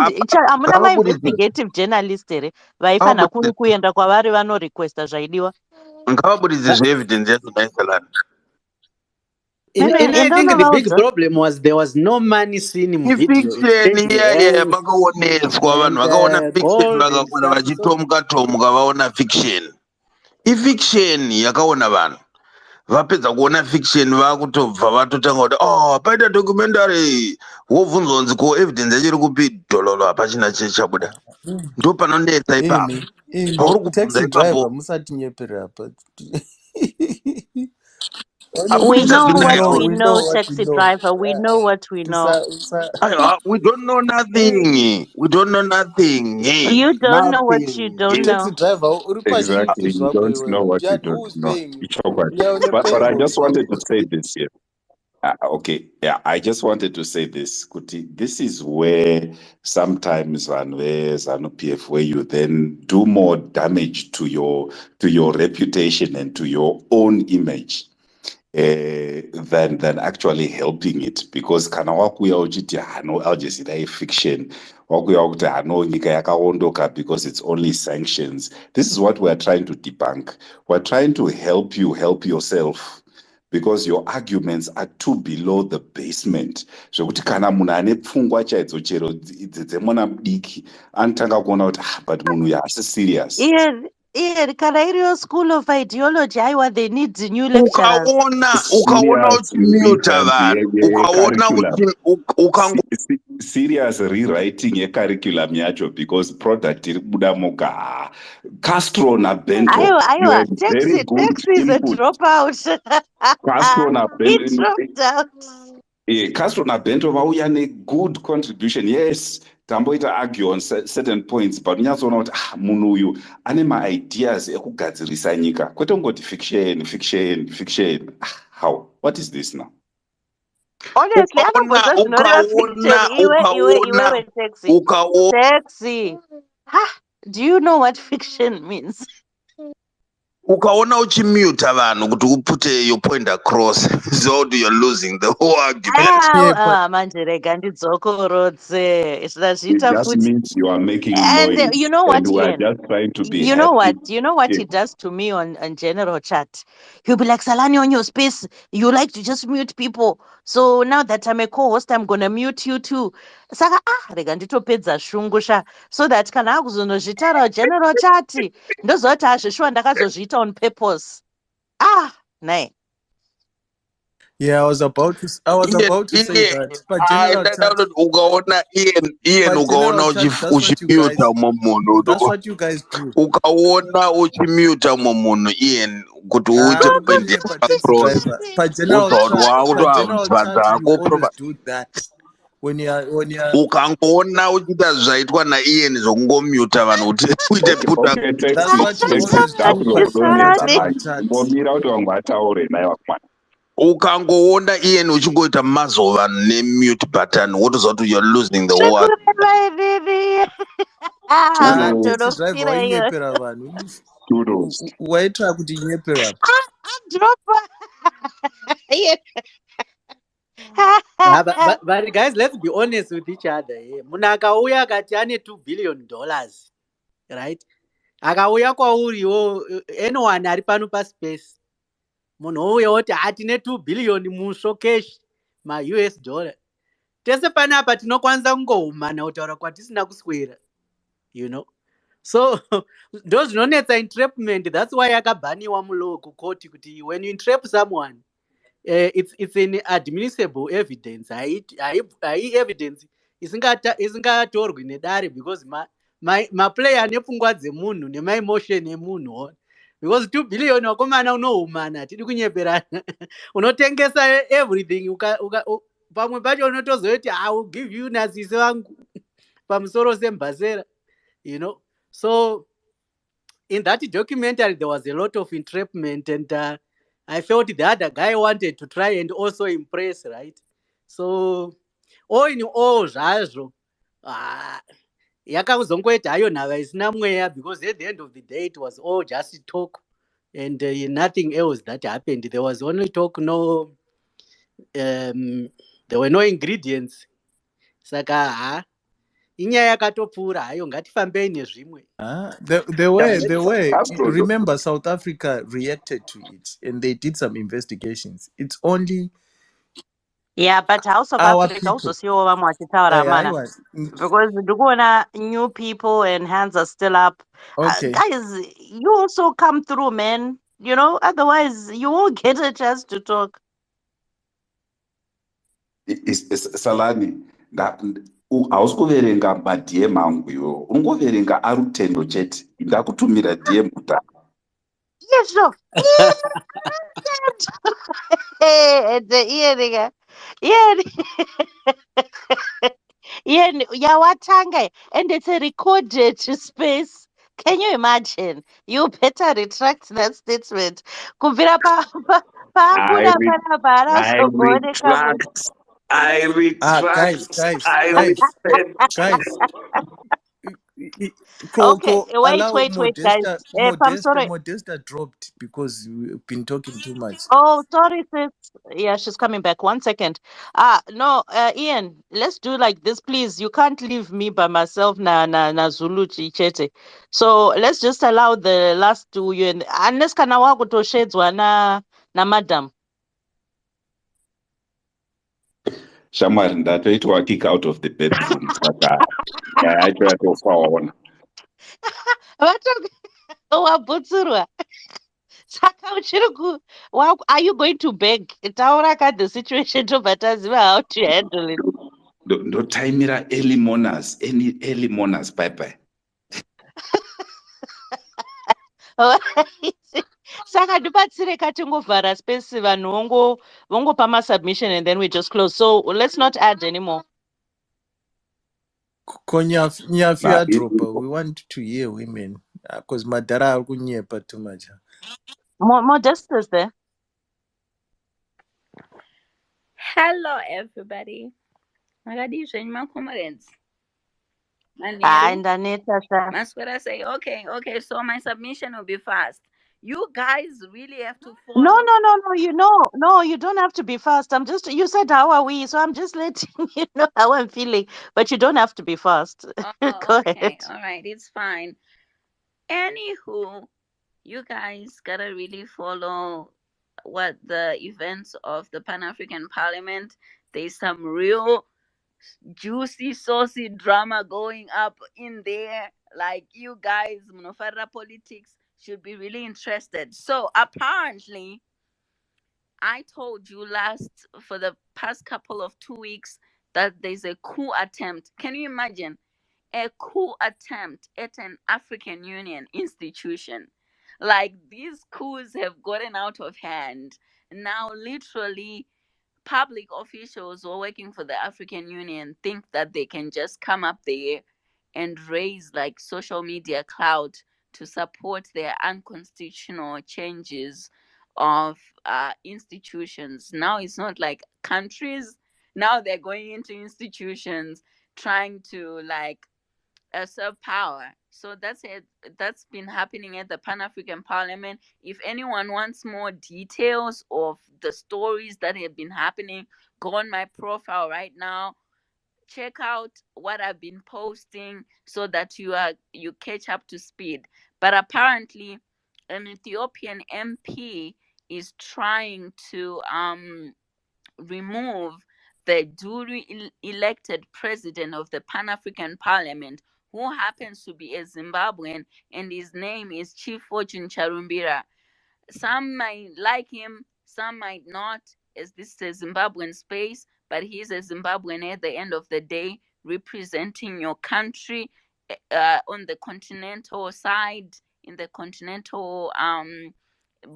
amuna ma investigative journalist here vaifana kuenda kwavari vano requesta zvaidiwa. Ngavabudise zveevidence yacho Salani. I think the big problem was there was no money seen in video. Fiction, yeah, vakaoneswa vanhu vakaona fiction vakakona vachitomuka vaona fiction. Fiction yakaona vanhu vapedza kuona fiction vakutobva vatotanga kuti paita documentary wobvunzwa kunzi ko evidence yacho iri kupi dhololo hapachina chabuda. Ndo panonetsa ipapo. Pauri kubvunza ipapo. Musati nyepera apa. We know what we know, taxi driver. We know what we know. We don't know nothing. We don't know nothing. You don't know what you don't know. Taxi driver, exactly. You don't know what you don't know. But I just wanted to say this here. Okay, yeah, I just wanted to say this. Kuti, this is where sometimes ZANU-PF, where you then do more damage to your reputation and to your own image. Than actually helping it, because kana wakuya uchiti hano Al Jazeera fiction, wakuya kuti hano nyika yakaondoka because it's only sanctions. This is what we are trying to debunk. We're trying to help you help yourself, because your arguments are too below the basement. So kuti kana munhu ane pfungwa chaidzo chero dzemwana mudiki anotanga kuona kuti but munhu uyu asi serious. Yeah, kana iriyo school of ideology, they need new lecturers. Ukaona uchimute vanhu, ukaona serious rewriting yecurriculum yacho because product iri kubuda moga. Castro naBento, you Aiwa, had very good taxi is a input. dropout. Castro He naBento, dropped out. Castro naBento vauya good contribution. Yes, tamboita argue on certain points, but unyatsoona kuti munhu uyu ane ma-ideas ekugadzirisa nyika. Kwete kungoti fiction. How? What is this now? Honestly, anobvunza zvinoreva fiction. Iwe taxi. Do you know what fiction means? Ukaona uchimuta vanhu kuti upute your point across, so you're losing the whole argument. Manje rega ndidzokorodze. It just means you are making And noise. you know what, And we are Ian? just trying to be You happy. know what? You know what Yeah. he does to me on general chat? He'll be like, Salani, on your space, you like to just mute people. So now that I'm a co-host, I'm gonna mute you too. Saka rega nditopedza shungu sha. So that kana akuzonozvitaura general chat. Ndozoti azvishuwa ndakazozviita on purpose. Nae. Yeah, I was about to say that. But general chat, ukaona Ian ukaona uchimuta umwe munhu. That's what you guys do. Ukaona uchimuta umwe munhu Ian kuti uite point across. But general chat, you always do that. When you're ukangoona uchita zvaitwa naIan zvokungomuta vanhu kuti uite put That's what you always do when you're general chat. Ngomira kuti vamwe vataure naye vakomana. Ukangoona Ian uchingoita muzzle vanhu nemute button wotoziva kuti you're losing the war. Taxi driver wainyepera vanhu. Waitira kuti nyepera. But guys, let's be honest with each other. Munhu akauya akati ane $2 billion, right? Akauya kwauriwo anyone ari pano paspace. Munhu ouya oti tine $2 billion musho cash ma-US dollar. Tese panapa tinokwanisa kungohumana kutaura kwatisina kuswera, you know. So ndo zvinonetsa entrapment. That's why yakabhaniwa mulow kukoti kuti when you entrap someone, it's an admissible evidence. Hai evidence isingatorwi nedare because ma-player nepfungwa dzemunhu nema-emotion emunhu. Because $2 billion wakomana unohumana, tiri kunyeperana. Unotengesa everything. Pamwe pacho unotozoti I will give you nazisi wangu pamusoro sembazera, you know. So in that documentary there was a lot of entrapment, and I felt the other guy wanted to try and also impress, right? So all in all zvazvo yakazongoita hayo nhava isina mweya, because at the end of the day it was all just talk and nothing else that happened. There was only talk, no there were no ingredients. Saka inyaya yakatopfuura hayo, ngatifambei nezvimwe. The way remember South Africa reacted to it and they did some investigations. It's only but House of Africa also see over vachitaura mana, because ndikuona new people and hands are still up. Guys, you also come through, man. You know, otherwise you won't get a chance to talk. Salani, hausi kuverenga madm angu iwo, ungoverenga arutendo chete. Ndakutumira DM kutanga. Yes, sure. Yawatanga, and it's a recorded space. Can you imagine? You better retract that statement. I retract. Guys. Okay, wait, guys. Modesta dropped because we've been talking too much. Oh, sorry, sis. Yeah, she's coming back. 1 second. No, Ian, let's do like this, please. You can't leave me by myself na Zulu chichete. So let's just allow the last two you and unless kanawa kutoshedzwa na madam. Shamar, ndatoitwa kick out of the bedroom. Saka yatofaona. Are you going to beg? The situation to how to handle it. ndotaimira early mourners, any early mourners, bye bye. Saka ndibatsire katingovhara space vanhu vongopa masubmission and then we just close. So let's not add anymore. Nyafi adropa. We want to hear women because madara are kunyepa too much. Modest is there. Hello, everybody. Magadisha, my comrades. And Anita, Masquera say, okay, so my submission will be fast. You guys really have to follow. No, you don't have to be fast. You said how are we, so I'm just letting you know how I'm feeling, but you don't have to be fast. Go ahead. All right, it's fine. Anywho, you guys gotta really follow what the events of the Pan-African Parliament. There's some real juicy, saucy drama going up in there. Like, you guys, Munofara politics should be really interested. So apparently, I told you for the past couple of 2 weeks that there's a coup attempt. Can you imagine? A coup attempt at an African Union institution. Like, these coups have gotten out of hand. Now, literally, public officials who are working for the African Union think that they can just come up there and raise like social media clout to support their unconstitutional changes of institutions. Now it's not like countries. Now they're going into institutions trying to like usurp power. So that's it. That's been happening at the Pan-African Parliament. If anyone wants more details of the stories that have been happening, go on my profile right now. Check out what I've been posting so that you catch up to speed. But apparently, an Ethiopian MP is trying to remove the duly elected president of the Pan-African Parliament, who happens to be a Zimbabwean, and his name is Chief Fortune Charumbira. Some might like him, some might not, as this is a Zimbabwean space, but he's a Zimbabwean at the end of the day, representing your country on the continental side, in the continental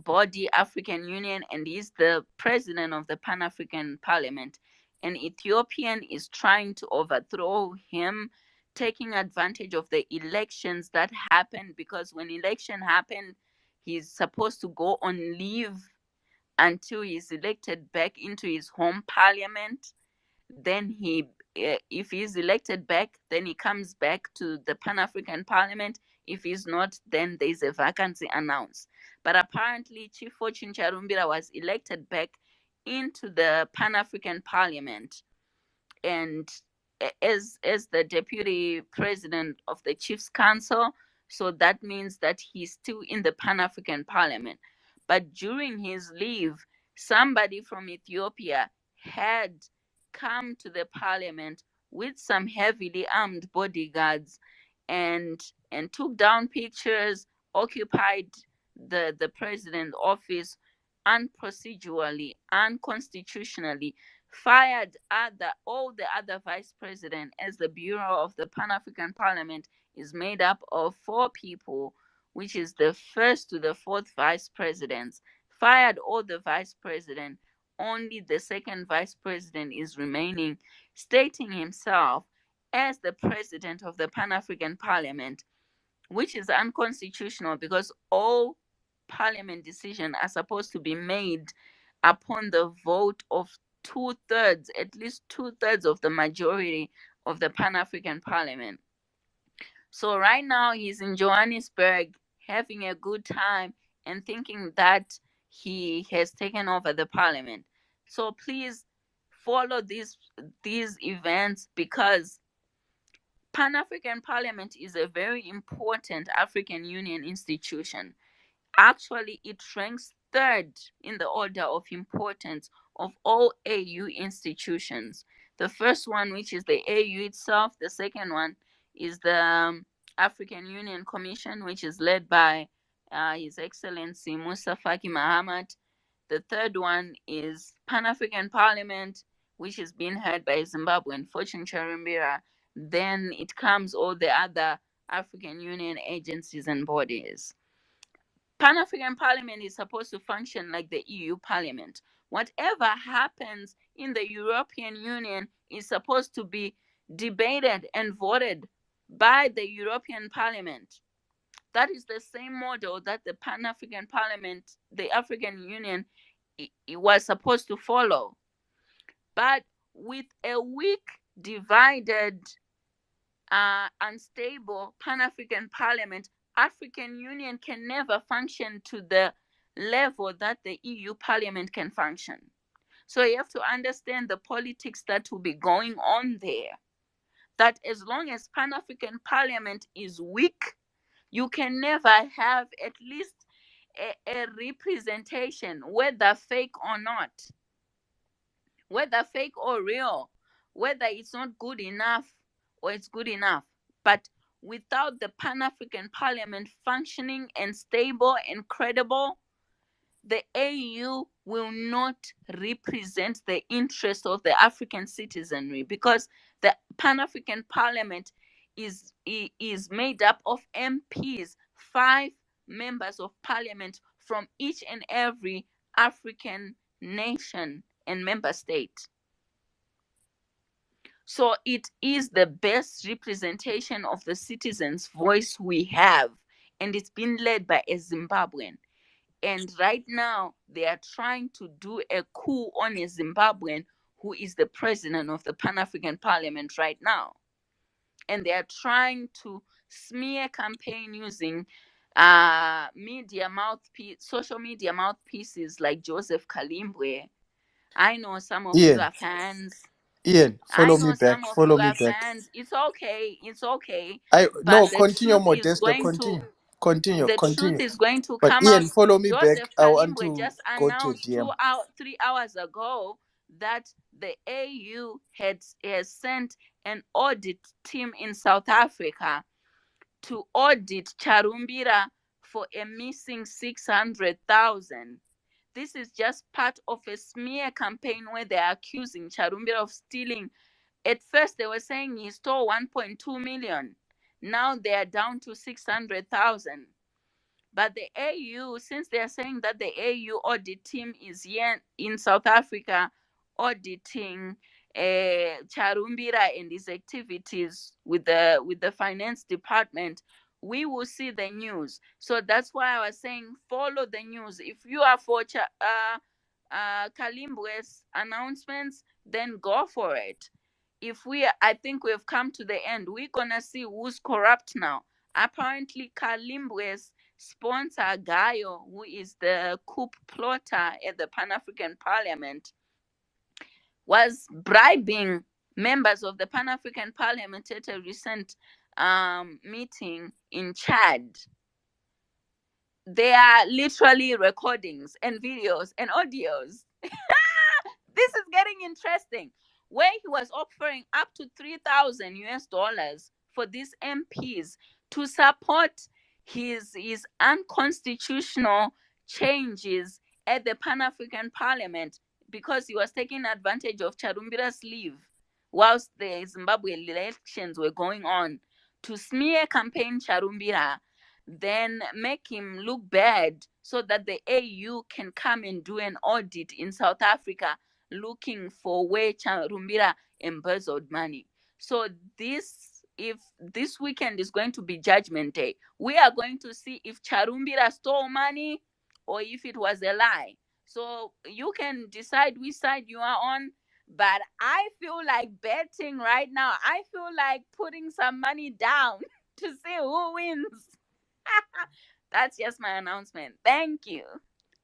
body, African Union, and he's the president of the Pan-African Parliament. An Ethiopian is trying to overthrow him, taking advantage of the elections that happened, because when election happened, he's supposed to go on leave until he's elected back into his home parliament. Then if he's elected back, then he comes back to the Pan-African Parliament. If he's not, then there's a vacancy announced. But apparently, Chief Fortune Charumbira was elected back into the Pan-African Parliament, and as the deputy president of the Chiefs Council. So that means that he's still in the Pan-African Parliament. But during his leave, somebody from Ethiopia had come to the parliament with some heavily armed bodyguards and took down pictures, occupied the president's office unprocedurally, unconstitutionally, fired all the other vice president, as the Bureau of the Pan-African Parliament is made up of 4 people, which is the first to the 4th vice presidents, fired all the vice president. Only the 2nd vice president is remaining, stating himself as the president of the Pan-African Parliament, which is unconstitutional because all parliament decisions are supposed to be made upon the vote of 2/3, at least 2/3 of the majority of the Pan-African Parliament. So right now he's in Johannesburg having a good time and thinking that he has taken over the parliament. So please follow these events, because Pan-African Parliament is a very important African Union institution. Actually, it ranks 3rd in the order of importance of all AU institutions. The first one, which is the AU itself. The second one is the African Union Commission, which is led by His Excellency Musa Faki Mahamat. The third one is Pan-African Parliament, which is being heard by Zimbabwean Fortune Charumbira, then it comes all the other African Union agencies and bodies. Pan-African Parliament is supposed to function like the EU Parliament. Whatever happens in the European Union is supposed to be debated and voted by the European Parliament. That is the same model that the Pan-African Parliament, the African Union, it was supposed to follow. But with a weak, divided, unstable Pan-African Parliament, African Union can never function to the level that the EU Parliament can function. So you have to understand the politics that will be going on there. That as long as Pan-African Parliament is weak, you can never have at least a representation, whether fake or not, whether fake or real, whether it's not good enough or it's good enough. But without the Pan-African Parliament functioning and stable and credible, the AU will not represent the interest of the African citizenry, because the Pan-African Parliament is made up of MPs, 5 members of parliament from each and every African nation and member state. So it is the best representation of the citizens' voice we have, and it's been led by a Zimbabwean. And right now, they are trying to do a coup on a Zimbabwean who is the president of the Pan-African Parliament right now. And they are trying to smear campaign using social media mouthpieces like Joseph Kalimbwe. I know some of you Ian, are fans. Ian, I follow know me back. some of Follow you me are back. fans. It's okay. It's okay. No, But the continue, truth is Modesta. going to Continue. the truth is going to But come out. Ian, follow me back. Joseph I want Kalimbwe to just go to announced DM. 3 hours ago that the AU has sent an audit team in South Africa to audit Charumbira for a missing 600,000. This is just part of a smear campaign where they are accusing Charumbira of stealing. At first, they were saying he stole 1.2 million. Now they are down to 600,000. But the AU, since they are saying that the AU audit team is here in South Africa auditing Charumbira and his activities with the finance department, we will see the news. So that's why I was saying follow the news. If you are for Kalimbwe's announcements, then go for it. I think we've come to the end. We're gonna see who's corrupt now. Apparently, Kalimbwe's sponsor, Gayo, who is the coup plotter at the Pan-African Parliament, was bribing members of the Pan-African Parliament at a recent meeting in Chad. There are literally recordings and videos and audios. This is getting interesting. Where he was offering up to $3,000 for these MPs to support his unconstitutional changes at the Pan-African Parliament, because he was taking advantage of Charumbira's leave whilst the Zimbabwe elections were going on to smear campaign Charumbira, then make him look bad so that the AU can come and do an audit in South Africa looking for where Charumbira embezzled money. So if this weekend is going to be Judgment Day, we are going to see if Charumbira stole money or if it was a lie. So you can decide which side you are on. But I feel like betting right now. I feel like putting some money down to see who wins. That's just my announcement. Thank you.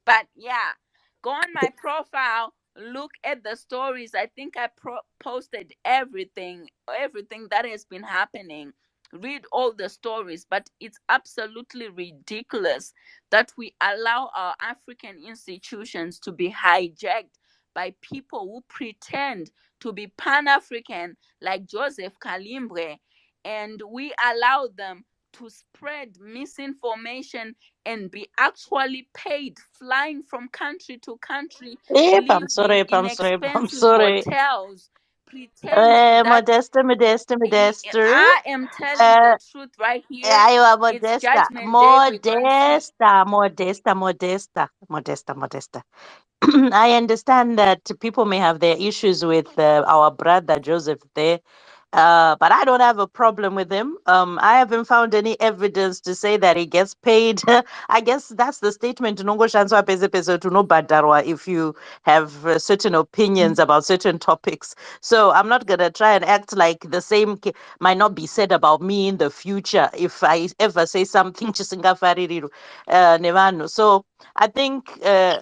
But yeah, go on my profile, look at the stories. I think I posted everything that has been happening. Read all the stories, but it's absolutely ridiculous that we allow our African institutions to be hijacked by people who pretend to be Pan-African like Joseph Kalimbwe, and we allow them to spread misinformation and be actually paid, flying from country to country, I'm sorry, living in I'm sorry, I'm expensive sorry. hotels, pretending that Modesta. I am telling the truth right here. Aiwa, It's Modesta, Judgment Day. We're going to see. Modesta. I understand that people may have their issues with our brother Joseph there, but I don't have a problem with him. I haven't found any evidence to say that he gets paid. I guess that's the statement. Nongoshanswa pese pese tunobhadharwa if you have certain opinions about certain topics. So I'm not gonna try and act like the same might not be said about me in the future if I ever say something chisingafaririru nevanu. So I think,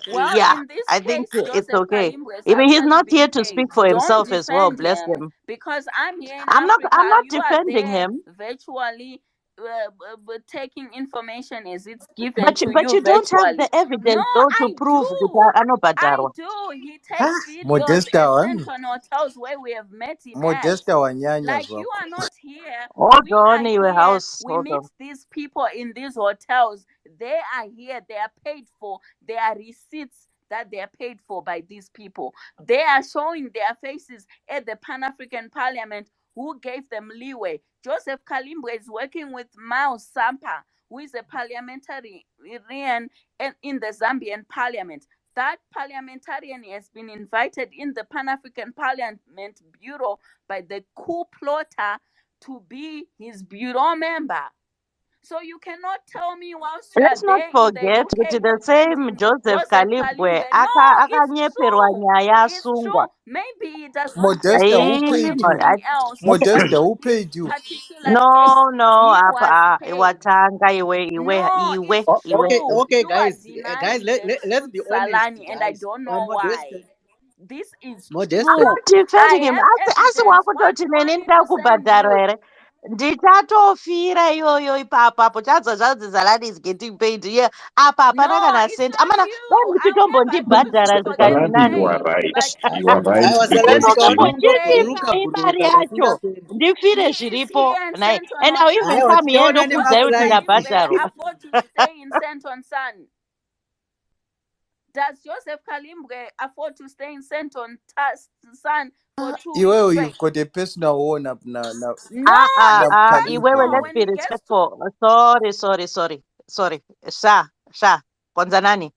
Well, yeah, in this I think case, it's Joseph okay. Kalimbo is Even he's actually not here being to paid. speak for Don't himself as well. defend Bless him him. because I'm here in I'm Africa. not You are defending there him. virtually taking information as it's given But to but you you don't have virtually. the No, evidence though to I prove that do. I Anobhadharwa. do. He takes videos Modesta and one. sent on hotels where we have met him at. Modesta wanyanya Like, you zwako. are not here. Hold We on, are your here. house. We Hold meet on. these people in these hotels. They are here. They are paid for. There are receipts that they are paid for by these people. They are showing their faces at the Pan-African Parliament. Who gave them leeway? Joseph Kalimbo is working with Mao Sampa, who is a parliamentarian in the Zambian parliament. That parliamentarian has been invited in the Pan-African Parliament Bureau by the coup plotter to be his bureau member. So you cannot tell me whilst you are Let's not there in the forget UK that the same defending Joseph Joseph Kalimbwe Kalimbe. No, it's akanyeperwa true. nyaya It's asungwa. true. Maybe he does not get Modesta, paid who for paid you? anything else, but Modesta, who this paid you? particular case, No, he was paid. watanga No, it's Okay, true. okay, You are guys, denying the let's truth, be honest, Salani, and I guys. don't know Modesta, why. This is I'm Modesta. true. not defending I him. have Asi evidence. What wakutoti do you neni want me ndida to send kubhadharwa you? here. Ndichatofira iyoyo ipapo apo chadza zvanzi Salani is getting paid. Yeah, apa hapana No, kana it's senti. not Amana dai you. I'll never use muchitombondibhadhara you for getting Salani, you are paid. zvikazvinani. right. But You are right Aiwa because Salani you kaonani Munotombondipirai mari buruka yacho. kasingapendi. Ndifire he is here zviripo. in Nai. Senton And I'll even Hotel. Aiwa come here tikaonani Can ndokuudzai Joseph kuti maflights. Kalimbe ndabhadharwa. afford to stay in Senton Sun? Does Joseph Kalimbe afford to stay in Senton Sun for 2 weeks Iwewe, straight? you've got a personal war na No, it's Kalimbe. personal Let's when be it gets to. respectful. Sorry. Sha. Kwanzanani.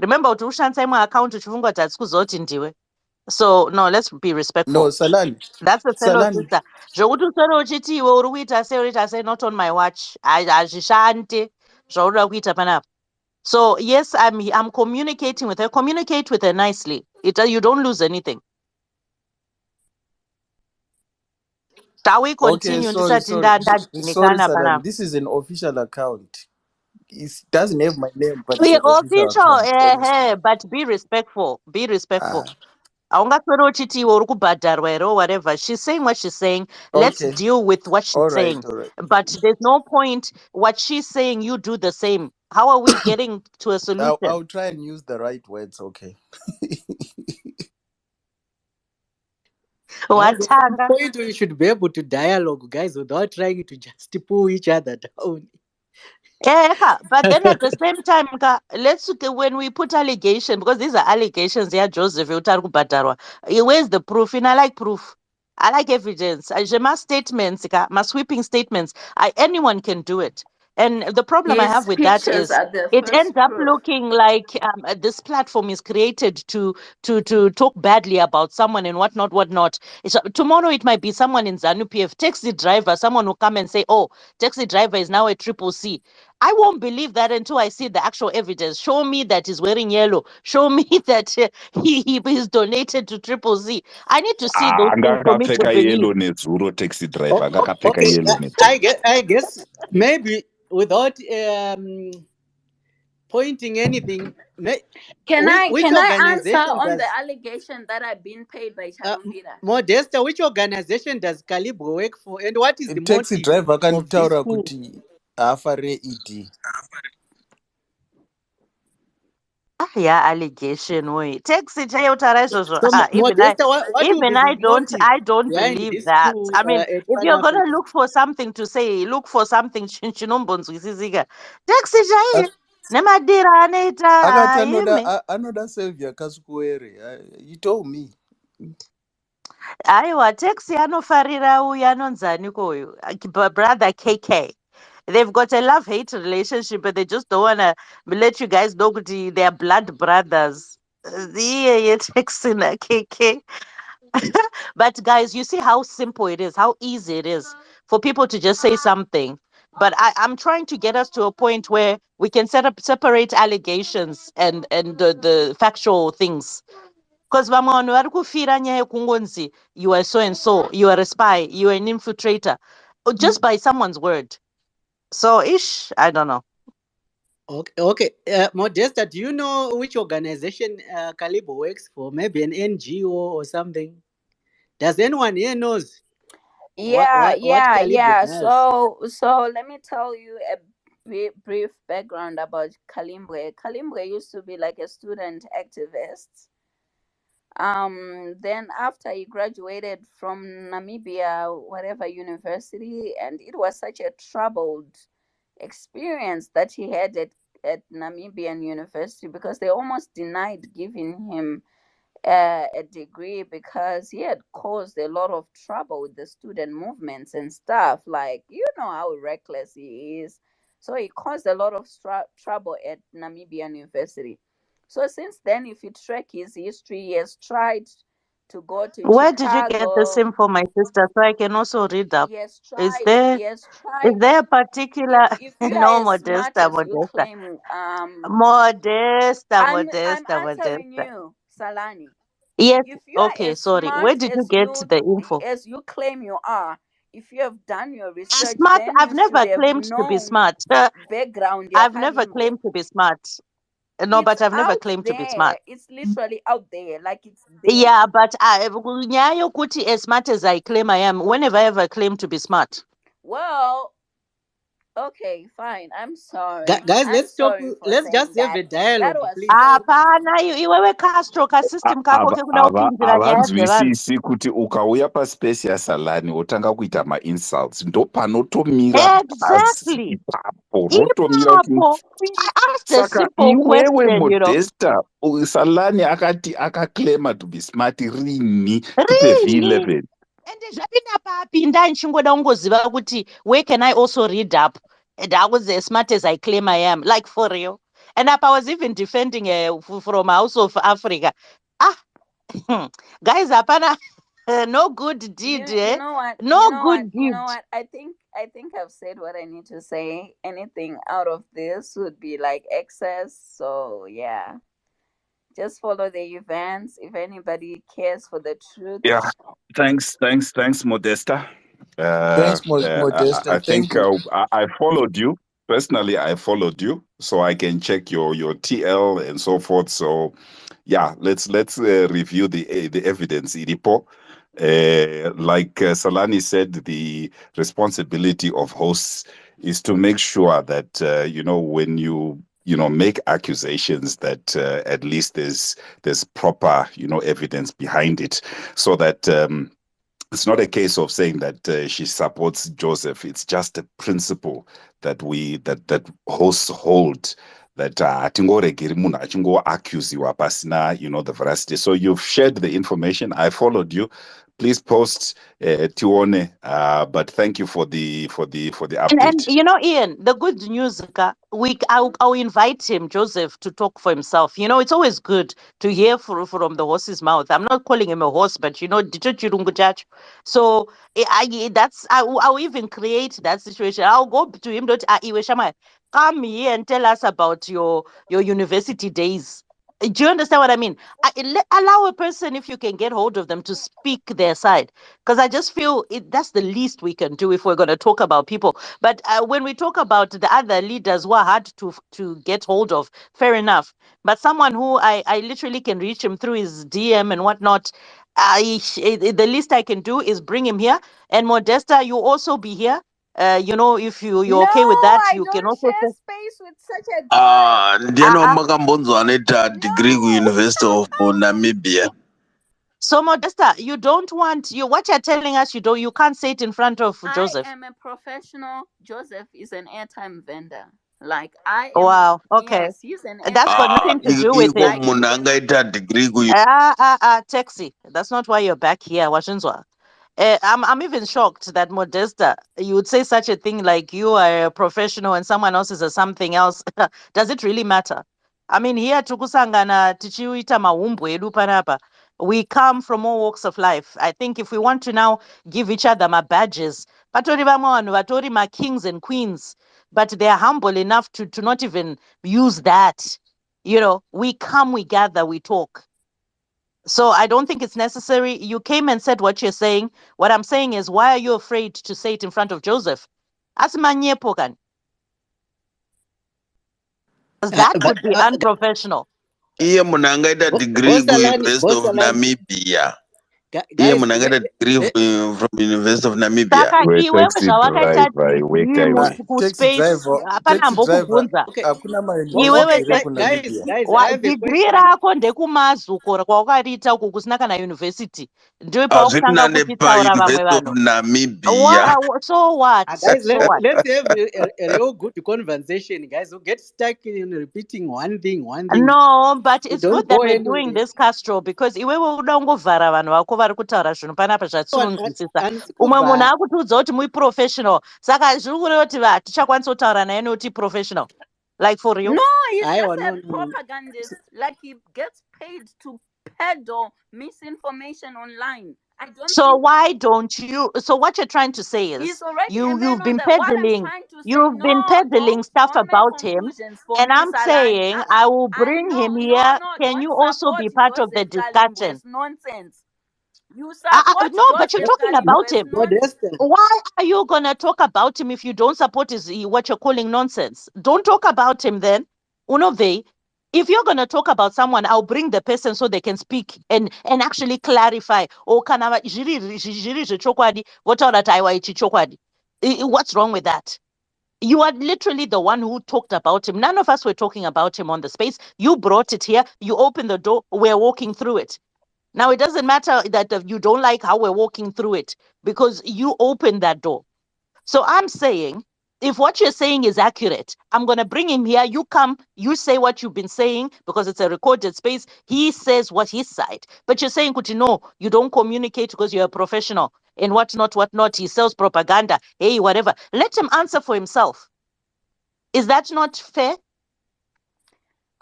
Remember kuti ushandisa imwe account uchivunga kuti hatisi kuzoti ndiwe. So no, let's be No, respectful. Salani. That's a fellow Salani. sister. Zvokuti uswere uchiti iwe uri kuita sei not on my watch. Hazvishandi zvauri kuita panapa. So yes, I'm communicating with her. Communicate with her nicely. You don't lose anything. Shall we Okay, continue? sorry, Ndisati sorry. Sorry, ndadzinikana Salani. panapa. This is an official account. It doesn't have my name, but it's We an official official, account, honestly. but be respectful. Be respectful. Ah, Haungaswere uchiti iwe uri kubhadharwa here or whatever. She's saying what she's saying. Let's okay. deal with what she's All right, saying. all right. But there's no point what she's saying, you do the same. How are we getting to a solution? I'll try and use the right words, okay. Guys, at some Watanga. point we should be able to dialogue, guys, without trying to just pull each other down. Yeah, but then at the same time, when we put allegation, because these are allegations, yeah, Joseph, where's the proof? And I like proof. I like evidence. My statements, my sweeping statements, anyone can do it. And the problem I have His with that pictures is are the it first ends up proof. looking like this platform is created to talk badly about someone and whatnot. Tomorrow it might be someone in ZANU-PF, taxi driver, someone will come and say, oh, taxi driver is now a triple C. I won't believe that until I see the actual evidence. Show me that he's wearing yellow. Show me that he is donated to Triple Z. I need to see those things for me to angakapfeka believe. yellow nedzuro taxi driver angakapfeka Okay, yellow nedzuro. I guess maybe without pointing anything, Can which I answer organization on does the allegation that I've been paid by Charumbira? Modesta? Which organization does Calibro work for, and what is the Taxi motive driver of this kanditaura coup? kuti hafarire ED. Yeah, allegation way. Taxi chayotara izvozvo. So, Modesta, what will Even be the motive I don't behind believe these that. two I mean, if Pan you're gonna Africans? look for something to say, look for something chinombonzwisisika. Taxi chaye. Nemadira Akati aneta ime. anoda Sylvia Kasukuere. You told me. Aiwa, taxi anofarira uya anonzani koyo. Brother KK. They've got a love-hate relationship, but they just don't wanna let you guys know that they're blood brothers. Yeah, taxi na KK. But guys, you see how simple it is, how easy it is for people to just say something. But I'm trying to get us to a point where we can separate allegations and the factual things. Because you are so and so, you are a spy, you are an infiltrator, or just by someone's word. So I don't know. Okay. Modesta, do you know which organization Kalibo works for? Maybe an NGO or something. Does anyone here knows what Kalibo Yeah. does? So let me tell you a brief background about Kalimbwe. Kalimbwe used to be like a student activist. Then after he graduated from Namibia, whatever university, and it was such a troubled experience that he had at Namibian University because they almost denied giving him a degree because he had caused a lot of trouble with the student movements and stuff. Like, you know how reckless he is. So he caused a lot of trouble at Namibian University. So since then, if you track his history, he has tried to go to Where did you get this Chicago. info, my sister, so I can also read up? He has Is tried. there He has is tried. there a particular If you are no as smart modesta, as you modesta, claim, modesta, I'm modesta, answering modesta? you, Salani. Yes, If you are okay, as sorry. smart Where did you get the info? as you claim you are, if you have done your research, Smart, then I've you should never have claimed to be known smart. background ya I've never Kalimbwe. claimed to be smart. No, It's but I've never out claimed to be smart. there. It's literally out there. Like it's there. Yeah, but Nyayo Kuti, as smart as I claim I am, whenever I ever claim to be smart. Well, okay, fine. I'm sorry. Guys, I'm let's stop. sorry for Let's saying just have that. a That dialogue, was please. so Hapana, iwewe Castro ka system kako kekuda kupinzira nyaya dzevanhu. Havanzwisisi kuti ukauya paspace yaSalani wotanga kuita ma-insults ndopanotomira pasi Exactly. ipapo rotomira Ipapo. I asked a saka simple iwewe question, Modesta Salani akati akaclaima to be smart rini tipe Really? V11 And zvapinda papi ndachingoda kungoziva kuti where can I also read up? And I was as smart as I claim I am, like for real. And up, I was even defending from House of Africa. Ah, guys, hapana, no good deed, you eh? know what you No know what good you deed. know what I think I've said what I need to say. Anything out of this would be like excess, so yeah, just follow the events. If anybody cares for the truth, yeah thanks Modesta Thanks, Modesta. I Thank think you. I followed you personally. I followed you so I can check your TL and so forth. So yeah, let's review the evidence, Iripo. Like Salani said, the responsibility of hosts is to make sure that when you make accusations that at least there's proper evidence behind it, so that it's not a case of saying that she supports Joseph. It's just a principle that that hosts hold, that hatingoregeri munhu achingoaccusiwa pasina the veracity. So you've shared the information. I followed you. Please post Tione. But thank you for the And update. Ian, the good news, I'll invite him, Joseph, to talk for himself. It's always good to hear from the horse's mouth. I'm not calling him a horse, but ndicho chirungu chacho. So I'll even create that situation. I'll go to him. Iwe Shama, come here and tell us about your university days. Do you understand what I mean? Allow a person, if you can get hold of them, to speak their side. Because I just feel that's the least we can do if we're going to talk about people. But when we talk about the other leaders who are hard to get hold of, fair enough. But someone who I literally can reach him through his DM and whatnot, the least I can do is bring him here. And Modesta, you also be here. You know, if you're No, okay with that, I you can don't also share say, space with such a guy. Ndiano makambonzo anoita degree No. University of Namibia. so Modesta, you don't want what you're telling us, you can't say it in front of I Joseph. am a professional. Joseph is an airtime vendor. Like I am. Wow, okay. Yes, he's an That's got airtime nothing to vendor. do with Iko it. Like munhu angaita degree Taxi. That's not why you're back here, Washinzwa. I'm even shocked that Modesta, you would say such a thing like you are a professional and someone else is a something else. Does it really matter? I mean, here tukusangana tichiuita mahumbu edu panapa. We come from all walks of life. I think if we want to now give each other my badges, patori vamwe vanhu vatori ma kings and queens, but they are humble enough to not even use that. You know, we come, we gather, we talk. So I don't think it's necessary. You came and said what you're saying. What I'm saying is, why are you afraid to say it in front of Joseph? Asimanyepokan. Because that But would be unprofessional. iye munhu angaita degree University of Namibia. Iye guys, munhu angaita degree from University of Namibia. Saka We iwewe taxi zvawakaita driver, degree Taxi kuspace driver, hapana mbokubvunza. okay, hakuna Iwewe mauniversity iri okay, kuNamibia. guys, I have a degree question. rako ndekumazuko kwawakarita uku kusina kana university. Ndio Hazvina pawakutanga nepa kuchitaura vamwe University of vanhu. Namibia. So what? Guys, So what? let's have a real good conversation, guys. We get stuck in repeating one thing. No, but We it's don't good go that we're doing anywhere. this, Castro, because iwewe uda kungovhara vanhu vako vari kutaura zvinhu panapa zvatinonzwisisa. Umwe munhu akutiudza kuti professional. Saka zviri kureva kuti hatichakwanisa kutaura naye nekuti professional. Like for real? No, he's just a propagandist. Like he gets paid to peddle misinformation online. I don't So think why don't you? So what you're trying to say is he's already a you've man been on the. What I'm peddling, trying to say, you've been no, peddling stuff don't make about him, conclusions for and me, I'm Salani. saying I will I bring know, him here. no, Can don't you also support be part of the Joseph Kalimbo. discussion? It's nonsense. You support No, but you're Joseph talking Kalimbo. about him. It's nonsense. Why are you gonna talk about him if you don't support what you're calling nonsense? Don't talk about him then. Unove, if you're gonna talk about someone, I'll bring the person so they can speak and actually clarify. Oh, kana zviri zvechokwadi, votaura kuti aiwa ichi chokwadi. What's wrong with that? You are literally the one who talked about him. None of us were talking about him on the space. You brought it here. You opened the door. We're walking through it. Now, it doesn't matter that you don't like how we're walking through it because you opened that door. So I'm saying, if what you're saying is accurate, I'm going to bring him here. You come, you say what you've been saying because it's a recorded space. He says what his side. But you're saying, Kuti, no, you don't communicate because you're a professional and whatnot. He sells propaganda. Hey, whatever. Let him answer for himself. Is that not fair?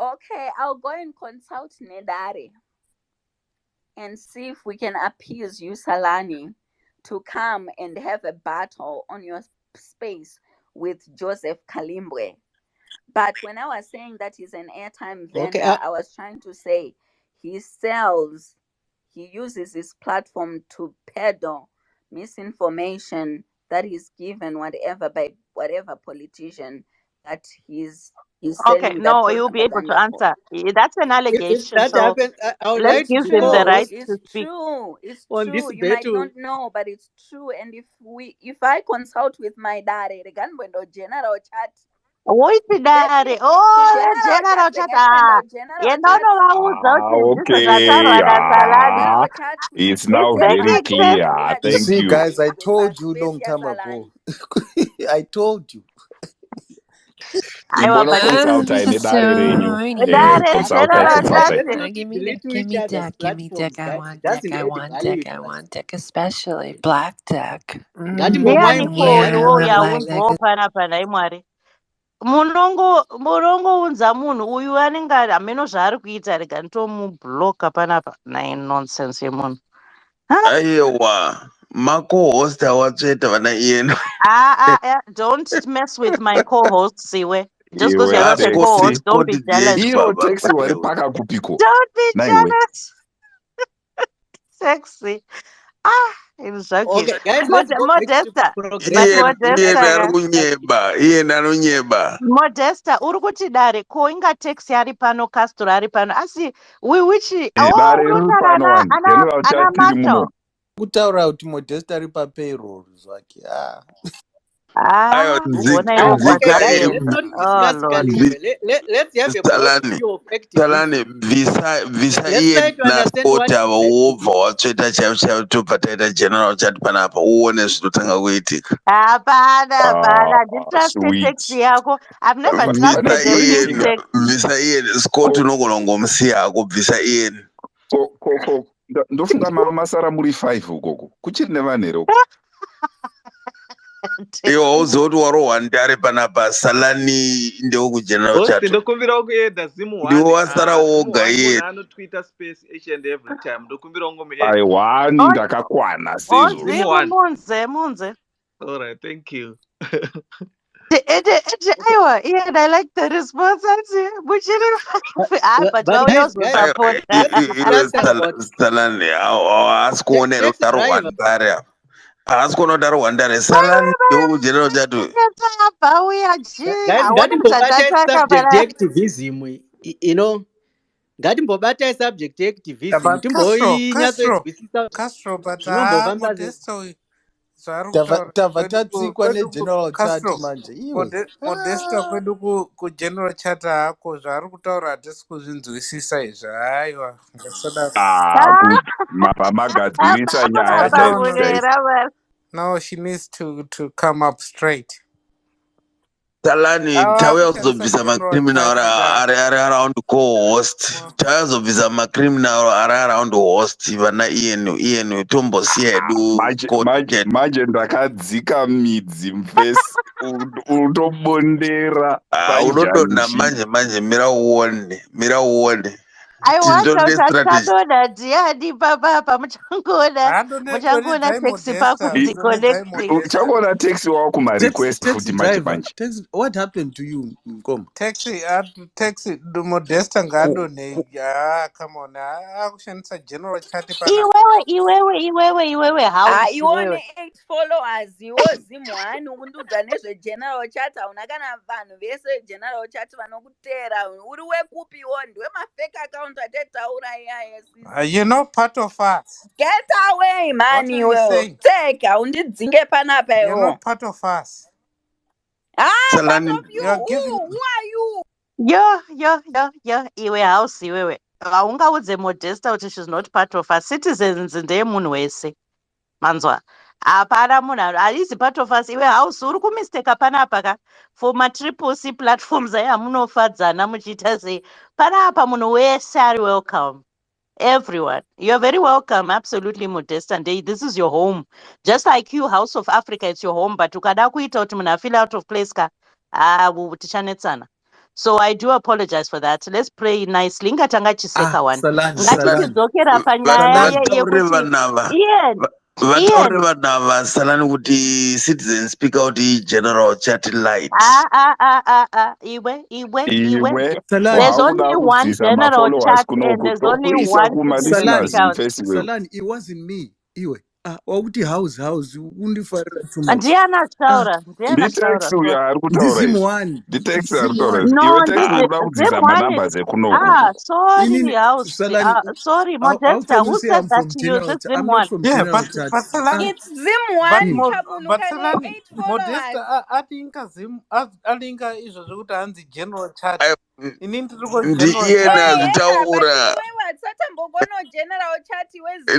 Okay, I'll go and consult Nedare and see if we can appease you, Salani, to come and have a battle on your space with Joseph Kalimbwe. But when I was saying that he's an airtime vendor, I was trying to say he uses his platform to peddle misinformation that is given by whatever politician that he's Okay, sending no, that you'll be able to propaganda answer. That's an allegation. That So happens, I would let's like to give be them the right it's to speak. true. It's on true. this You might battle. not know, but it's true. And if I consult with my daddy, the Ganwendo general chat. Wait, daddy. Oh, general chat. Okay. It's now very clear. You Thank see, you. guys, I told you long time ago. I told you. Ibono consulta ine dare renyu. Consulta. Give me deck. I want deck, especially black deck. Munongounza munhu uyu anenge hameno zvaari kuita, rega nditomubloka panapa. Nonsense yemunhu. Aiwa, ma-co-host hawatsveta vana iyena. Don't mess with my co-hosts, Siwe. Just because you're Iwe not a co-host, don't be jealous. Iro taxi wari paka kupiko. Don't be Naiwe. jealous. Sexy. Exactly. Okay, guys, let's go back Modesta. to Iyena anonyeba. Modesta, uri kuti dare ko inga text ari pano, Castro ari pano. Asi which Dare riri pano wani. General chat tiri muno. Kutaura kuti Modesta ari pa payroll zvake. Ah, bona iwe Okay, guys, kwakaenda. let's not Oh discuss Lord. Let's have a broad view of activism. Salani visa Let's try iye to understand naspoti what is ava wobva activism. watsveta chaivo chaivo tobva taita general chat panapa uone zvinotanga kuitika. Hapana, handitruste Sweet. text yako. I've never trusted anything text. Bvisa iyeni Scott unogona kungomusiya hako, bvisa iyeni. Ndofunga masara muri 5 ukoko kuchiri nevanhero. Iwo hauziva kuti warohwa ndare panapa. Salani ndewo kugeneral chat. ndokumbira kuenda zimu Ndiwo wasara woga iye. Twitter space each and every time. Ndokumbira Aiwani ndakakwana sezvo. Munze. All right, thank you. Aiwa, yeah, I like the response. But But we guys, also support. Salani haasi kuona here kuti arohwa ndare apa. Haasi kuona kuti arohwa ndare. Salani ndewo kugeneral chat. Ngatimbobata subject activism, you know. Ngatimbobata subject activism. But Timboinyatsoinzwisisa Castro, but zvinombofamba Modesto, tabva tatsikwa negeneral chat manje Modesto kwedu kugeneral chat hako zvaari kutaura hatisi kuzvinzwisisa izvi. Haiwa, magadzirisa nyaya chaizvo. No, she needs to come up straight. Salani tauya kuzobvisa macriminal ari around co-host. Tauya kuzobvisa macriminal ari around host vana iyenu tombosiya hedu manje ndakadzika midzi mufesi utobondera unodonha manje mira uone Aiwachautatanoda ndiani papapa muchangona taxi pakuticonnecting. uchangona taxi wako kumarequest futi manje. What happened to you, Ngoma? Taxi Modesta ngadonhe. Come on, akushandisa general chat pana. Iwewe house ione 8 followers iwo zimwani ukundudza nezvegeneral chat hauna kana vanhu vese general chat vanokutera uri wekupiwo ndwemafake account atetaura iyaya. You're not part of us. Get away man, iwewe teka undidzinge panapa iwo. You're not part of us. Part of you. Who are you? Yo, iwe house iwewe. Haungaudze Modesta kuti she's not part of us. Citizens ndeyemunhu wese. Manzwa. Hapana munhu haizi part of us. Iwe house uri kumisteka panapa ka. For triple C platforms hamunofadzana muchiita sei. Panapa munhu wese ari welcome. Everyone, you're very welcome. Absolutely, Modesta. And this is your home. Just like you, House of Africa, it's your home. But ukada kuita kuti munhu feel out of place ka. Tichanetsana. So I do apologize for that. Let's pray nicely. Ngatanga chiseka one. Ngatichidzokera panyaya yekuti vataure vanava Salani kuti citizen speaker kuti general chat light. Iwe. There's only one general chat and there's only one Salani, it wasn't me. Iwe. Wauti house undifarira too much. Ndiana taura. Nditext uyo ari kutaura izvi. Nditext ari kutaura izvi. No, Iwe text urikuda kudzisa manamba dzekuno. Sorry, house. Sorry, Modesta. Who said that to you? This I'm not from general chat. But Salani, it's Zim1 but Salani, Modesta alinga izvo zvekuti hanzi general chat. Inini tiri ndiiyena zvitaura.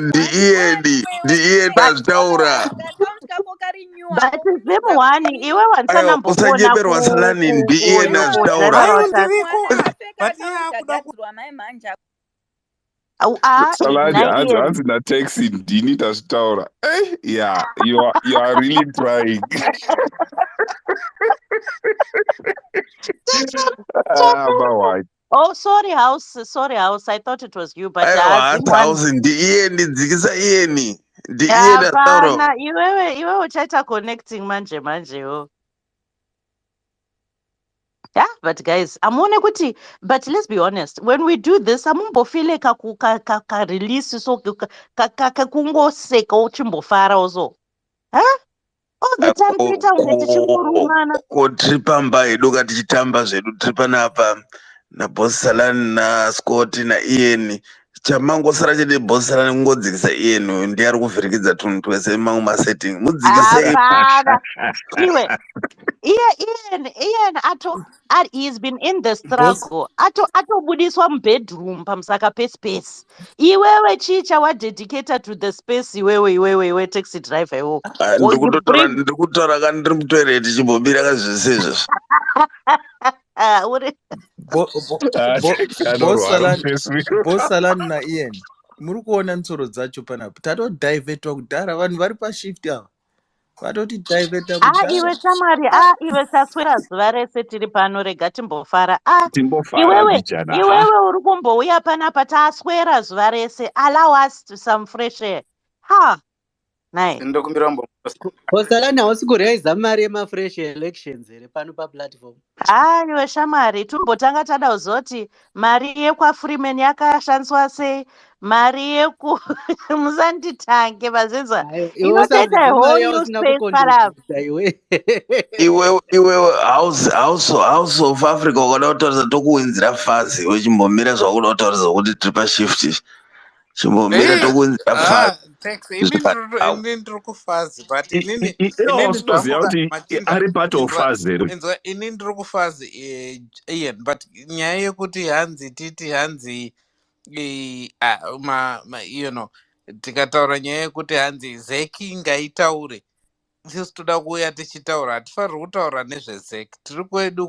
Ndiiyena zvitaura. But Zim1 iwe wansana mbokona usajeberwa Salani ndiiyena zvitaura. Salani hanzi nataxi ndini ndazvitaura. Yeah, you are really trying. Oh, sorry, house. I thought it was you, but house ndiiyeni dzikisa iyeni. Hapana, iwewe uchaita connecting manje. Yeah, but guys, amuone kuti, but let's be honest, when we do this, amumbofile ka release so kungoseka uchimbofara ozo. Huh? All the time kuita unge tichingorumana. Tiri pamba hedu ka tichitamba zvedu tiri panapa na boss Salani na Scott na Ian chamangosara chete bosi ranongodzikisa iyenu ndiari kuvhirikidza tunhu twese mangu masetting mudzikisei. Hapana. Ian he's been in the struggle. Atobudiswa mubedroom pamusaka pespace. Iwewe chicha wadedicated to the space iwewe taxi driver iwo. Ndiri kutaura kana ndiri mutoireti chimbobira kazvese izvozvo. Boss Salani na Ian, muri kuona nsoro dzacho panapa. Tatodhivhetwa kudhara, vanhu vari pashift ava. Vatoti dhivheta kudhara. Iwe shamwari, iwe taswera zuva rese tiri pano, rega timbofara. Iwewe uri kumbouya panapa taswera zuva rese. Allow us to some fresh air. Nai. Salani hausi kuraisa mari yemafresh elections here pano paplatform. Iwe shamwari, tumbotanga tada kuzoti mari yekwaFreeman yakashandiswa sei, mari yeku musanditange mazenzwa. Inotoita a whole new space para. Iwewe House of Africa wakada kutaurisa tokuwinzira fazi wechimbomira zvakuda kutaurisa kuti tiri pashift chimbomira tokuwinzira fazi. Inini ndiri kufazi but inini ari part of fazi inini ndiri kufazi Ian, but nyaya yekuti hanzi titi hanzi tikataura nyaya yekuti hanzi zeki ngaitaure, isusu toda kuuya tichitaura, hatifaniri kutaura nezvezeki, tiri kwedu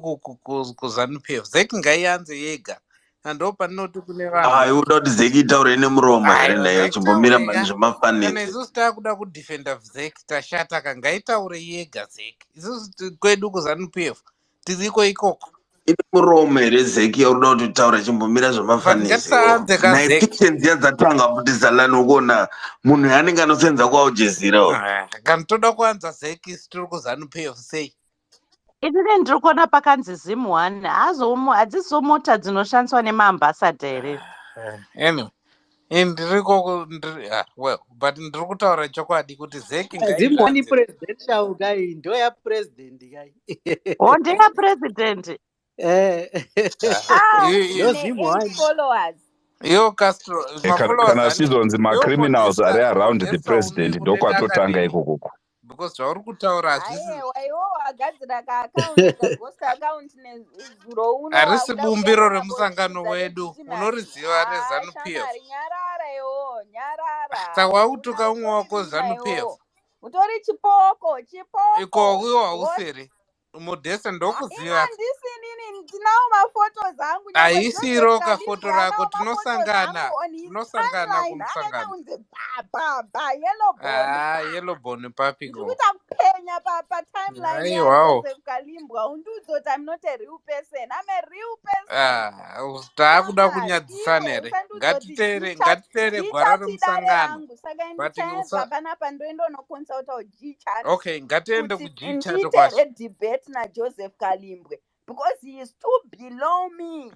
kuZANU-PF. Zeki ngaianze yega, ando paninoti kune vanhu uda kuti zeki itaure nemuromo here nayo chimbomira mani zvemafanisi. kana isusu taakuda kudhifenda zeki tashata, kangaitaure yega zeki. Isusu kwedu kuZANU-PF tiriko ikoko. Ine muromo here zeki yakuda kuti utaura chimbomira zvemafanisi. Naipicture dziya dzatanga kuti Salani ukuona munhu yaanenge anosenza kuAljazira. Kana toda kuanza zeki isi tiri kuZANU-PF sei? Inini ndiri kuona pakanzi Zim1 hadziso mota dzinoshandiswa nemaambassadha here. Anyway, ndiriko but ndiri kutaura chokwadi kuti zeki Zim1 presidential guy ndo ya president guy. Ndeya president. Followers. Yo Castro, kana sizonzi macriminals are around the president ndokwatotanga ikoko. Because zvauri kutaura iwo wagadzira kaaccount kaghost account nezuro uno harisi bumbiro remusangano wedu, unoriziva reZANU-PF. Nyarara iwo, nyarara. Tawautuka umwe wako ZANU-PF. Utori chipoko. Iko iwo hausiri. Modeste ndokuziva. Handisi nini ndinawo mafoto zangu. Haisiro kafoto rako, tinosangana kumusangano. Yellow bone. Yellow bone papiko. Ndikuta kupenya pa timeline ya Kalimbwa. Undudzo I'm not a real person. I'm a real person. Taakuda kunyadzisana here. Ngatitere gwara remusangano. Panapa ndoenda unoconsulta ujicha. Okay, ngatiende kujicha tokwashi. Debate na Joseph Kalimbwe because he is too below me.